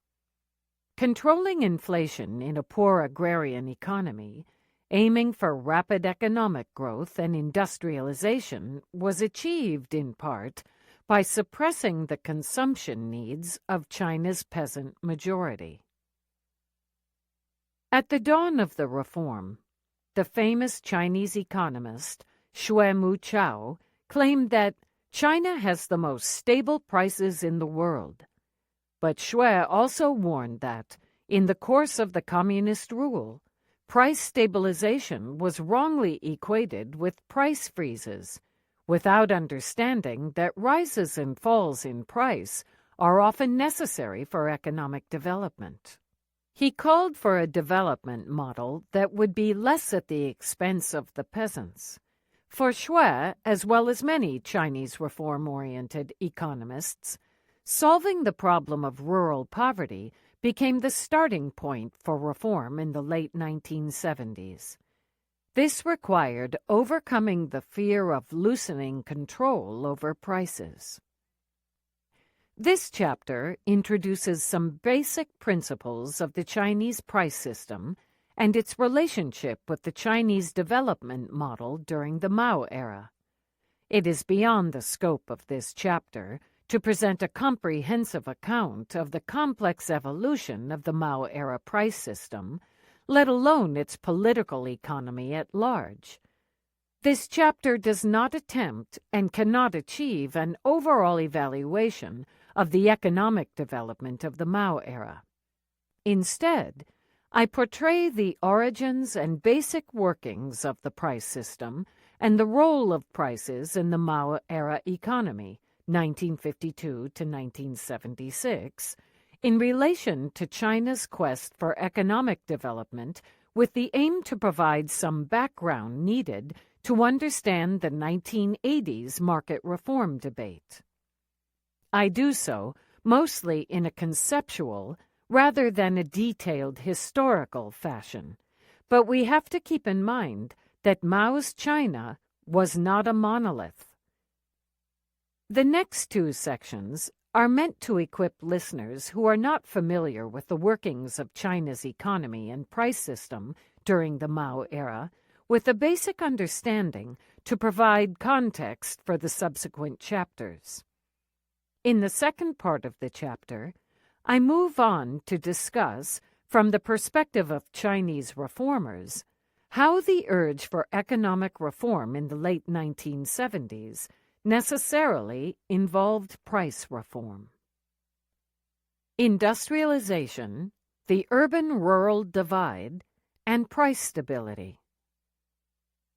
Controlling inflation in a poor agrarian economy, aiming for rapid economic growth and industrialization, was achieved in part by suppressing the consumption needs of China's peasant majority. At the dawn of the reform, the famous Chinese economist Xue Mu-Chao claimed that China has the most stable prices in the world. But Xue also warned that, in the course of the communist rule, price stabilization was wrongly equated with price freezes, without understanding that rises and falls in price are often necessary for economic development. He called for a development model that would be less at the expense of the peasants. For Xue, as well as many Chinese reform-oriented economists, solving the problem of rural poverty became the starting point for reform in the late 1970s. This required overcoming the fear of loosening control over prices. This chapter introduces some basic principles of the Chinese price system and its relationship with the Chinese development model during the Mao era. It is beyond the scope of this chapter to present a comprehensive account of the complex evolution of the Mao era price system, let alone its political economy at large. This chapter does not attempt and cannot achieve an overall evaluation of the economic development of the Mao era. Instead, I portray the origins and basic workings of the price system and the role of prices in the Mao era economy, 1952 to 1976, in relation to China's quest for economic development, with the aim to provide some background needed to understand the 1980s market reform debate. I do so mostly in a conceptual rather than a detailed historical fashion, but we have to keep in mind that Mao's China was not a monolith. The next two sections are meant to equip listeners who are not familiar with the workings of China's economy and price system during the Mao era with a basic understanding to provide context for the subsequent chapters. In the second part of the chapter, I move on to discuss, from the perspective of Chinese reformers, how the urge for economic reform in the late 1970s necessarily involved price reform. Industrialization, the urban-rural divide, and price stability.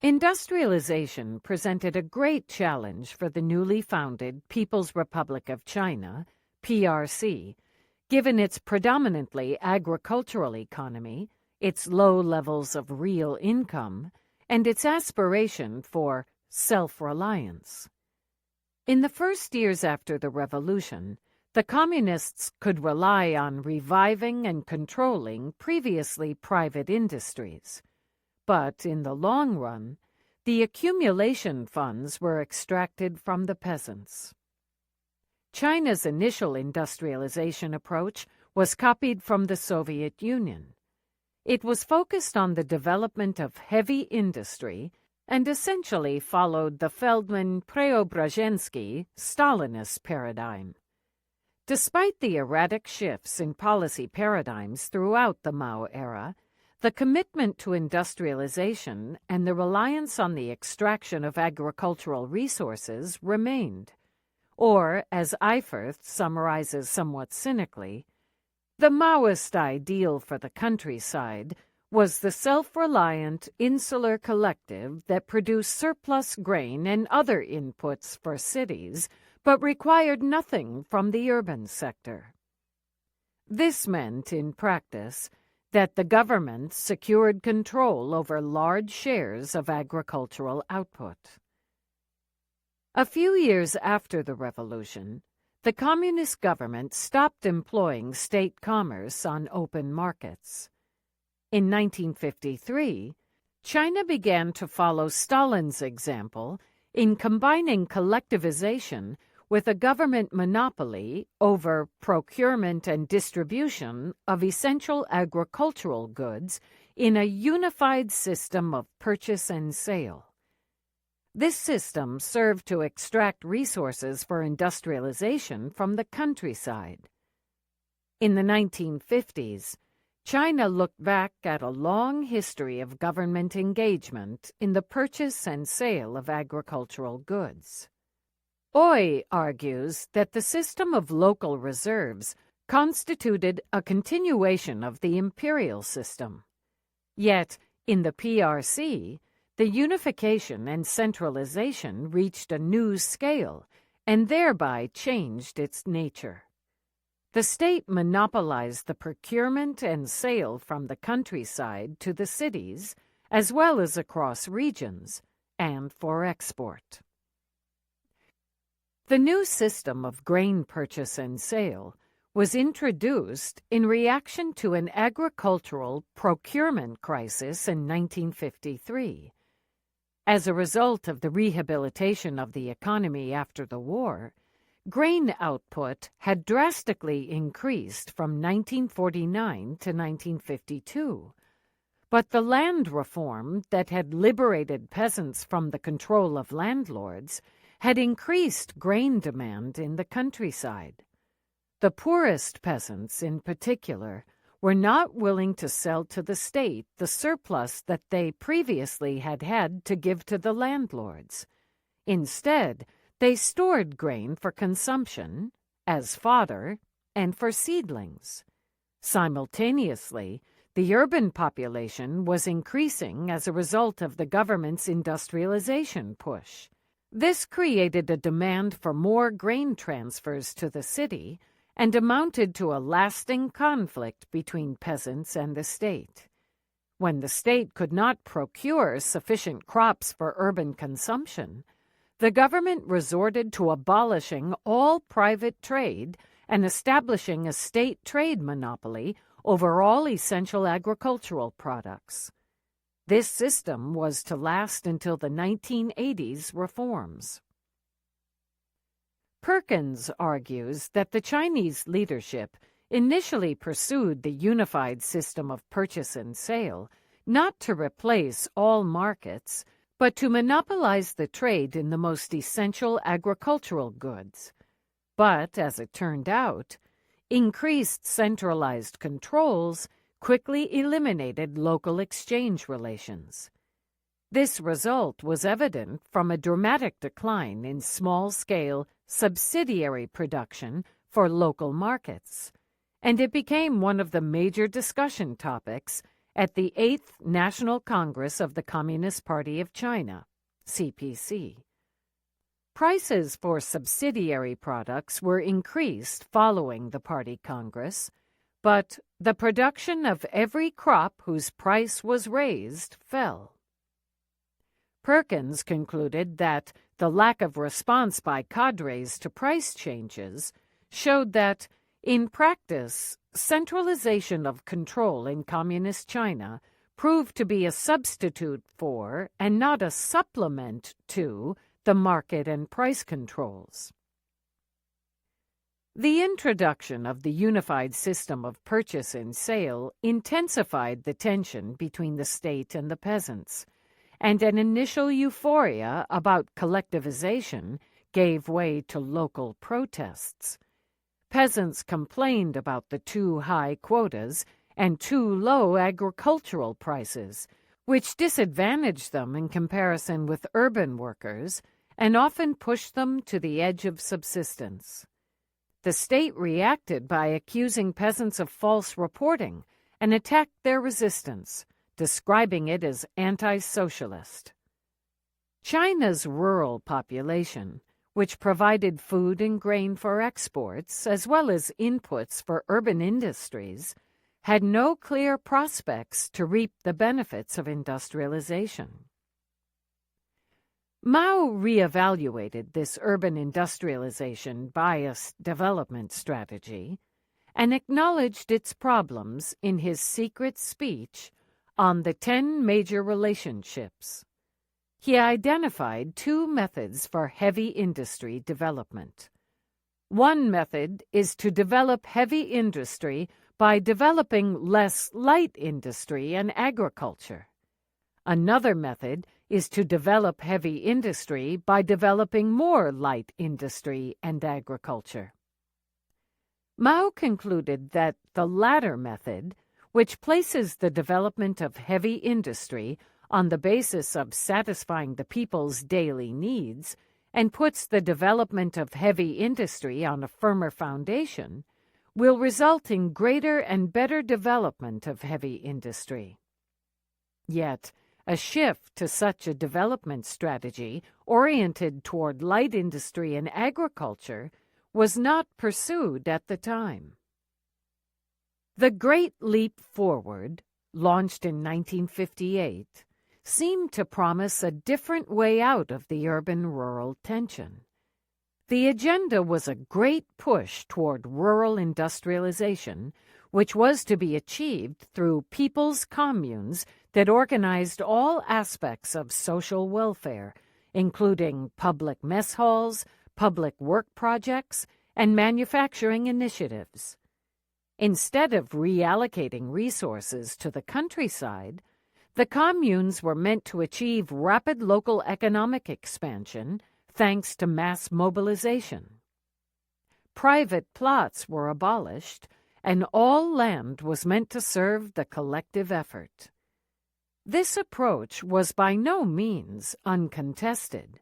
Industrialization presented a great challenge for the newly founded People's Republic of China, PRC, given its predominantly agricultural economy, its low levels of real income, and its aspiration for self-reliance. In the first years after the revolution, the communists could rely on reviving and controlling previously private industries. But in the long run, the accumulation funds were extracted from the peasants. China's initial industrialization approach was copied from the Soviet Union. It was focused on the development of heavy industry and essentially followed the Feldman-Preobrazhensky Stalinist paradigm. Despite the erratic shifts in policy paradigms throughout the Mao era, the commitment to industrialization and the reliance on the extraction of agricultural resources remained. Or, as Eiferth summarizes somewhat cynically, the Maoist ideal for the countryside was the self-reliant, insular collective that produced surplus grain and other inputs for cities, but required nothing from the urban sector. This meant, in practice, that the government secured control over large shares of agricultural output. A few years after the revolution, the communist government stopped employing state commerce on open markets. In 1953, China began to follow Stalin's example in combining collectivization with a government monopoly over procurement and distribution of essential agricultural goods in a unified system of purchase and sale. This system served to extract resources for industrialization from the countryside. In the 1950s, China looked back at a long history of government engagement in the purchase and sale of agricultural goods. Oy argues that the system of local reserves constituted a continuation of the imperial system. Yet, in the PRC, the unification and centralization reached a new scale and thereby changed its nature. The state monopolized the procurement and sale from the countryside to the cities, as well as across regions, and for export. The new system of grain purchase and sale was introduced in reaction to an agricultural procurement crisis in 1953. As a result of the rehabilitation of the economy after the war, grain output had drastically increased from 1949 to 1952. But the land reform that had liberated peasants from the control of landlords had increased grain demand in the countryside. The poorest peasants, in particular, were not willing to sell to the state the surplus that they previously had had to give to the landlords. Instead, they stored grain for consumption, as fodder, and for seedlings. Simultaneously, the urban population was increasing as a result of the government's industrialization push. This created a demand for more grain transfers to the city and amounted to a lasting conflict between peasants and the state. When the state could not procure sufficient crops for urban consumption, the government resorted to abolishing all private trade and establishing a state trade monopoly over all essential agricultural products. This system was to last until the 1980s reforms. Perkins argues that the Chinese leadership initially pursued the unified system of purchase and sale not to replace all markets, but to monopolize the trade in the most essential agricultural goods. But, as it turned out, increased centralized controls quickly eliminated local exchange relations. This result was evident from a dramatic decline in small-scale subsidiary production for local markets, and it became one of the major discussion topics at the 8th National Congress of the Communist Party of China, CPC. Prices for subsidiary products were increased following the Party Congress, but the production of every crop whose price was raised fell. Perkins concluded that the lack of response by cadres to price changes showed that, in practice, centralization of control in Communist China proved to be a substitute for, and not a supplement to, the market and price controls. The introduction of the unified system of purchase and sale intensified the tension between the state and the peasants, and an initial euphoria about collectivization gave way to local protests. Peasants complained about the too high quotas and too low agricultural prices, which disadvantaged them in comparison with urban workers and often pushed them to the edge of subsistence. The state reacted by accusing peasants of false reporting and attacked their resistance, describing it as anti-socialist. China's rural population, which provided food and grain for exports as well as inputs for urban industries, had no clear prospects to reap the benefits of industrialization. Mao reevaluated this urban industrialization-biased development strategy and acknowledged its problems in his secret speech on the 10 major relationships. He identified 2 methods for heavy industry development. One method is to develop heavy industry by developing less light industry and agriculture. Another method is to develop heavy industry by developing more light industry and agriculture. Mao concluded that the latter method, which places the development of heavy industry on the basis of satisfying the people's daily needs and puts the development of heavy industry on a firmer foundation, will result in greater and better development of heavy industry. Yet, a shift to such a development strategy oriented toward light industry and agriculture was not pursued at the time. The Great Leap Forward, launched in 1958, seemed to promise a different way out of the urban-rural tension. The agenda was a great push toward rural industrialization, which was to be achieved through people's communes that organized all aspects of social welfare, including public mess halls, public work projects, and manufacturing initiatives. Instead of reallocating resources to the countryside, the communes were meant to achieve rapid local economic expansion thanks to mass mobilization. Private plots were abolished, and all land was meant to serve the collective effort. This approach was by no means uncontested.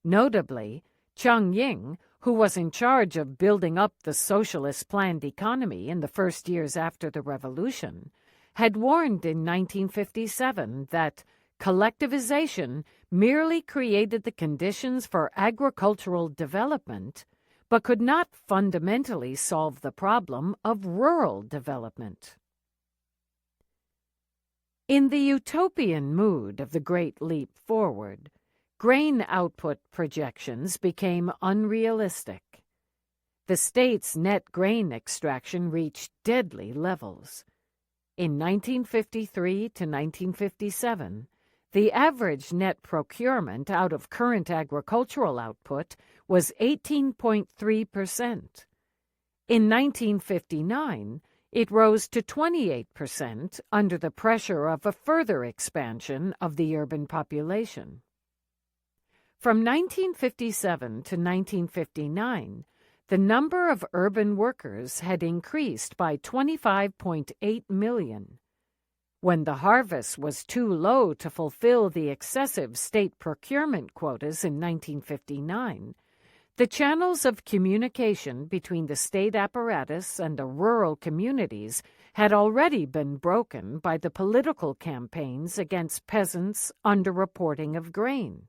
Notably, Chiang Ying, who was in charge of building up the socialist planned economy in the first years after the revolution, had warned in 1957 that collectivization merely created the conditions for agricultural development, but could not fundamentally solve the problem of rural development. In the utopian mood of the Great Leap Forward, grain output projections became unrealistic. The state's net grain extraction reached deadly levels. In 1953 to 1957, the average net procurement out of current agricultural output was 18.3%. In 1959, it rose to 28% under the pressure of a further expansion of the urban population. From 1957 to 1959, the number of urban workers had increased by 25.8 million. When the harvest was too low to fulfill the excessive state procurement quotas in 1959, the channels of communication between the state apparatus and the rural communities had already been broken by the political campaigns against peasants' underreporting of grain.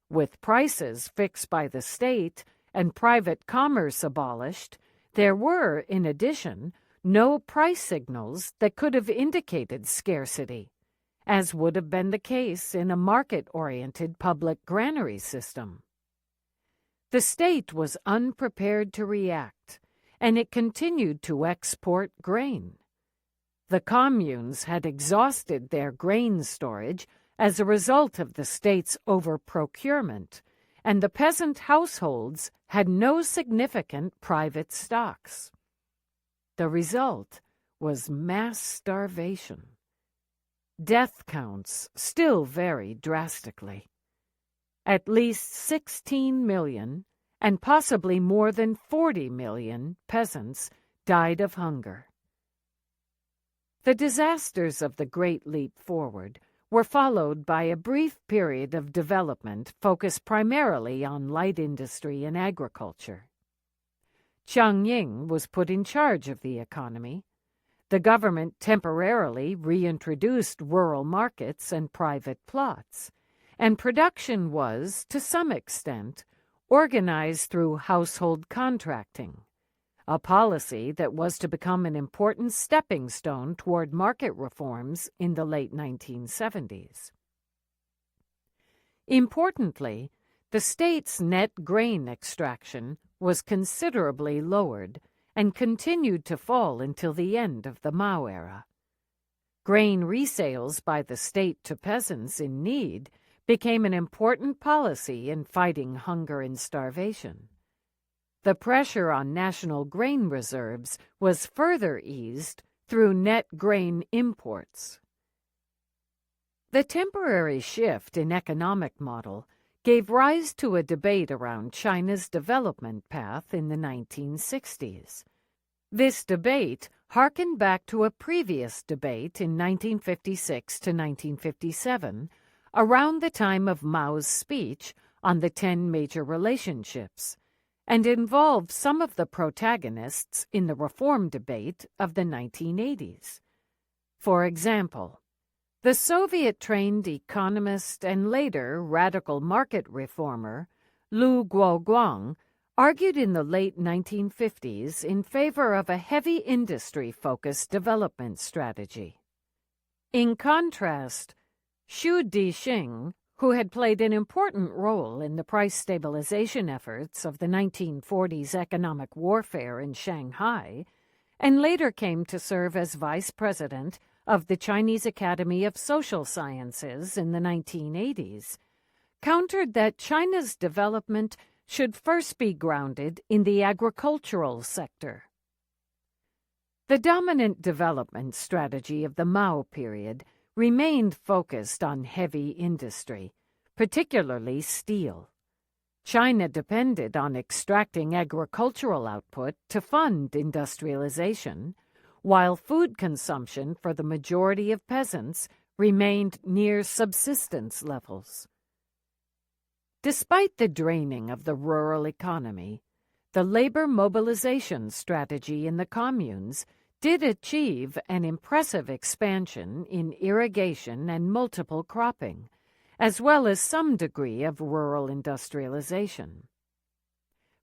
With prices fixed by the state and private commerce abolished, there were, in addition, no price signals that could have indicated scarcity, as would have been the case in a market-oriented public granary system. The state was unprepared to react, and it continued to export grain. The communes had exhausted their grain storage as a result of the state's overprocurement, and the peasant households had no significant private stocks. The result was mass starvation. Death counts still vary drastically. At least 16 million, and possibly more than 40 million, peasants died of hunger. The disasters of the Great Leap Forward were followed by a brief period of development focused primarily on light industry and agriculture. Chiang Ying was put in charge of the economy. The government temporarily reintroduced rural markets and private plots, and production was, to some extent, organized through household contracting, a policy that was to become an important stepping stone toward market reforms in the late 1970s. Importantly, the state's net grain extraction was considerably lowered and continued to fall until the end of the Mao era. Grain resales by the state to peasants in need became an important policy in fighting hunger and starvation. The pressure on national grain reserves was further eased through net grain imports. The temporary shift in economic model gave rise to a debate around China's development path in the 1960s. This debate harkened back to a previous debate in 1956 to 1957, around the time of Mao's speech on the 10 major relationships, and involved some of the protagonists in the reform debate of the 1980s. For example, the Soviet-trained economist and later radical market reformer Lu Guoguang argued in the late 1950s in favor of a heavy industry-focused development strategy. In contrast, Xu Dixing, who had played an important role in the price stabilization efforts of the 1940s economic warfare in Shanghai, and later came to serve as vice president of the Chinese Academy of Social Sciences in the 1980s, countered that China's development should first be grounded in the agricultural sector. The dominant development strategy of the Mao period remained focused on heavy industry, particularly steel. China depended on extracting agricultural output to fund industrialization, while food consumption for the majority of peasants remained near subsistence levels. Despite the draining of the rural economy, the labor mobilization strategy in the communes did achieve an impressive expansion in irrigation and multiple cropping, as well as some degree of rural industrialization.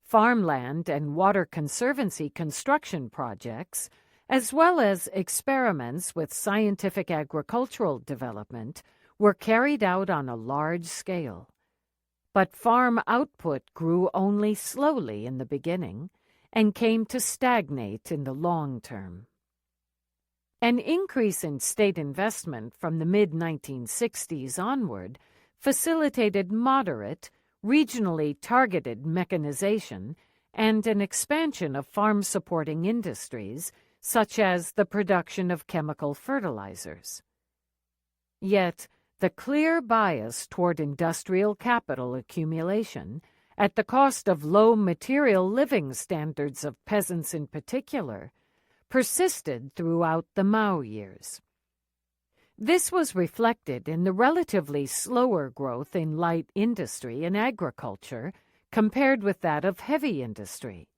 Farmland and water conservancy construction projects, as well as experiments with scientific agricultural development, were carried out on a large scale. But farm output grew only slowly in the beginning and came to stagnate in the long term. An increase in state investment from the mid-1960s onward facilitated moderate, regionally targeted mechanization and an expansion of farm-supporting industries, such as the production of chemical fertilizers. Yet, the clear bias toward industrial capital accumulation, at the cost of low material living standards of peasants in particular, persisted throughout the Mao years. This was reflected in the relatively slower growth in light industry and agriculture compared with that of heavy industry.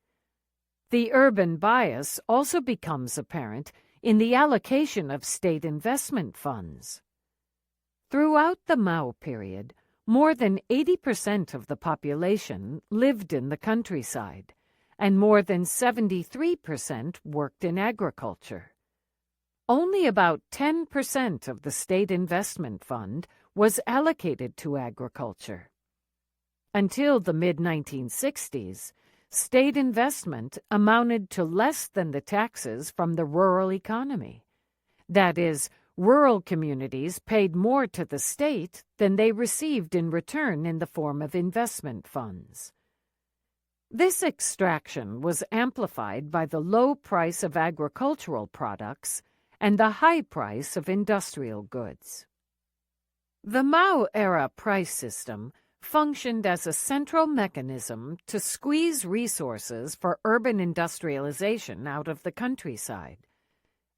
The urban bias also becomes apparent in the allocation of state investment funds. Throughout the Mao period, more than 80% of the population lived in the countryside, and more than 73% worked in agriculture. Only about 10% of the state investment fund was allocated to agriculture. Until the mid-1960s, state investment amounted to less than the taxes from the rural economy. That is, rural communities paid more to the state than they received in return in the form of investment funds. This extraction was amplified by the low price of agricultural products and the high price of industrial goods. The Mao-era price system functioned as a central mechanism to squeeze resources for urban industrialization out of the countryside.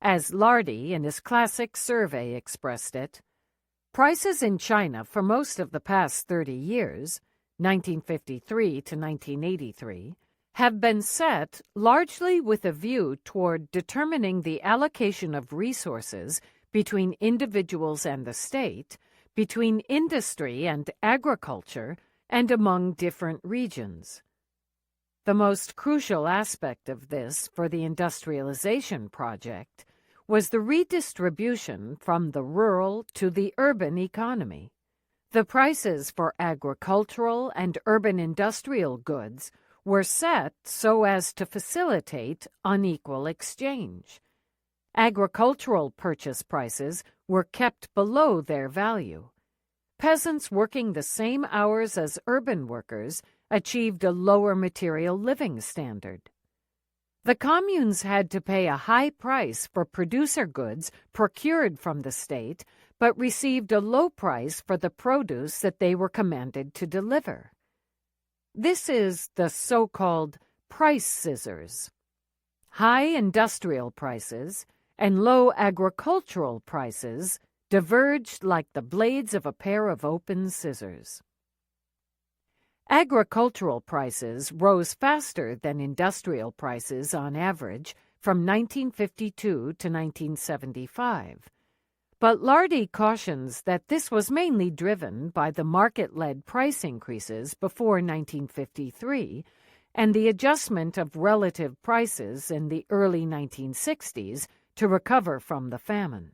As Lardy in his classic survey expressed it, prices in China for most of the past 30 years, 1953 to 1983, have been set largely with a view toward determining the allocation of resources between individuals and the state, between industry and agriculture, and among different regions. The most crucial aspect of this for the industrialization project was the redistribution from the rural to the urban economy. The prices for agricultural and urban industrial goods were set so as to facilitate unequal exchange. Agricultural purchase prices were kept below their value. Peasants working the same hours as urban workers achieved a lower material living standard. The communes had to pay a high price for producer goods procured from the state, but received a low price for the produce that they were commanded to deliver. This is the so-called price scissors. High industrial prices and low agricultural prices diverged like the blades of a pair of open scissors. Agricultural prices rose faster than industrial prices on average from 1952 to 1975. But Lardy cautions that this was mainly driven by the market-led price increases before 1953 and the adjustment of relative prices in the early 1960s to recover from the famine.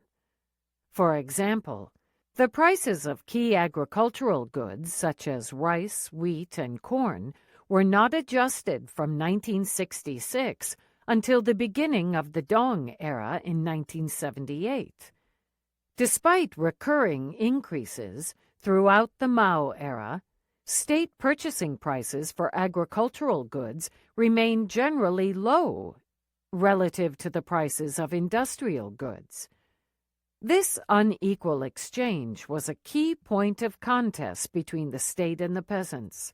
For example, the prices of key agricultural goods such as rice, wheat, and corn were not adjusted from 1966 until the beginning of the Dong era in 1978. Despite recurring increases throughout the Mao era, state purchasing prices for agricultural goods remained generally low relative to the prices of industrial goods. This unequal exchange was a key point of contest between the state and the peasants,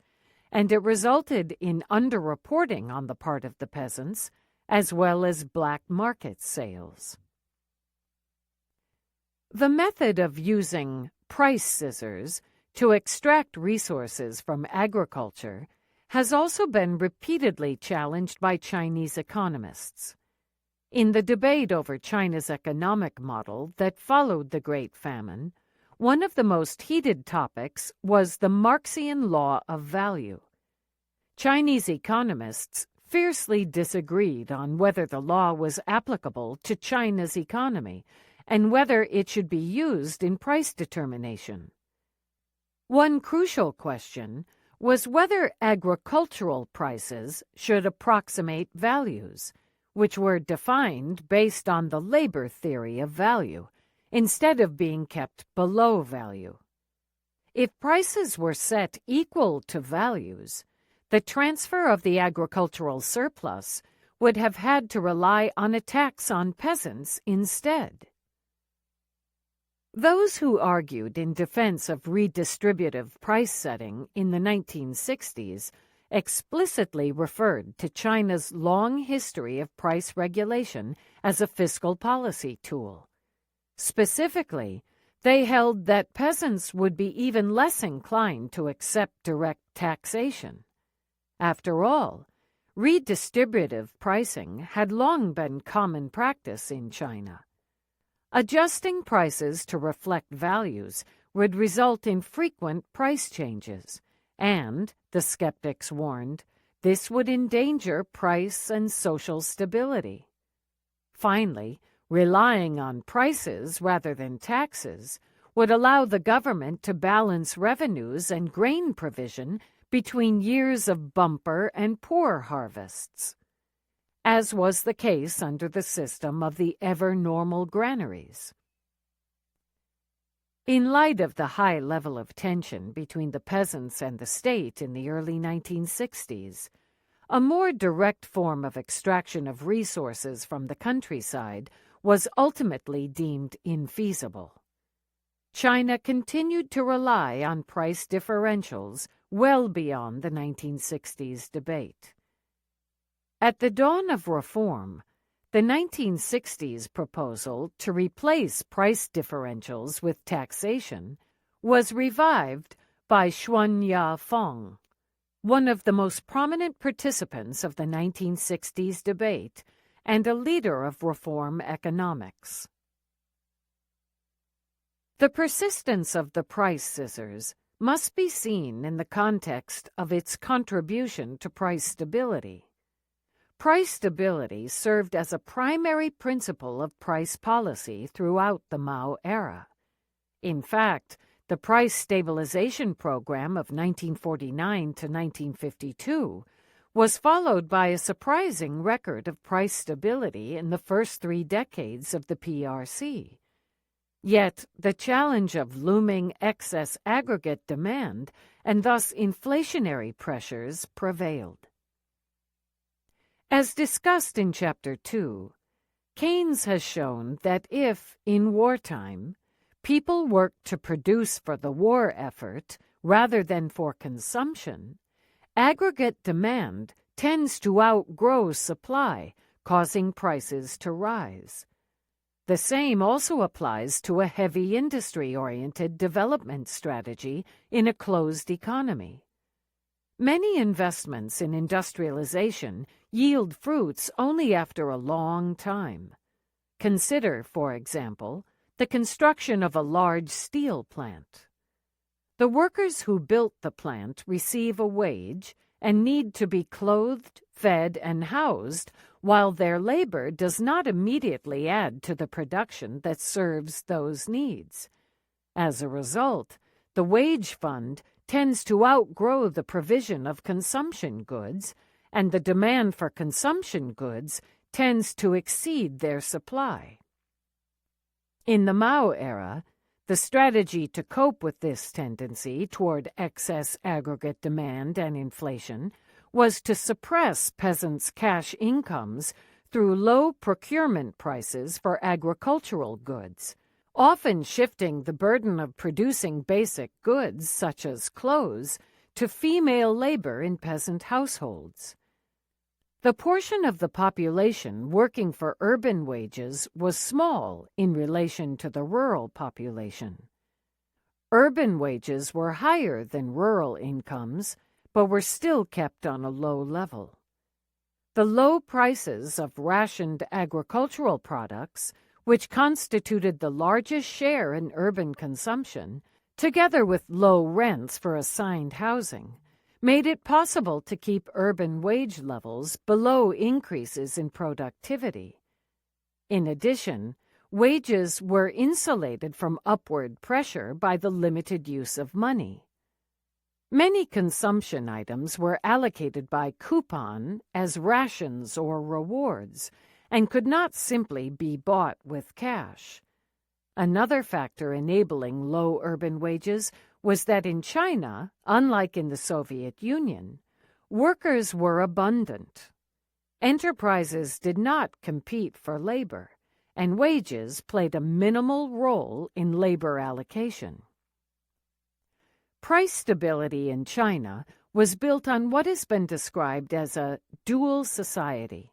and it resulted in underreporting on the part of the peasants, as well as black market sales. The method of using price scissors to extract resources from agriculture has also been repeatedly challenged by Chinese economists. In the debate over China's economic model that followed the Great Famine, one of the most heated topics was the Marxian law of value. Chinese economists fiercely disagreed on whether the law was applicable to China's economy and whether it should be used in price determination. One crucial question was whether agricultural prices should approximate values, which were defined based on the labor theory of value, instead of being kept below value. If prices were set equal to values, the transfer of the agricultural surplus would have had to rely on a tax on peasants instead. Those who argued in defense of redistributive price setting in the 1960s explicitly referred to China's long history of price regulation as a fiscal policy tool. Specifically, they held that peasants would be even less inclined to accept direct taxation. After all, redistributive pricing had long been common practice in China. Adjusting prices to reflect values would result in frequent price changes, and, the skeptics warned, this would endanger price and social stability. Finally, relying on prices rather than taxes would allow the government to balance revenues and grain provision between years of bumper and poor harvests, as was the case under the system of the ever-normal granaries. In light of the high level of tension between the peasants and the state in the early 1960s, a more direct form of extraction of resources from the countryside was ultimately deemed infeasible. China continued to rely on price differentials well beyond the 1960s debate. At the dawn of reform, the 1960s proposal to replace price differentials with taxation was revived by Xuan Ya-feng, one of the most prominent participants of the 1960s debate and a leader of reform economics. The persistence of the price scissors must be seen in the context of its contribution to price stability. Price stability served as a primary principle of price policy throughout the Mao era. In fact, the price stabilization program of 1949 to 1952 was followed by a surprising record of price stability in the first 3 decades of the PRC. Yet, the challenge of looming excess aggregate demand and thus inflationary pressures prevailed. As discussed in Chapter 2, Keynes has shown that if, in wartime, people work to produce for the war effort rather than for consumption, aggregate demand tends to outgrow supply, causing prices to rise. The same also applies to a heavy industry-oriented development strategy in a closed economy. Many investments in industrialization yield fruits only after a long time. Consider, for example, the construction of a large steel plant. The workers who built the plant receive a wage, and need to be clothed, fed, and housed, while their labor does not immediately add to the production that serves those needs. As a result, the wage fund tends to outgrow the provision of consumption goods, and the demand for consumption goods tends to exceed their supply. In the Mao era, the strategy to cope with this tendency toward excess aggregate demand and inflation was to suppress peasants' cash incomes through low procurement prices for agricultural goods, often shifting the burden of producing basic goods, such as clothes, to female labor in peasant households. The portion of the population working for urban wages was small in relation to the rural population. Urban wages were higher than rural incomes, but were still kept on a low level. The low prices of rationed agricultural products, which constituted the largest share in urban consumption, together with low rents for assigned housing, made it possible to keep urban wage levels below increases in productivity. In addition, wages were insulated from upward pressure by the limited use of money. Many consumption items were allocated by coupon as rations or rewards, and could not simply be bought with cash. Another factor enabling low urban wages was that in China, unlike in the Soviet Union, workers were abundant. Enterprises did not compete for labor, and wages played a minimal role in labor allocation. Price stability in China was built on what has been described as a dual society.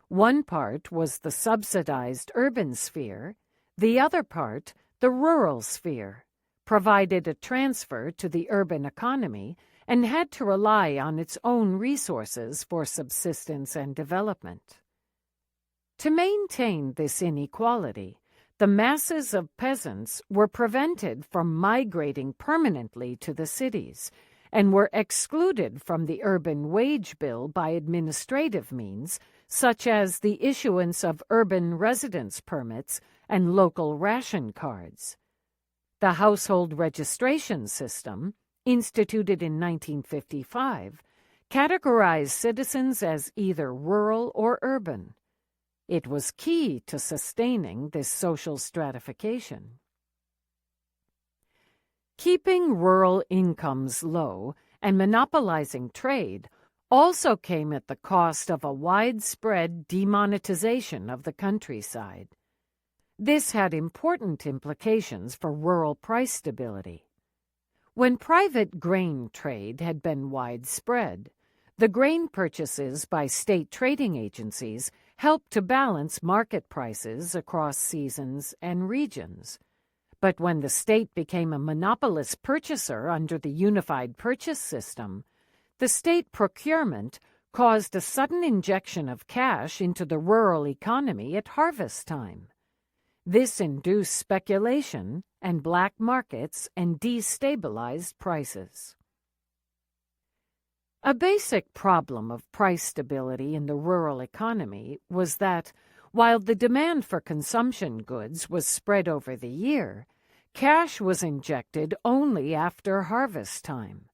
One part was the subsidized urban sphere, the other part, the rural sphere, provided a transfer to the urban economy and had to rely on its own resources for subsistence and development. To maintain this inequality, the masses of peasants were prevented from migrating permanently to the cities and were excluded from the urban wage bill by administrative means, such as the issuance of urban residence permits and local ration cards. The household registration system, instituted in 1955, categorized citizens as either rural or urban. It was key to sustaining this social stratification. Keeping rural incomes low and monopolizing trade also came at the cost of a widespread demonetization of the countryside. This had important implications for rural price stability. When private grain trade had been widespread, the grain purchases by state trading agencies helped to balance market prices across seasons and regions. But when the state became a monopolist purchaser under the unified purchase system, the state procurement caused a sudden injection of cash into the rural economy at harvest time. This induced speculation and black markets and destabilized prices. A basic problem of price stability in the rural economy was that, while the demand for consumption goods was spread over the year, cash was injected only after harvest time.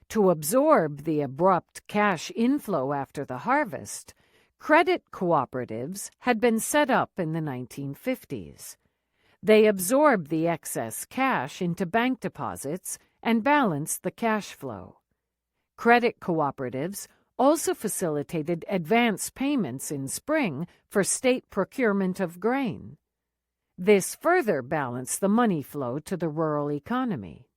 To absorb the abrupt cash inflow after the harvest, credit cooperatives had been set up in the 1950s. They absorbed the excess cash into bank deposits and balanced the cash flow. Credit cooperatives also facilitated advance payments in spring for state procurement of grain. This further balanced the money flow to the rural economy.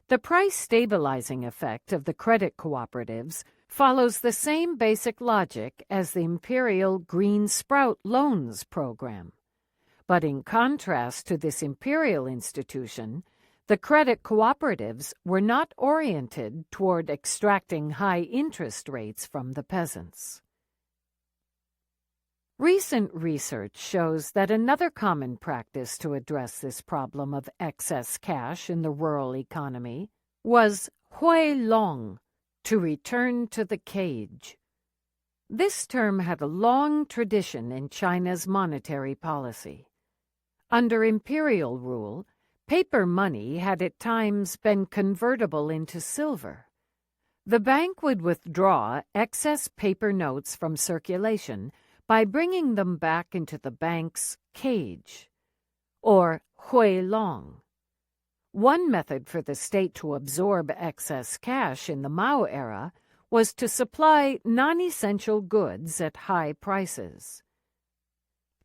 The price stabilizing effect of the credit cooperatives follows the same basic logic as the Imperial Green Sprout Loans program. But in contrast to this imperial institution, the credit cooperatives were not oriented toward extracting high interest rates from the peasants. Recent research shows that another common practice to address this problem of excess cash in the rural economy was huilong, to return to the cage. This term had a long tradition in China's monetary policy. Under imperial rule, paper money had at times been convertible into silver. The bank would withdraw excess paper notes from circulation by bringing them back into the bank's cage, or huilong. One method for the state to absorb excess cash in the Mao era was to supply non-essential goods at high prices.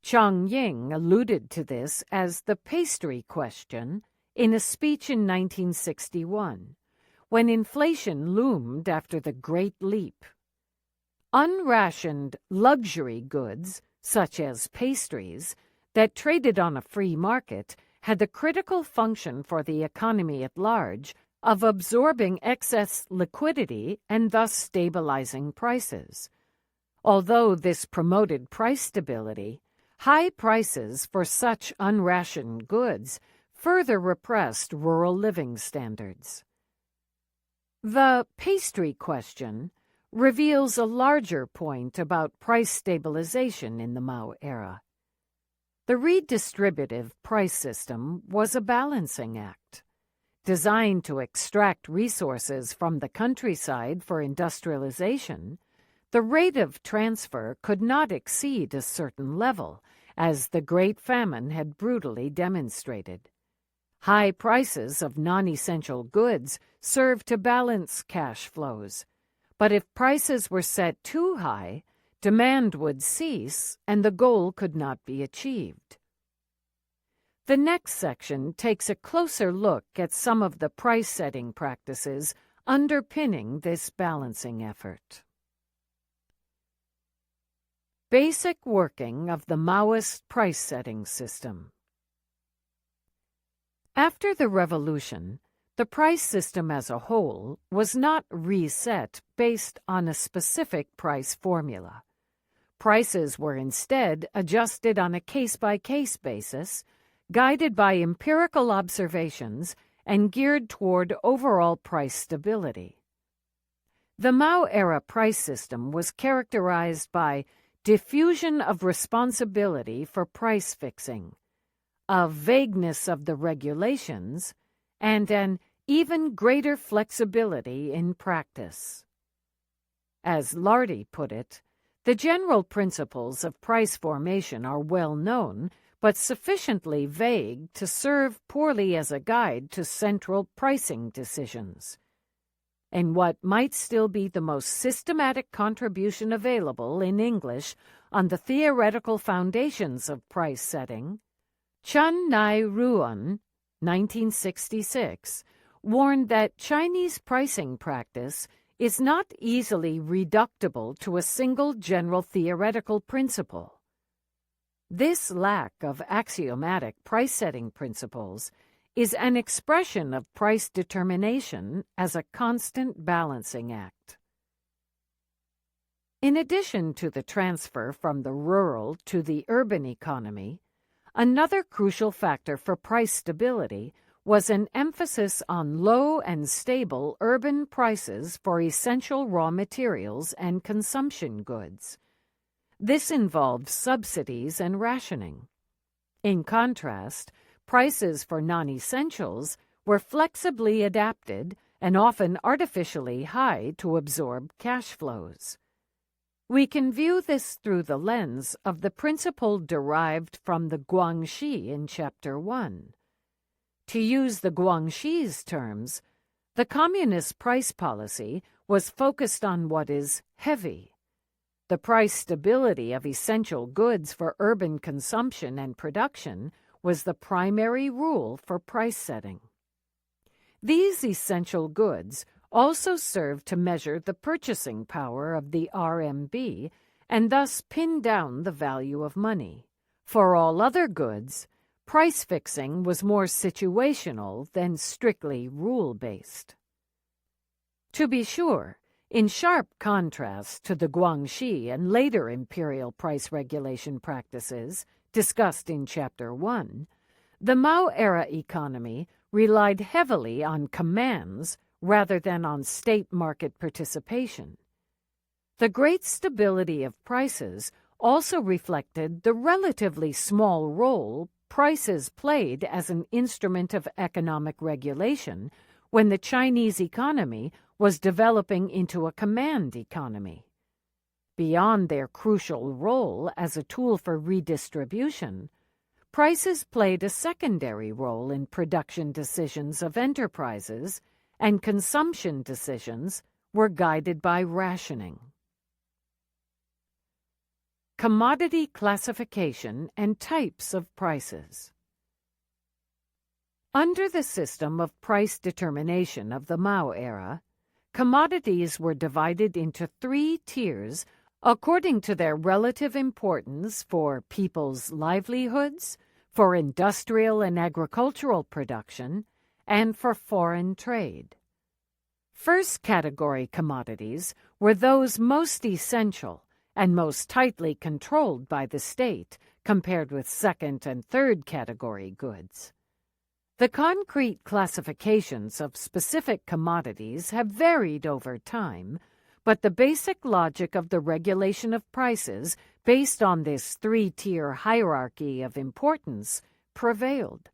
Chang Ying alluded to this as the pastry question in a speech in 1961, when inflation loomed after the Great Leap. Unrationed luxury goods, such as pastries, that traded on a free market had the critical function for the economy at large of absorbing excess liquidity and thus stabilizing prices. Although this promoted price stability, high prices for such unrationed goods further repressed rural living standards. The pastry question reveals a larger point about price stabilization in the Mao era. The redistributive price system was a balancing act. Designed to extract resources from the countryside for industrialization, the rate of transfer could not exceed a certain level, as the Great Famine had brutally demonstrated. High prices of non-essential goods served to balance cash flows, but if prices were set too high, demand would cease and the goal could not be achieved. The next section takes a closer look at some of the price-setting practices underpinning this balancing effort. Basic working of the Maoist price-setting system. After the revolution, the price system as a whole was not reset based on a specific price formula. Prices were instead adjusted on a case-by-case basis, guided by empirical observations and geared toward overall price stability. The Mao-era price system was characterized by diffusion of responsibility for price fixing, a vagueness of the regulations, and an even greater flexibility in practice. As Lardy put it, the general principles of price formation are well known, but sufficiently vague to serve poorly as a guide to central pricing decisions. And what might still be the most systematic contribution available in English on the theoretical foundations of price setting, Chen Nai Ruan, 1966, warned that Chinese pricing practice is not easily reducible to a single general theoretical principle. This lack of axiomatic price-setting principles is an expression of price determination as a constant balancing act. In addition to the transfer from the rural to the urban economy, another crucial factor for price stability was an emphasis on low and stable urban prices for essential raw materials and consumption goods. This involved subsidies and rationing. In contrast, prices for non-essentials were flexibly adapted and often artificially high to absorb cash flows. We can view this through the lens of the principle derived from the Guangxi in Chapter 1. To use the Guangxi's terms, the communist price policy was focused on what is heavy. The price stability of essential goods for urban consumption and production was the primary rule for price setting. These essential goods also served to measure the purchasing power of the RMB and thus pin down the value of money. For all other goods, price fixing was more situational than strictly rule-based. To be sure, in sharp contrast to the Guangxi and later imperial price regulation practices discussed in Chapter 1, the Mao-era economy relied heavily on commands rather than on state market participation. The great stability of prices also reflected the relatively small role prices played as an instrument of economic regulation when the Chinese economy was developing into a command economy. Beyond their crucial role as a tool for redistribution, prices played a secondary role in production decisions of enterprises, and consumption decisions were guided by rationing. Commodity classification and types of prices. Under the system of price determination of the Mao era, commodities were divided into 3 tiers according to their relative importance for people's livelihoods, for industrial and agricultural production, and for foreign trade. First category commodities were those most essential and most tightly controlled by the state compared with second and third category goods. The concrete classifications of specific commodities have varied over time, but the basic logic of the regulation of prices based on this 3-tier hierarchy of importance prevailed.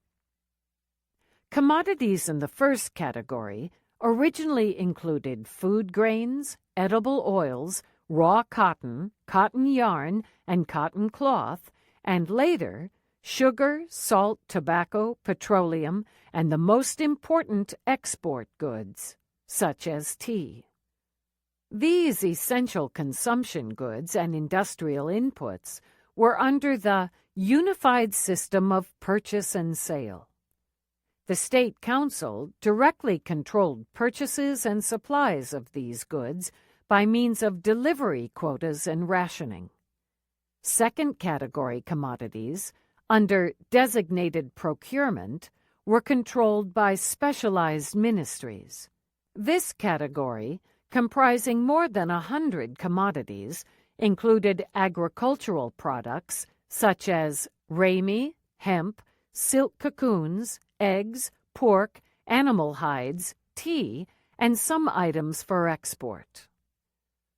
Commodities in the first category originally included food grains, edible oils, raw cotton, cotton yarn, and cotton cloth, and later, sugar, salt, tobacco, petroleum, and the most important export goods, such as tea. These essential consumption goods and industrial inputs were under the unified system of purchase and sale. The State Council directly controlled purchases and supplies of these goods by means of delivery quotas and rationing. Second category commodities, under designated procurement, were controlled by specialized ministries. This category, comprising more than 100 commodities, included agricultural products such as ramie, hemp, silk cocoons, eggs, pork, animal hides, tea, and some items for export.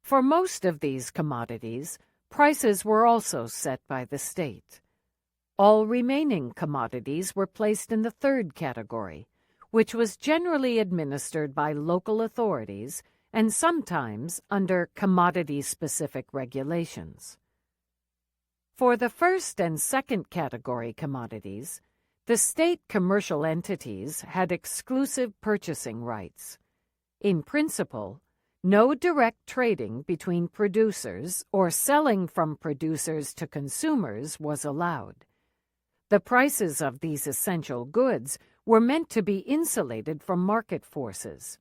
For most of these commodities, prices were also set by the state. All remaining commodities were placed in the third category, which was generally administered by local authorities and sometimes under commodity-specific regulations. For the first and second category commodities, the state commercial entities had exclusive purchasing rights. In principle, no direct trading between producers or selling from producers to consumers was allowed. The prices of these essential goods were meant to be insulated from market forces.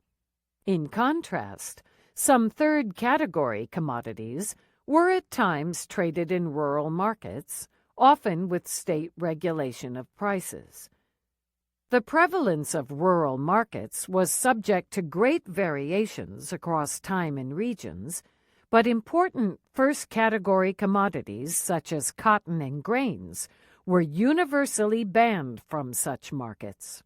In contrast, some third-category commodities were at times traded in rural markets, often with state regulation of prices. The prevalence of rural markets was subject to great variations across time and regions, but important first-category commodities such as cotton and grains were universally banned from such markets.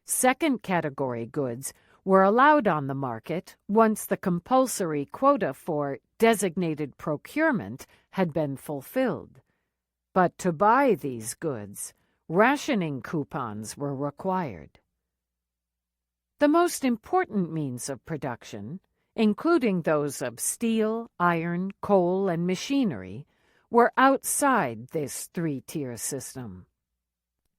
Second-category goods were allowed on the market once the compulsory quota for designated procurement had been fulfilled. But to buy these goods, rationing coupons were required. The most important means of production, including those of steel, iron, coal, and machinery, were outside this 3-tier system.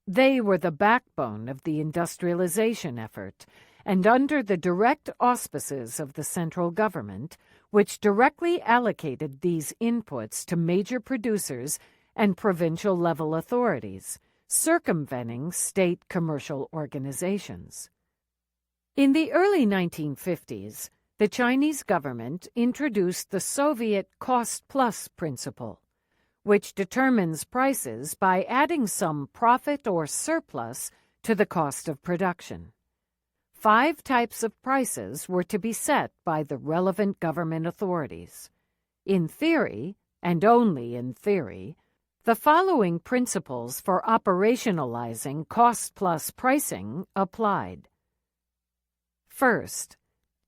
They were the backbone of the industrialization effort, and under the direct auspices of the central government, which directly allocated these inputs to major producers and provincial-level authorities, circumventing state commercial organizations. In the early 1950s, the Chinese government introduced the Soviet cost-plus principle, which determines prices by adding some profit or surplus to the cost of production. 5 types of prices were to be set by the relevant government authorities. In theory, and only in theory, the following principles for operationalizing cost-plus pricing applied. First,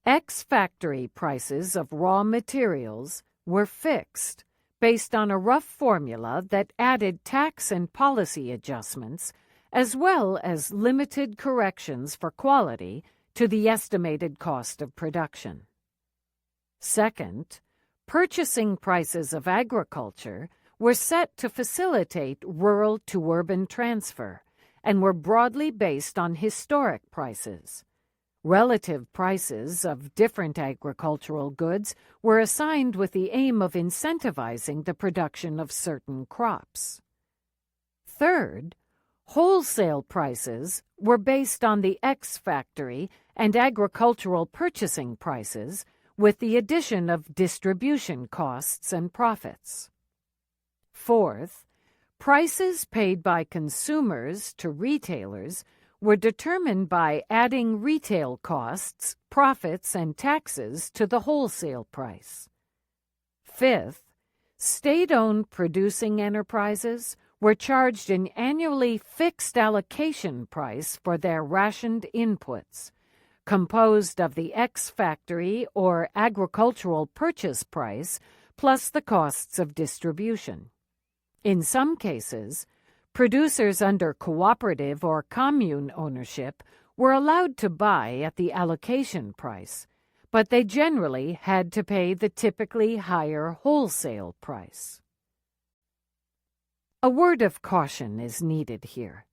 ex-factory prices of raw materials were fixed based on a rough formula that added tax and policy adjustments as well as limited corrections for quality to the estimated cost of production. Second, purchasing prices of agriculture were set to facilitate rural to urban transfer and were broadly based on historic prices. Relative prices of different agricultural goods were assigned with the aim of incentivizing the production of certain crops. Third, wholesale prices were based on the ex-factory and agricultural purchasing prices with the addition of distribution costs and profits. Fourth, prices paid by consumers to retailers were determined by adding retail costs, profits, and taxes to the wholesale price. Fifth, state-owned producing enterprises were charged an annually fixed allocation price for their rationed inputs, composed of the ex-factory or agricultural purchase price plus the costs of distribution. In some cases, producers under cooperative or commune ownership were allowed to buy at the allocation price, but they generally had to pay the typically higher wholesale price. A word of caution is needed here.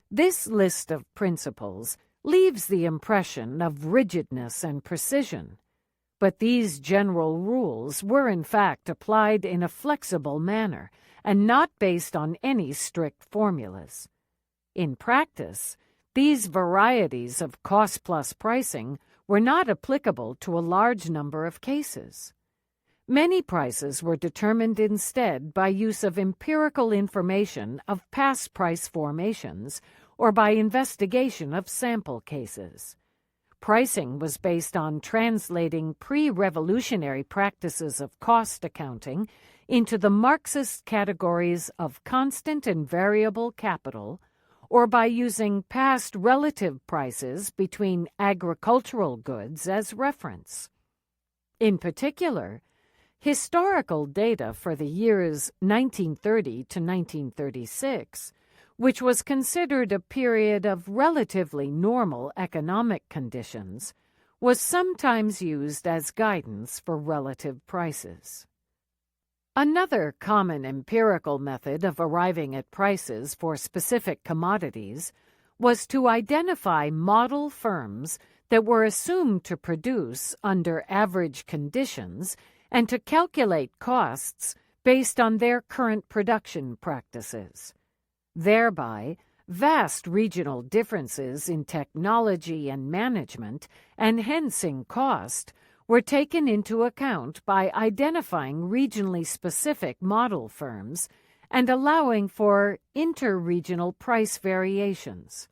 This list of principles leaves the impression of rigidness and precision, but these general rules were in fact applied in a flexible manner and not based on any strict formulas. In practice, these varieties of cost-plus pricing were not applicable to a large number of cases. Many prices were determined instead by use of empirical information of past price formations or by investigation of sample cases. Pricing was based on translating pre-revolutionary practices of cost accounting into the Marxist categories of constant and variable capital, or by using past relative prices between agricultural goods as reference. In particular, historical data for the years 1930 to 1936, which was considered a period of relatively normal economic conditions, was sometimes used as guidance for relative prices. Another common empirical method of arriving at prices for specific commodities was to identify model firms that were assumed to produce under average conditions and to calculate costs based on their current production practices. Thereby, vast regional differences in technology and management, and hence in cost, were taken into account by identifying regionally specific model firms and allowing for inter-regional price variations.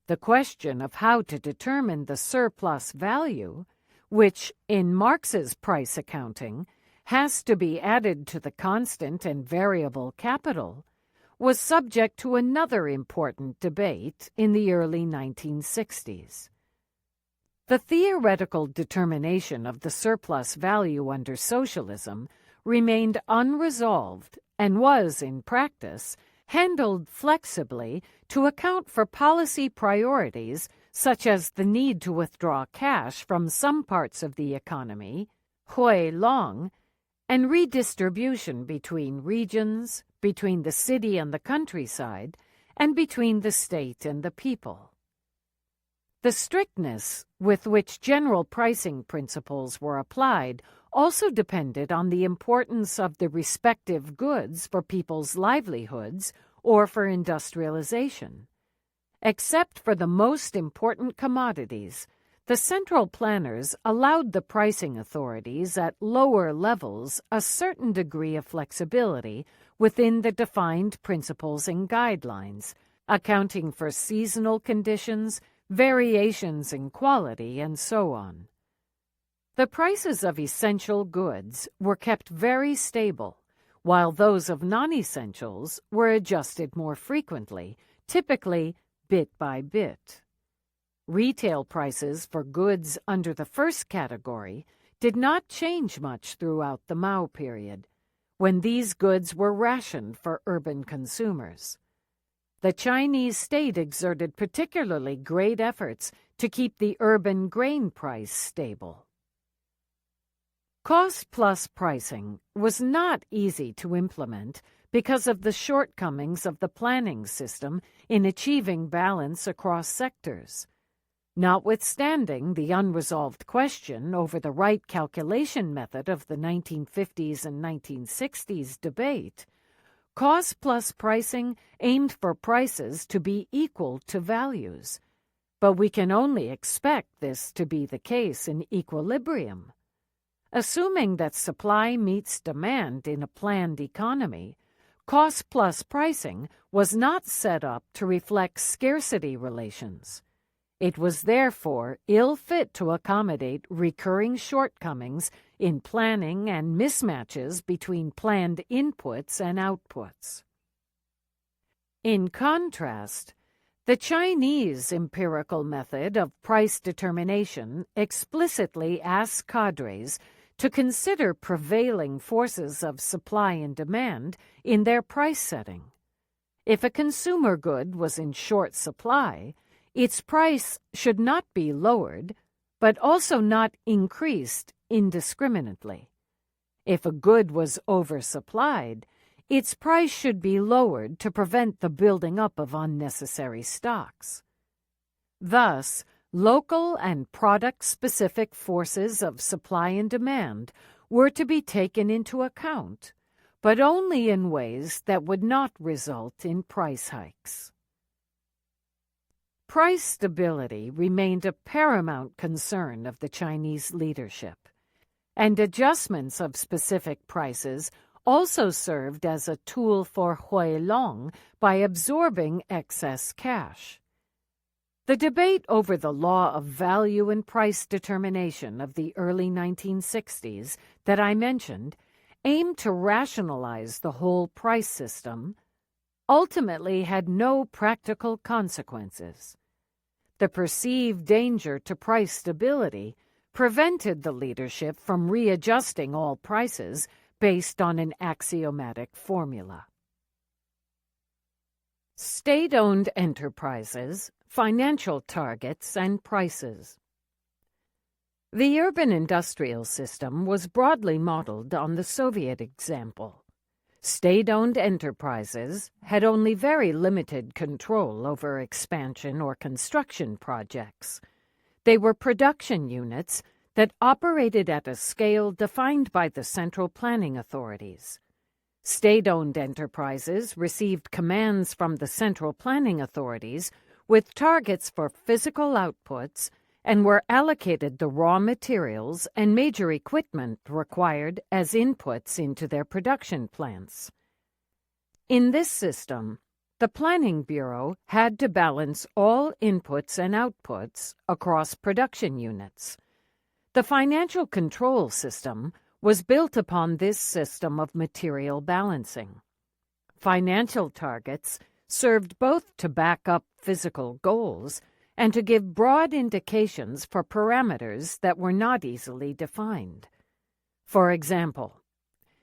The question of how to determine the surplus value, which, in Marx's price accounting, has to be added to the constant and variable capital, was subject to another important debate in the early 1960s. The theoretical determination of the surplus value under socialism remained unresolved and was, in practice, handled flexibly to account for policy priorities such as the need to withdraw cash from some parts of the economy, hui long, and redistribution between regions, between the city and the countryside, and between the state and the people. The strictness with which general pricing principles were applied also depended on the importance of the respective goods for people's livelihoods or for industrialization. Except for the most important commodities, the central planners allowed the pricing authorities at lower levels a certain degree of flexibility within the defined principles and guidelines, accounting for seasonal conditions, variations in quality, and so on. The prices of essential goods were kept very stable, while those of non-essentials were adjusted more frequently, typically bit by bit. Retail prices for goods under the first category did not change much throughout the Mao period, when these goods were rationed for urban consumers. The Chinese state exerted particularly great efforts to keep the urban grain price stable. Cost-plus pricing was not easy to implement because of the shortcomings of the planning system in achieving balance across sectors. Notwithstanding the unresolved question over the right calculation method of the 1950s and 1960s debate, cost-plus pricing aimed for prices to be equal to values, but we can only expect this to be the case in equilibrium. Assuming that supply meets demand in a planned economy, cost-plus pricing was not set up to reflect scarcity relations. It was therefore ill-fit to accommodate recurring shortcomings in planning and mismatches between planned inputs and outputs. In contrast, the Chinese empirical method of price determination explicitly asks cadres to consider prevailing forces of supply and demand in their price setting. If a consumer good was in short supply, its price should not be lowered, but also not increased indiscriminately. If a good was oversupplied, its price should be lowered to prevent the building up of unnecessary stocks. Thus, local and product-specific forces of supply and demand were to be taken into account, but only in ways that would not result in price hikes. Price stability remained a paramount concern of the Chinese leadership, and adjustments of specific prices also served as a tool for huilong by absorbing excess cash. The debate over the law of value and price determination of the early 1960s that I mentioned aimed to rationalize the whole price system, ultimately had no practical consequences. The perceived danger to price stability prevented the leadership from readjusting all prices based on an axiomatic formula. State-owned enterprises, financial targets, and prices. The urban industrial system was broadly modeled on the Soviet example. State-owned enterprises had only very limited control over expansion or construction projects. They were production units that operated at a scale defined by the central planning authorities. State-owned enterprises received commands from the central planning authorities with targets for physical outputs and were allocated the raw materials and major equipment required as inputs into their production plants. In this system, the Planning Bureau had to balance all inputs and outputs across production units. The financial control system was built upon this system of material balancing. Financial targets served both to back up physical goals and to give broad indications for parameters that were not easily defined. For example,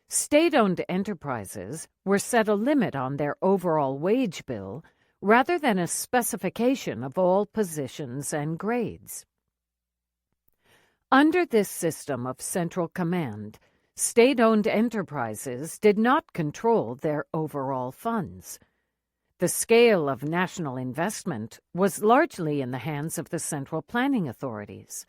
state-owned enterprises were set a limit on their overall wage bill rather than a specification of all positions and grades. Under this system of central command, state-owned enterprises did not control their overall funds. The scale of national investment was largely in the hands of the central planning authorities.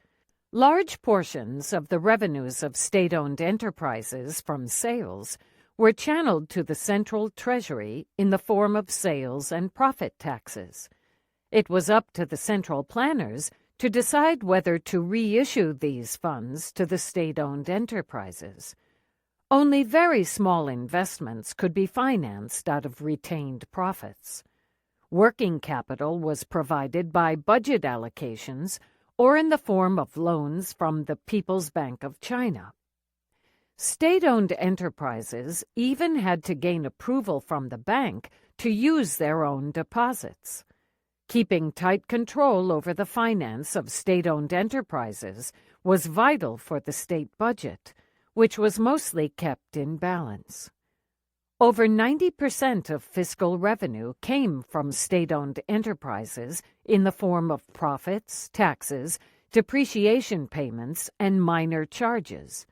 Large portions of the revenues of state-owned enterprises from sales were channeled to the central treasury in the form of sales and profit taxes. It was up to the central planners to decide whether to reissue these funds to the state-owned enterprises. Only very small investments could be financed out of retained profits. Working capital was provided by budget allocations or in the form of loans from the People's Bank of China. State-owned enterprises even had to gain approval from the bank to use their own deposits. Keeping tight control over the finance of state-owned enterprises was vital for the state budget, which was mostly kept in balance. Over 90% of fiscal revenue came from state-owned enterprises in the form of profits, taxes, depreciation payments, and minor charges.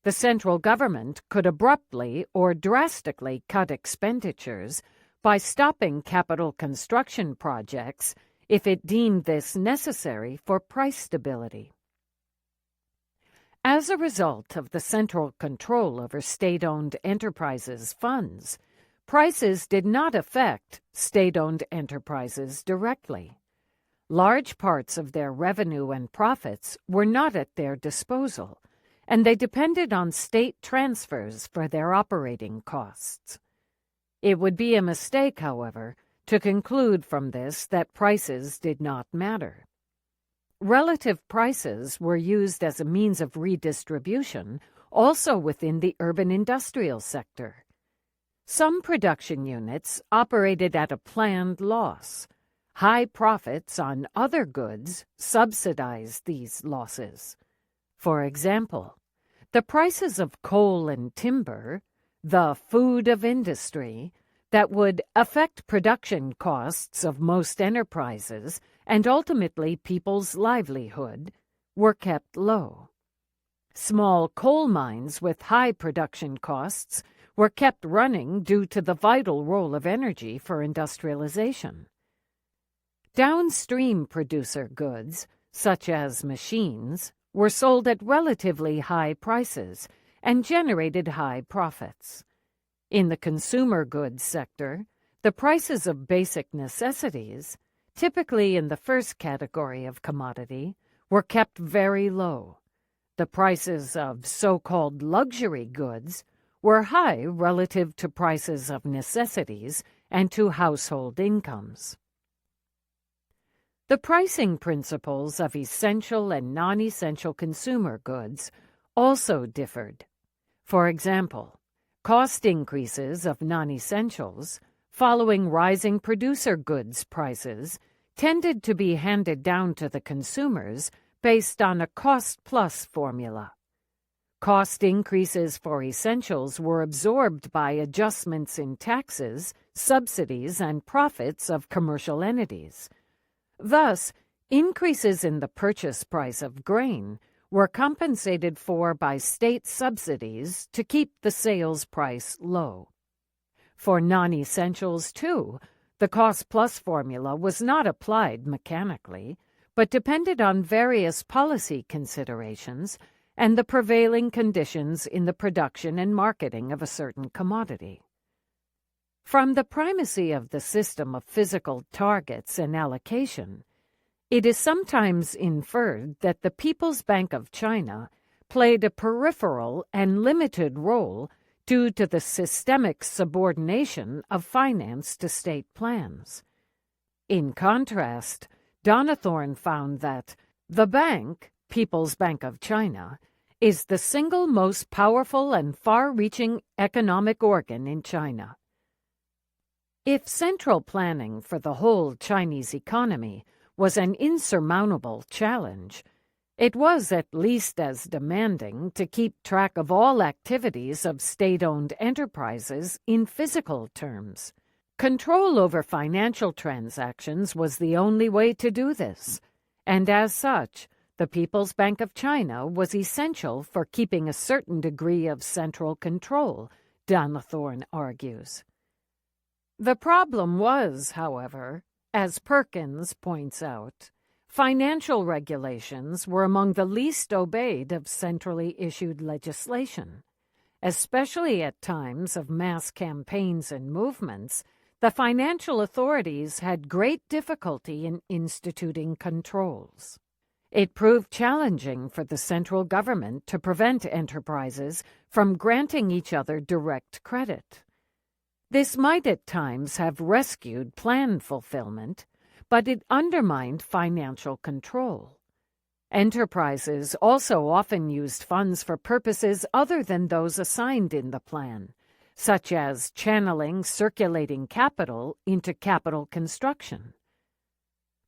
The central government could abruptly or drastically cut expenditures by stopping capital construction projects if it deemed this necessary for price stability. As a result of the central control over state-owned enterprises' funds, prices did not affect state-owned enterprises directly. Large parts of their revenue and profits were not at their disposal, and they depended on state transfers for their operating costs. It would be a mistake, however, to conclude from this that prices did not matter. Relative prices were used as a means of redistribution also within the urban industrial sector. Some production units operated at a planned loss. High profits on other goods subsidized these losses. For example, the prices of coal and timber, the food of industry, that would affect production costs of most enterprises and ultimately people's livelihood, were kept low. Small coal mines with high production costs were kept running due to the vital role of energy for industrialization. Downstream producer goods, such as machines, were sold at relatively high prices and generated high profits. In the consumer goods sector, the prices of basic necessities, typically in the first category of commodity, were kept very low. The prices of so-called luxury goods were high relative to prices of necessities and to household incomes. The pricing principles of essential and non-essential consumer goods also differed. For example, cost increases of non-essentials, following rising producer goods prices, tended to be handed down to the consumers based on a cost-plus formula. Cost increases for essentials were absorbed by adjustments in taxes, subsidies, and profits of commercial entities. Thus, increases in the purchase price of grain were compensated for by state subsidies to keep the sales price low. For non-essentials, too, the cost-plus formula was not applied mechanically, but depended on various policy considerations and the prevailing conditions in the production and marketing of a certain commodity. From the primacy of the system of physical targets and allocation, it is sometimes inferred that the People's Bank of China played a peripheral and limited role due to the systemic subordination of finance to state plans. In contrast, Donathorne found that the bank, People's Bank of China, is the single most powerful and far-reaching economic organ in China. If central planning for the whole Chinese economy was an insurmountable challenge, it was at least as demanding to keep track of all activities of state-owned enterprises in physical terms. Control over financial transactions was the only way to do this, and as such, the People's Bank of China was essential for keeping a certain degree of central control, Donathorne argues. The problem was, however, as Perkins points out, financial regulations were among the least obeyed of centrally issued legislation. Especially at times of mass campaigns and movements, the financial authorities had great difficulty in instituting controls. It proved challenging for the central government to prevent enterprises from granting each other direct credit. This might at times have rescued plan fulfillment, but it undermined financial control. Enterprises also often used funds for purposes other than those assigned in the plan, such as channeling circulating capital into capital construction.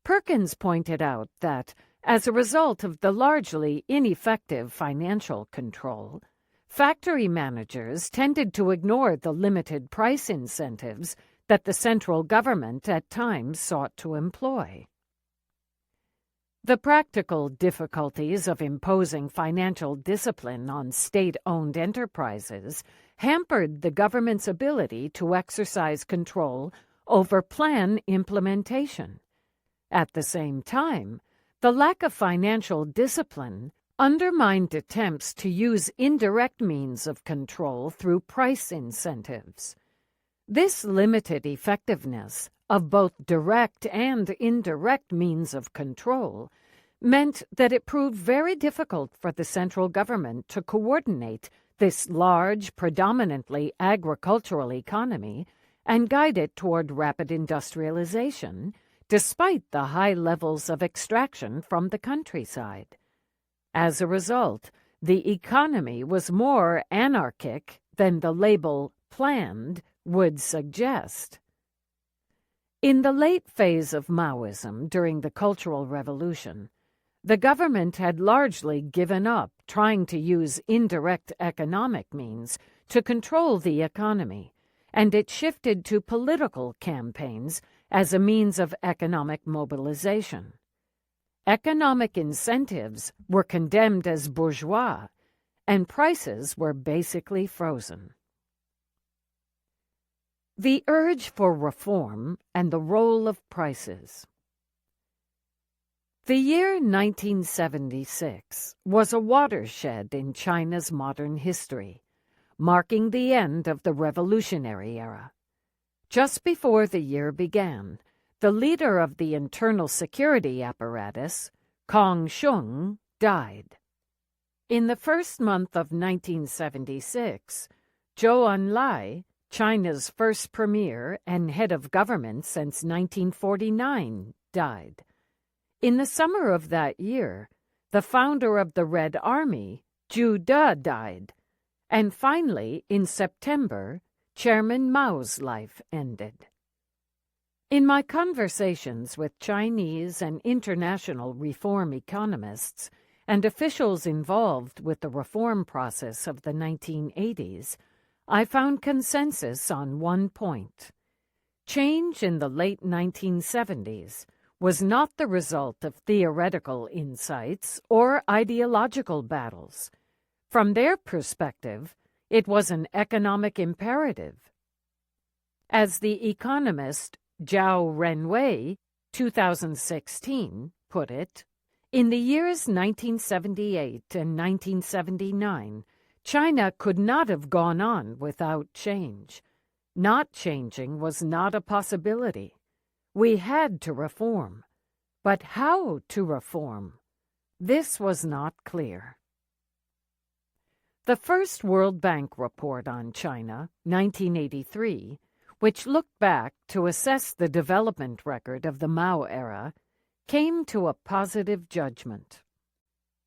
Perkins pointed out that, as a result of the largely ineffective financial control, factory managers tended to ignore the limited price incentives that the central government at times sought to employ. The practical difficulties of imposing financial discipline on state-owned enterprises hampered the government's ability to exercise control over plan implementation. At the same time, the lack of financial discipline undermined attempts to use indirect means of control through price incentives. This limited effectiveness of both direct and indirect means of control meant that it proved very difficult for the central government to coordinate this large, predominantly agricultural economy and guide it toward rapid industrialization, despite the high levels of extraction from the countryside. As a result, the economy was more anarchic than the label "planned" would suggest. In the late phase of Maoism during the Cultural Revolution, the government had largely given up trying to use indirect economic means to control the economy, and it shifted to political campaigns as a means of economic mobilization. Economic incentives were condemned as bourgeois, and prices were basically frozen. The urge for reform and the role of prices. The year 1976 was a watershed in China's modern history, marking the end of the revolutionary era. Just before the year began, the leader of the internal security apparatus, Kong Shung, died. In the first month of 1976, Zhou Enlai, China's first premier and head of government since 1949, died. In the summer of that year, the founder of the Red Army, Zhu De, died. And finally, in September, Chairman Mao's life ended. In my conversations with Chinese and international reform economists and officials involved with the reform process of the 1980s, I found consensus on one point. Change in the late 1970s was not the result of theoretical insights or ideological battles. From their perspective, it was an economic imperative. As the economist Zhao Renwei, 2016, put it, in the years 1978 and 1979, China could not have gone on without change. Not changing was not a possibility. We had to reform. But how to reform? This was not clear. The first World Bank report on China, 1983, which looked back to assess the development record of the Mao era, came to a positive judgment.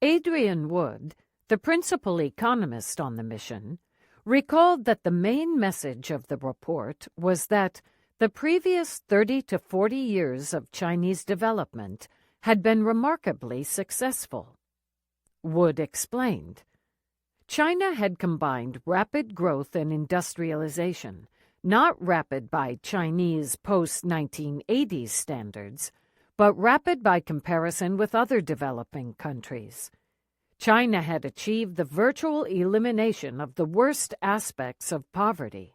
Adrian Wood, the principal economist on the mission, recalled that the main message of the report was that the previous 30 to 40 years of Chinese development had been remarkably successful. Wood explained, China had combined rapid growth and industrialization, not rapid by Chinese post-1980s standards, but rapid by comparison with other developing countries. China had achieved the virtual elimination of the worst aspects of poverty.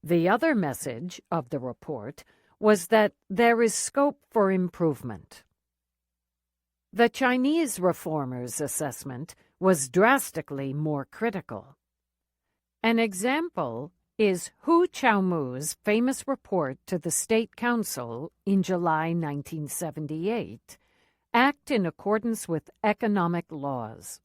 The other message of the report was that there is scope for improvement. The Chinese reformers' assessment was drastically more critical. An example is Hu Qiaomu's famous report to the State Council in July 1978, Act in accordance with economic laws.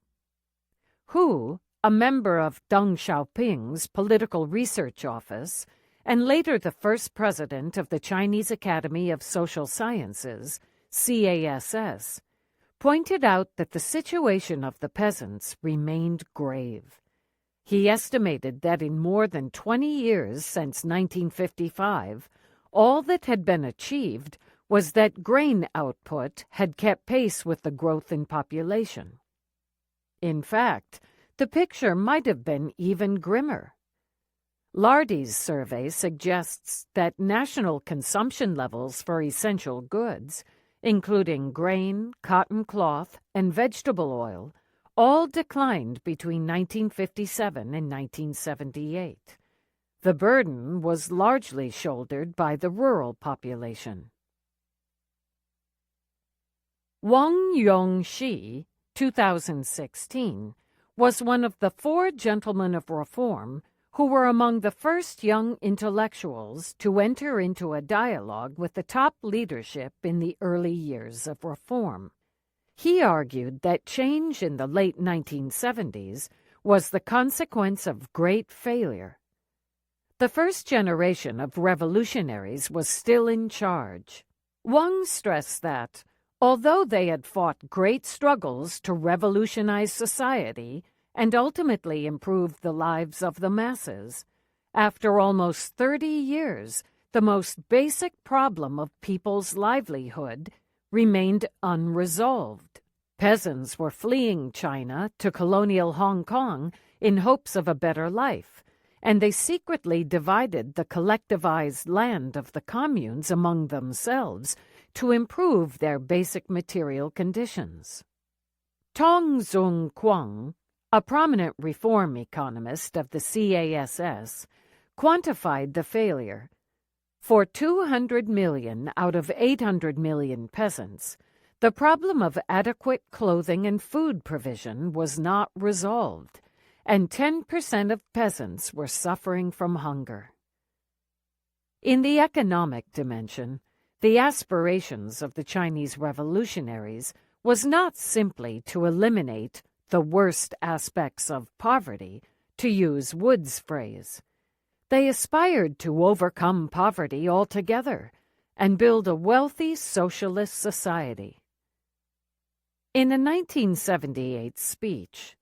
Hu, a member of Deng Xiaoping's Political Research Office, and later the first president of the Chinese Academy of Social Sciences, CASS, pointed out that the situation of the peasants remained grave. He estimated that in more than 20 years since 1955, all that had been achieved was that grain output had kept pace with the growth in population. In fact, the picture might have been even grimmer. Lardy's survey suggests that national consumption levels for essential goods, including grain, cotton cloth, and vegetable oil, all declined between 1957 and 1978. The burden was largely shouldered by the rural population. Wang Yongxi, 2016, was one of the 4 gentlemen of reform who were among the first young intellectuals to enter into a dialogue with the top leadership in the early years of reform. He argued that change in the late 1970s was the consequence of great failure. The first generation of revolutionaries was still in charge. Wang stressed that, although they had fought great struggles to revolutionize society and ultimately improve the lives of the masses, after almost 30 years, the most basic problem of people's livelihood remained unresolved. Peasants were fleeing China to colonial Hong Kong in hopes of a better life, and they secretly divided the collectivized land of the communes among themselves to improve their basic material conditions. Tong Zung Kwang, a prominent reform economist of the CASS, quantified the failure. For 200 million out of 800 million peasants, the problem of adequate clothing and food provision was not resolved, and 10% of peasants were suffering from hunger. In the economic dimension, the aspirations of the Chinese revolutionaries was not simply to eliminate the worst aspects of poverty, to use Wood's phrase. They aspired to overcome poverty altogether and build a wealthy socialist society. In a 1978 speech,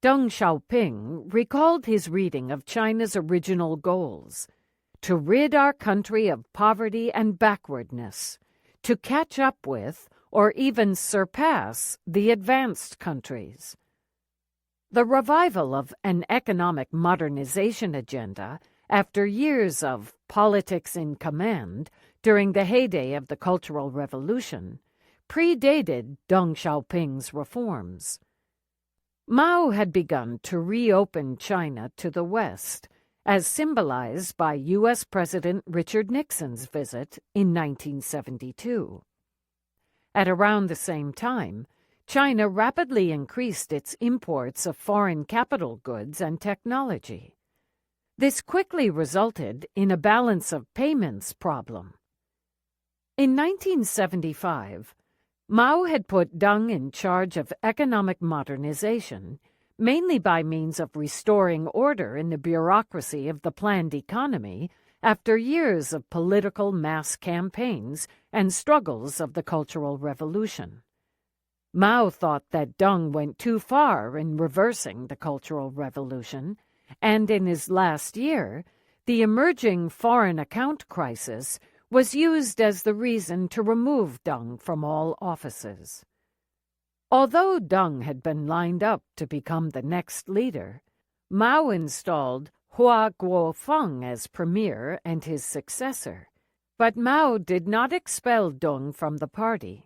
Deng Xiaoping recalled his reading of China's original goals: to rid our country of poverty and backwardness, to catch up with or even surpass the advanced countries. The revival of an economic modernization agenda after years of politics in command during the heyday of the Cultural Revolution predated Deng Xiaoping's reforms. Mao had begun to reopen China to the West, as symbolized by U.S. President Richard Nixon's visit in 1972. At around the same time, China rapidly increased its imports of foreign capital goods and technology. This quickly resulted in a balance of payments problem. In 1975, Mao had put Deng in charge of economic modernization, mainly by means of restoring order in the bureaucracy of the planned economy after years of political mass campaigns and struggles of the Cultural Revolution. Mao thought that Deng went too far in reversing the Cultural Revolution, and in his last year, the emerging foreign account crisis was used as the reason to remove Deng from all offices. Although Deng had been lined up to become the next leader, Mao installed Hua Guofeng as premier and his successor, but Mao did not expel Deng from the party.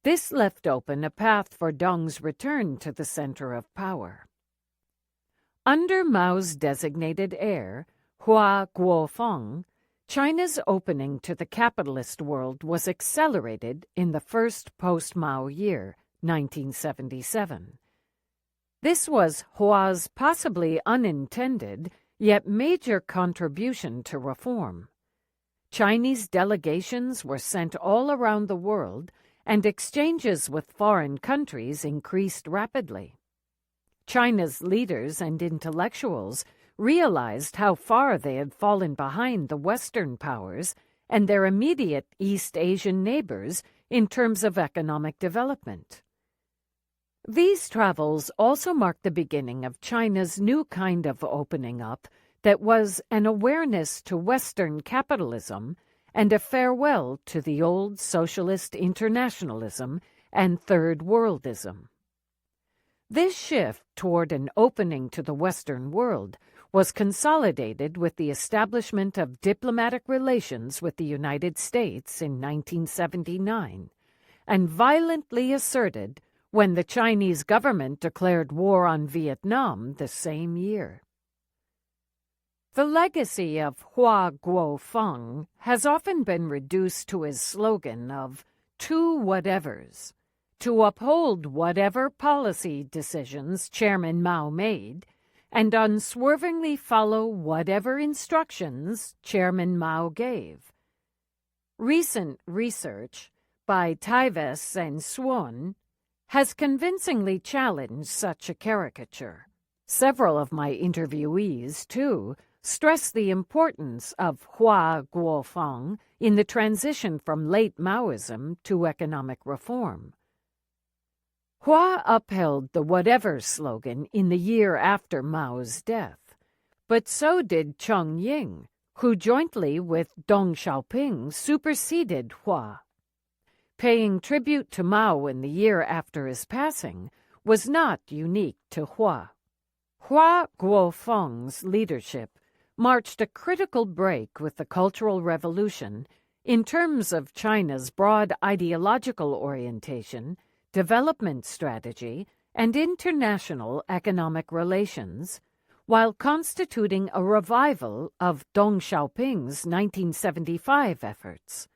This left open a path for Deng's return to the center of power. Under Mao's designated heir, Hua Guofeng, China's opening to the capitalist world was accelerated in the first post-Mao year, 1977. This was Hua's possibly unintended, yet major contribution to reform. Chinese delegations were sent all around the world, and exchanges with foreign countries increased rapidly. China's leaders and intellectuals realized how far they had fallen behind the Western powers and their immediate East Asian neighbors in terms of economic development. These travels also marked the beginning of China's new kind of opening up that was an awareness to Western capitalism and a farewell to the old socialist internationalism and Third Worldism. This shift toward an opening to the Western world was consolidated with the establishment of diplomatic relations with the United States in 1979, and violently asserted when the Chinese government declared war on Vietnam the same year. The legacy of Hua Guofeng has often been reduced to his slogan of two whatevers: to uphold whatever policy decisions Chairman Mao made, and unswervingly follow whatever instructions Chairman Mao gave. Recent research by Preface and Swan has convincingly challenged such a caricature. Several of my interviewees, too, stress the importance of Hua Guofeng in the transition from late Maoism to economic reform. Hua upheld the whatever slogan in the year after Mao's death, but so did Cheng Ying, who jointly with Deng Xiaoping superseded Hua. Paying tribute to Mao in the year after his passing was not unique to Hua. Hua Guofeng's leadership marked a critical break with the Cultural Revolution in terms of China's broad ideological orientation, development strategy, and international economic relations, while constituting a revival of Deng Xiaoping's 1975 efforts.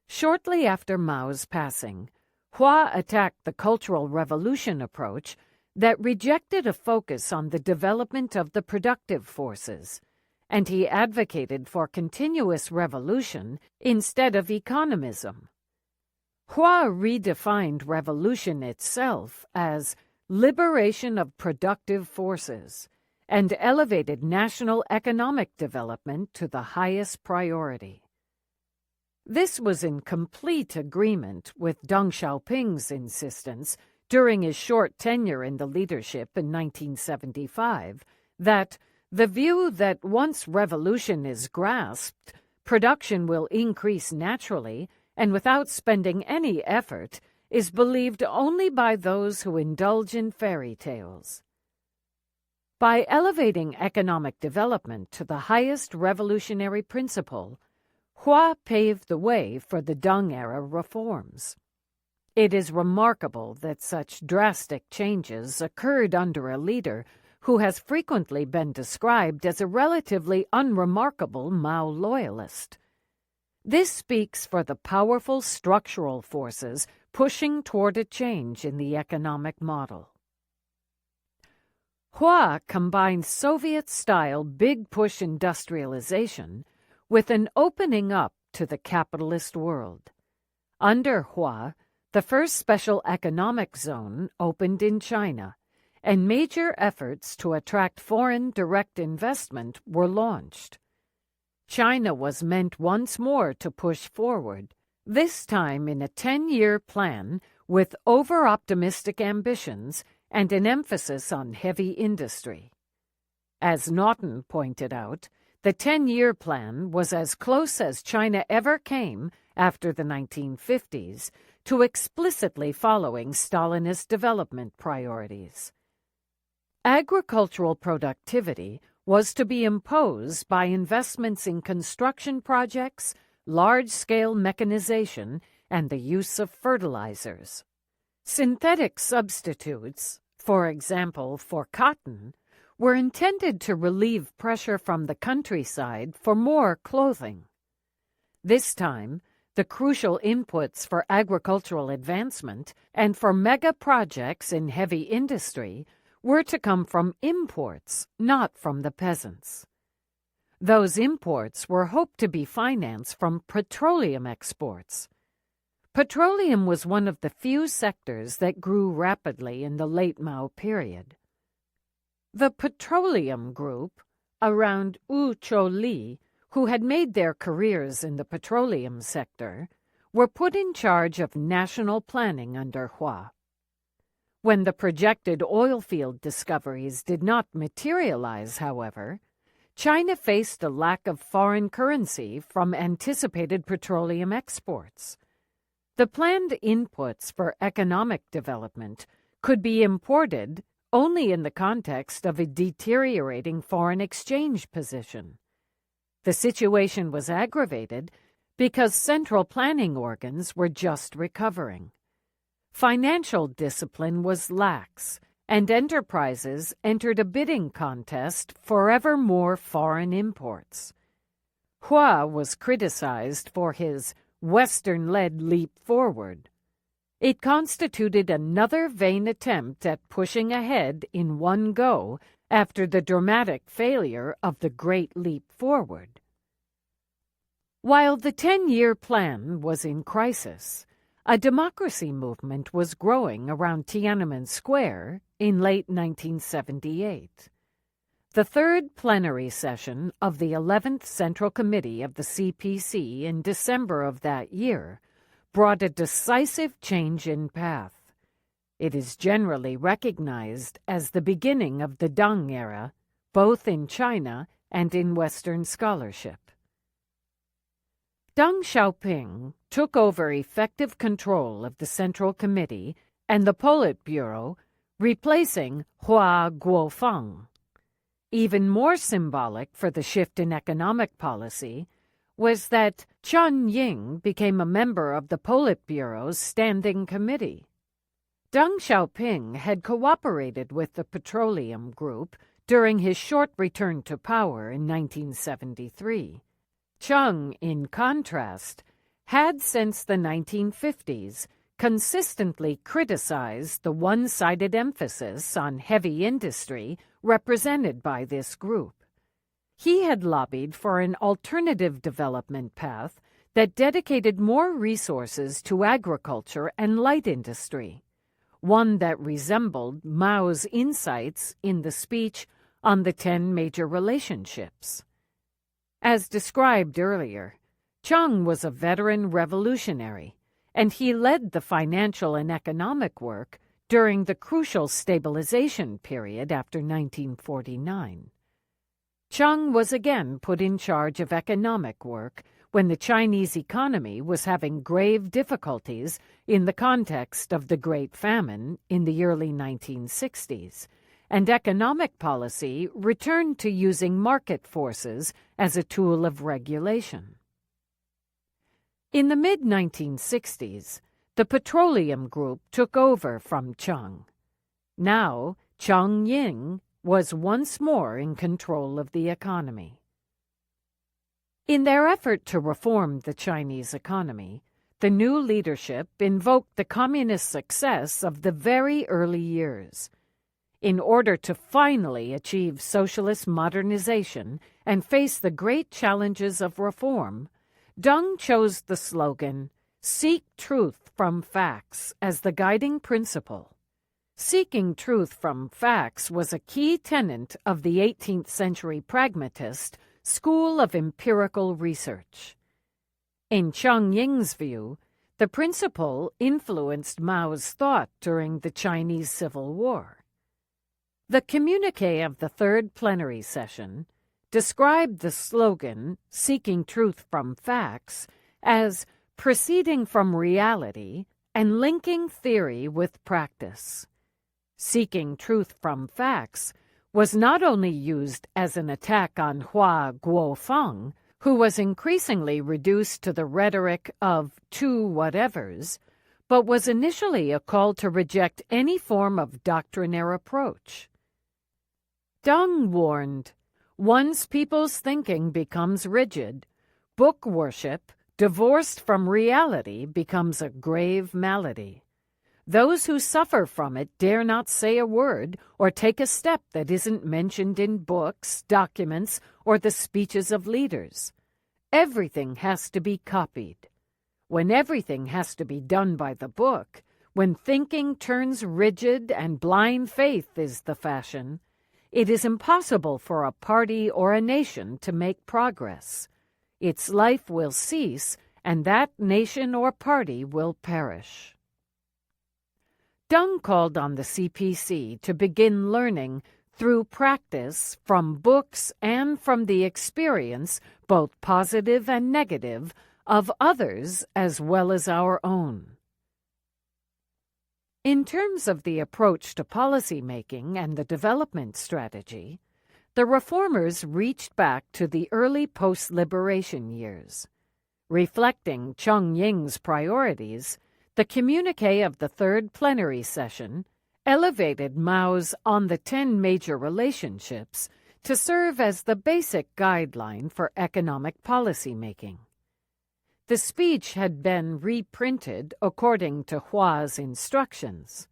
Shortly after Mao's passing, Hua attacked the Cultural Revolution approach that rejected a focus on the development of the productive forces, and he advocated for continuous revolution instead of economism. Hua redefined revolution itself as liberation of productive forces and elevated national economic development to the highest priority. This was in complete agreement with Deng Xiaoping's insistence during his short tenure in the leadership in 1975 that the view that once revolution is grasped, production will increase naturally and without spending any effort is believed only by those who indulge in fairy tales. By elevating economic development to the highest revolutionary principle, Hua paved the way for the Deng-era reforms. It is remarkable that such drastic changes occurred under a leader who has frequently been described as a relatively unremarkable Mao loyalist. This speaks for the powerful structural forces pushing toward a change in the economic model. Hua combined Soviet-style big-push industrialization with an opening up to the capitalist world. Under Hua, the first special economic zone opened in China, and major efforts to attract foreign direct investment were launched. China was meant once more to push forward, this time in a 10-year plan with over-optimistic ambitions and an emphasis on heavy industry. As Naughton pointed out, the 10-year plan was as close as China ever came after the 1950s to explicitly following Stalinist development priorities. Agricultural productivity was to be imposed by investments in construction projects, large-scale mechanization, and the use of fertilizers. Synthetic substitutes, for example for cotton, were intended to relieve pressure from the countryside for more clothing. This time, the crucial inputs for agricultural advancement and for mega projects in heavy industry were to come from imports, not from the peasants. Those imports were hoped to be financed from petroleum exports. Petroleum was one of the few sectors that grew rapidly in the late Mao period. The petroleum group, around Wu Chou-li, who had made their careers in the petroleum sector, were put in charge of national planning under Hua. When the projected oil field discoveries did not materialize, however, China faced a lack of foreign currency from anticipated petroleum exports. The planned inputs for economic development could be imported only in the context of a deteriorating foreign exchange position. The situation was aggravated because central planning organs were just recovering. Financial discipline was lax, and enterprises entered a bidding contest for ever more foreign imports. Hua was criticized for his Western-led leap forward. It constituted another vain attempt at pushing ahead in one go after the dramatic failure of the Great Leap Forward. While the 10-year plan was in crisis, a democracy movement was growing around Tiananmen Square in late 1978. The third plenary session of the 11th Central Committee of the CPC in December of that year brought a decisive change in path. It is generally recognized as the beginning of the Deng era, both in China and in Western scholarship. Deng Xiaoping took over effective control of the Central Committee and the Politburo, replacing Hua Guofeng. Even more symbolic for the shift in economic policy was that Chen Ying became a member of the Politburo's Standing Committee. Deng Xiaoping had cooperated with the Petroleum Group during his short return to power in 1973. Chen, in contrast, had since the 1950s consistently criticized the one-sided emphasis on heavy industry represented by this group. He had lobbied for an alternative development path that dedicated more resources to agriculture and light industry, one that resembled Mao's insights in the speech on the 10 major relationships. As described earlier, Chen was a veteran revolutionary, and he led the financial and economic work during the crucial stabilization period after 1949. Chen was again put in charge of economic work when the Chinese economy was having grave difficulties in the context of the Great Famine in the early 1960s, and economic policy returned to using market forces as a tool of regulation. In the mid-1960s, the Petroleum Group took over from Chen. Now, Chen Ying was once more in control of the economy. In their effort to reform the Chinese economy, the new leadership invoked the communist success of the very early years. In order to finally achieve socialist modernization and face the great challenges of reform, Deng chose the slogan, "Seek truth from facts," as the guiding principle. Seeking truth from facts was a key tenet of the 18th century pragmatist school of empirical research. In Chen Ying's view, the principle influenced Mao's thought during the Chinese Civil War. The communiqué of the third plenary session described the slogan, "Seeking truth from facts," as proceeding from reality and linking theory with practice. Seeking truth from facts was not only used as an attack on Hua Guofeng, who was increasingly reduced to the rhetoric of two whatevers, but was initially a call to reject any form of doctrinaire approach. Deng warned, "Once people's thinking becomes rigid, book worship, divorced from reality, becomes a grave malady. Those who suffer from it dare not say a word or take a step that isn't mentioned in books, documents, or the speeches of leaders. Everything has to be copied. When everything has to be done by the book, when thinking turns rigid and blind faith is the fashion, it is impossible for a party or a nation to make progress. Its life will cease, and that nation or party will perish." Deng called on the CPC to begin learning through practice, from books, and from the experience, both positive and negative, of others as well as our own. In terms of the approach to policy-making and the development strategy, the reformers reached back to the early post-liberation years. Reflecting Cheng Ying's priorities, the communiqué of the Third Plenary Session elevated Mao's On the 10 Major Relationships to serve as the basic guideline for economic policy-making. The speech had been reprinted according to Hua's instructions.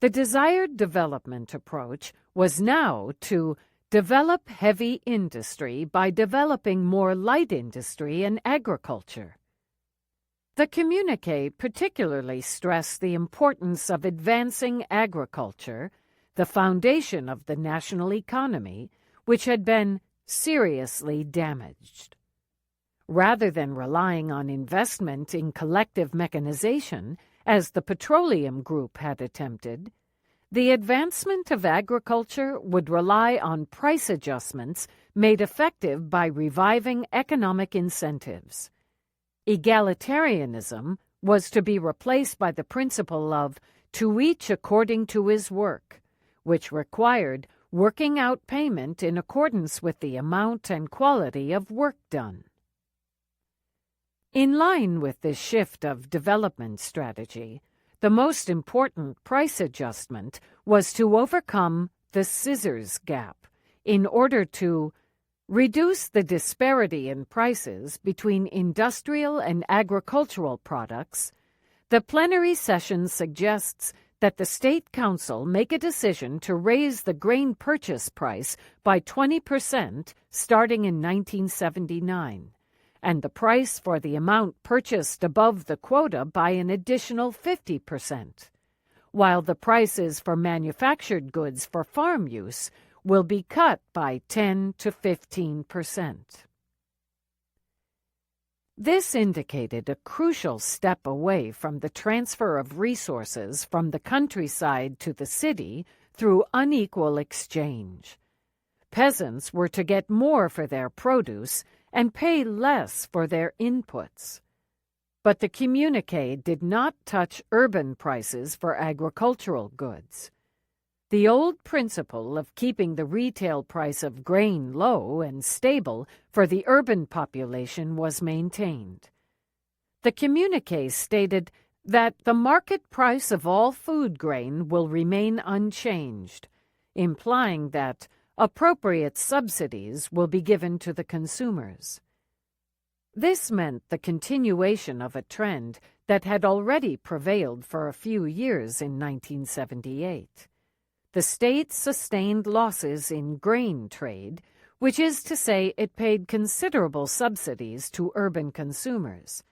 The desired development approach was now to develop heavy industry by developing more light industry and agriculture. The communiqué particularly stressed the importance of advancing agriculture, the foundation of the national economy, which had been seriously damaged. Rather than relying on investment in collective mechanization, as the petroleum group had attempted, the advancement of agriculture would rely on price adjustments made effective by reviving economic incentives. Egalitarianism was to be replaced by the principle of to each according to his work, which required working out payment in accordance with the amount and quality of work done. In line with this shift of development strategy, the most important price adjustment was to overcome the scissors gap in order to reduce the disparity in prices between industrial and agricultural products. The plenary session suggests that the State Council make a decision to raise the grain purchase price by 20% starting in 1979. And the price for the amount purchased above the quota by an additional 50%, while the prices for manufactured goods for farm use will be cut by 10 to 15%. This indicated a crucial step away from the transfer of resources from the countryside to the city through unequal exchange. Peasants were to get more for their produce and pay less for their inputs. But the communiqué did not touch urban prices for agricultural goods. The old principle of keeping the retail price of grain low and stable for the urban population was maintained. The communiqué stated that the market price of all food grain will remain unchanged, implying that appropriate subsidies will be given to the consumers. This meant the continuation of a trend that had already prevailed for a few years in 1978. The state sustained losses in grain trade, which is to say it paid considerable subsidies to urban consumers.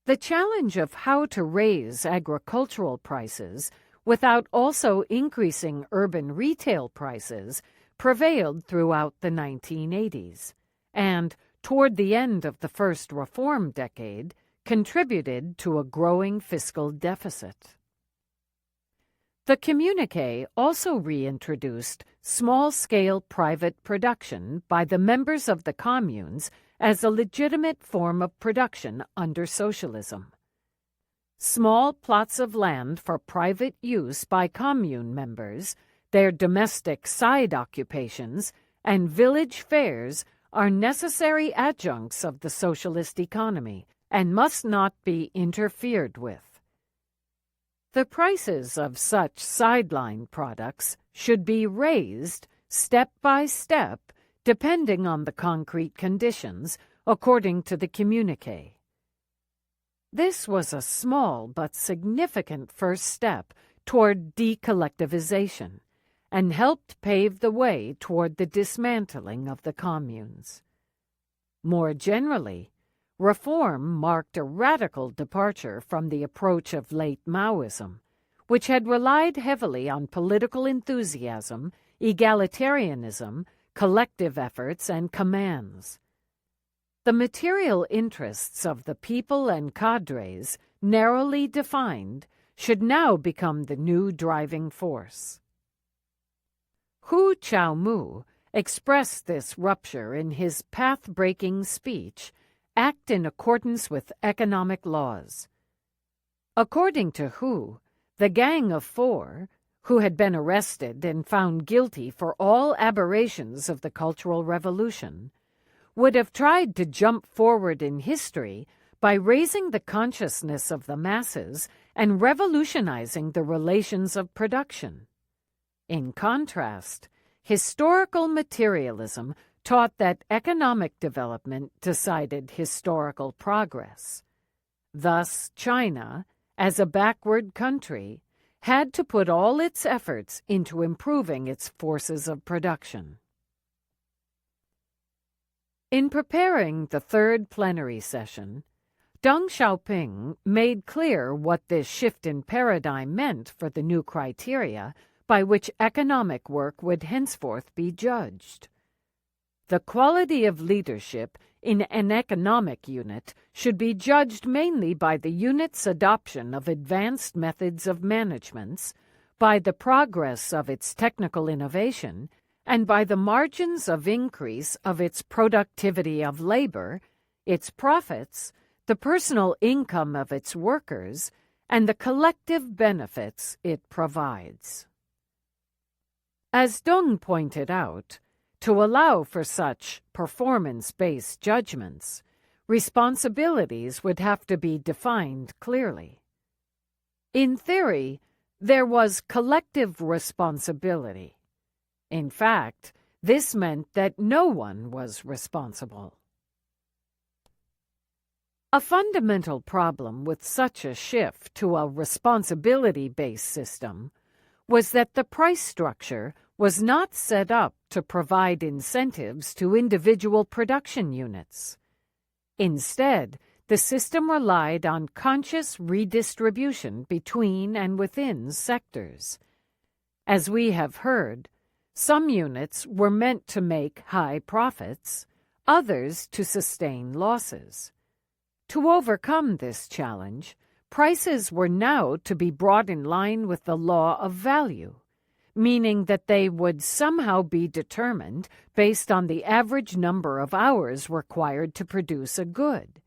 The challenge of how to raise agricultural prices without also increasing urban retail prices prevailed throughout the 1980s, and, toward the end of the first reform decade, contributed to a growing fiscal deficit. The communiqué also reintroduced small-scale private production by the members of the communes as a legitimate form of production under socialism. Small plots of land for private use by commune members, their domestic side occupations, and village fairs are necessary adjuncts of the socialist economy and must not be interfered with. The prices of such sideline products should be raised step by step depending on the concrete conditions, according to the communiqué. This was a small but significant first step toward decollectivization, and helped pave the way toward the dismantling of the communes. More generally, reform marked a radical departure from the approach of late Maoism, which had relied heavily on political enthusiasm, egalitarianism, collective efforts, and commands. The material interests of the people and cadres, narrowly defined, should now become the new driving force. Hu Chaomu expressed this rupture in his path-breaking speech, "Act in accordance with economic laws." According to Hu, the Gang of Four, who had been arrested and found guilty for all aberrations of the Cultural Revolution, would have tried to jump forward in history by raising the consciousness of the masses and revolutionizing the relations of production. In contrast, historical materialism taught that economic development decided historical progress. Thus, China, as a backward country, had to put all its efforts into improving its forces of production. In preparing the third plenary session, Deng Xiaoping made clear what this shift in paradigm meant for the new criteria by which economic work would henceforth be judged. The quality of leadership in an economic unit should be judged mainly by the unit's adoption of advanced methods of management, by the progress of its technical innovation, and by the margins of increase of its productivity of labor, its profits, the personal income of its workers, and the collective benefits it provides. As Deng pointed out, to allow for such performance-based judgments, responsibilities would have to be defined clearly. In theory, there was collective responsibility. In fact, this meant that no one was responsible. A fundamental problem with such a shift to a responsibility-based system was that the price structure was not set up to provide incentives to individual production units. Instead, the system relied on conscious redistribution between and within sectors. As we have heard, some units were meant to make high profits, others to sustain losses. To overcome this challenge, prices were now to be brought in line with the law of value, meaning that they would somehow be determined based on the average number of hours required to produce a good.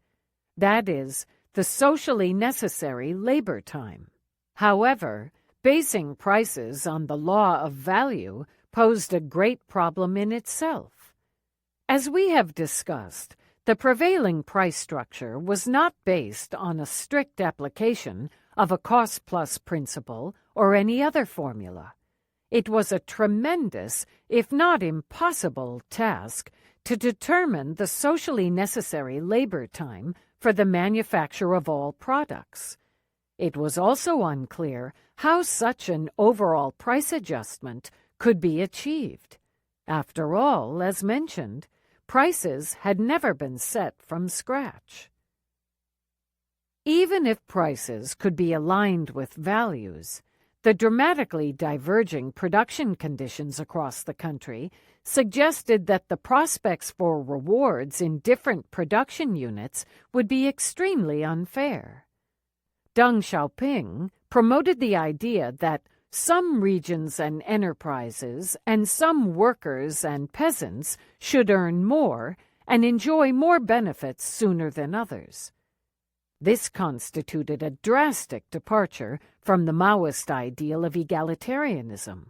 That is, the socially necessary labor time. However, basing prices on the law of value posed a great problem in itself. As we have discussed, the prevailing price structure was not based on a strict application of a cost-plus principle or any other formula. It was a tremendous, if not impossible, task to determine the socially necessary labor time for the manufacture of all products. It was also unclear how such an overall price adjustment could be achieved. After all, as mentioned, prices had never been set from scratch. Even if prices could be aligned with values, the dramatically diverging production conditions across the country suggested that the prospects for rewards in different production units would be extremely unfair. Deng Xiaoping promoted the idea that some regions and enterprises and some workers and peasants should earn more and enjoy more benefits sooner than others. This constituted a drastic departure from the Maoist ideal of egalitarianism.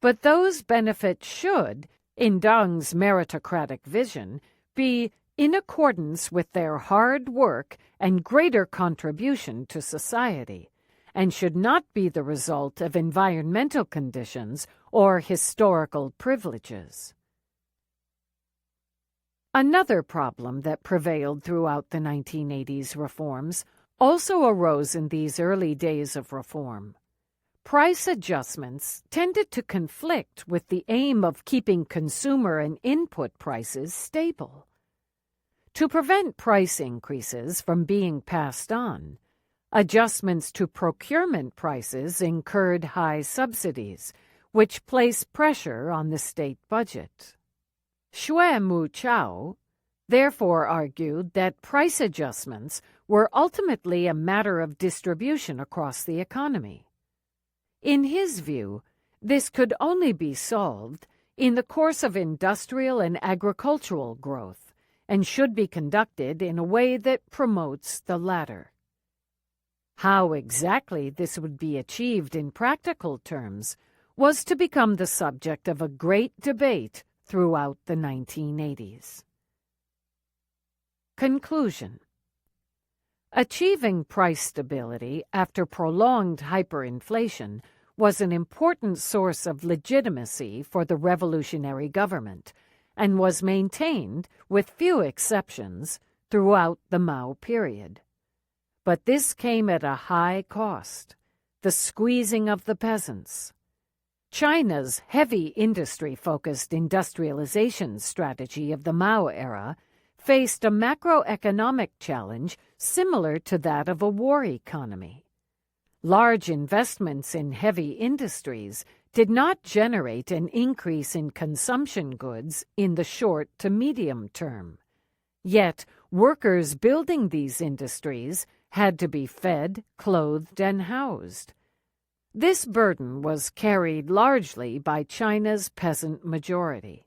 But those benefits should, in Deng's meritocratic vision, be in accordance with their hard work and greater contribution to society, and should not be the result of environmental conditions or historical privileges. Another problem that prevailed throughout the 1980s reforms also arose in these early days of reform. Price adjustments tended to conflict with the aim of keeping consumer and input prices stable. To prevent price increases from being passed on, adjustments to procurement prices incurred high subsidies, which placed pressure on the state budget. Xue Muqiao therefore argued that price adjustments were ultimately a matter of distribution across the economy. In his view, This could only be solved in the course of industrial and agricultural growth, and should be conducted in a way that promotes the latter. How exactly this would be achieved in practical terms was to become the subject of a great debate throughout the 1980s. Conclusion. Achieving price stability after prolonged hyperinflation was an important source of legitimacy for the revolutionary government, and was maintained, with few exceptions, throughout the Mao period. But this came at a high cost: the squeezing of the peasants. China's heavy industry-focused industrialization strategy of the Mao era faced a macroeconomic challenge similar to that of a war economy. Large investments in heavy industries did not generate an increase in consumption goods in the short to medium term. Yet, workers building these industries had to be fed, clothed, and housed. This burden was carried largely by China's peasant majority.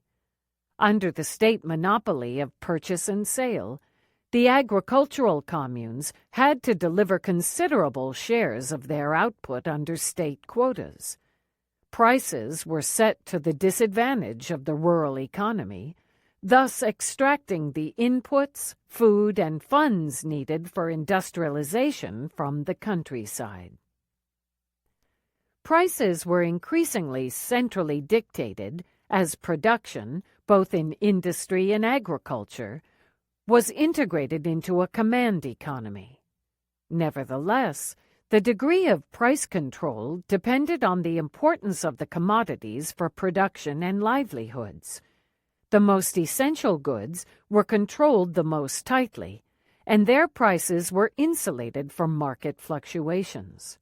Under the state monopoly of purchase and sale, the agricultural communes had to deliver considerable shares of their output under state quotas. Prices were set to the disadvantage of the rural economy, thus extracting the inputs, food, and funds needed for industrialization from the countryside. Prices were increasingly centrally dictated as production, both in industry and agriculture, was integrated into a command economy. Nevertheless, the degree of price control depended on the importance of the commodities for production and livelihoods. The most essential goods were controlled the most tightly, and their prices were insulated from market fluctuations.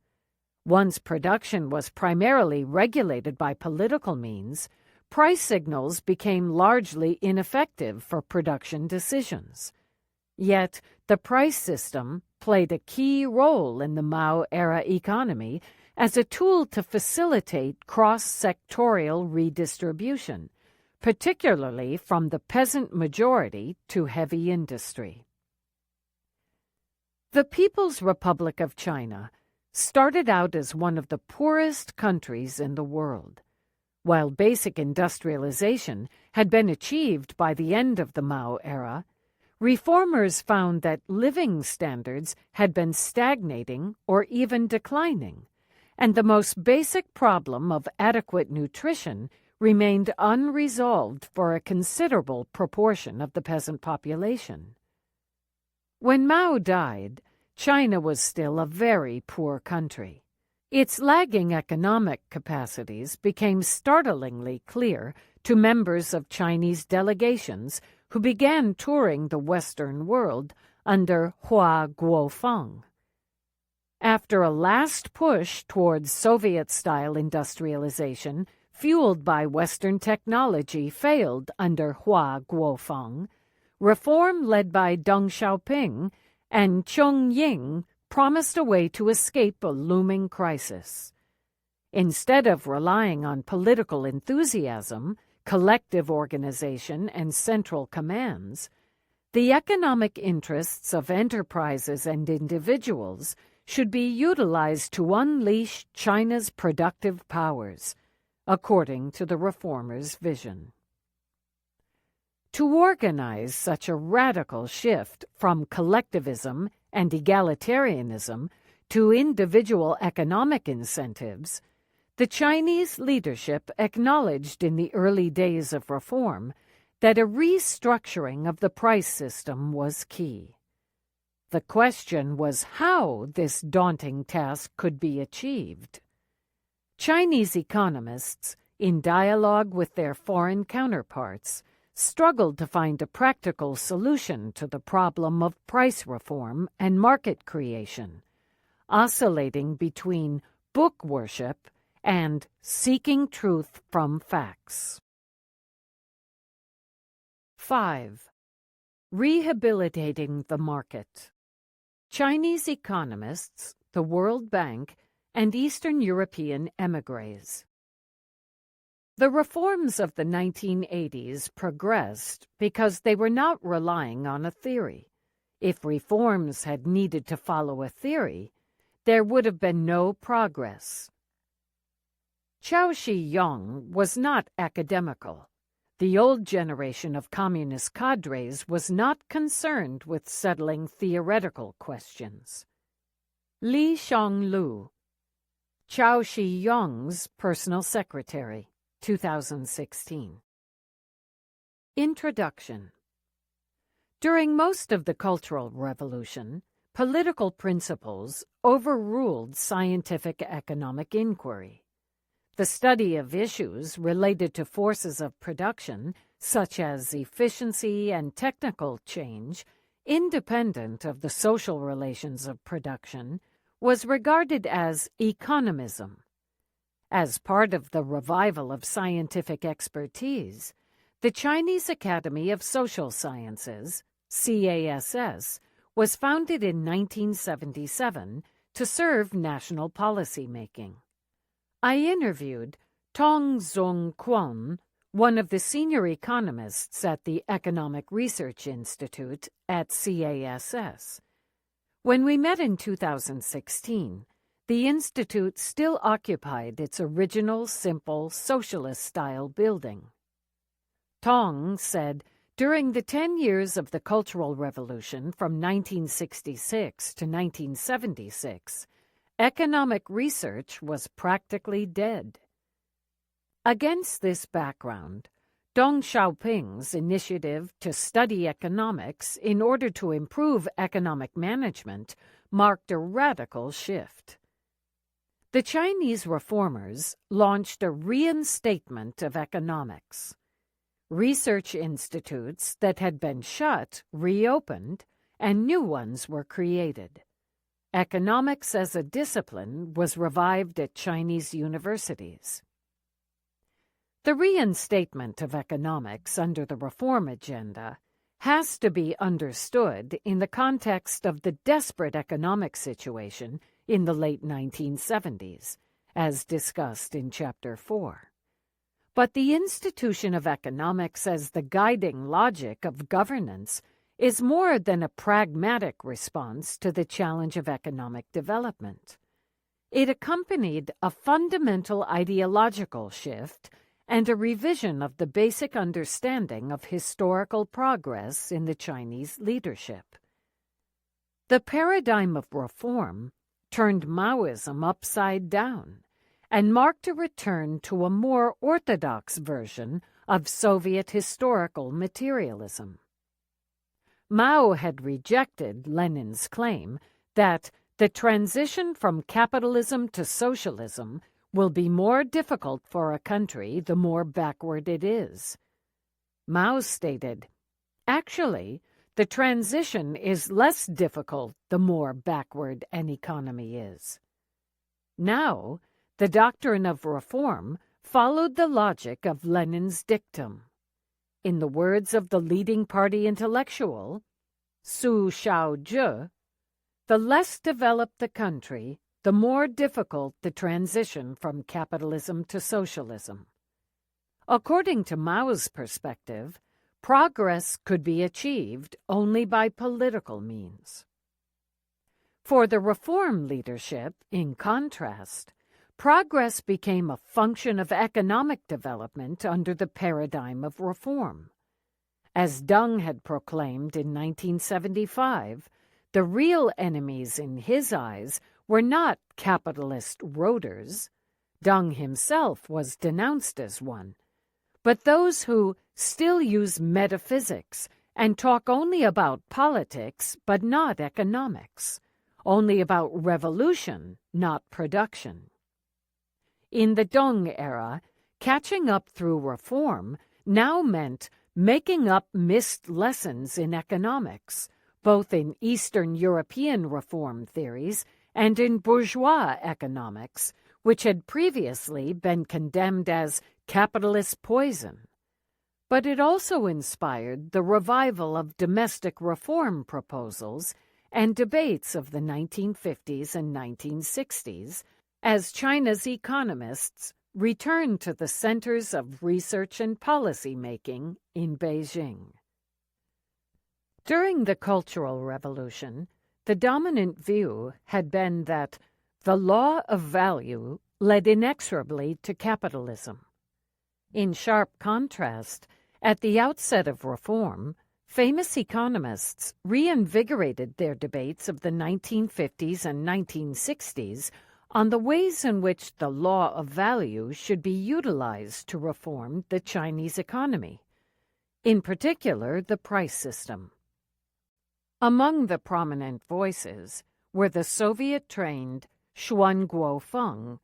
Once production was primarily regulated by political means, price signals became largely ineffective for production decisions. Yet, the price system played a key role in the Mao-era economy as a tool to facilitate cross-sectorial redistribution, particularly from the peasant majority to heavy industry. The People's Republic of China started out as one of the poorest countries in the world. While basic industrialization had been achieved by the end of the Mao era, reformers found that living standards had been stagnating or even declining, and the most basic problem of adequate nutrition remained unresolved for a considerable proportion of the peasant population. When Mao died, China was still a very poor country. Its lagging economic capacities became startlingly clear to members of Chinese delegations who began touring the Western world under Hua Guofeng. After a last push towards Soviet-style industrialization, fueled by Western technology, failed under Hua Guofeng, reform led by Deng Xiaoping and Cheng Ying promised a way to escape a looming crisis. Instead of relying on political enthusiasm, collective organization, and central commands, the economic interests of enterprises and individuals should be utilized to unleash China's productive powers, according to the reformers' vision. To organize such a radical shift from collectivism and egalitarianism to individual economic incentives, the Chinese leadership acknowledged in the early days of reform that a restructuring of the price system was key. The question was how this daunting task could be achieved. Chinese economists, in dialogue with their foreign counterparts, struggled to find a practical solution to the problem of price reform and market creation, oscillating between book worship and seeking truth from facts. 5. Rehabilitating the market. Chinese economists, the World Bank, and Eastern European émigrés. The reforms of the 1980s progressed because they were not relying on a theory. If reforms had needed to follow a theory, there would have been no progress. Chao Shi-yong was not academical. The old generation of communist cadres was not concerned with settling theoretical questions. Li Xionglu, Chao Shi-yong's personal secretary, 2016. Introduction. During most of the Cultural Revolution, political principles overruled scientific economic inquiry. The study of issues related to forces of production, such as efficiency and technical change, independent of the social relations of production, was regarded as economism. As part of the revival of scientific expertise, the Chinese Academy of Social Sciences, CASS, was founded in 1977 to serve national policy making. I interviewed Tong Zong Kwon, one of the senior economists at the Economic Research Institute at CASS. When we met in 2016, the institute still occupied its original, simple, socialist-style building. Tong said, during the 10 years of the Cultural Revolution from 1966 to 1976, economic research was practically dead. Against this background, Deng Xiaoping's initiative to study economics in order to improve economic management marked a radical shift. The Chinese reformers launched a reinstatement of economics. Research institutes that had been shut reopened, and new ones were created. Economics as a discipline was revived at Chinese universities. The reinstatement of economics under the reform agenda has to be understood in the context of the desperate economic situation in the late 1970s, as discussed in Chapter 4. But the institution of economics as the guiding logic of governance is more than a pragmatic response to the challenge of economic development. It accompanied a fundamental ideological shift and a revision of the basic understanding of historical progress in the Chinese leadership. The paradigm of reform turned Maoism upside down and marked a return to a more orthodox version of Soviet historical materialism. Mao had rejected Lenin's claim that the transition from capitalism to socialism will be more difficult for a country the more backward it is. Mao stated, "Actually, the transition is less difficult the more backward an economy is." Now, the doctrine of reform followed the logic of Lenin's dictum. In the words of the leading party intellectual, Su Xiaozhi, the less developed the country, the more difficult the transition from capitalism to socialism. According to Mao's perspective, progress could be achieved only by political means. For the reform leadership, in contrast, progress became a function of economic development under the paradigm of reform. As Deng had proclaimed in 1975, the real enemies in his eyes were not capitalist roaders. Deng himself was denounced as one, but those who still use metaphysics and talk only about politics but not economics, only about revolution, not production. In the Deng era, catching up through reform now meant making up missed lessons in economics, both in Eastern European reform theories and in bourgeois economics, which had previously been condemned as capitalist poison. But it also inspired the revival of domestic reform proposals and debates of the 1950s and 1960s, as China's economists returned to the centers of research and policy making in Beijing. During the Cultural Revolution, the dominant view had been that the law of value led inexorably to capitalism. In sharp contrast, at the outset of reform, famous economists reinvigorated their debates of the 1950s and 1960s on the ways in which the law of value should be utilized to reform the Chinese economy, in particular the price system. Among the prominent voices were the Soviet-trained Xuan Guofeng,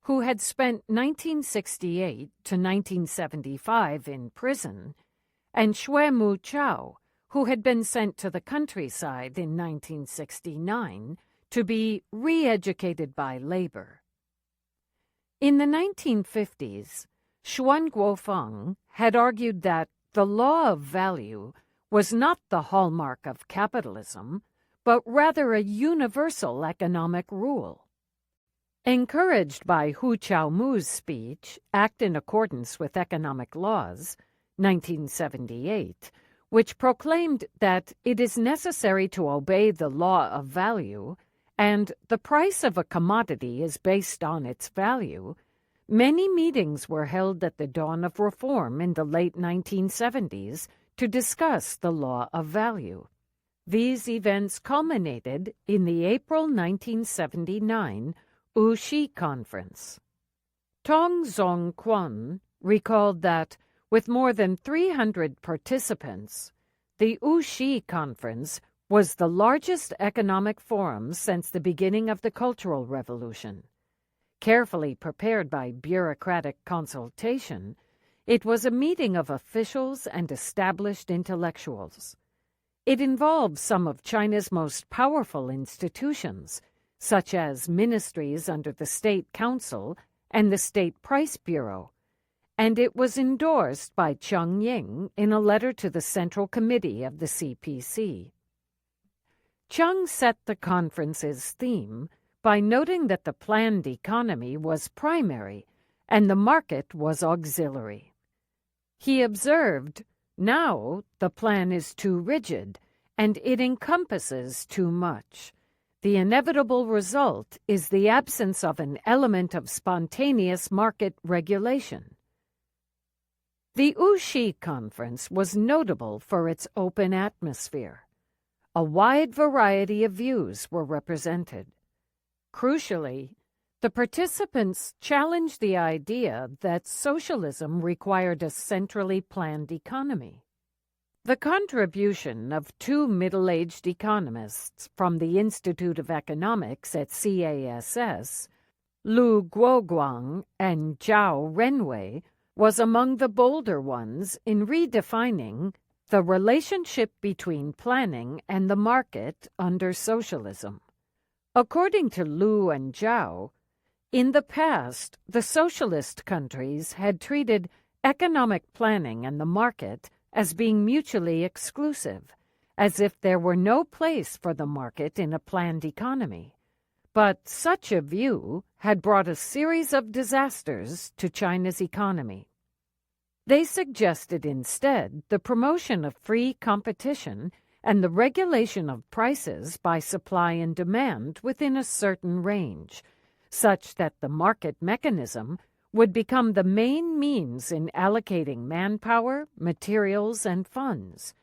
who had spent 1968 to 1975 in prison, and Xue Muqiao, who had been sent to the countryside in 1969 to be re-educated by labor. In the 1950s, Xuan Guofeng had argued that the law of value was not the hallmark of capitalism, but rather a universal economic rule. Encouraged by Hu Qiaomu's speech, Act in Accordance with Economic Laws, 1978, which proclaimed that it is necessary to obey the law of value and the price of a commodity is based on its value, many meetings were held at the dawn of reform in the late 1970s to discuss the law of value. These events culminated in the April 1979 Wuxi Conference. Tong Zongquan recalled that, with more than 300 participants, the Wuxi Conference was the largest economic forum since the beginning of the Cultural Revolution. Carefully prepared by bureaucratic consultation, it was a meeting of officials and established intellectuals. It involved some of China's most powerful institutions, such as ministries under the State Council and the State Price Bureau, and it was endorsed by Cheng Ying in a letter to the Central Committee of the CPC. Cheng set the conference's theme by noting that the planned economy was primary and the market was auxiliary. He observed, "Now the plan is too rigid and it encompasses too much. The inevitable result is the absence of an element of spontaneous market regulation." The Wuxi Conference was notable for its open atmosphere. A wide variety of views were represented. Crucially, the participants challenged the idea that socialism required a centrally planned economy. The contribution of two middle-aged economists from the Institute of Economics at CASS, Lu Guoguang and Zhao Renwei, was among the bolder ones in redefining the relationship between planning and the market under socialism. According to Lu and Zhao, in the past, the socialist countries had treated economic planning and the market as being mutually exclusive, as if there were no place for the market in a planned economy. But such a view had brought a series of disasters to China's economy. They suggested instead the promotion of free competition and the regulation of prices by supply and demand within a certain range, such that the market mechanism would become the main means in allocating manpower, materials, and funds.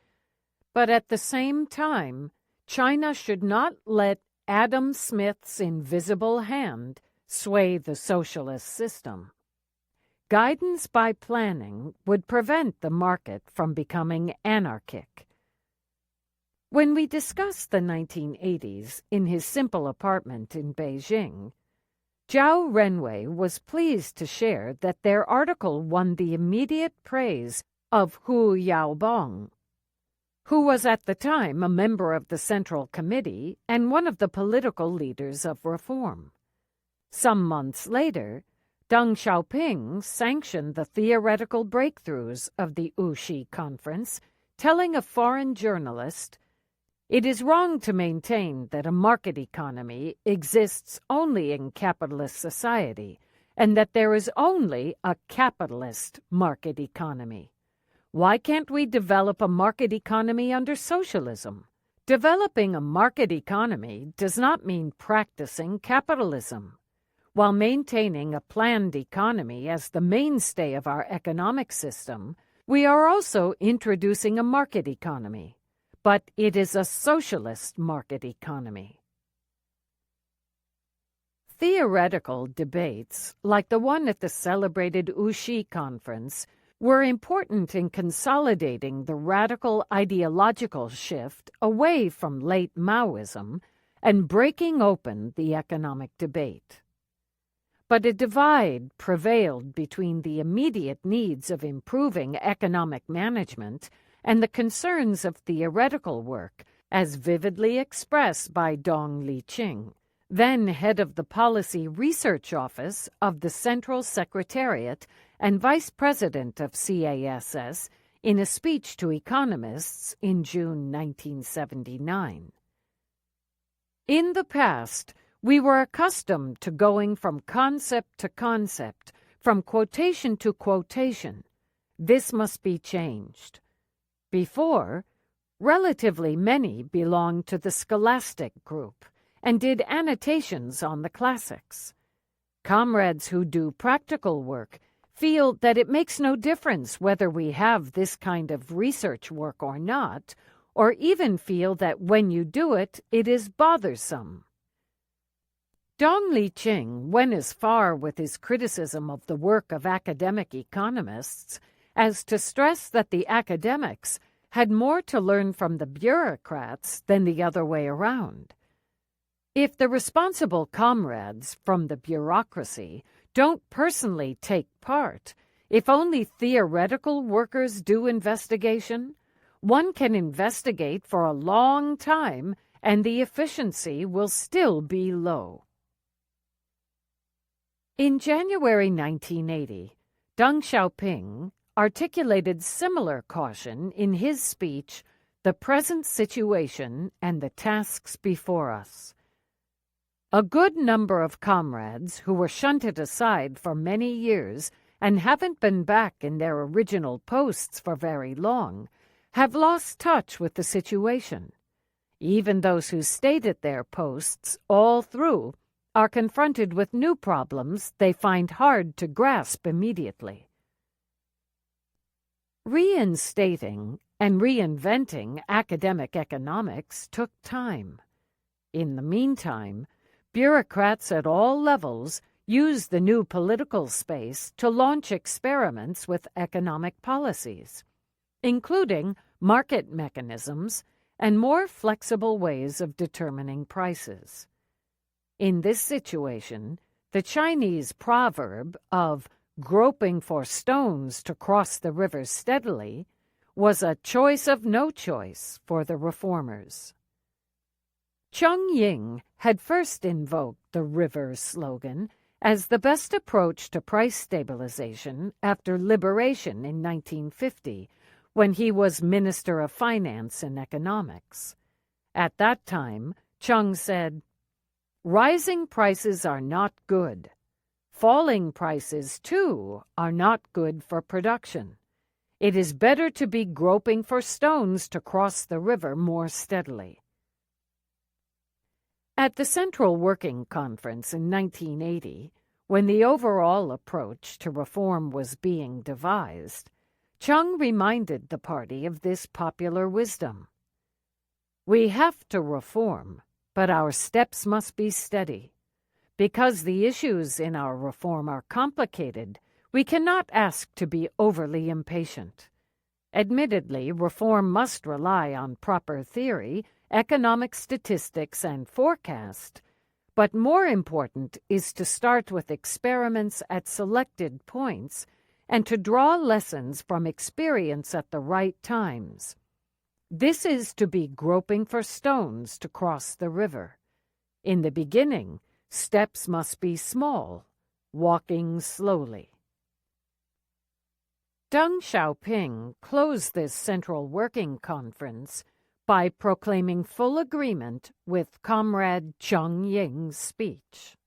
But at the same time, China should not let Adam Smith's invisible hand sway the socialist system. Guidance by planning would prevent the market from becoming anarchic. When we discussed the 1980s in his simple apartment in Beijing, Zhao Renwei was pleased to share that their article won the immediate praise of Hu Yaobong, who was at the time a member of the Central Committee and one of the political leaders of reform. Some months later, Deng Xiaoping sanctioned the theoretical breakthroughs of the Wuxi Conference, telling a foreign journalist, "It is wrong to maintain that a market economy exists only in capitalist society, and that there is only a capitalist market economy. Why can't we develop a market economy under socialism? Developing a market economy does not mean practicing capitalism. While maintaining a planned economy as the mainstay of our economic system, we are also introducing a market economy, but it is a socialist market economy. Theoretical debates, like the one at the celebrated Uxi Conference, were important in consolidating the radical ideological shift away from late Maoism and breaking open the economic debate. But a divide prevailed between the immediate needs of improving economic management and the concerns of theoretical work, as vividly expressed by Dong Liqing, then head of the Policy Research Office of the Central Secretariat and Vice President of CASS, in a speech to economists in June 1979. In the past, we were accustomed to going from concept to concept, from quotation to quotation. This must be changed. Before, relatively many belonged to the scholastic group and did annotations on the classics. Comrades who do practical work feel that it makes no difference whether we have this kind of research work or not, or even feel that when you do it, it is bothersome. Dong Liqing went as far with his criticism of the work of academic economists as to stress that the academics had more to learn from the bureaucrats than the other way around. If the responsible comrades from the bureaucracy don't personally take part, if only theoretical workers do investigation, one can investigate for a long time and the efficiency will still be low. In January 1980, Deng Xiaoping articulated similar caution in his speech, "The Present Situation and the Tasks Before Us." A good number of comrades who were shunted aside for many years and haven't been back in their original posts for very long have lost touch with the situation. Even those who stayed at their posts all through are confronted with new problems they find hard to grasp immediately. Reinstating and reinventing academic economics took time. In the meantime, bureaucrats at all levels use the new political space to launch experiments with economic policies, including market mechanisms and more flexible ways of determining prices. In this situation, the Chinese proverb of groping for stones to cross the river steadily was a choice of no choice for the reformers. Cheng Ying had first invoked the river slogan as the best approach to price stabilization after liberation in 1950, when he was Minister of Finance and Economics. At that time, Cheng said, "Rising prices are not good. Falling prices, too, are not good for production. It is better to be groping for stones to cross the river more steadily." At the Central Working Conference in 1980, when the overall approach to reform was being devised, Cheng reminded the party of this popular wisdom. "We have to reform, but our steps must be steady. Because the issues in our reform are complicated, we cannot ask to be overly impatient. Admittedly, reform must rely on proper theory, economic statistics, and forecast, but more important is to start with experiments at selected points and to draw lessons from experience at the right times. This is to be groping for stones to cross the river. In the beginning, steps must be small, walking slowly." Deng Xiaoping closed this Central Working Conference by proclaiming full agreement with Comrade Cheng Ying's speech.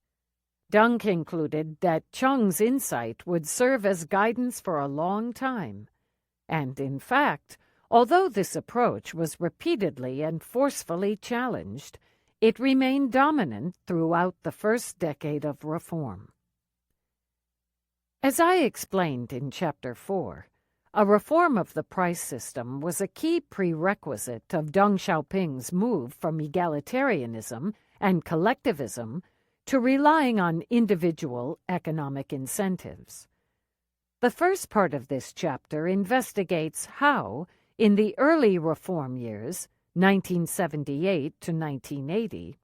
Deng concluded that Cheng's insight would serve as guidance for a long time. And in fact, although this approach was repeatedly and forcefully challenged, it remained dominant throughout the first decade of reform. As I explained in Chapter 4, a reform of the price system was a key prerequisite of Deng Xiaoping's move from egalitarianism and collectivism to relying on individual economic incentives. The first part of this chapter investigates how, in the early reform years, 1978 to 1980,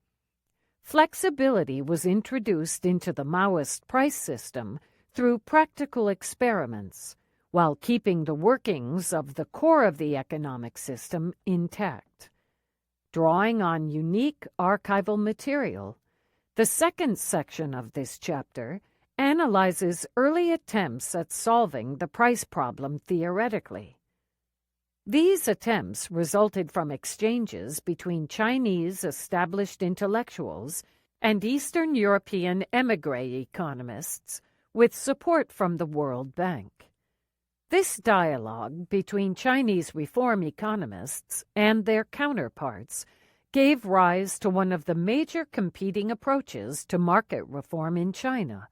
flexibility was introduced into the Maoist price system through practical experiments, while keeping the workings of the core of the economic system intact. Drawing on unique archival material, the second section of this chapter analyzes early attempts at solving the price problem theoretically. These attempts resulted from exchanges between Chinese established intellectuals and Eastern European émigré economists with support from the World Bank. This dialogue between Chinese reform economists and their counterparts gave rise to one of the major competing approaches to market reform in China,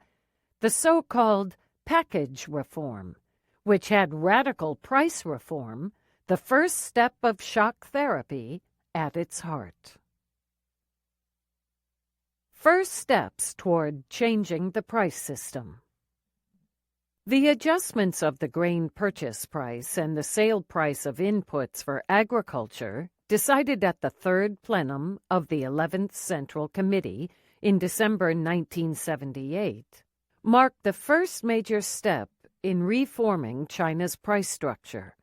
the so-called package reform, which had radical price reform, the first step of shock therapy, at its heart. First steps toward changing the price system. The adjustments of the grain purchase price and the sale price of inputs for agriculture, decided at the third plenum of the 11th Central Committee in December 1978, marked the first major step in reforming China's price structure.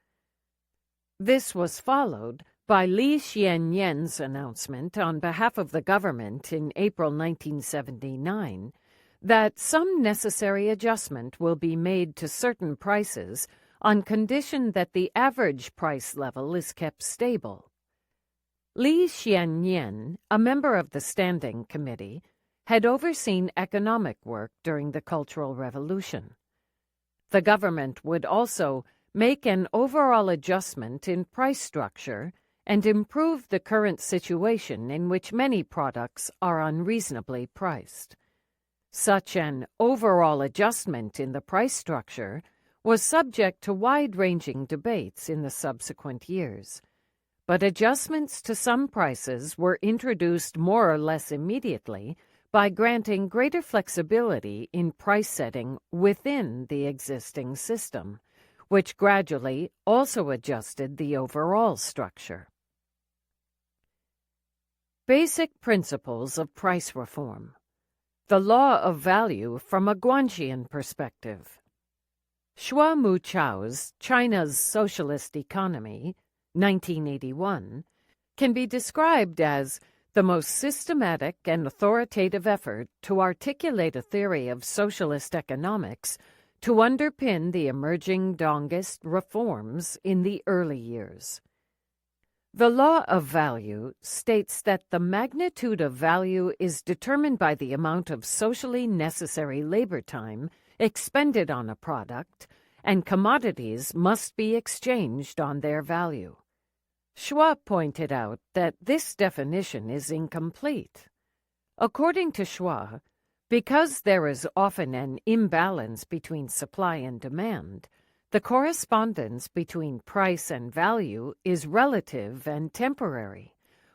This was followed by Li Xianyan's announcement on behalf of the government in April 1979 that some necessary adjustment will be made to certain prices on condition that the average price level is kept stable. Li Xianyan, a member of the Standing Committee, had overseen economic work during the Cultural Revolution. The government would also make an overall adjustment in price structure and improve the current situation in which many products are unreasonably priced. Such an overall adjustment in the price structure was subject to wide-ranging debates in the subsequent years, but adjustments to some prices were introduced more or less immediately by granting greater flexibility in price setting within the existing system, which gradually also adjusted the overall structure. Basic principles of price reform. The law of value from a Guanxian perspective. Shua Mu-Chao's China's Socialist Economy, 1981, can be described as the most systematic and authoritative effort to articulate a theory of socialist economics to underpin the emerging Dengist reforms in the early years. The law of value states that the magnitude of value is determined by the amount of socially necessary labor time expended on a product, and commodities must be exchanged on their value. Shua pointed out that this definition is incomplete. According to Shua, because there is often an imbalance between supply and demand, the correspondence between price and value is relative and temporary,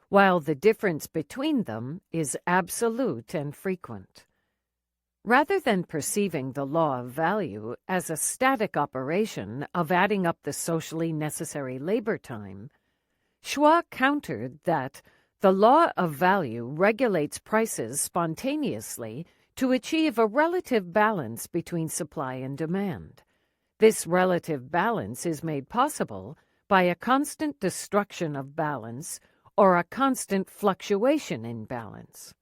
while the difference between them is absolute and frequent. Rather than perceiving the law of value as a static operation of adding up the socially necessary labor time, Shua countered that the law of value regulates prices spontaneously to achieve a relative balance between supply and demand. This relative balance is made possible by a constant destruction of balance or a constant fluctuation in balance.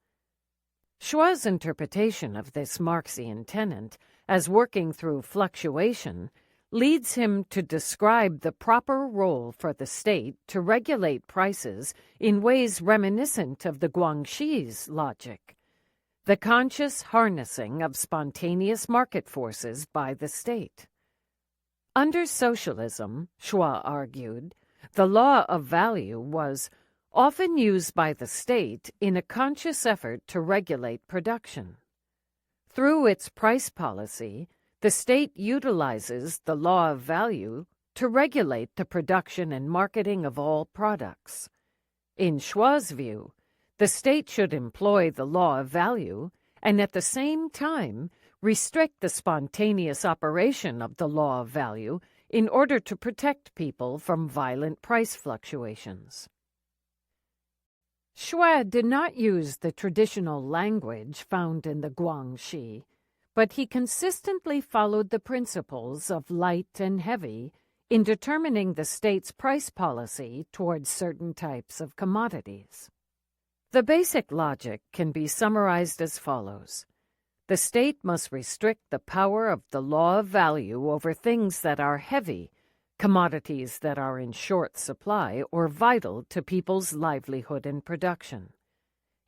Shua's interpretation of this Marxian tenet as working through fluctuation leads him to describe the proper role for the state to regulate prices in ways reminiscent of the Guanxi's logic. the conscious harnessing of spontaneous market forces by the state. Under socialism, Schwa argued, the law of value was often used by the state in a conscious effort to regulate production. Through its price policy, the state utilizes the law of value to regulate the production and marketing of all products. In Schwa's view, the state should employ the law of value and at the same time restrict the spontaneous operation of the law of value in order to protect people from violent price fluctuations. Schwa did not use the traditional language found in the Guangxi, but he consistently followed the principles of light and heavy in determining the state's price policy towards certain types of commodities. The basic logic can be summarized as follows. The state must restrict the power of the law of value over things that are heavy, commodities that are in short supply or vital to people's livelihood and production.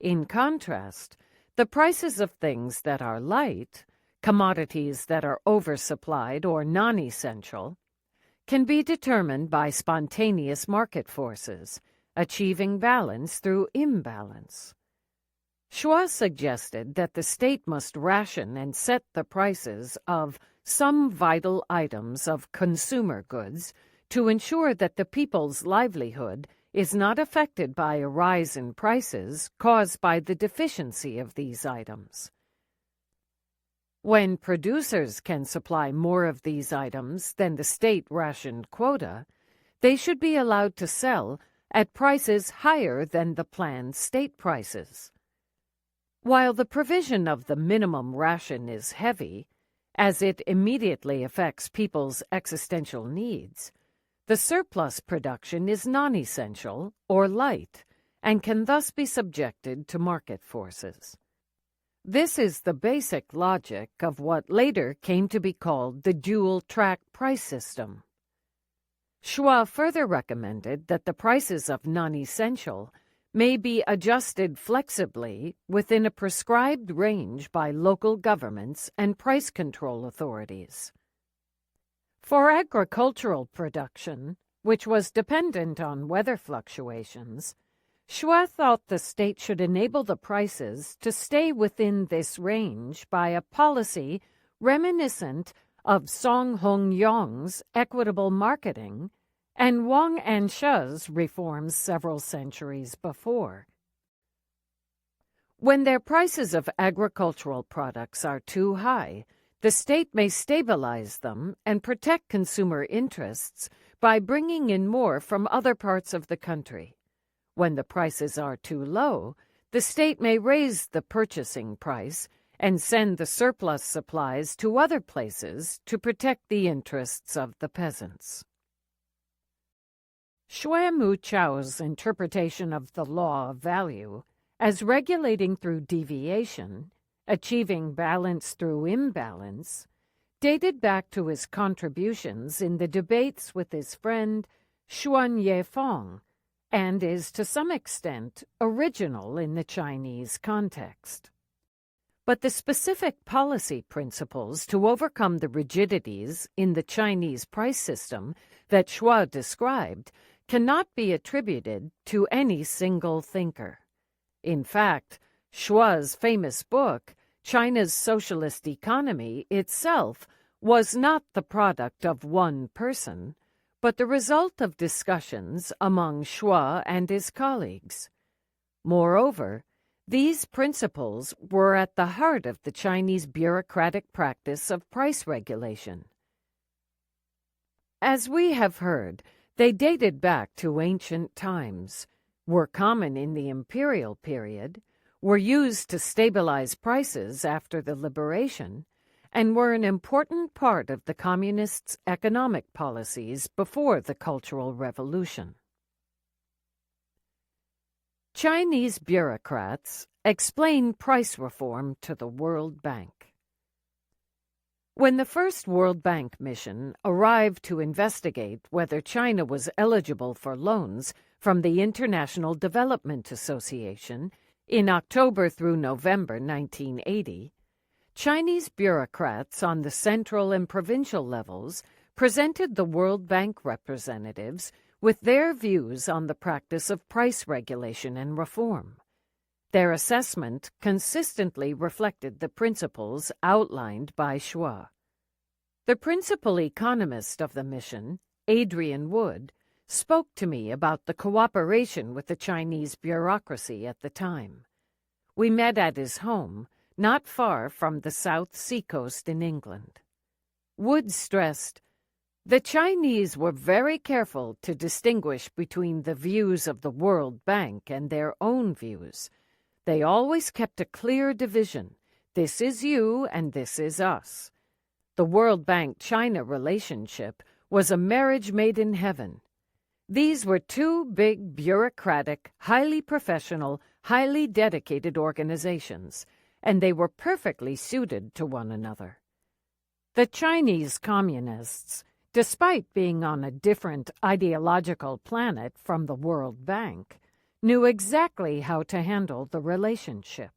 In contrast, the prices of things that are light, commodities that are oversupplied or non-essential, can be determined by spontaneous market forces, achieving balance through imbalance. Schwa suggested that the state must ration and set the prices of some vital items of consumer goods to ensure that the people's livelihood is not affected by a rise in prices caused by the deficiency of these items. When producers can supply more of these items than the state-rationed quota, they should be allowed to sell at prices higher than the planned state prices. While the provision of the minimum ration is heavy, as it immediately affects people's existential needs, the surplus production is non-essential or light and can thus be subjected to market forces. This is the basic logic of what later came to be called the dual-track price system. Schwa further recommended that the prices of non-essential may be adjusted flexibly within a prescribed range by local governments and price control authorities. For agricultural production, which was dependent on weather fluctuations, Schwa thought the state should enable the prices to stay within this range by a policy reminiscent of Song Hongyong's equitable marketing and Wang Anshe's reforms several centuries before. When their prices of agricultural products are too high, the state may stabilize them and protect consumer interests by bringing in more from other parts of the country. When the prices are too low, the state may raise the purchasing price and send the surplus supplies to other places to protect the interests of the peasants. Xue Mu Chao's interpretation of the law of value as regulating through deviation, achieving balance through imbalance, dated back to his contributions in the debates with his friend Xuan Yefeng, and is to some extent original in the Chinese context. But the specific policy principles to overcome the rigidities in the Chinese price system that Schwa described cannot be attributed to any single thinker. In fact, Schwa's famous book, China's Socialist Economy, itself was not the product of one person, but the result of discussions among Schwa and his colleagues. Moreover, these principles were at the heart of the Chinese bureaucratic practice of price regulation. As we have heard, they dated back to ancient times, were common in the imperial period, were used to stabilize prices after the liberation, and were an important part of the communists' economic policies before the Cultural Revolution. Chinese bureaucrats explain price reform to the World Bank. When the first World Bank mission arrived to investigate whether China was eligible for loans from the International Development Association, In October through November 1980, Chinese bureaucrats on the central and provincial levels presented the World Bank representatives with their views on the practice of price regulation and reform. Their assessment consistently reflected the principles outlined by Schwa. The principal economist of the mission, Adrian Wood, spoke to me about the cooperation with the Chinese bureaucracy at the time. We met at his home, not far from the South Seacoast in England. Wood stressed, "The Chinese were very careful to distinguish between the views of the World Bank and their own views. They always kept a clear division. This is you and this is us. The World Bank-China relationship was a marriage made in heaven. These were two big, bureaucratic, highly professional, highly dedicated organizations, and they were perfectly suited to one another." The Chinese communists, despite being on a different ideological planet from the World Bank, knew exactly how to handle the relationship,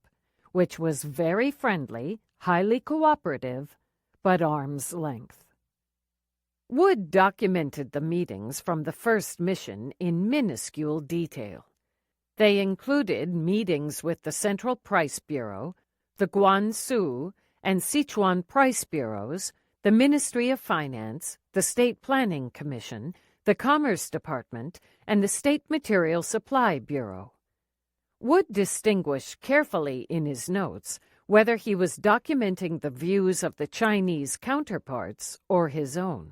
which was very friendly, highly cooperative, but arm's length. Wood documented the meetings from the first mission in minuscule detail. They included meetings with the Central Price Bureau, the Guangzhou and Sichuan Price Bureaus, the Ministry of Finance, the State Planning Commission, the Commerce Department, and the State Material Supply Bureau. Wood distinguished carefully in his notes whether he was documenting the views of the Chinese counterparts or his own.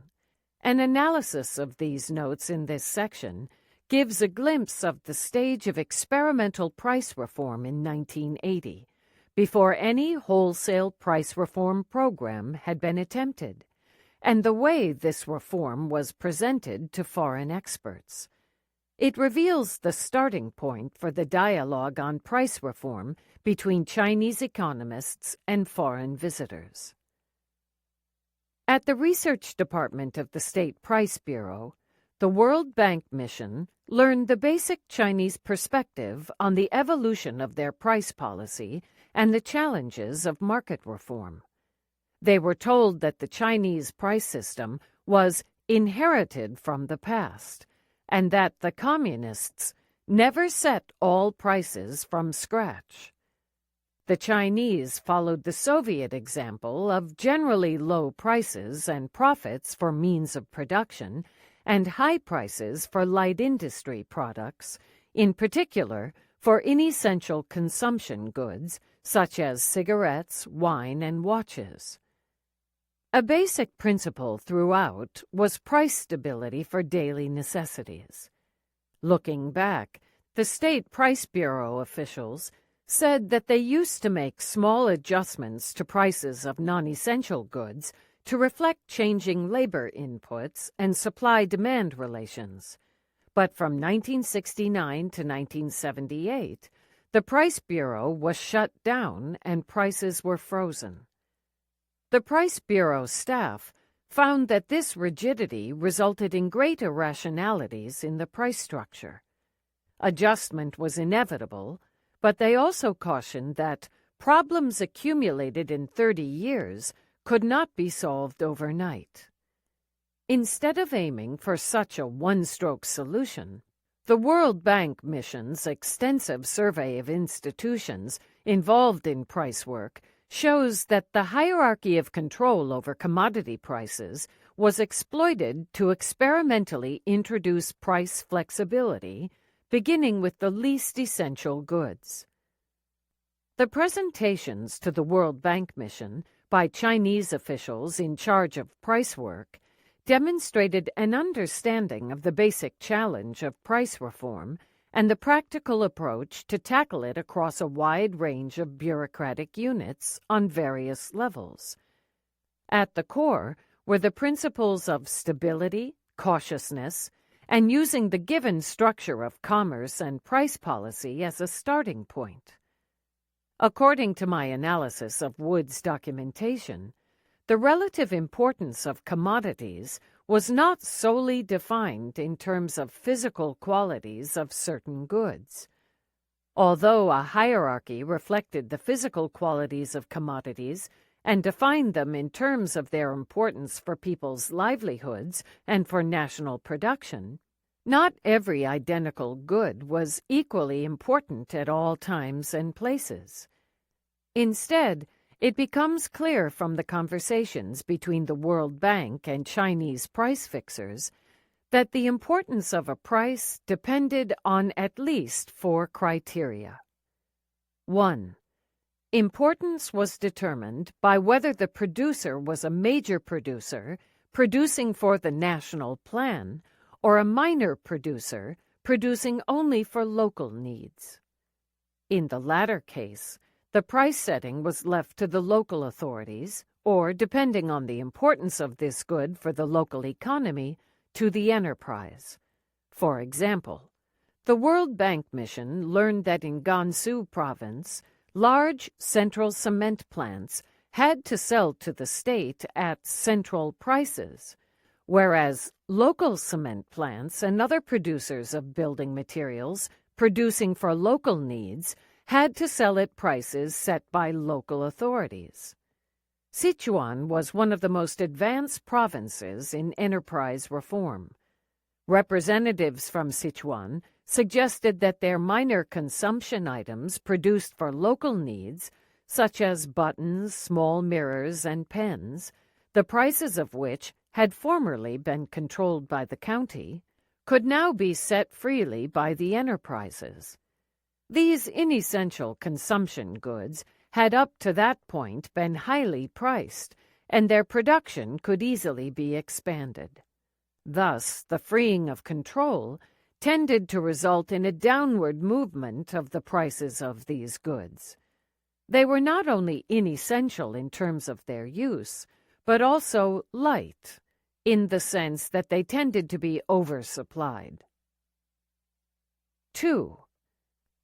An analysis of these notes in this section gives a glimpse of the stage of experimental price reform in 1980, before any wholesale price reform program had been attempted, and the way this reform was presented to foreign experts. It reveals the starting point for the dialogue on price reform between Chinese economists and foreign visitors. At the Research Department of the State Price Bureau, the World Bank mission learned the basic Chinese perspective on the evolution of their price policy and the challenges of market reform. They were told that the Chinese price system was inherited from the past, and that the communists never set all prices from scratch. The Chinese followed the Soviet example of generally low prices and profits for means of production and high prices for light industry products, in particular for inessential consumption goods such as cigarettes, wine, and watches. A basic principle throughout was price stability for daily necessities. Looking back, the State Price Bureau officials said that they used to make small adjustments to prices of non-essential goods to reflect changing labor inputs and supply-demand relations. But from 1969 to 1978, the Price Bureau was shut down and prices were frozen. The Price Bureau staff found that this rigidity resulted in great irrationalities in the price structure. Adjustment was inevitable, but they also cautioned that problems accumulated in 30 years could not be solved overnight. Instead of aiming for such a one-stroke solution, the World Bank mission's extensive survey of institutions involved in price work shows that the hierarchy of control over commodity prices was exploited to experimentally introduce price flexibility, beginning with the least essential goods. The presentations to the World Bank mission by Chinese officials in charge of price work demonstrated an understanding of the basic challenge of price reform and the practical approach to tackle it across a wide range of bureaucratic units on various levels. At the core were the principles of stability, cautiousness, and using the given structure of commerce and price policy as a starting point. According to my analysis of Wood's documentation, the relative importance of commodities was not solely defined in terms of physical qualities of certain goods. Although a hierarchy reflected the physical qualities of commodities and defined them in terms of their importance for people's livelihoods and for national production, not every identical good was equally important at all times and places. Instead, it becomes clear from the conversations between the World Bank and Chinese price fixers that the importance of a price depended on at least 4 criteria. 1. Importance was determined by whether the producer was a major producer producing for the national plan or a minor producer producing only for local needs. In the latter case, the price setting was left to the local authorities, or, depending on the importance of this good for the local economy, to the enterprise. For example, the World Bank mission learned that in Gansu province, large central cement plants had to sell to the state at central prices, whereas local cement plants and other producers of building materials producing for local needs had to sell at prices set by local authorities. Sichuan was one of the most advanced provinces in enterprise reform. Representatives from Sichuan suggested that their minor consumption items produced for local needs, such as buttons, small mirrors, and pens, the prices of which had formerly been controlled by the county, could now be set freely by the enterprises. These inessential consumption goods had up to that point been highly priced, and their production could easily be expanded. Thus, the freeing of control tended to result in a downward movement of the prices of these goods. They were not only inessential in terms of their use, but also light, in the sense that they tended to be oversupplied. 2.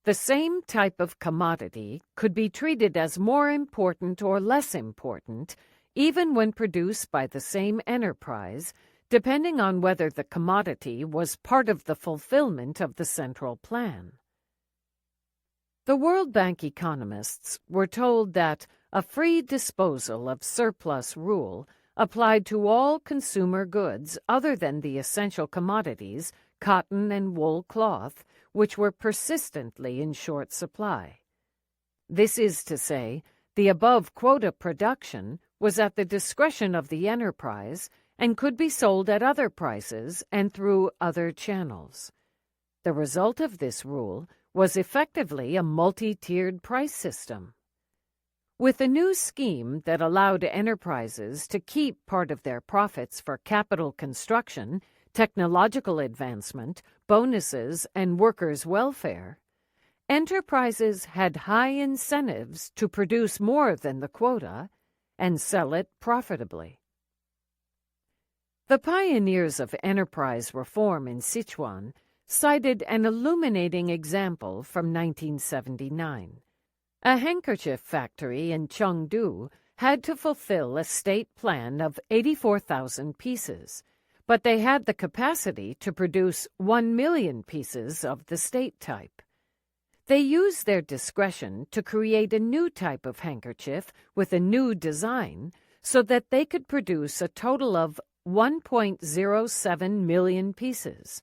The same type of commodity could be treated as more important or less important, even when produced by the same enterprise, depending on whether the commodity was part of the fulfillment of the central plan. The World Bank economists were told that a free disposal of surplus rule applied to all consumer goods other than the essential commodities, cotton and wool cloth, which were persistently in short supply. This is to say, the above quota production was at the discretion of the enterprise and could be sold at other prices and through other channels. The result of this rule was effectively a multi-tiered price system. With a new scheme that allowed enterprises to keep part of their profits for capital construction, technological advancement, bonuses, and workers' welfare, enterprises had high incentives to produce more than the quota and sell it profitably. The pioneers of enterprise reform in Sichuan cited an illuminating example from 1979. A handkerchief factory in Chengdu had to fulfill a state plan of 84,000 pieces, but they had the capacity to produce 1 million pieces of the state type. They used their discretion to create a new type of handkerchief with a new design so that they could produce a total of 1.07 million pieces.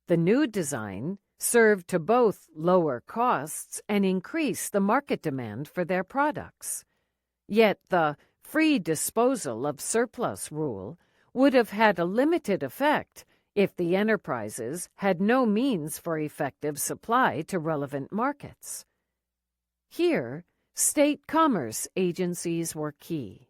The new design served to both lower costs and increase the market demand for their products. Yet the free disposal of surplus rule would have had a limited effect if the enterprises had no means for effective supply to relevant markets. Here, state commerce agencies were key.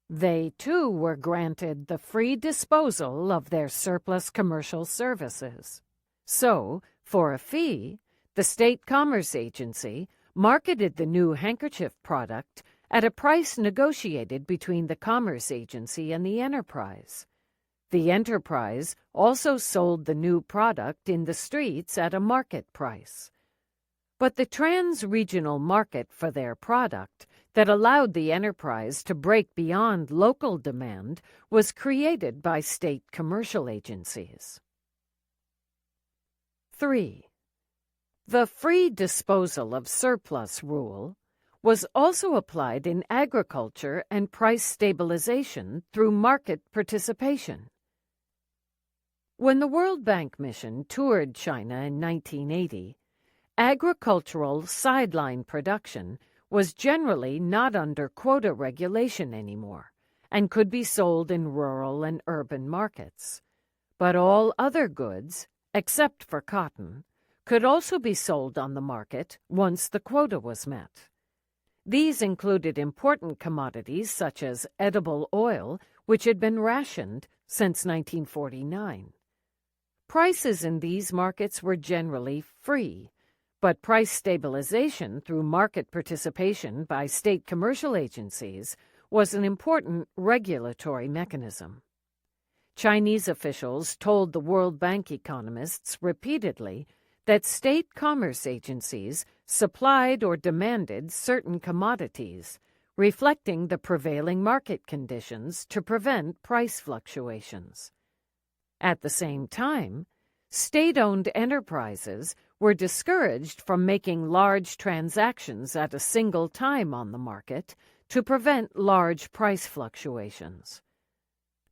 They, too, were granted the free disposal of their surplus commercial services. So, for a fee, the State Commerce Agency marketed the new handkerchief product at a price negotiated between the Commerce Agency and the enterprise. The enterprise also sold the new product in the streets at a market price. But the trans-regional market for their product that allowed the enterprise to break beyond local demand was created by state commercial agencies. 3. The free disposal of surplus rule was also applied in agriculture and price stabilization through market participation. When the World Bank mission toured China in 1980, agricultural sideline production was generally not under quota regulation anymore and could be sold in rural and urban markets. But all other goods, except for cotton, could also be sold on the market once the quota was met. These included important commodities such as edible oil, which had been rationed since 1949. Prices in these markets were generally free, but price stabilization through market participation by state commercial agencies was an important regulatory mechanism. Chinese officials told the World Bank economists repeatedly that state commerce agencies supplied or demanded certain commodities, reflecting the prevailing market conditions to prevent price fluctuations. At the same time, state-owned enterprises were discouraged from making large transactions at a single time on the market to prevent large price fluctuations.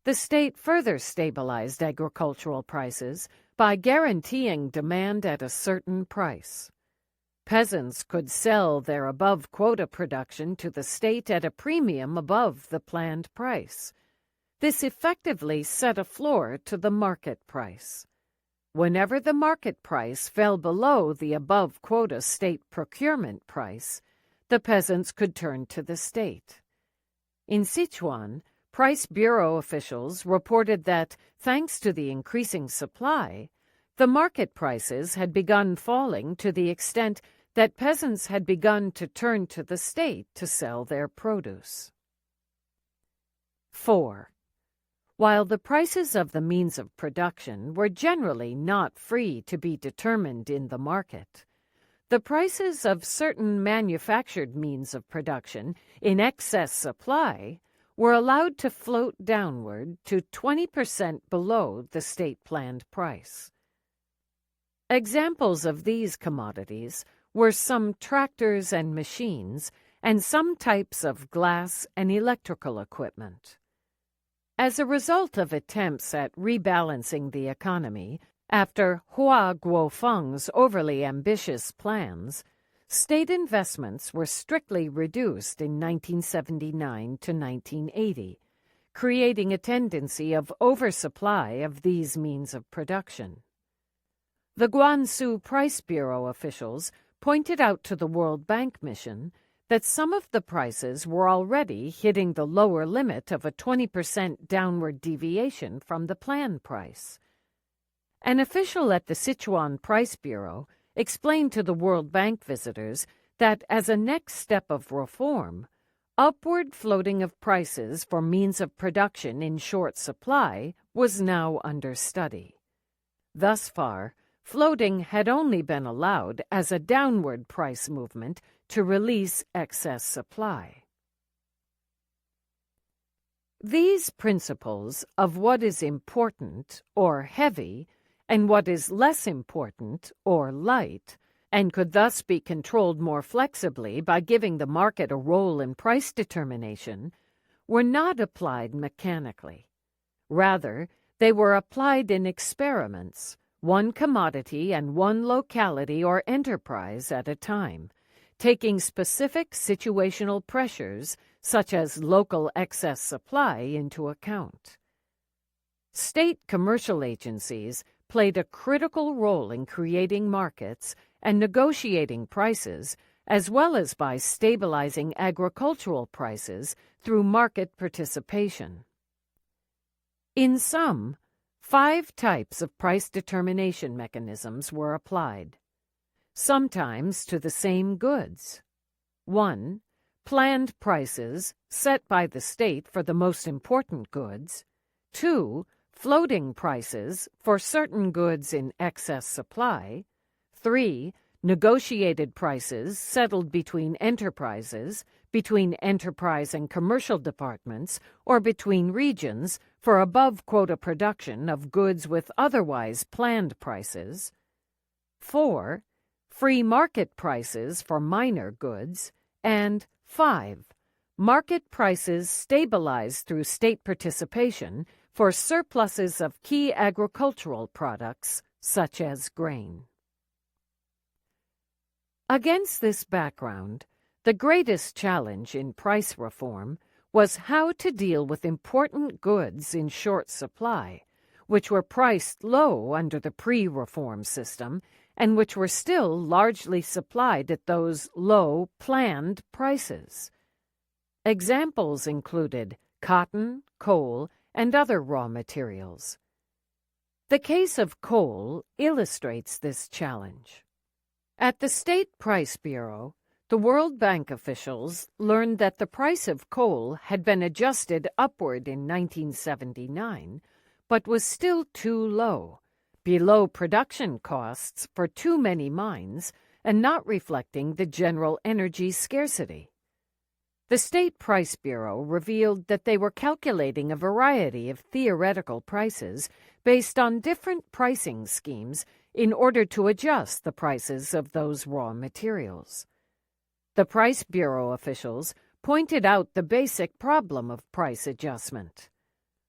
The state further stabilized agricultural prices by guaranteeing demand at a certain price. Peasants could sell their above-quota production to the state at a premium above the planned price. This effectively set a floor to the market price. Whenever the market price fell below the above-quota state procurement price, the peasants could turn to the state. In Sichuan, Price Bureau officials reported that, thanks to the increasing supply, the market prices had begun falling to the extent that peasants had begun to turn to the state to sell their produce. 4. While the prices of the means of production were generally not free to be determined in the market, the prices of certain manufactured means of production in excess supply were allowed to float downward to 20% below the state-planned price. Examples of these commodities were some tractors and machines and some types of glass and electrical equipment. As a result of attempts at rebalancing the economy after Hua Guofeng's overly ambitious plans, state investments were strictly reduced in 1979 to 1980, creating a tendency of oversupply of these means of production. The Guangzhou Price Bureau officials pointed out to the World Bank mission that some of the prices were already hitting the lower limit of a 20% downward deviation from the plan price. An official at the Sichuan Price Bureau explained to the World Bank visitors that as a next step of reform, upward floating of prices for means of production in short supply was now under study. Thus far, floating had only been allowed as a downward price movement to release excess supply. These principles of what is important or heavy and what is less important or light, and could thus be controlled more flexibly by giving the market a role in price determination, were not applied mechanically. Rather, they were applied in experiments, one commodity and one locality or enterprise at a time, taking specific situational pressures such as local excess supply into account. State commercial agencies played a critical role in creating markets and negotiating prices, as well as by stabilizing agricultural prices through market participation. In sum, 5 types of price determination mechanisms were applied, sometimes to the same goods. 1. Planned prices set by the state for the most important goods. 2. Floating prices for certain goods in excess supply. 3. Negotiated prices settled between enterprises, between enterprise and commercial departments, or between regions for above-quota production of goods with otherwise planned prices. 4. free market prices for minor goods, and 5. Market prices stabilized through state participation for surpluses of key agricultural products, such as grain. Against this background, the greatest challenge in price reform was how to deal with important goods in short supply, which were priced low under the pre-reform system and which were still largely supplied at those low planned prices. Examples included cotton, coal, and other raw materials. The case of coal illustrates this challenge. At the State Price Bureau, the World Bank officials learned that the price of coal had been adjusted upward in 1979, but was still too low, below production costs for too many mines and not reflecting the general energy scarcity. The State Price Bureau revealed that they were calculating a variety of theoretical prices based on different pricing schemes in order to adjust the prices of those raw materials. The Price Bureau officials pointed out the basic problem of price adjustment: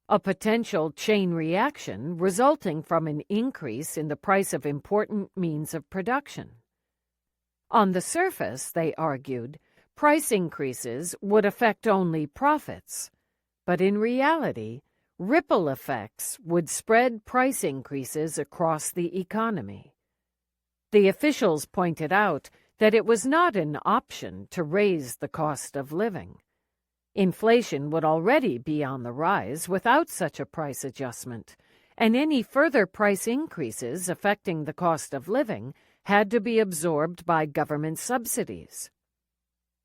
a potential chain reaction resulting from an increase in the price of important means of production. On the surface, they argued, price increases would affect only profits, but in reality, ripple effects would spread price increases across the economy. The officials pointed out that it was not an option to raise the cost of living. Inflation would already be on the rise without such a price adjustment, and any further price increases affecting the cost of living had to be absorbed by government subsidies.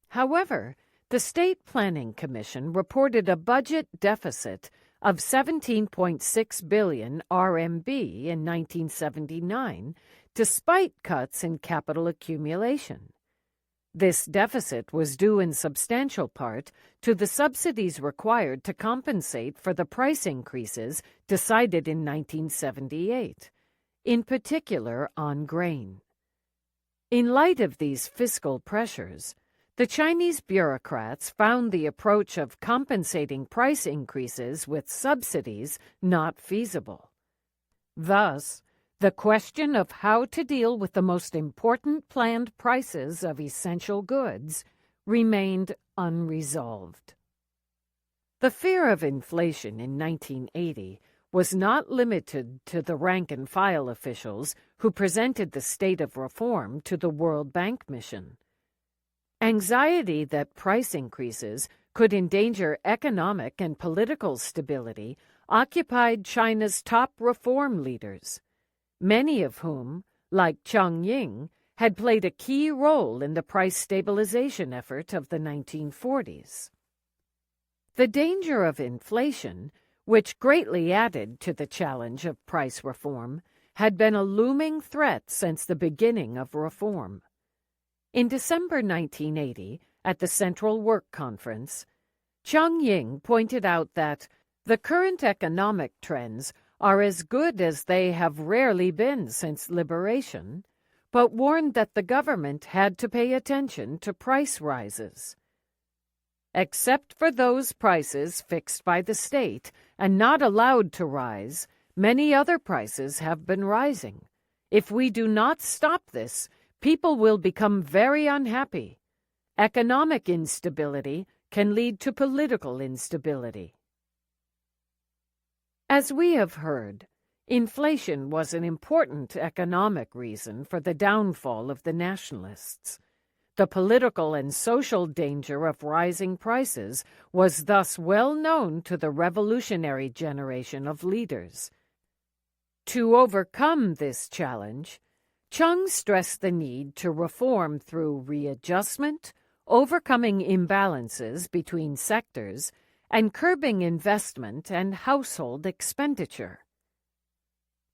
However, the State Planning Commission reported a budget deficit of 17.6 billion RMB in 1979, despite cuts in capital accumulation. This deficit was due in substantial part to the subsidies required to compensate for the price increases decided in 1978, in particular on grain. In light of these fiscal pressures, the Chinese bureaucrats found the approach of compensating price increases with subsidies not feasible. Thus, the question of how to deal with the most important planned prices of essential goods remained unresolved. The fear of inflation in 1980 was not limited to the rank-and-file officials who presented the state of reform to the World Bank mission. Anxiety that price increases could endanger economic and political stability occupied China's top reform leaders, many of whom, like Qiang Ying, had played a key role in the price stabilization effort of the 1940s. The danger of inflation, which greatly added to the challenge of price reform, had been a looming threat since the beginning of reform. In December 1980, at the Central Work Conference, Qiang Ying pointed out that the current economic trends are as good as they have rarely been since liberation, but warned that the government had to pay attention to price rises. Except for those prices fixed by the state and not allowed to rise, many other prices have been rising. If we do not stop this, people will become very unhappy. Economic instability can lead to political instability. As we have heard, inflation was an important economic reason for the downfall of the nationalists. The political and social danger of rising prices was thus well known to the revolutionary generation of leaders. To overcome this challenge, Qiang stressed the need to reform through readjustment, overcoming imbalances between sectors, and curbing investment and household expenditure.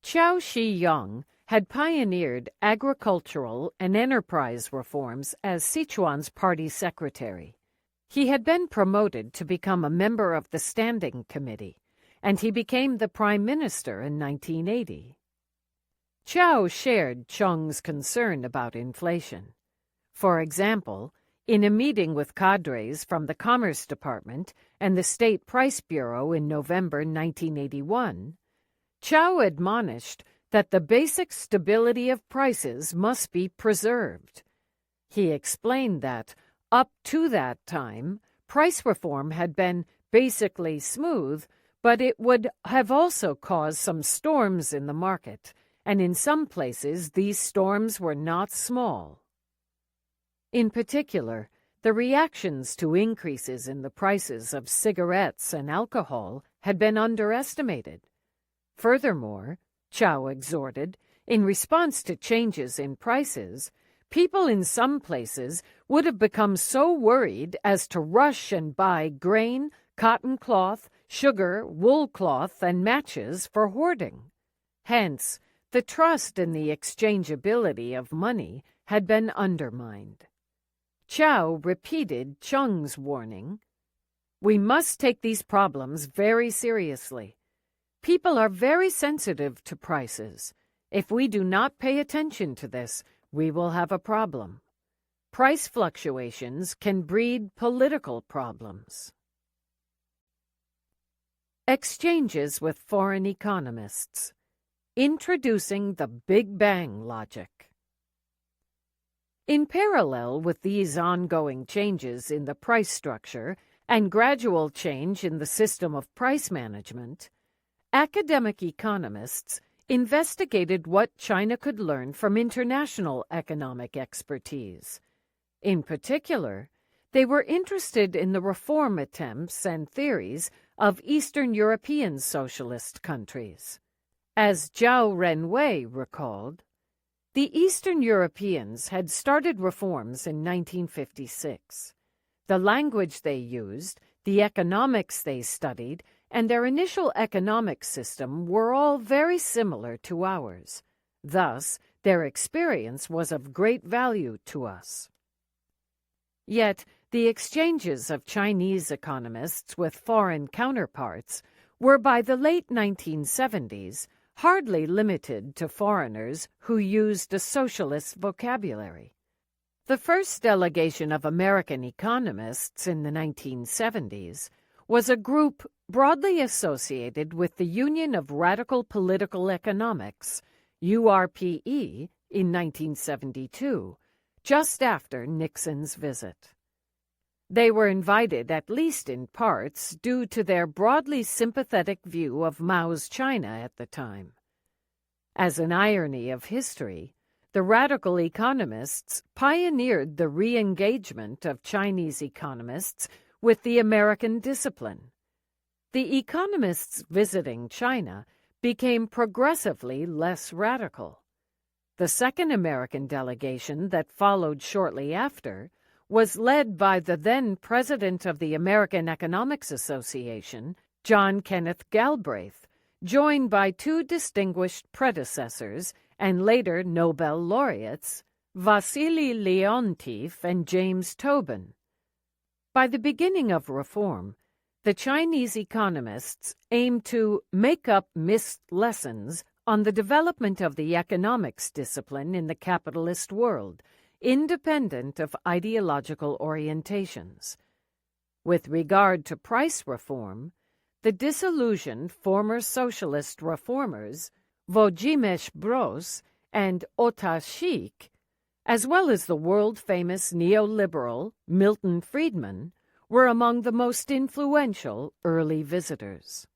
Qiao Shiyang had pioneered agricultural and enterprise reforms as Sichuan's party secretary. He had been promoted to become a member of the Standing Committee, and he became the prime minister in 1980. Chow shared Chung's concern about inflation. For example, in a meeting with cadres from the Commerce Department and the State Price Bureau in November 1981, Chow admonished that the basic stability of prices must be preserved. He explained that, up to that time, price reform had been basically smooth, but it would have also caused some storms in the market, and in some places these storms were not small. In particular, the reactions to increases in the prices of cigarettes and alcohol had been underestimated. Furthermore, Chow exhorted, in response to changes in prices, people in some places would have become so worried as to rush and buy grain, cotton cloth, sugar, wool cloth, and matches for hoarding. Hence, the trust in the exchangeability of money had been undermined. Chow repeated Chung's warning. We must take these problems very seriously. People are very sensitive to prices. If we do not pay attention to this, we will have a problem. Price fluctuations can breed political problems. Exchanges with foreign economists. Introducing the Big Bang logic. In parallel with these ongoing changes in the price structure and gradual change in the system of price management, academic economists investigated what China could learn from international economic expertise. In particular, they were interested in the reform attempts and theories of Eastern European socialist countries. As Zhao Renwei recalled, the Eastern Europeans had started reforms in 1956. The language they used, the economics they studied, and their initial economic system were all very similar to ours. Thus, their experience was of great value to us. Yet, the exchanges of Chinese economists with foreign counterparts were by the late 1970s hardly limited to foreigners who used a socialist vocabulary. The first delegation of American economists in the 1970s was a group broadly associated with the Union of Radical Political Economics, URPE, in 1972, just after Nixon's visit. They were invited, at least in parts, due to their broadly sympathetic view of Mao's China at the time. As an irony of history, the radical economists pioneered the re-engagement of Chinese economists with the American discipline. The economists visiting China became progressively less radical. The second American delegation that followed shortly after was led by the then president of the American Economics Association, John Kenneth Galbraith, joined by two distinguished predecessors and later Nobel laureates, Wassily Leontief and James Tobin. By the beginning of reform, the Chinese economists aimed to make up missed lessons on the development of the economics discipline in the capitalist world, independent of ideological orientations. With regard to price reform, the disillusioned former socialist reformers Włodzimierz Bross and Ota Szyk, as well as the world-famous neoliberal Milton Friedman, were among the most influential early visitors.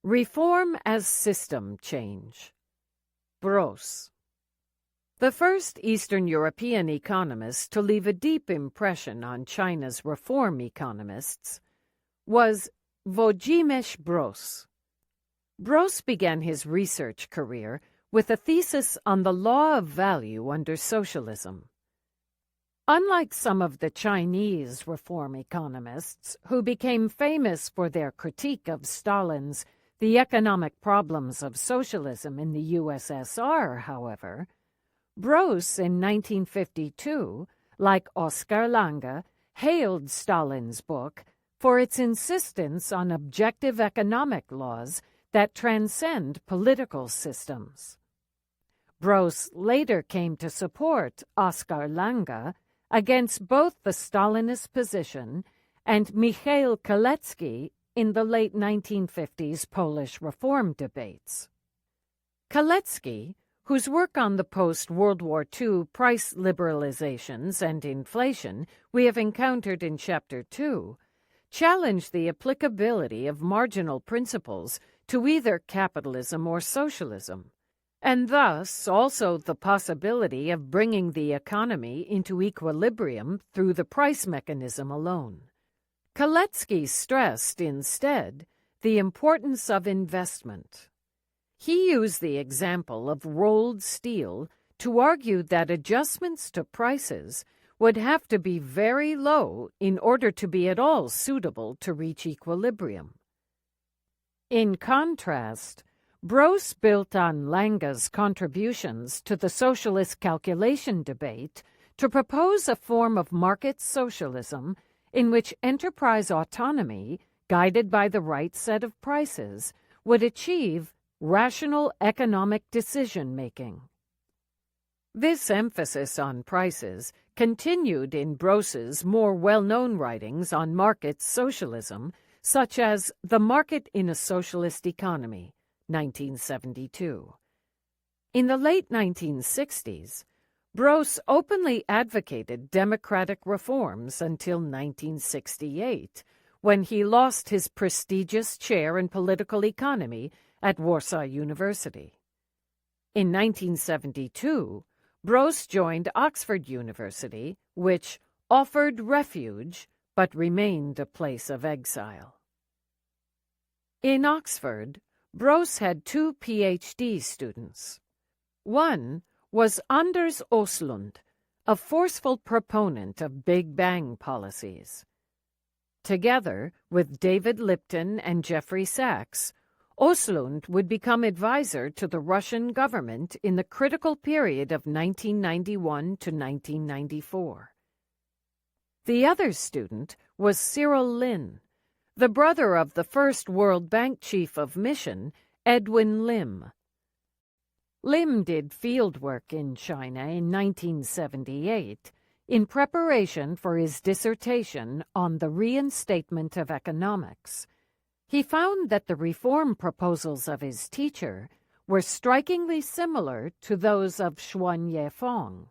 Reform as system change. Bross. The first Eastern European economist to leave a deep impression on China's reform economists was Włodzimierz Bross. Bross began his research career with a thesis on the law of value under socialism. Unlike some of the Chinese reform economists who became famous for their critique of Stalin's The Economic Problems of Socialism in the USSR, however, Bross in 1952, like Oskar Lange, hailed Stalin's book for its insistence on objective economic laws that transcend political systems. Bross later came to support Oskar Lange against both the Stalinist position and Michael Kalecki in the late 1950s Polish reform debates. Kalecki, whose work on the post-World War II price liberalizations and inflation we have encountered in Chapter 2, challenged the applicability of marginal principles to either capitalism or socialism, and thus also the possibility of bringing the economy into equilibrium through the price mechanism alone. Kalecki stressed, instead, the importance of investment. He used the example of rolled steel to argue that adjustments to prices would have to be very low in order to be at all suitable to reach equilibrium. In contrast, Bross built on Lange's contributions to the socialist calculation debate to propose a form of market socialism in which enterprise autonomy, guided by the right set of prices, would achieve rational economic decision-making. This emphasis on prices continued in Bross's more well-known writings on market socialism, such as The Market in a Socialist Economy, 1972. In the late 1960s, Bross openly advocated democratic reforms until 1968, when he lost his prestigious chair in political economy at Warsaw University. In 1972, Bross joined Oxford University, which offered refuge but remained a place of exile. In Oxford, Bross had two PhD students. One was Anders Åslund, a forceful proponent of Big Bang policies. Together with David Lipton and Jeffrey Sachs, Åslund would become advisor to the Russian government in the critical period of 1991 to 1994. The other student was Cyril Lin, the brother of the first World Bank chief of mission, Edwin Lim. Lim did fieldwork in China in 1978 in preparation for his dissertation on the reinstatement of economics. He found that the reform proposals of his teacher were strikingly similar to those of Xuan Yefeng.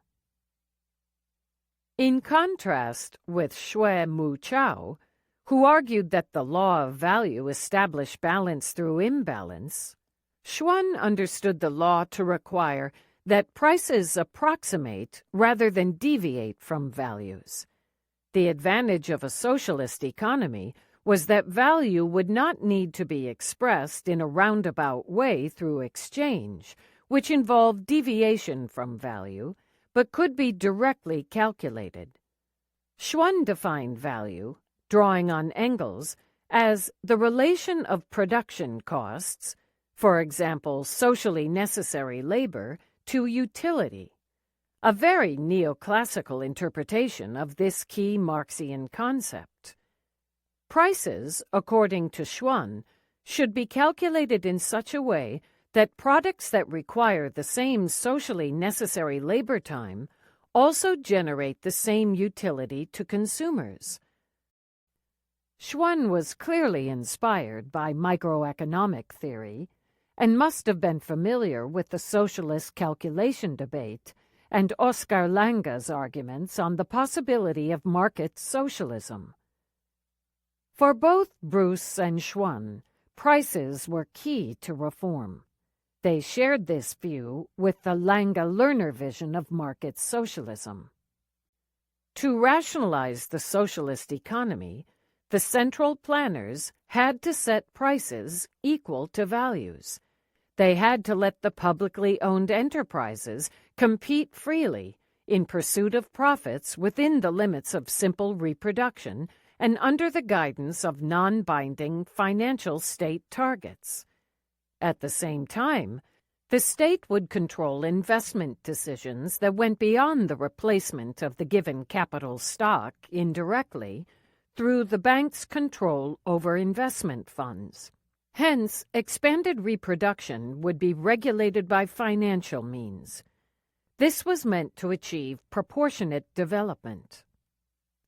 In contrast with Xue Muqiao, who argued that the law of value established balance through imbalance, Xuan understood the law to require that prices approximate rather than deviate from values. The advantage of a socialist economy was that value would not need to be expressed in a roundabout way through exchange, which involved deviation from value, but could be directly calculated. Xuan defined value, drawing on Engels, as the relation of production costs, for example, socially necessary labor, to utility, a very neoclassical interpretation of this key Marxian concept. Prices, according to Xuan, should be calculated in such a way that products that require the same socially necessary labor time also generate the same utility to consumers. Xuan was clearly inspired by microeconomic theory and must have been familiar with the socialist calculation debate and Oskar Lange's arguments on the possibility of market socialism. For both Bross and Xuan, prices were key to reform. They shared this view with the Lange-Lerner vision of market socialism. To rationalize the socialist economy, the central planners had to set prices equal to values. They had to let the publicly owned enterprises compete freely in pursuit of profits within the limits of simple reproduction and under the guidance of non-binding financial state targets. At the same time, the state would control investment decisions that went beyond the replacement of the given capital stock indirectly through the bank's control over investment funds. Hence, expanded reproduction would be regulated by financial means. This was meant to achieve proportionate development.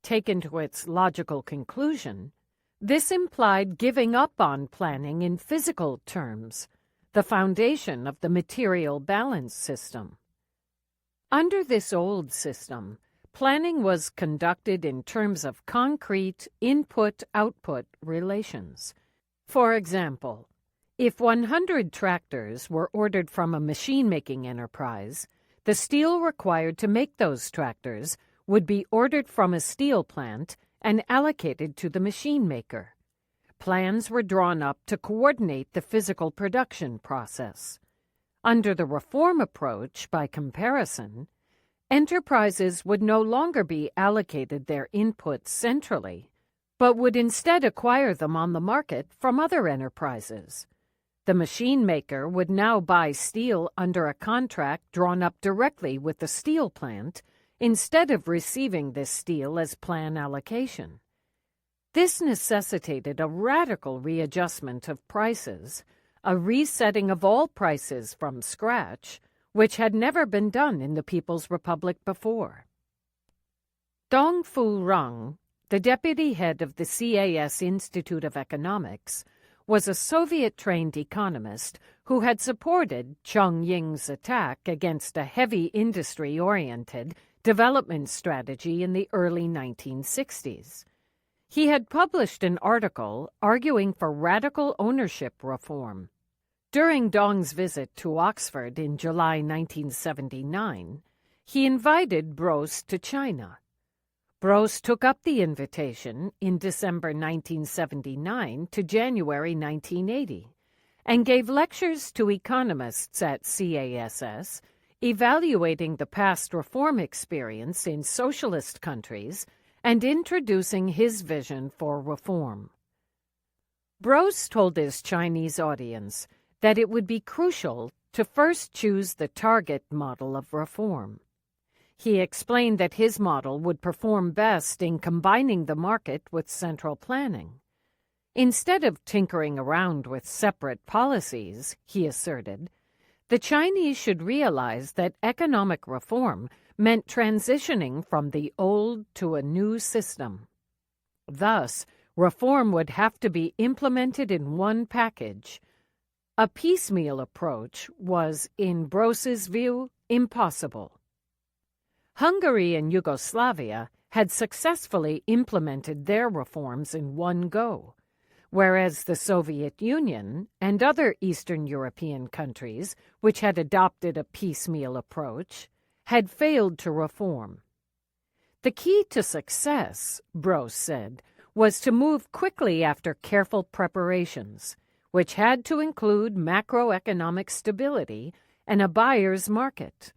Taken to its logical conclusion, this implied giving up on planning in physical terms, the foundation of the material balance system. Under this old system, planning was conducted in terms of concrete input-output relations. For example, if 100 tractors were ordered from a machine-making enterprise, the steel required to make those tractors would be ordered from a steel plant and allocated to the machine maker. Plans were drawn up to coordinate the physical production process. Under the reform approach, by comparison, enterprises would no longer be allocated their inputs centrally, but would instead acquire them on the market from other enterprises. The machine maker would now buy steel under a contract drawn up directly with the steel plant instead of receiving this steel as plan allocation. This necessitated a radical readjustment of prices, a resetting of all prices from scratch, which had never been done in the People's Republic before. Dong Fu Rang, the deputy head of the CAS Institute of Economics, was a Soviet-trained economist who had supported Cheng Ying's attack against a heavy industry-oriented development strategy in the early 1960s. He had published an article arguing for radical ownership reform. During Dong's visit to Oxford in July 1979, he invited Bros to China. Bros took up the invitation in December 1979 to January 1980 and gave lectures to economists at CASS, evaluating the past reform experience in socialist countries and introducing his vision for reform. Bros told his Chinese audience that it would be crucial to first choose the target model of reform. He explained that his model would perform best in combining the market with central planning. Instead of tinkering around with separate policies, he asserted, the Chinese should realize that economic reform meant transitioning from the old to a new system. Thus, reform would have to be implemented in one package. A piecemeal approach was, in Bros's view, impossible. Hungary and Yugoslavia had successfully implemented their reforms in one go, whereas the Soviet Union and other Eastern European countries, which had adopted a piecemeal approach, had failed to reform. The key to success, Bros said, was to move quickly after careful preparations, which had to include macroeconomic stability and a buyer's market.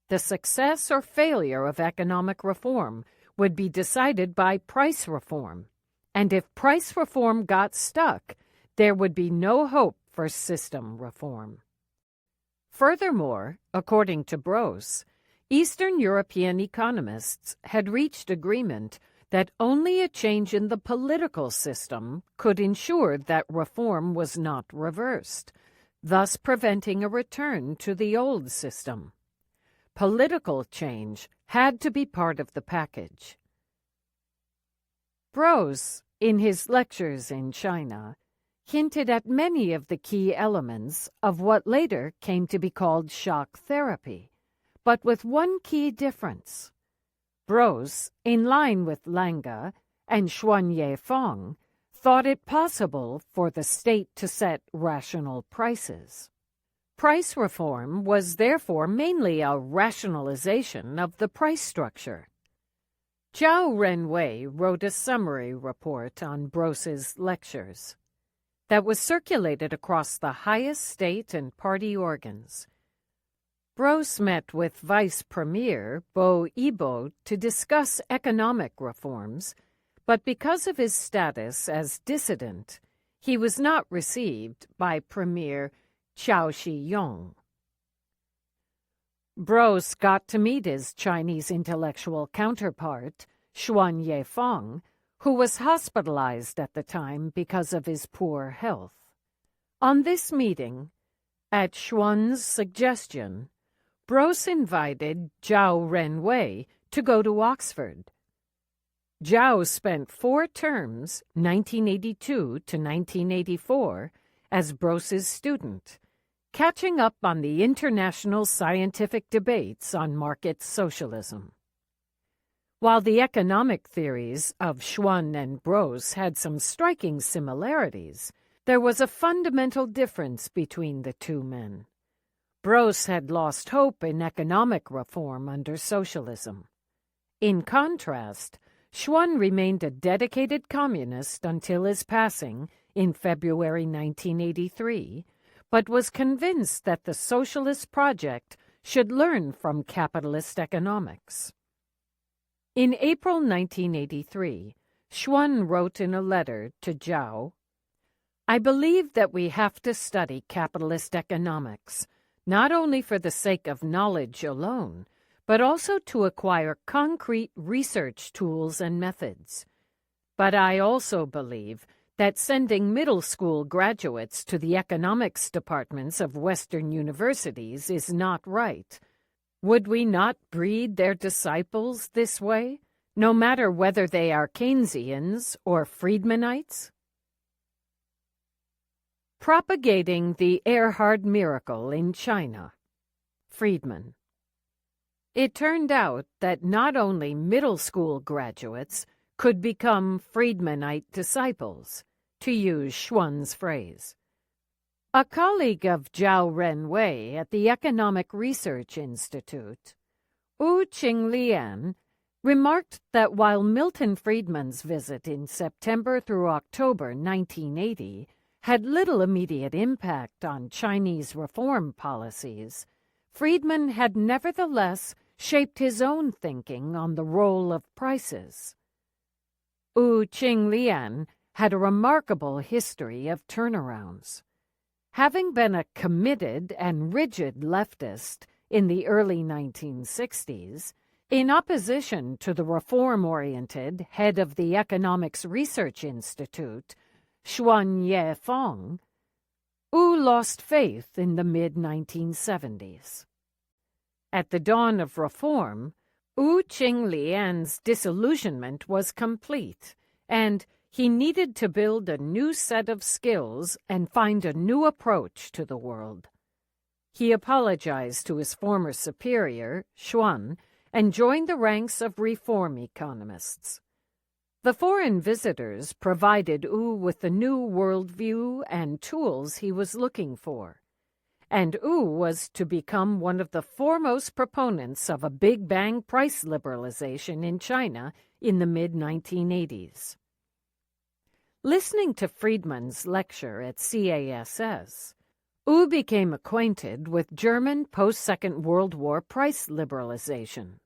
The success or failure of economic reform would be decided by price reform, and if price reform got stuck, there would be no hope for system reform. Furthermore, according to Bros, Eastern European economists had reached agreement that only a change in the political system could ensure that reform was not reversed, thus preventing a return to the old system. Political change had to be part of the package. Bros, in his lectures in China, hinted at many of the key elements of what later came to be called shock therapy, but with one key difference. Bros, in line with Lange and Xuanye Fong, thought it possible for the state to set rational prices. Price reform was therefore mainly a rationalization of the price structure. Zhao Renwei wrote a summary report on Bros's lectures that was circulated across the highest state and party organs. Bros met with Vice Premier Bo Ibo to discuss economic reforms, but because of his status as dissident, he was not received by Premier Qiao Shiyong. Bros got to meet his Chinese intellectual counterpart, Xuanye Fong, who was hospitalized at the time because of his poor health. On this meeting, at Xuan's suggestion, Bros invited Zhao Renwei to go to Oxford. Zhao spent 4 terms, 1982 to 1984, as Bros's student, catching up on the international scientific debates on market socialism. While the economic theories of Xuan and Bros had some striking similarities, there was a fundamental difference between the two men. Bros had lost hope in economic reform under socialism. In contrast, Xuan remained a dedicated communist until his passing in February 1983, but was convinced that the socialist project should learn from capitalist economics. In April 1983, Xuan wrote in a letter to Zhao, "I believe that we have to study capitalist economics, not only for the sake of knowledge alone, but also to acquire concrete research tools and methods. But I also believe that sending middle school graduates to the economics departments of Western universities is not right. Would we not breed their disciples this way, no matter whether they are Keynesians or Friedmanites?" Propagating the Erhard miracle in China. Friedman. It turned out that not only middle school graduates could become Friedmanite disciples, to use Xuan's phrase. A colleague of Zhao Renwei at the Economic Research Institute, Wu Qinglian, remarked that while Milton Friedman's visit in September through October 1980 had little immediate impact on Chinese reform policies, Friedman had nevertheless shaped his own thinking on the role of prices. Wu Qinglian had a remarkable history of turnarounds. Having been a committed and rigid leftist in the early 1960s, in opposition to the reform-oriented head of the Economics Research Institute, Xuan Yefeng, Wu lost faith in the mid-1970s. At the dawn of reform, Wu Qinglian's disillusionment was complete, and he needed to build a new set of skills and find a new approach to the world. He apologized to his former superior, Xuan, and joined the ranks of reform economists. The foreign visitors provided Wu with the new worldview and tools he was looking for, and Wu was to become one of the foremost proponents of a Big Bang price liberalization in China in the mid-1980s. Listening to Friedman's lecture at CASS, Wu became acquainted with German post-Second World War price liberalization.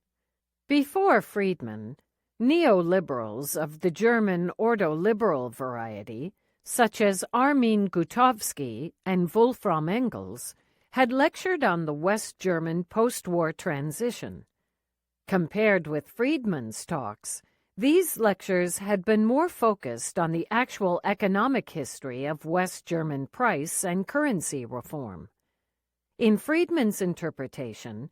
Before Friedman, neoliberals of the German ordo-liberal variety, such as Armin Gutovsky and Wolfram Engels, had lectured on the West German post-war transition. Compared with Friedman's talks, these lectures had been more focused on the actual economic history of West German price and currency reform. In Friedman's interpretation,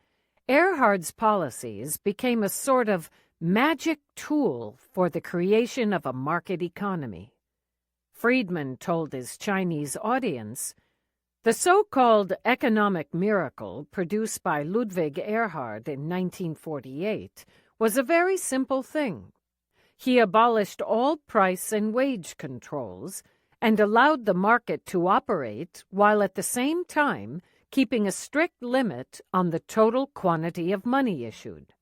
Erhard's policies became a sort of magic tool for the creation of a market economy. Friedman told his Chinese audience, "The so-called economic miracle produced by Ludwig Erhard in 1948 was a very simple thing. He abolished all price and wage controls and allowed the market to operate while at the same time keeping a strict limit on the total quantity of money issued."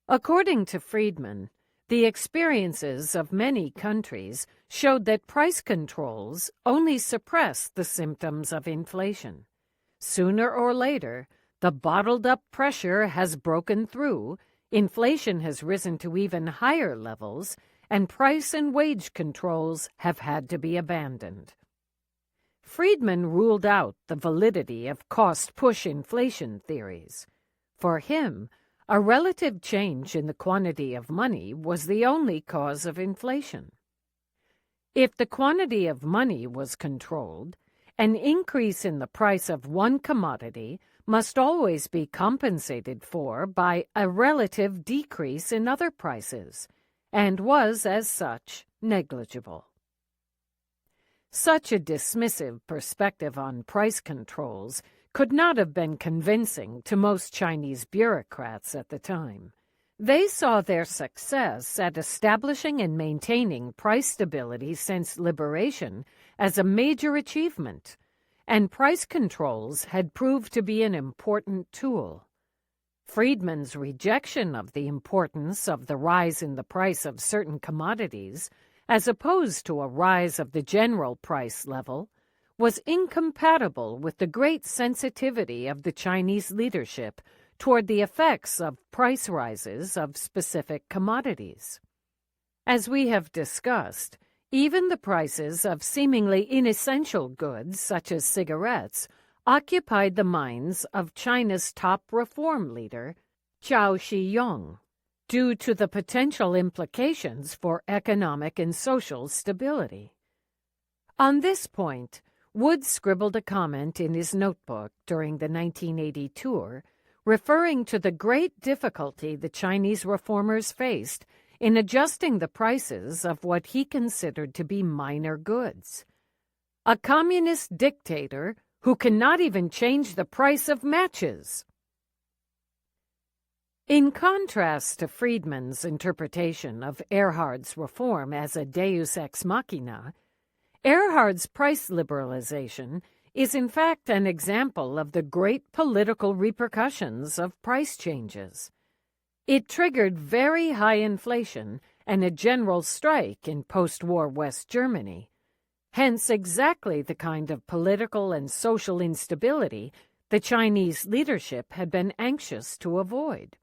According to Friedman, the experiences of many countries showed that price controls only suppress the symptoms of inflation. Sooner or later, the bottled-up pressure has broken through, inflation has risen to even higher levels, and price and wage controls have had to be abandoned. Friedman ruled out the validity of cost-push inflation theories. For him, a relative change in the quantity of money was the only cause of inflation. If the quantity of money was controlled, An increase in the price of one commodity must always be compensated for by a relative decrease in other prices, and was, as such, negligible. Such a dismissive perspective on price controls could not have been convincing to most Chinese bureaucrats at the time. They saw their success at establishing and maintaining price stability since liberation as a major achievement, and price controls had proved to be an important tool. Friedman's rejection of the importance of the rise in the price of certain commodities, as opposed to a rise of the general price level, was incompatible with the great sensitivity of the Chinese leadership toward the effects of price rises of specific commodities. As we have discussed, even the prices of seemingly inessential goods, such as cigarettes, occupied the minds of China's top reform leader, Zhao Ziyong, due to the potential implications for economic and social stability. On this point, Wood scribbled a comment in his notebook during the 1980 tour, referring to the great difficulty the Chinese reformers faced in adjusting the prices of what he considered to be minor goods. A communist dictator who cannot even change the price of matches. In contrast to Friedman's interpretation of Erhard's reform as a deus ex machina, Erhard's price liberalization is in fact an example of the great political repercussions of price changes. It triggered very high inflation and a general strike in post-war West Germany, hence exactly the kind of political and social instability the Chinese leadership had been anxious to avoid.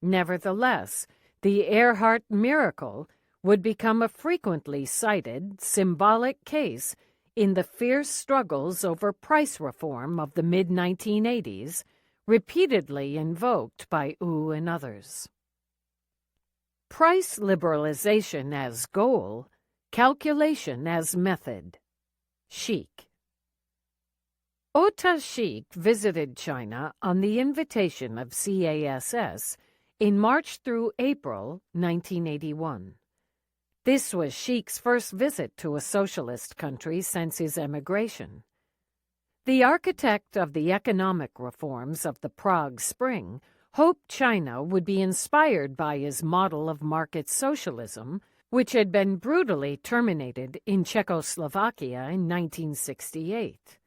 Nevertheless, the Erhard miracle would become a frequently cited, symbolic case in the fierce struggles over price reform of the mid-1980s, repeatedly invoked by Wu and others. Price liberalization as goal, calculation as method. Sheik. Ota Sheik visited China on the invitation of CASS in March through April 1981. This was Sheik's first visit to a socialist country since his emigration. The architect of the economic reforms of the Prague Spring hoped China would be inspired by his model of market socialism, which had been brutally terminated in Czechoslovakia in 1968.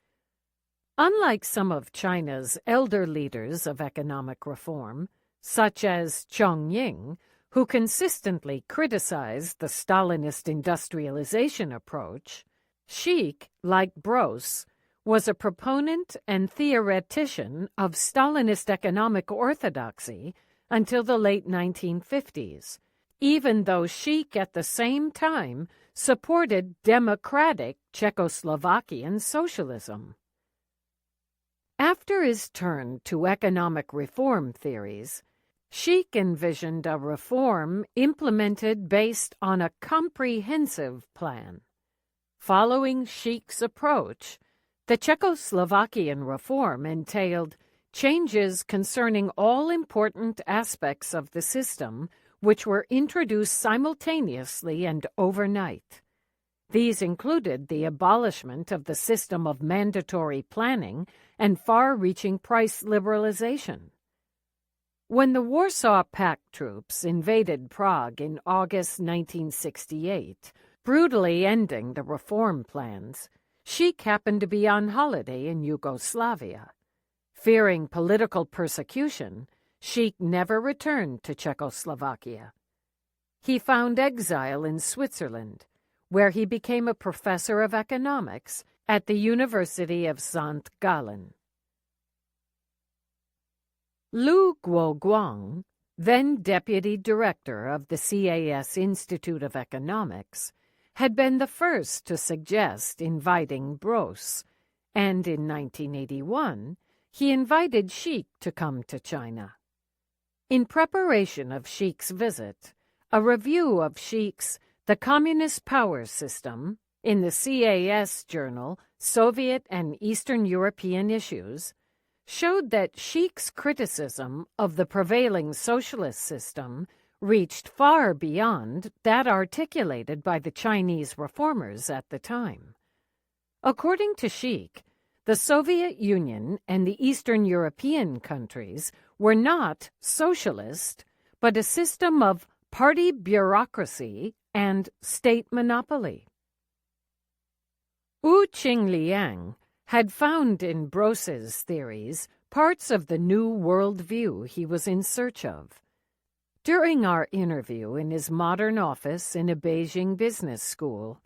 Unlike some of China's elder leaders of economic reform, such as Zheng Ying, who consistently criticized the Stalinist industrialization approach, Sheik, like Bros, was a proponent and theoretician of Stalinist economic orthodoxy until the late 1950s, even though Sheik at the same time supported democratic Czechoslovakian socialism. After his turn to economic reform theories, Sheik envisioned a reform implemented based on a comprehensive plan. Following Sheik's approach, the Czechoslovakian reform entailed changes concerning all important aspects of the system which were introduced simultaneously and overnight. These included the abolishment of the system of mandatory planning and far-reaching price liberalization. When the Warsaw Pact troops invaded Prague in August 1968, brutally ending the reform plans, Sheik happened to be on holiday in Yugoslavia. Fearing political persecution, Sheik never returned to Czechoslovakia. He found exile in Switzerland, where he became a professor of economics at the University of St. Gallen. Lu Guoguang, then deputy director of the CAS Institute of Economics, had been the first to suggest inviting Bros, and in 1981 he invited Sheik to come to China. In preparation of Sheik's visit, a review of Sheik's The Communist Power System, in the CAS journal, Soviet and Eastern European Issues, showed that Sheik's criticism of the prevailing socialist system reached far beyond that articulated by the Chinese reformers at the time. According to Sheik, the Soviet Union and the Eastern European countries were not socialist, but a system of party bureaucracy and state monopoly. Wu Qingliang had found in Bross's theories parts of the new worldview he was in search of. During our interview in his modern office in a Beijing business school,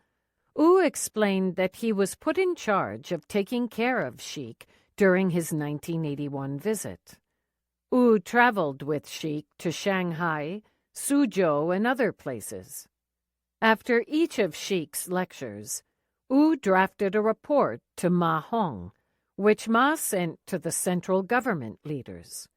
Wu explained that he was put in charge of taking care of Sheik during his 1981 visit. Wu traveled with Sheik to Shanghai, Suzhou, and other places. After each of Sheik's lectures, Wu drafted a report to Ma Hong, which Ma sent to the central government leaders.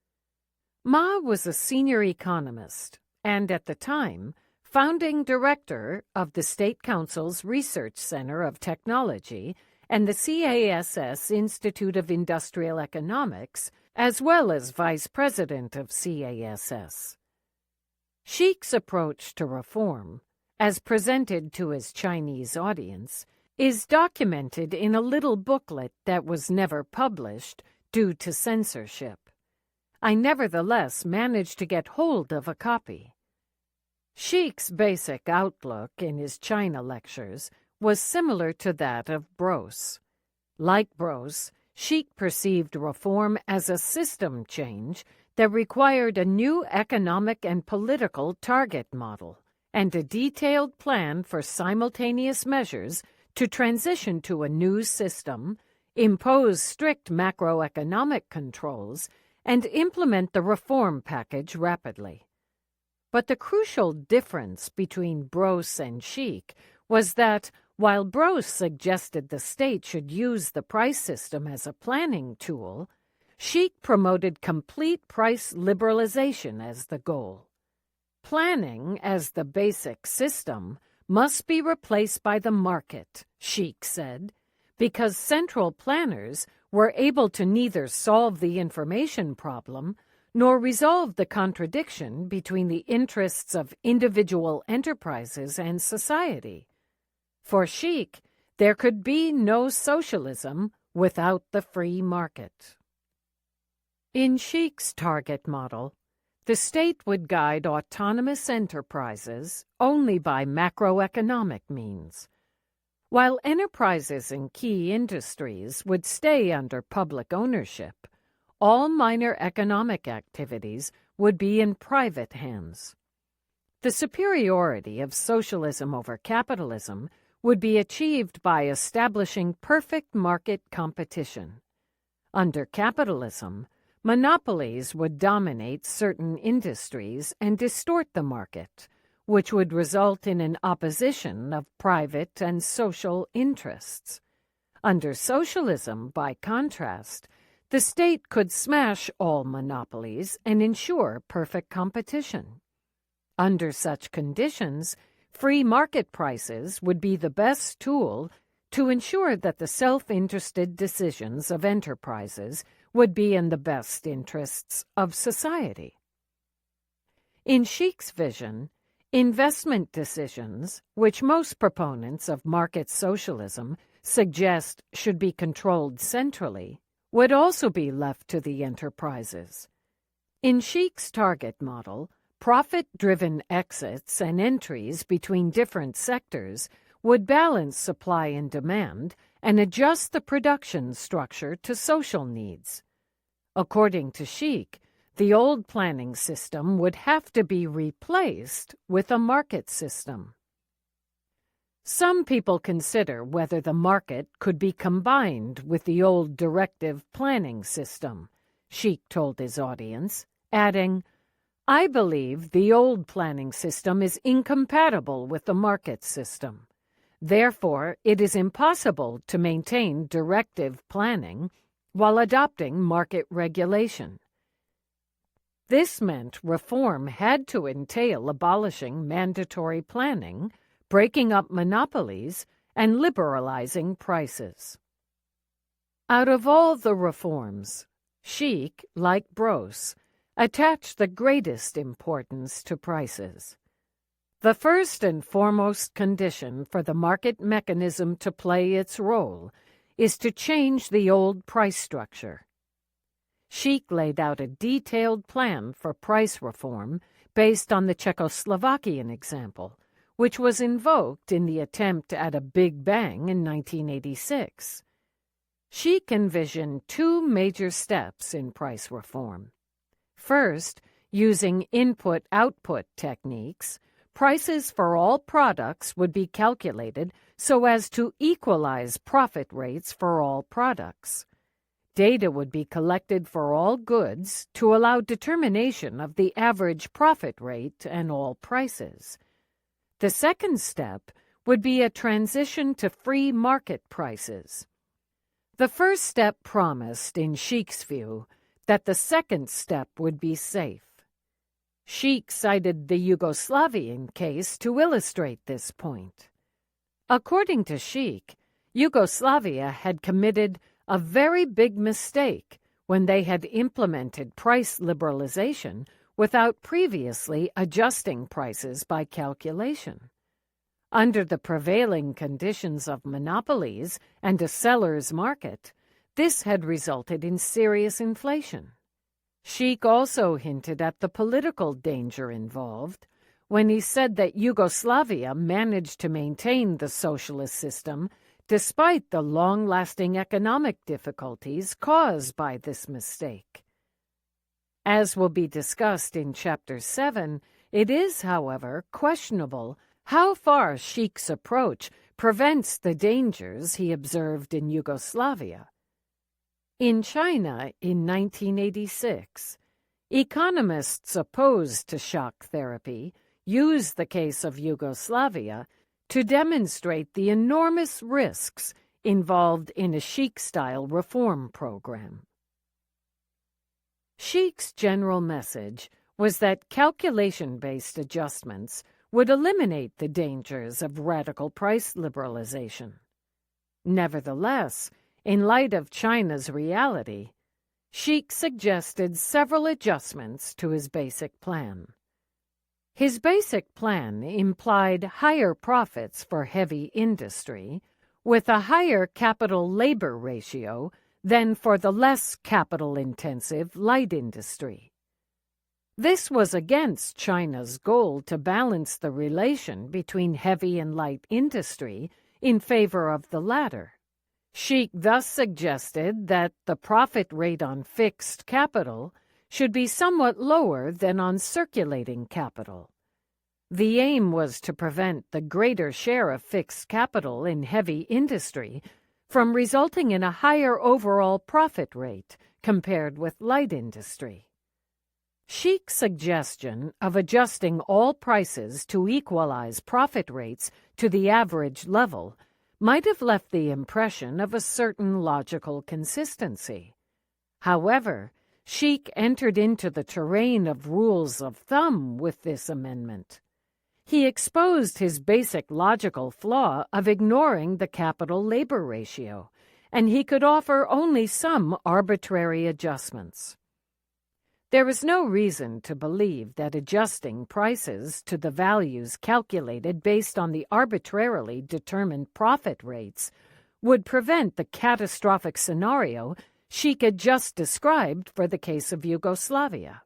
Ma was a senior economist and, at the time, founding director of the State Council's Research Center of Technology and the CASS Institute of Industrial Economics, as well as vice president of CASS. Sheik's approach to reform, as presented to his Chinese audience, is documented in a little booklet that was never published due to censorship. I nevertheless managed to get hold of a copy. Sheik's basic outlook in his China lectures was similar to that of Bross. Like Bross, Sheik perceived reform as a system change that required a new economic and political target model and a detailed plan for simultaneous measures to transition to a new system, impose strict macroeconomic controls, and implement the reform package rapidly. But the crucial difference between Bross and Sheik was that, while Bross suggested the state should use the price system as a planning tool, Sheik promoted complete price liberalization as the goal. Planning as the basic system must be replaced by the market, Sheik said, because central planners were able to neither solve the information problem nor resolve the contradiction between the interests of individual enterprises and society. For Sheik, there could be no socialism without the free market. In Sheik's target model, the state would guide autonomous enterprises only by macroeconomic means, while enterprises in key industries would stay under public ownership. All minor economic activities would be in private hands. The superiority of socialism over capitalism would be achieved by establishing perfect market competition. Under capitalism, monopolies would dominate certain industries and distort the market, which would result in an opposition of private and social interests. Under socialism, by contrast, the state could smash all monopolies and ensure perfect competition. Under such conditions, free market prices would be the best tool to ensure that the self-interested decisions of enterprises would be in the best interests of society. In Sheik's vision, investment decisions, which most proponents of market socialism suggest should be controlled centrally, would also be left to the enterprises. In Sheik's target model, profit-driven exits and entries between different sectors would balance supply and demand and adjust the production structure to social needs. According to Sheik, the old planning system would have to be replaced with a market system. Some people consider whether the market could be combined with the old directive planning system, Sheik told his audience, adding, "I believe the old planning system is incompatible with the market system. Therefore, it is impossible to maintain directive planning while adopting market regulation." This meant reform had to entail abolishing mandatory planning, breaking up monopolies, and liberalizing prices. Out of all the reforms, Sheik, like Bros, attached the greatest importance to prices. The first and foremost condition for the market mechanism to play its role is to change the old price structure. Sheik laid out a detailed plan for price reform based on the Czechoslovakian example, which was invoked in the attempt at a Big Bang in 1986. Sheik envisioned two major steps in price reform. First, using input-output techniques, prices for all products would be calculated so as to equalize profit rates for all products. Data would be collected for all goods to allow determination of the average profit rate and all prices. The second step would be a transition to free market prices. The first step promised, in Sheik's view, that the second step would be safe. Sheik cited the Yugoslavian case to illustrate this point. According to Sheik, Yugoslavia had committed a very big mistake when they had implemented price liberalization without previously adjusting prices by calculation. Under the prevailing conditions of monopolies and a seller's market, this had resulted in serious inflation. Sheik also hinted at the political danger involved when he said that Yugoslavia managed to maintain the socialist system despite the long-lasting economic difficulties caused by this mistake. As will be discussed in Chapter 7, it is, however, questionable how far Sheik's approach prevents the dangers he observed in Yugoslavia. In China in 1986, economists opposed to shock therapy used the case of Yugoslavia to demonstrate the enormous risks involved in a Sheik-style reform program. Sheik's general message was that calculation-based adjustments would eliminate the dangers of radical price liberalization. Nevertheless, in light of China's reality, Sheik suggested several adjustments to his basic plan. His basic plan implied higher profits for heavy industry, with a higher capital-labor ratio than for the less capital-intensive light industry. This was against China's goal to balance the relation between heavy and light industry in favor of the latter. Sheik thus suggested that the profit rate on fixed capital should be somewhat lower than on circulating capital. The aim was to prevent the greater share of fixed capital in heavy industry from resulting in a higher overall profit rate compared with light industry. Sheik's suggestion of adjusting all prices to equalize profit rates to the average level might have left the impression of a certain logical consistency. However, Sheik entered into the terrain of rules of thumb with this amendment. He exposed his basic logical flaw of ignoring the capital-labor ratio, and he could offer only some arbitrary adjustments. There is no reason to believe that adjusting prices to the values calculated based on the arbitrarily determined profit rates would prevent the catastrophic scenario Sheik had just described for the case of Yugoslavia.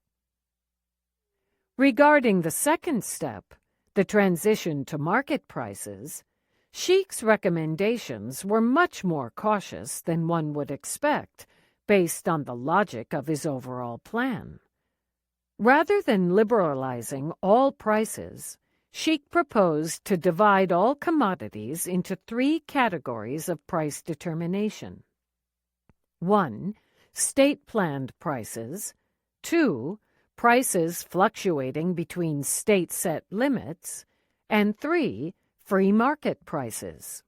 Regarding the second step, the transition to market prices, Sheik's recommendations were much more cautious than one would expect, based on the logic of his overall plan. Rather than liberalizing all prices, Sheik proposed to divide all commodities into three categories of price determination. 1. State-planned prices. 2. Prices fluctuating between state-set limits. And 3. Free market prices.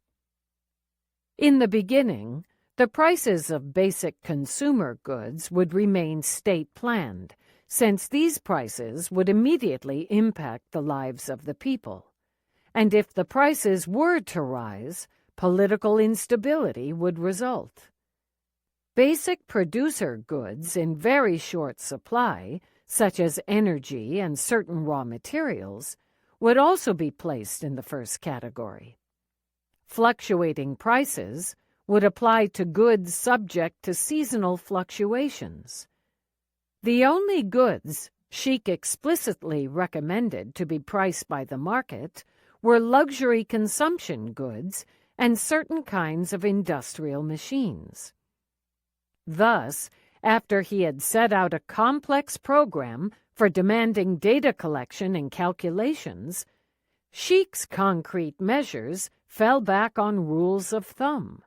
In the beginning, the prices of basic consumer goods would remain state-planned, since these prices would immediately impact the lives of the people. And if the prices were to rise, political instability would result. Basic producer goods in very short supply, such as energy and certain raw materials, would also be placed in the first category. Fluctuating prices would apply to goods subject to seasonal fluctuations. The only goods Sheikh explicitly recommended to be priced by the market were luxury consumption goods and certain kinds of industrial machines. Thus, after he had set out a complex program for demanding data collection and calculations, Sheikh's concrete measures fell back on rules of thumb.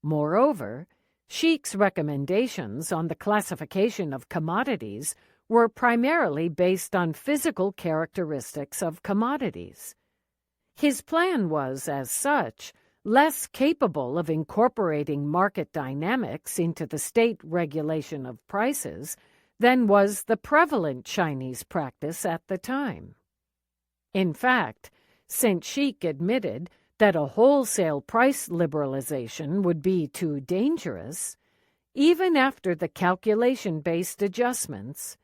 Moreover, Sheikh's recommendations on the classification of commodities were primarily based on physical characteristics of commodities. His plan was, as such, less capable of incorporating market dynamics into the state regulation of prices than was the prevalent Chinese practice at the time. In fact, since Sheikh admitted that a wholesale price liberalization would be too dangerous, even after the calculation-based adjustments,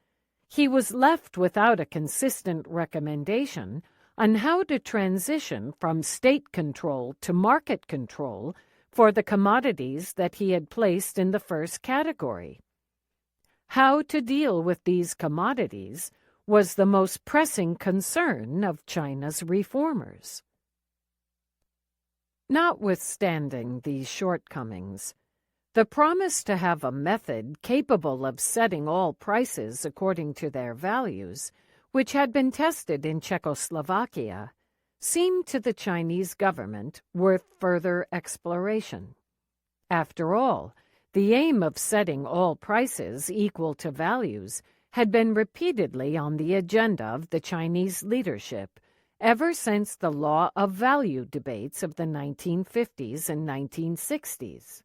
he was left without a consistent recommendation on how to transition from state control to market control for the commodities that he had placed in the first category. How to deal with these commodities was the most pressing concern of China's reformers. Notwithstanding these shortcomings, the promise to have a method capable of setting all prices according to their values, which had been tested in Czechoslovakia, seemed to the Chinese government worth further exploration. After all, the aim of setting all prices equal to values had been repeatedly on the agenda of the Chinese leadership ever since the law of value debates of the 1950s and 1960s.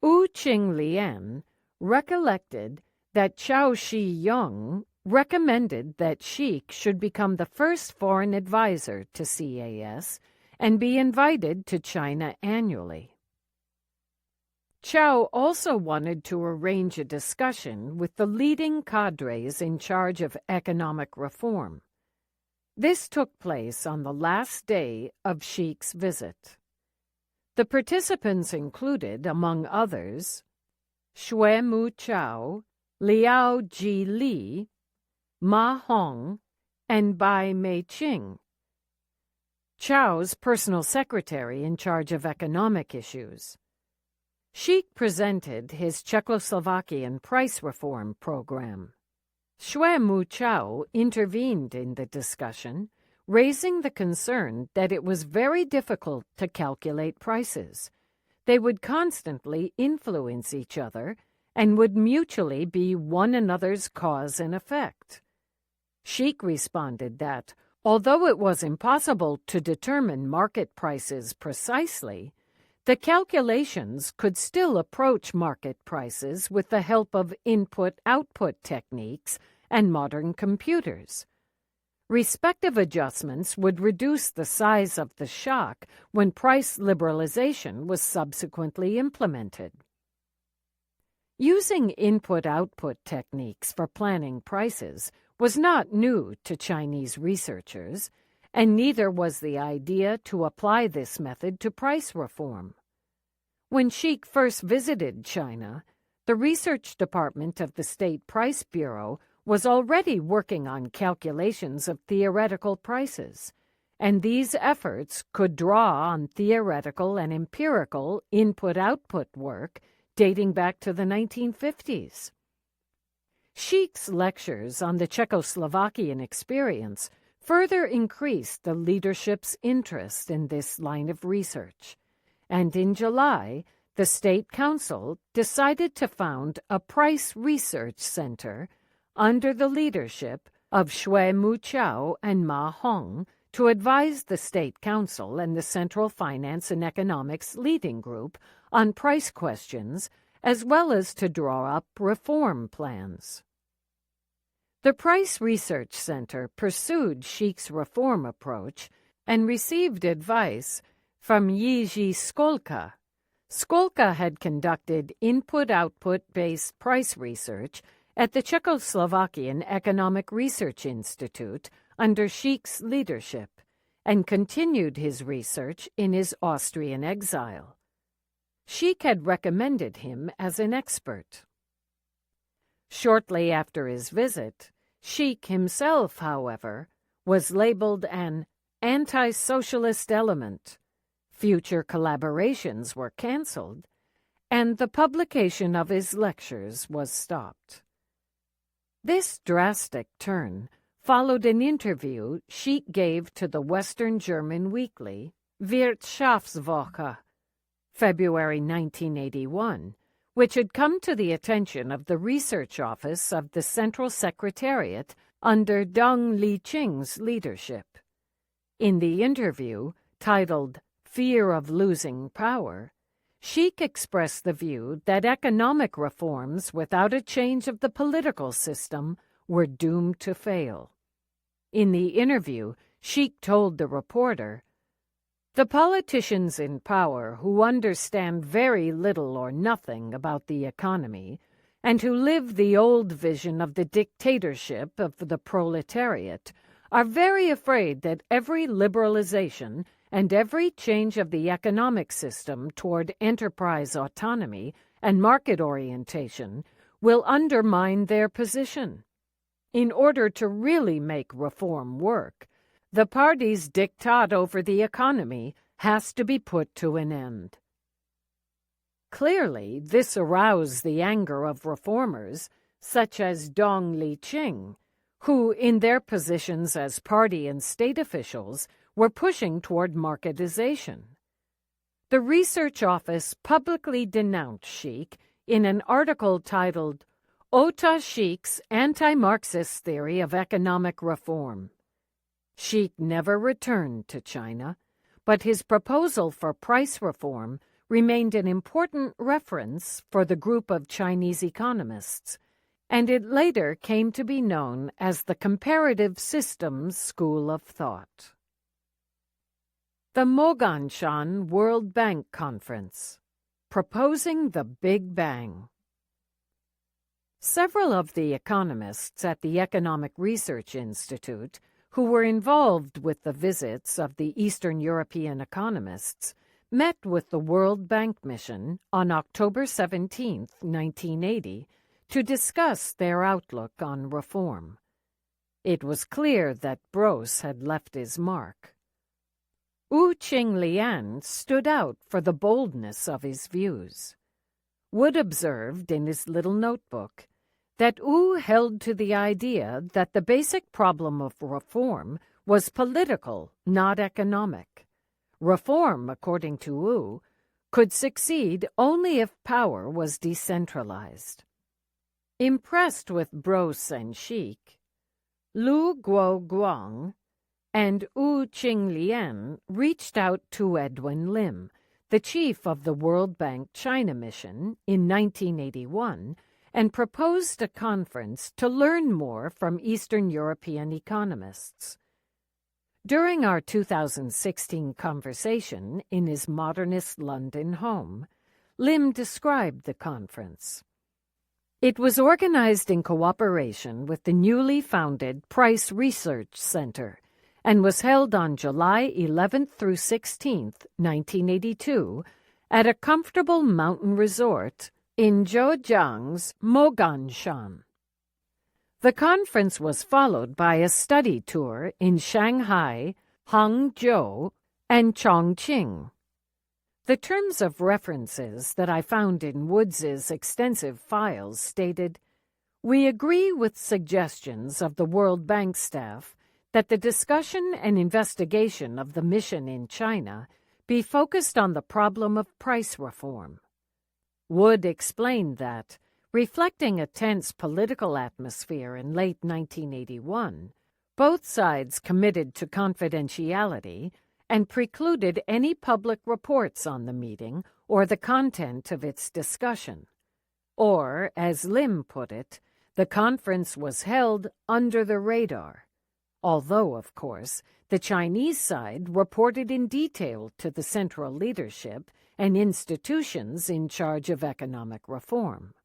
Wu Qinglian recollected that Chao Shi-yong recommended that Sheikh should become the first foreign advisor to CAS and be invited to China annually. Chao also wanted to arrange a discussion with the leading cadres in charge of economic reform. This took place on the last day of Sheikh's visit. The participants included, among others, Xue Mu Chao, Liao Ji Li, Ma Hong, and Bai Meiqing, Chao's personal secretary in charge of economic issues. Sheikh presented his Czechoslovakian price reform program. Xue Mu Chao intervened in the discussion, raising the concern that it was very difficult to calculate prices. They would constantly influence each other and would mutually be one another's cause and effect. Sheikh responded that, although it was impossible to determine market prices precisely, the calculations could still approach market prices with the help of input-output techniques and modern computers. Respective adjustments would reduce the size of the shock when price liberalization was subsequently implemented. Using input-output techniques for planning prices was not new to Chinese researchers, and neither was the idea to apply this method to price reform. When Sheikh first visited China, the research department of the State Price Bureau was already working on calculations of theoretical prices, and these efforts could draw on theoretical and empirical input-output work dating back to the 1950s. Sheikh's lectures on the Czechoslovakian experience further increased the leadership's interest in this line of research, and in July, the State Council decided to found a Price Research Center under the leadership of Xue Mu Chao and Ma Hong to advise the State Council and the Central Finance and Economics Leading Group on price questions, as well as to draw up reform plans. The Price Research Center pursued Sheikh's reform approach and received advice From Jiří Skolka. Skolka had conducted input-output-based price research at the Czechoslovakian Economic Research Institute under Schick's leadership, and continued his research in his Austrian exile. Schick had recommended him as an expert. Shortly after his visit, Schick himself, however, was labeled an anti-socialist element. Future collaborations were cancelled, and the publication of his lectures was stopped. This drastic turn followed an interview Schick gave to the Western German weekly Wirtschaftswoche, February 1981, which had come to the attention of the research office of the Central Secretariat under Deng Liqing's leadership. In the interview, titled Fear of Losing Power, Schick expressed the view that economic reforms without a change of the political system were doomed to fail. In the interview, Schick told the reporter, "The politicians in power who understand very little or nothing about the economy and who live the old vision of the dictatorship of the proletariat are very afraid that every liberalization and every change of the economic system toward enterprise autonomy and market orientation will undermine their position. In order to really make reform work, the party's diktat over the economy has to be put to an end." Clearly, this aroused the anger of reformers, such as Deng Liqing, who, in their positions as party and state officials, were pushing toward marketization. The research office publicly denounced Schick in an article titled Ota Schick's Anti-Marxist Theory of Economic Reform. Schick never returned to China, but his proposal for price reform remained an important reference for the group of Chinese economists, and it later came to be known as the Comparative Systems School of Thought. The Moganshan World Bank Conference, Proposing the Big Bang. Several of the economists at the Economic Research Institute who were involved with the visits of the Eastern European economists met with the World Bank mission on October 17, 1980, to discuss their outlook on reform. It was clear that Bros had left his mark. Wu Qinglian stood out for the boldness of his views. Wood observed in his little notebook that Wu held to the idea that the basic problem of reform was political, not economic. Reform, according to Wu, could succeed only if power was decentralized. Impressed with Bros and Schick, Lu Guoguang and Wu Qinglian reached out to Edwin Lim, the chief of the World Bank China mission, in 1981, and proposed a conference to learn more from Eastern European economists. During our 2016 conversation in his modernist London home, Lim described the conference. It was organized in cooperation with the newly founded Price Research Center and was held on July 11th through 16th, 1982, at a comfortable mountain resort in Zhejiang's Moganshan. The conference was followed by a study tour in Shanghai, Hangzhou, and Chongqing. The terms of references that I found in Woods's extensive files stated, "We agree with suggestions of the World Bank staff that the discussion and investigation of the mission in China be focused on the problem of price reform." Wood explained that, reflecting a tense political atmosphere in late 1981, both sides committed to confidentiality and precluded any public reports on the meeting or the content of its discussion. Or, as Lim put it, the conference was held under the radar, although, of course, The Chinese side reported in detail to the central leadership and institutions in charge of economic reform.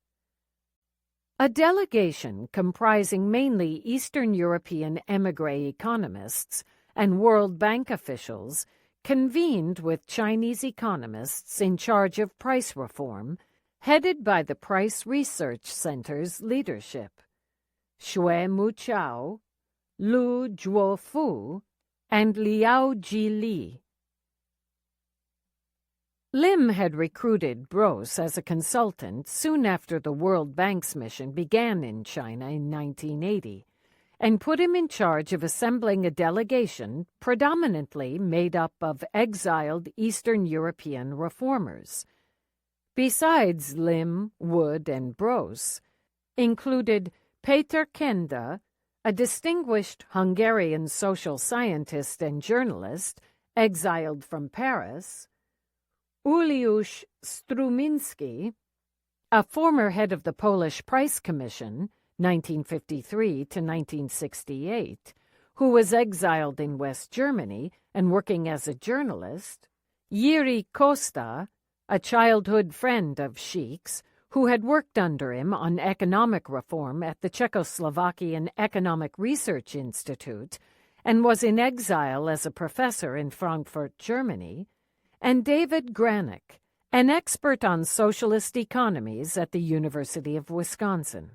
A delegation comprising mainly Eastern European émigré economists and World Bank officials convened with Chinese economists in charge of price reform, headed by the Price Research Center's leadership. Xue Muqiao, Lu Zhuofu, and Liao Jili. Lim had recruited Bros as a consultant soon after the World Bank's mission began in China in 1980, and put him in charge of assembling a delegation predominantly made up of exiled Eastern European reformers. Besides Lim, Wood, and Bros, included Peter Kenda, a distinguished Hungarian social scientist and journalist exiled from Paris, Uliusz Strumiński, a former head of the Polish Price Commission, 1953 to 1968, who was exiled in West Germany and working as a journalist, Jiří Costa, a childhood friend of Sheik's, who had worked under him on economic reform at the Czechoslovakian Economic Research Institute and was in exile as a professor in Frankfurt, Germany, and David Granick, an expert on socialist economies at the University of Wisconsin.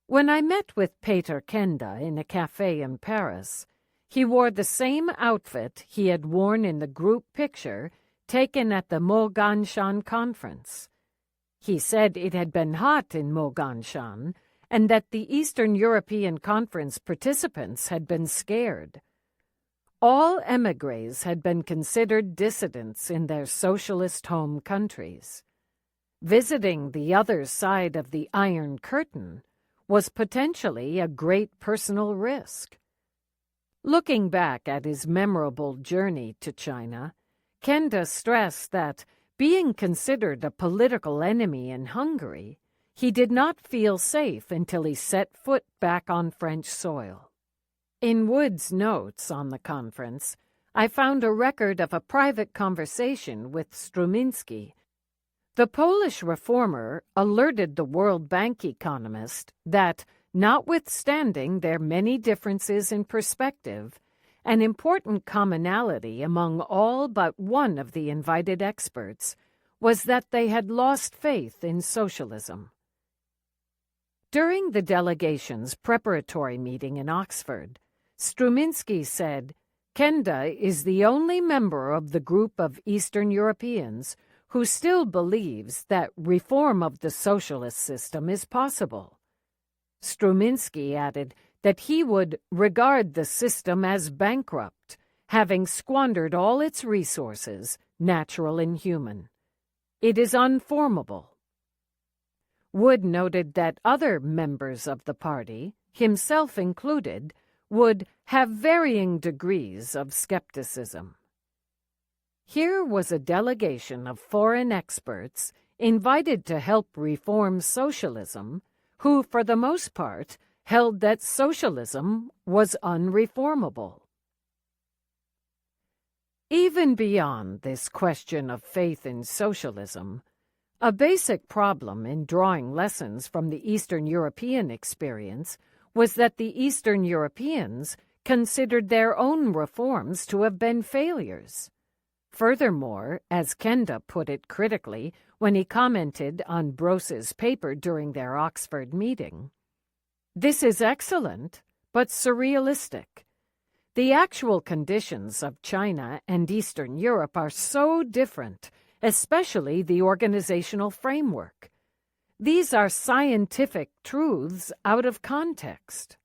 When I met with Peter Kenda in a cafe in Paris, he wore the same outfit he had worn in the group picture taken at the Moganshan conference. He said it had been hot in Moganshan and that the Eastern European Conference participants had been scared. All émigrés had been considered dissidents in their socialist home countries. Visiting the other side of the Iron Curtain was potentially a great personal risk. Looking back at his memorable journey to China, Kenda stressed that, being considered a political enemy in Hungary, he did not feel safe until he set foot back on French soil. In Wood's notes on the conference, I found a record of a private conversation with Strumiński. The Polish reformer alerted the World Bank economist that, notwithstanding their many differences in perspective, an important commonality among all but one of the invited experts was that they had lost faith in socialism. During the delegation's preparatory meeting in Oxford, Strumiński said, "Kenda is the only member of the group of Eastern Europeans who still believes that reform of the socialist system is possible." Strumiński added that he would regard the system as bankrupt, having squandered all its resources, natural and human. It is unformable. Wood noted that other members of the party, himself included, would have varying degrees of skepticism. Here was a delegation of foreign experts invited to help reform socialism, who, for the most part, held that socialism was unreformable. Even beyond this question of faith in socialism, a basic problem in drawing lessons from the Eastern European experience was that the Eastern Europeans considered their own reforms to have been failures. Furthermore, as Kenda put it critically when he commented on Bros's paper during their Oxford meeting, "This is excellent, but surrealistic. The actual conditions of China and Eastern Europe are so different, especially the organizational framework. These are scientific truths out of context."